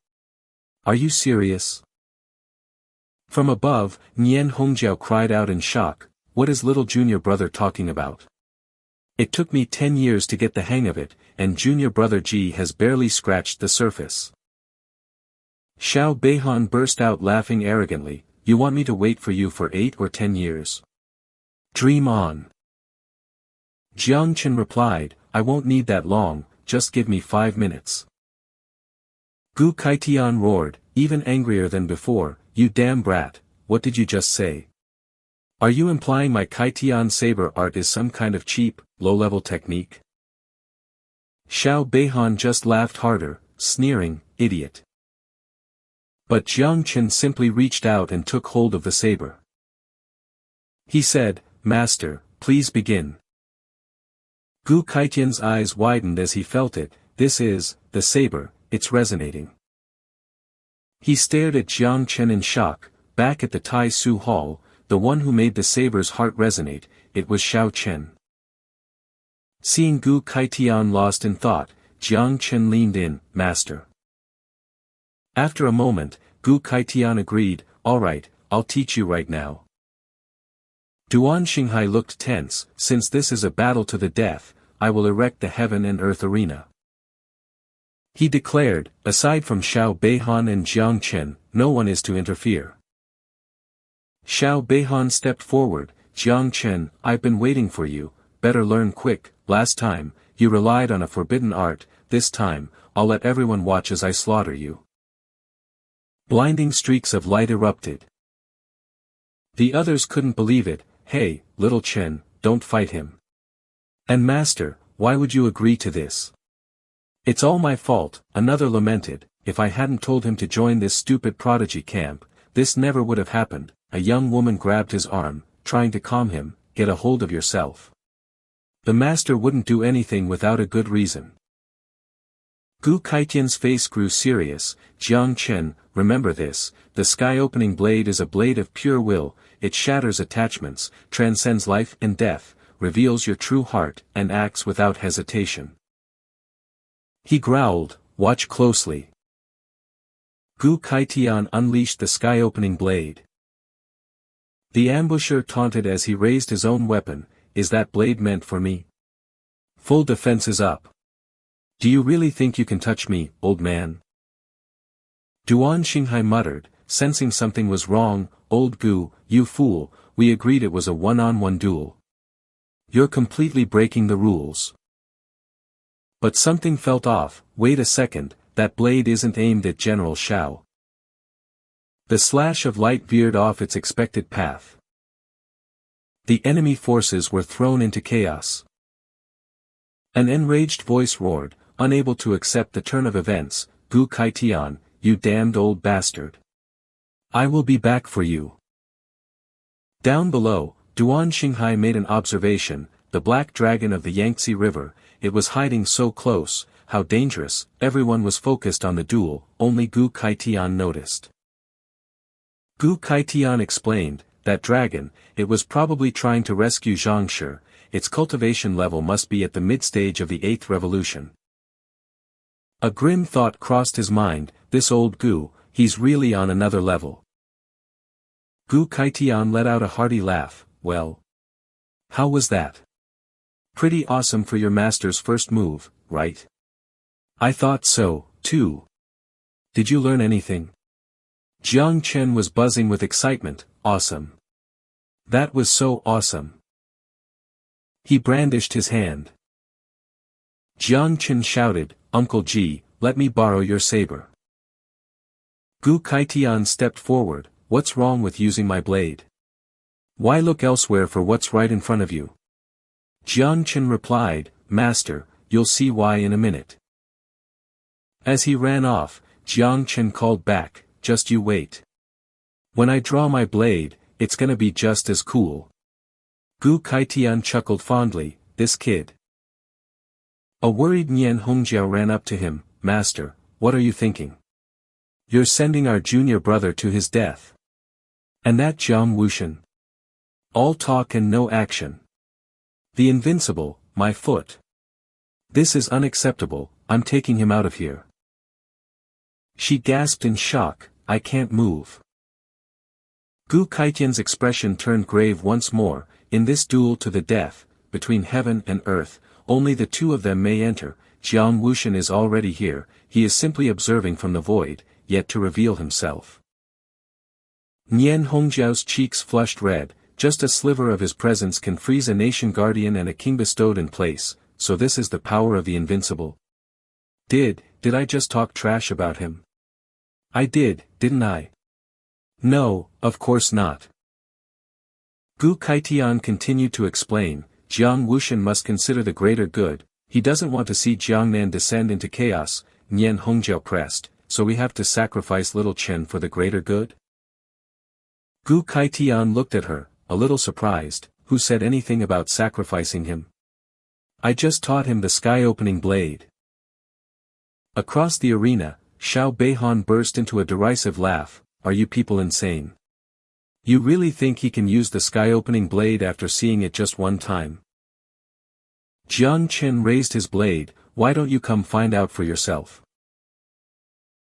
Are you serious? From above, Nian Hongjiao cried out in shock, what is little junior brother talking about? It took me 10 years to get the hang of it, and junior brother Ji has barely scratched the surface. Xiao Beihan burst out laughing arrogantly, you want me to wait for you for 8 or 10 years? Dream on. Jiang Chen replied, I won't need that long, just give me 5 minutes. Gu Kaitian roared, even angrier than before, you damn brat, what did you just say? Are you implying my Kaitian saber art is some kind of cheap, low-level technique? Xiao Beihan just laughed harder, sneering, idiot. But Jiang Chen simply reached out and took hold of the saber. He said, Master, please begin. Gu Kaitian's eyes widened as he felt it, this is, the saber, it's resonating. He stared at Jiang Chen in shock, back at the Tai Su Hall, the one who made the saber's heart resonate, it was Xiao Chen. Seeing Gu Kaitian lost in thought, Jiang Chen leaned in, Master. After a moment, Gu Kaitian agreed, alright, I'll teach you right now. Duan Xinghai looked tense, since this is a battle to the death, I will erect the heaven and earth arena. He declared, aside from Xiao Beihan and Jiang Chen, no one is to interfere. Xiao Beihan stepped forward, Jiang Chen, I've been waiting for you, better learn quick, last time, you relied on a forbidden art, this time, I'll let everyone watch as I slaughter you. Blinding streaks of light erupted. The others couldn't believe it, hey, little Chen, don't fight him. And Master, why would you agree to this? It's all my fault, another lamented, if I hadn't told him to join this stupid prodigy camp, this never would have happened. A young woman grabbed his arm, trying to calm him, get a hold of yourself. The master wouldn't do anything without a good reason. Gu Kaitian's face grew serious, Jiang Chen, remember this, the sky-opening blade is a blade of pure will, it shatters attachments, transcends life and death, reveals your true heart, and acts without hesitation. He growled, watch closely. Gu Kaitian unleashed the sky-opening blade. The ambusher taunted as he raised his own weapon, is that blade meant for me? Full defense is up. Do you really think you can touch me, old man? Duan Xinghai muttered, sensing something was wrong, old Gu, you fool, we agreed it was a one-on-one duel. You're completely breaking the rules. But something felt off, wait a second, that blade isn't aimed at General Xiao. The slash of light veered off its expected path. The enemy forces were thrown into chaos. An enraged voice roared, unable to accept the turn of events, Gu Kaitian, you damned old bastard. I will be back for you. Down below, Duan Xinghai made an observation, the black dragon of the Yangtze River, it was hiding so close, how dangerous, everyone was focused on the duel, only Gu Kaitian noticed. Gu Kaitian explained, that dragon, it was probably trying to rescue Zhangshi, its cultivation level must be at the mid-stage of the 8th revolution. A grim thought crossed his mind, this old Gu, he's really on another level. Gu Kaitian let out a hearty laugh, well. How was that? Pretty awesome for your master's first move, right? I thought so, too. Did you learn anything? Jiang Chen was buzzing with excitement, awesome. That was so awesome. He brandished his hand. Jiang Chen shouted, Uncle Ji, let me borrow your saber. Gu Kaitian stepped forward, what's wrong with using my blade? Why look elsewhere for what's right in front of you? Jiang Chen replied, Master, you'll see why in a minute. As he ran off, Jiang Chen called back, just you wait. When I draw my blade, it's gonna be just as cool. Gu Kaitian chuckled fondly, this kid. A worried Nian Hongjiao ran up to him, Master, what are you thinking? You're sending our junior brother to his death. And that Jiang Wushan. All talk and no action. The invincible, my foot. This is unacceptable, I'm taking him out of here. She gasped in shock, I can't move. Gu Kaitian's expression turned grave once more, in this duel to the death, between heaven and earth, only the two of them may enter, Jiang Wushan is already here, he is simply observing from the void, yet to reveal himself. Nian Hongjiao's cheeks flushed red, just a sliver of his presence can freeze a nation guardian and a king bestowed in place, so this is the power of the invincible. Did I just talk trash about him? I did, didn't I? No, of course not. Gu Kaitian continued to explain, Jiang Wushan must consider the greater good, he doesn't want to see Jiangnan descend into chaos, Nian Hongjiao pressed, so we have to sacrifice little Chen for the greater good? Gu Kaitian looked at her, a little surprised, who said anything about sacrificing him? I just taught him the sky-opening blade. Across the arena, Xiao Beihan burst into a derisive laugh, are you people insane? You really think he can use the sky-opening blade after seeing it just one time? Jiang Chen raised his blade, why don't you come find out for yourself?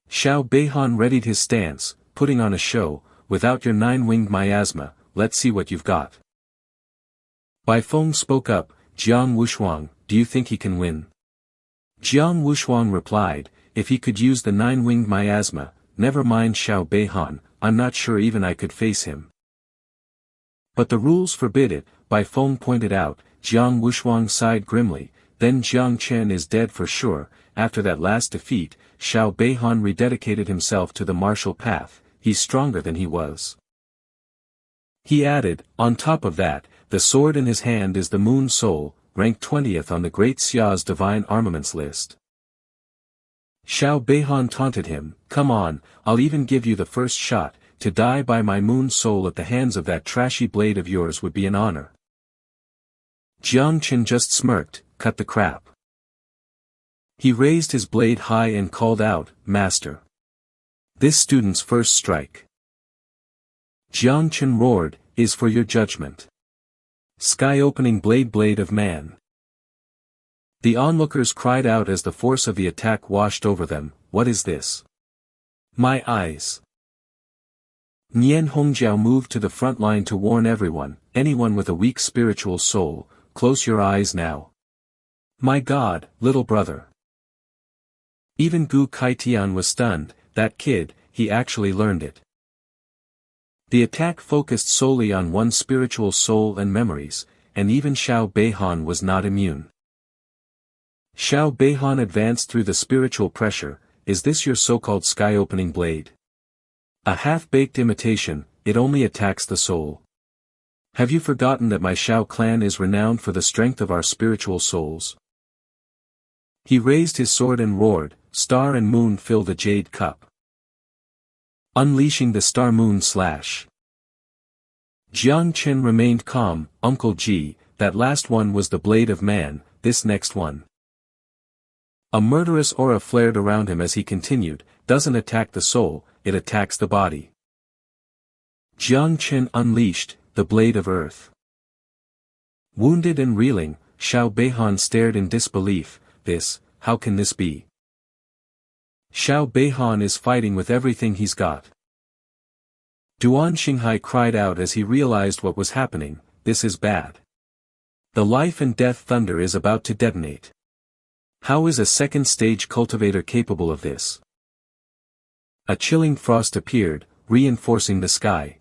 Xiao Beihan readied his stance, putting on a show, without your nine-winged miasma, let's see what you've got. Bai Feng spoke up, Jiang Wushuang, do you think he can win? Jiang Wushuang replied, if he could use the nine-winged miasma, never mind Xiao Beihan, I'm not sure even I could face him. But the rules forbid it, Bai Feng pointed out. Jiang Wushuang sighed grimly, then Jiang Chen is dead for sure. After that last defeat, Xiao Beihan rededicated himself to the martial path, he's stronger than he was. He added, on top of that, the sword in his hand is the Moon Soul, ranked 20th on the Great Xia's divine armaments list. Xiao Beihan taunted him, come on, I'll even give you the first shot, to die by my Moon Soul at the hands of that trashy blade of yours would be an honor. Jiang Chen just smirked, cut the crap. He raised his blade high and called out, Master. This student's first strike. Jiang Chen roared, is for your judgment. Sky-opening blade of man. The onlookers cried out as the force of the attack washed over them, what is this? My eyes. Nian Hongjiao moved to the front line to warn everyone, anyone with a weak spiritual soul, close your eyes now. My God, little brother. Even Gu Kaitian was stunned, that kid, he actually learned it. The attack focused solely on one's spiritual soul and memories, and even Xiao Beihan was not immune. Xiao Beihan advanced through the spiritual pressure, is this your so-called sky-opening blade? A half-baked imitation, it only attacks the soul. Have you forgotten that my Xiao clan is renowned for the strength of our spiritual souls? He raised his sword and roared, star and moon fill the jade cup. Unleashing the star-moon slash. Jiang Chen remained calm, Uncle Ji, that last one was the blade of man, this next one. A murderous aura flared around him as he continued, doesn't attack the soul, it attacks the body. Jiang Chen unleashed, the blade of earth. Wounded and reeling, Xiao Beihan stared in disbelief, how can this be? Xiao Beihan is fighting with everything he's got. Duan Xinghai cried out as he realized what was happening, this is bad. The life and death thunder is about to detonate. How is a second-stage cultivator capable of this? A chilling frost appeared, reinforcing the sky.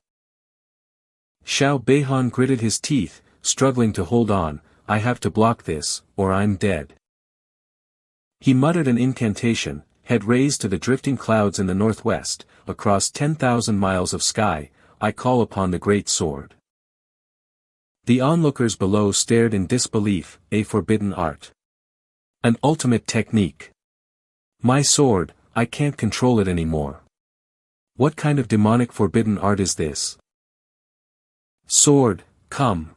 Xiao Beihan gritted his teeth, struggling to hold on, I have to block this, or I'm dead. He muttered an incantation, head raised to the drifting clouds in the northwest, across 10,000 miles of sky, I call upon the great sword. The onlookers below stared in disbelief, a forbidden art. An ultimate technique. My sword, I can't control it anymore. What kind of demonic forbidden art is this? Sword, come.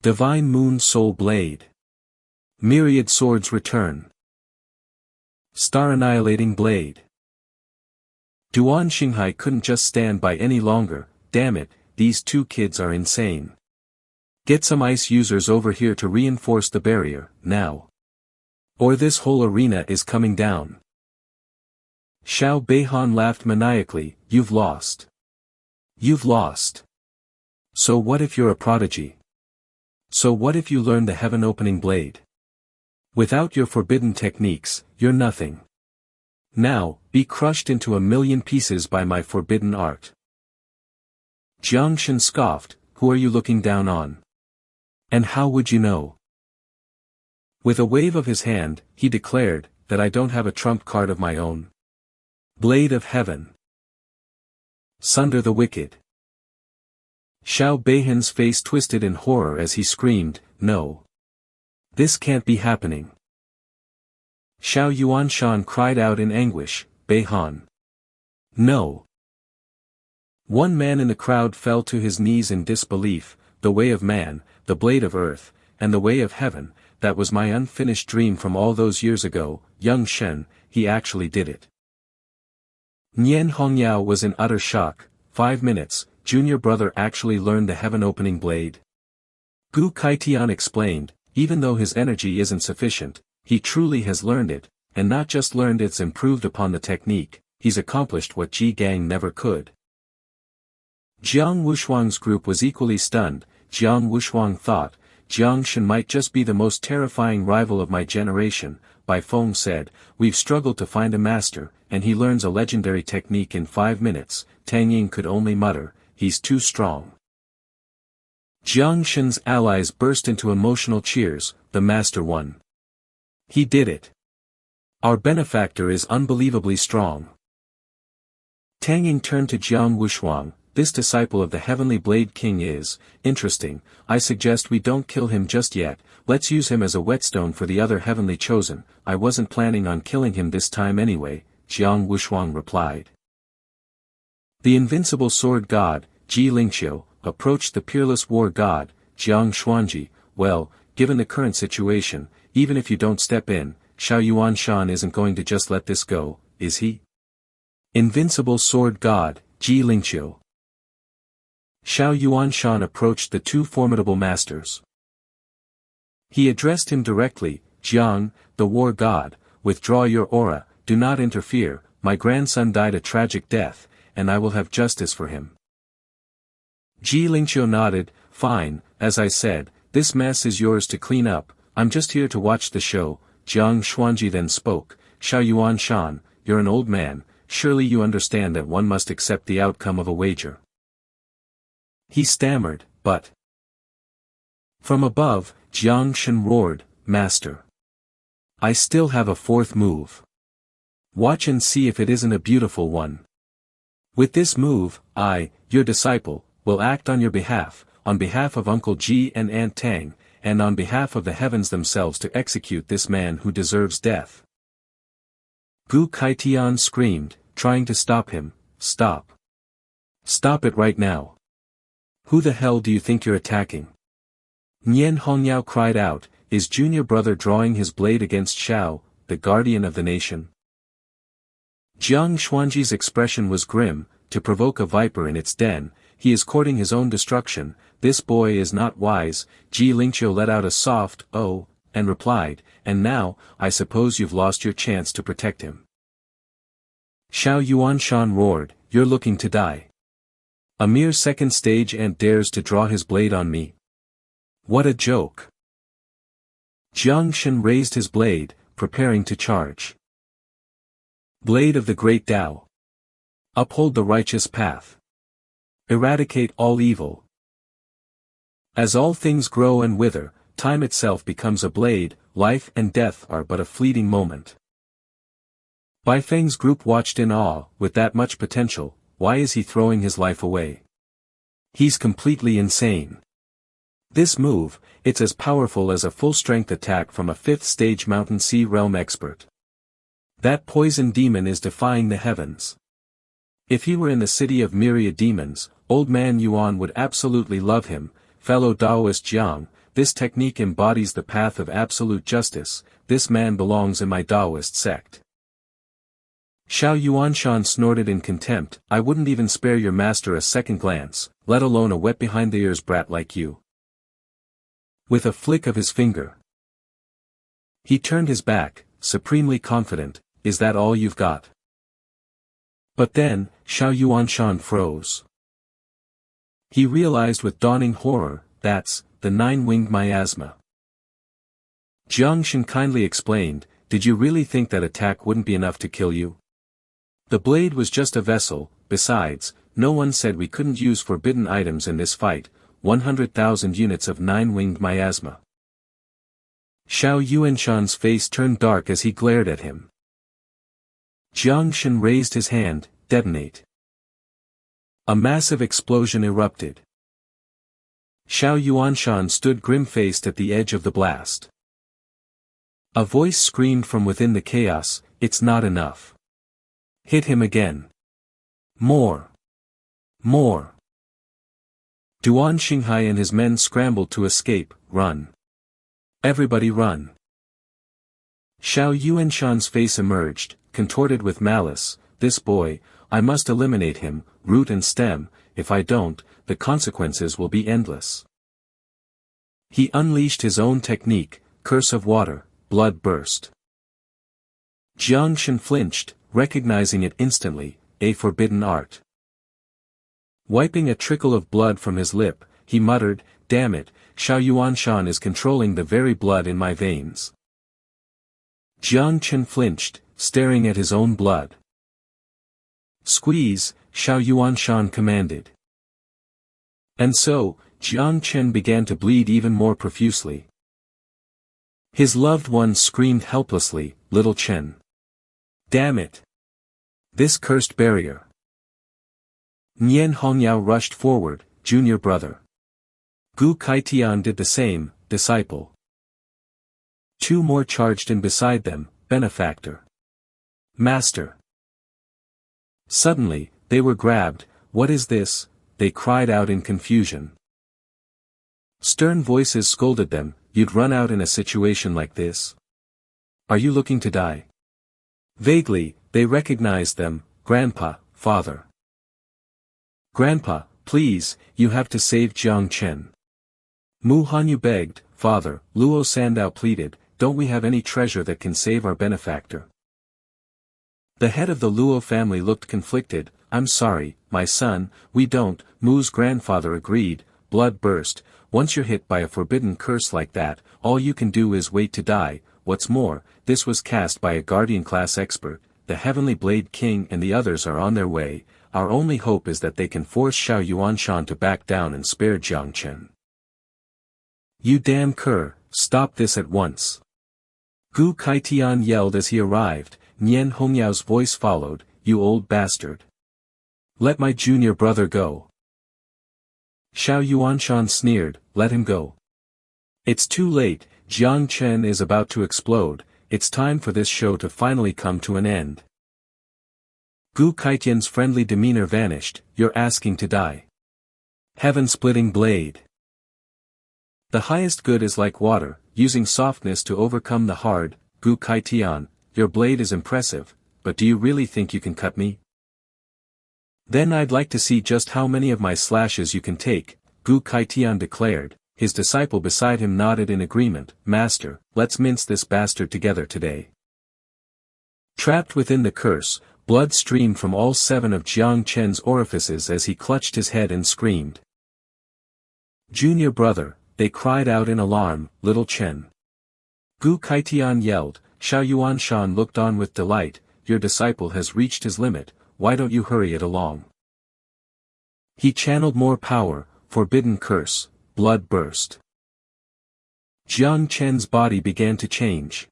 Divine Moon Soul Blade. Myriad swords return. Star-annihilating blade. Duan Xinghai couldn't just stand by any longer, damn it, these two kids are insane. Get some ice users over here to reinforce the barrier, now. Or this whole arena is coming down. Xiao Beihan laughed maniacally, you've lost. You've lost. So what if you're a prodigy? So what if you learn the heaven-opening blade? Without your forbidden techniques, you're nothing. Now, be crushed into a million pieces by my forbidden art. Jiang Shen scoffed, who are you looking down on? And how would you know? With a wave of his hand, he declared, that I don't have a trump card of my own. Blade of Heaven. Sunder the wicked. Xiao Beihan's face twisted in horror as he screamed, no. This can't be happening. Xiao Yuanshan cried out in anguish, Beihan. No. One man in the crowd fell to his knees in disbelief, the way of man, the blade of earth, and the way of heaven, that was my unfinished dream from all those years ago, young Shen, he actually did it. Nian Hongyao was in utter shock, 5 minutes, junior brother actually learned the heaven-opening blade. Gu Kaitian explained, even though his energy isn't sufficient, He truly has learned it, and not just learned, it's improved upon the technique. He's accomplished what Ji Gang never could. Jiang Wushuang's group was equally stunned. Jiang Wushuang thought, Jiang Shen might just be the most terrifying rival of my generation. Bai Feng said, we've struggled to find a master, and he learns a legendary technique in 5 minutes. Tang Ying could only mutter, he's too strong. Jiang Shen's allies burst into emotional cheers. The master won. He did it. Our benefactor is unbelievably strong. Tang Ying turned to Jiang Wushuang. This disciple of the Heavenly Blade King is interesting. I suggest we don't kill him just yet. Let's use him as a whetstone for the other heavenly chosen. I wasn't planning on killing him this time anyway, Jiang Wushuang replied. The invincible sword god, Ji Lingqiu, approached the peerless war god, Jiang Xuanji. Well, given the current situation, even if you don't step in, Xiao Yuanshan isn't going to just let this go, is he? Invincible sword god, Ji Lingqiu. Xiao Yuanshan approached the two formidable masters. He addressed him directly, Jiang, the war god, withdraw your aura, do not interfere, my grandson died a tragic death, and I will have justice for him. Ji Lingqiu nodded, fine, as I said, this mess is yours to clean up, I'm just here to watch the show. Jiang Xuanji then spoke, Xiao Yuanshan, you're an old man, surely you understand that one must accept the outcome of a wager. He stammered, but... From above, Jiang Shen roared, Master. I still have a fourth move. Watch and see if it isn't a beautiful one. With this move, I, your disciple, will act on your behalf, on behalf of Uncle Ji and Aunt Tang, and on behalf of the heavens themselves to execute this man who deserves death. Gu Kaitian screamed, trying to stop him, stop. Stop it right now. Who the hell do you think you're attacking? Nian Hongyao cried out, is junior brother drawing his blade against Xiao, the guardian of the nation? Jiang Xuanji's expression was grim, to provoke a viper in its den, he is courting his own destruction, this boy is not wise. Ji Lingqiu let out a soft, oh, and replied, and now, I suppose you've lost your chance to protect him. Xiao Yuanshan roared, you're looking to die. A mere second stage ant dares to draw his blade on me. What a joke. Jiang Shen raised his blade, preparing to charge. Blade of the Great Tao. Uphold the righteous path. Eradicate all evil. As all things grow and wither, time itself becomes a blade, life and death are but a fleeting moment. Bai Feng's group watched in awe, with that much potential, why is he throwing his life away? He's completely insane. This move, it's as powerful as a full-strength attack from a 5th-stage Mountain Sea Realm expert. That poison demon is defying the heavens. If he were in the city of myriad demons, Old Man Yuan would absolutely love him. Fellow Taoist Jiang, this technique embodies the path of absolute justice, this man belongs in my Taoist sect. Xiao Yuanshan snorted in contempt, I wouldn't even spare your master a second glance, let alone a wet-behind-the-ears brat like you. With a flick of his finger. He turned his back, supremely confident, is that all you've got? But then, Xiao Yuanshan froze. He realized with dawning horror, that's, the 9-winged miasma. Jiang Shen kindly explained, did you really think that attack wouldn't be enough to kill you? The blade was just a vessel, besides, no one said we couldn't use forbidden items in this fight, 100,000 units of 9-winged miasma. Xiao Yuanshan's face turned dark as he glared at him. Jiang Shen raised his hand, detonate. A massive explosion erupted. Xiao Yuanshan stood grim-faced at the edge of the blast. A voice screamed from within the chaos, it's not enough. Hit him again. More. More. Duan Xinghai and his men scrambled to escape, run. Everybody run. Xiao Yuanshan's face emerged, contorted with malice, this boy, I must eliminate him, root and stem, if I don't, the consequences will be endless. He unleashed his own technique, curse of water, blood burst. Jiang Shen flinched, recognizing it instantly, a forbidden art. Wiping a trickle of blood from his lip, he muttered, "Damn it, Xiao Yuanshan is controlling the very blood in my veins." Jiang Chen flinched, staring at his own blood. "Squeeze," Xiao Yuanshan commanded. And so, Jiang Chen began to bleed even more profusely. His loved one screamed helplessly, "Little Chen. Damn it! This cursed barrier." Nian Hongyao rushed forward, "Junior brother." Gu Kaitian did the same, "Disciple." Two more charged in beside them, "Benefactor." "Master." Suddenly, they were grabbed. "What is this?" they cried out in confusion. Stern voices scolded them, "You'd run out in a situation like this? Are you looking to die?" Vaguely, they recognized them, "Grandpa, father." "Grandpa, please, you have to save Jiang Chen." Mu Hanyu begged, "Father," Luo Sandao pleaded, "don't we have any treasure that can save our benefactor?" The head of the Luo family looked conflicted. "I'm sorry, my son, we don't," Mu's grandfather agreed. "Blood burst. Once you're hit by a forbidden curse like that, all you can do is wait to die. What's more, this was cast by a guardian-class expert, the Heavenly Blade King and the others are on their way. Our only hope is that they can force Xiao Yuanshan to back down and spare Jiang Chen." "You damn cur, stop this at once!" Gu Kaitian yelled as he arrived. Nian Hongyao's voice followed, "You old bastard. Let my junior brother go." Xiao Yuanshan sneered, "Let him go. It's too late, Jiang Chen is about to explode, it's time for this show to finally come to an end." Gu Kaitian's friendly demeanor vanished. "You're asking to die. Heaven-splitting blade. The highest good is like water, using softness to overcome the hard. Gu Kaitian, your blade is impressive, but do you really think you can cut me? Then I'd like to see just how many of my slashes you can take," Gu Kaitian declared. His disciple beside him nodded in agreement. "Master, let's mince this bastard together today." Trapped within the curse, blood streamed from all 7 of Jiang Chen's orifices as he clutched his head and screamed. "Junior brother," they cried out in alarm, "Little Chen." Gu Kaitian yelled. Xiao Yuanshan looked on with delight. "Your disciple has reached his limit, why don't you hurry it along?" He channeled more power, forbidden curse, blood burst. Jiang Chen's body began to change.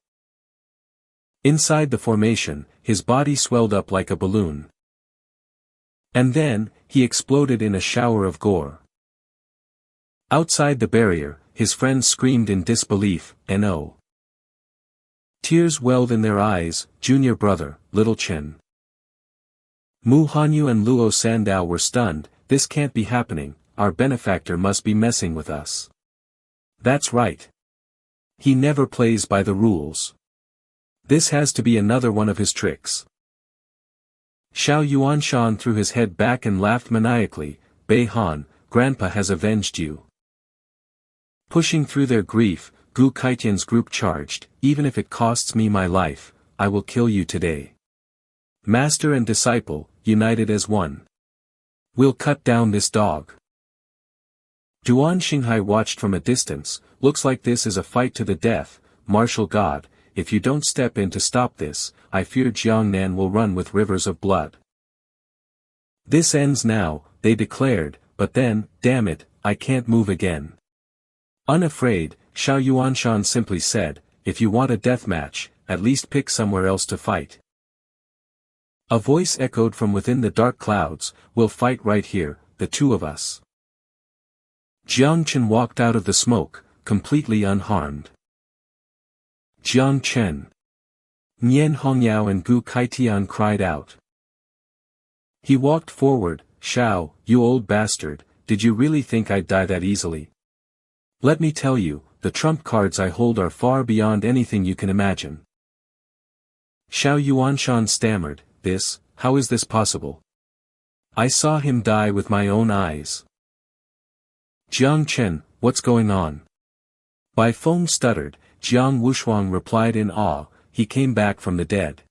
Inside the formation, his body swelled up like a balloon. And then, he exploded in a shower of gore. Outside the barrier, his friends screamed in disbelief, "No." Tears welled in their eyes. "Junior brother, Little Chen." Mu Hanyu and Luo Sandao were stunned. "This can't be happening, our benefactor must be messing with us." "That's right. He never plays by the rules. This has to be another one of his tricks." Xiao Yuanshan threw his head back and laughed maniacally. "Bei Han, Grandpa has avenged you." Pushing through their grief, Gu Kaitian's group charged. "Even if it costs me my life, I will kill you today. Master and disciple, united as one. We'll cut down this dog." Duan Xinghai watched from a distance. "Looks like this is a fight to the death, martial god. If you don't step in to stop this, I fear Jiangnan will run with rivers of blood." "This ends now," they declared, "but then, damn it, I can't move again." Unafraid, Xiao Yuanshan simply said, "If you want a deathmatch, at least pick somewhere else to fight." A voice echoed from within the dark clouds, "We'll fight right here, the two of us." Jiang Chen walked out of the smoke, completely unharmed. "Jiang Chen!" Nian Hongyao and Gu Kaitian cried out. He walked forward. "Xiao, you old bastard, did you really think I'd die that easily? Let me tell you, the trump cards I hold are far beyond anything you can imagine." Xiao Yuanshan stammered, how is this possible? I saw him die with my own eyes." "Jiang Chen, what's going on?" Bai Feng stuttered. Jiang Wushuang replied in awe, he came back from the dead.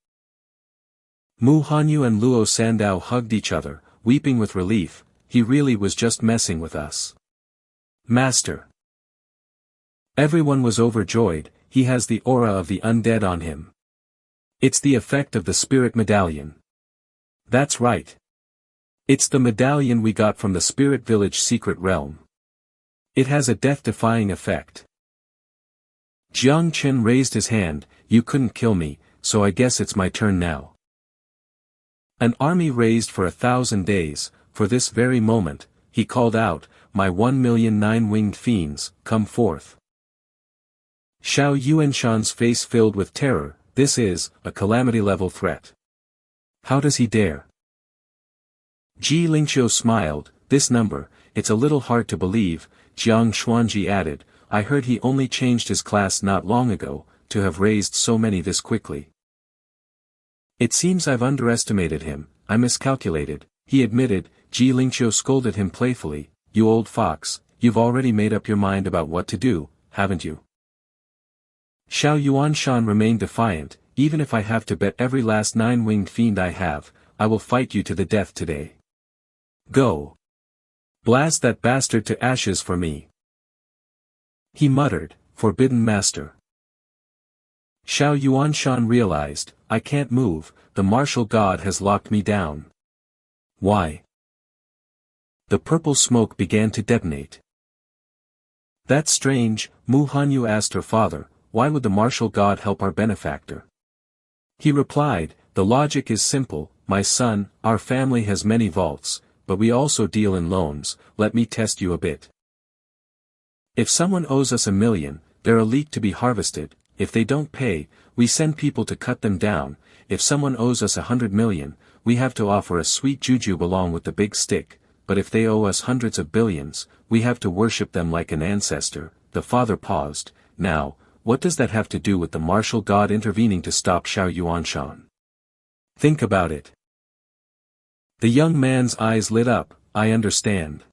Mu Hanyu and Luo Sandao hugged each other, weeping with relief. He really was just messing with us. Master. Everyone was overjoyed. He has the aura of the undead on him. It's the effect of the spirit medallion. That's right. It's the medallion we got from the Spirit Village secret realm. It has a death-defying effect. Jiang Chen raised his hand. You couldn't kill me, so I guess it's my turn now. An army raised for 1,000 days, for this very moment, he called out, my 1,000,000 nine-winged fiends, come forth. Xiao Yuanshan's face filled with terror. This is a calamity-level threat. How does he dare? Ji Lingqiu smiled. This number, it's a little hard to believe, Jiang Xuanji added. I heard he only changed his class not long ago, to have raised so many this quickly. It seems I've underestimated him, I miscalculated, he admitted. Ji Lingqiu scolded him playfully. You old fox, you've already made up your mind about what to do, haven't you? Xiao Yuanshan remained defiant. Even if I have to bet every last nine-winged fiend I have, I will fight you to the death today. Go. Blast that bastard to ashes for me. He muttered, Forbidden Master. Xiao Yuanshan realized, I can't move, the martial god has locked me down. Why? The purple smoke began to detonate. That's strange, Mu Hanyu asked her father, why would the martial god help our benefactor? He replied, the logic is simple, my son, our family has many vaults, but we also deal in loans, let me test you a bit. If someone owes us 1,000,000, they're a leek to be harvested, if they don't pay, we send people to cut them down, if someone owes us 100,000,000, we have to offer a sweet jujube along with the big stick, but if they owe us hundreds of billions, we have to worship them like an ancestor. The father paused. Now, what does that have to do with the martial god intervening to stop Xiao Yuanshan? Think about it. The young man's eyes lit up. I understand.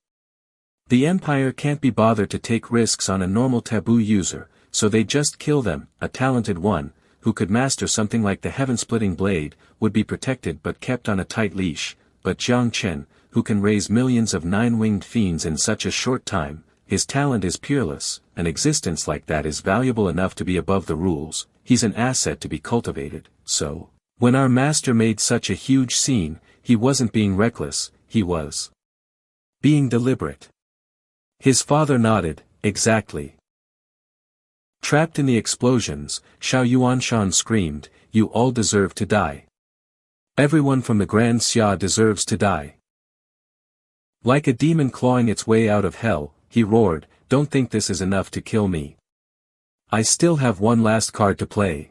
The Empire can't be bothered to take risks on a normal taboo user, so they just kill them. A talented one, who could master something like the heaven-splitting blade, would be protected but kept on a tight leash, but Jiang Chen, who can raise millions of nine-winged fiends in such a short time, his talent is peerless. An existence like that is valuable enough to be above the rules, he's an asset to be cultivated. So, when our master made such a huge scene, he wasn't being reckless, he was being deliberate. His father nodded. Exactly. Trapped in the explosions, Xiao Yuanshan screamed, you all deserve to die. Everyone from the Grand Xia deserves to die. Like a demon clawing its way out of hell, he roared, don't think this is enough to kill me. I still have one last card to play.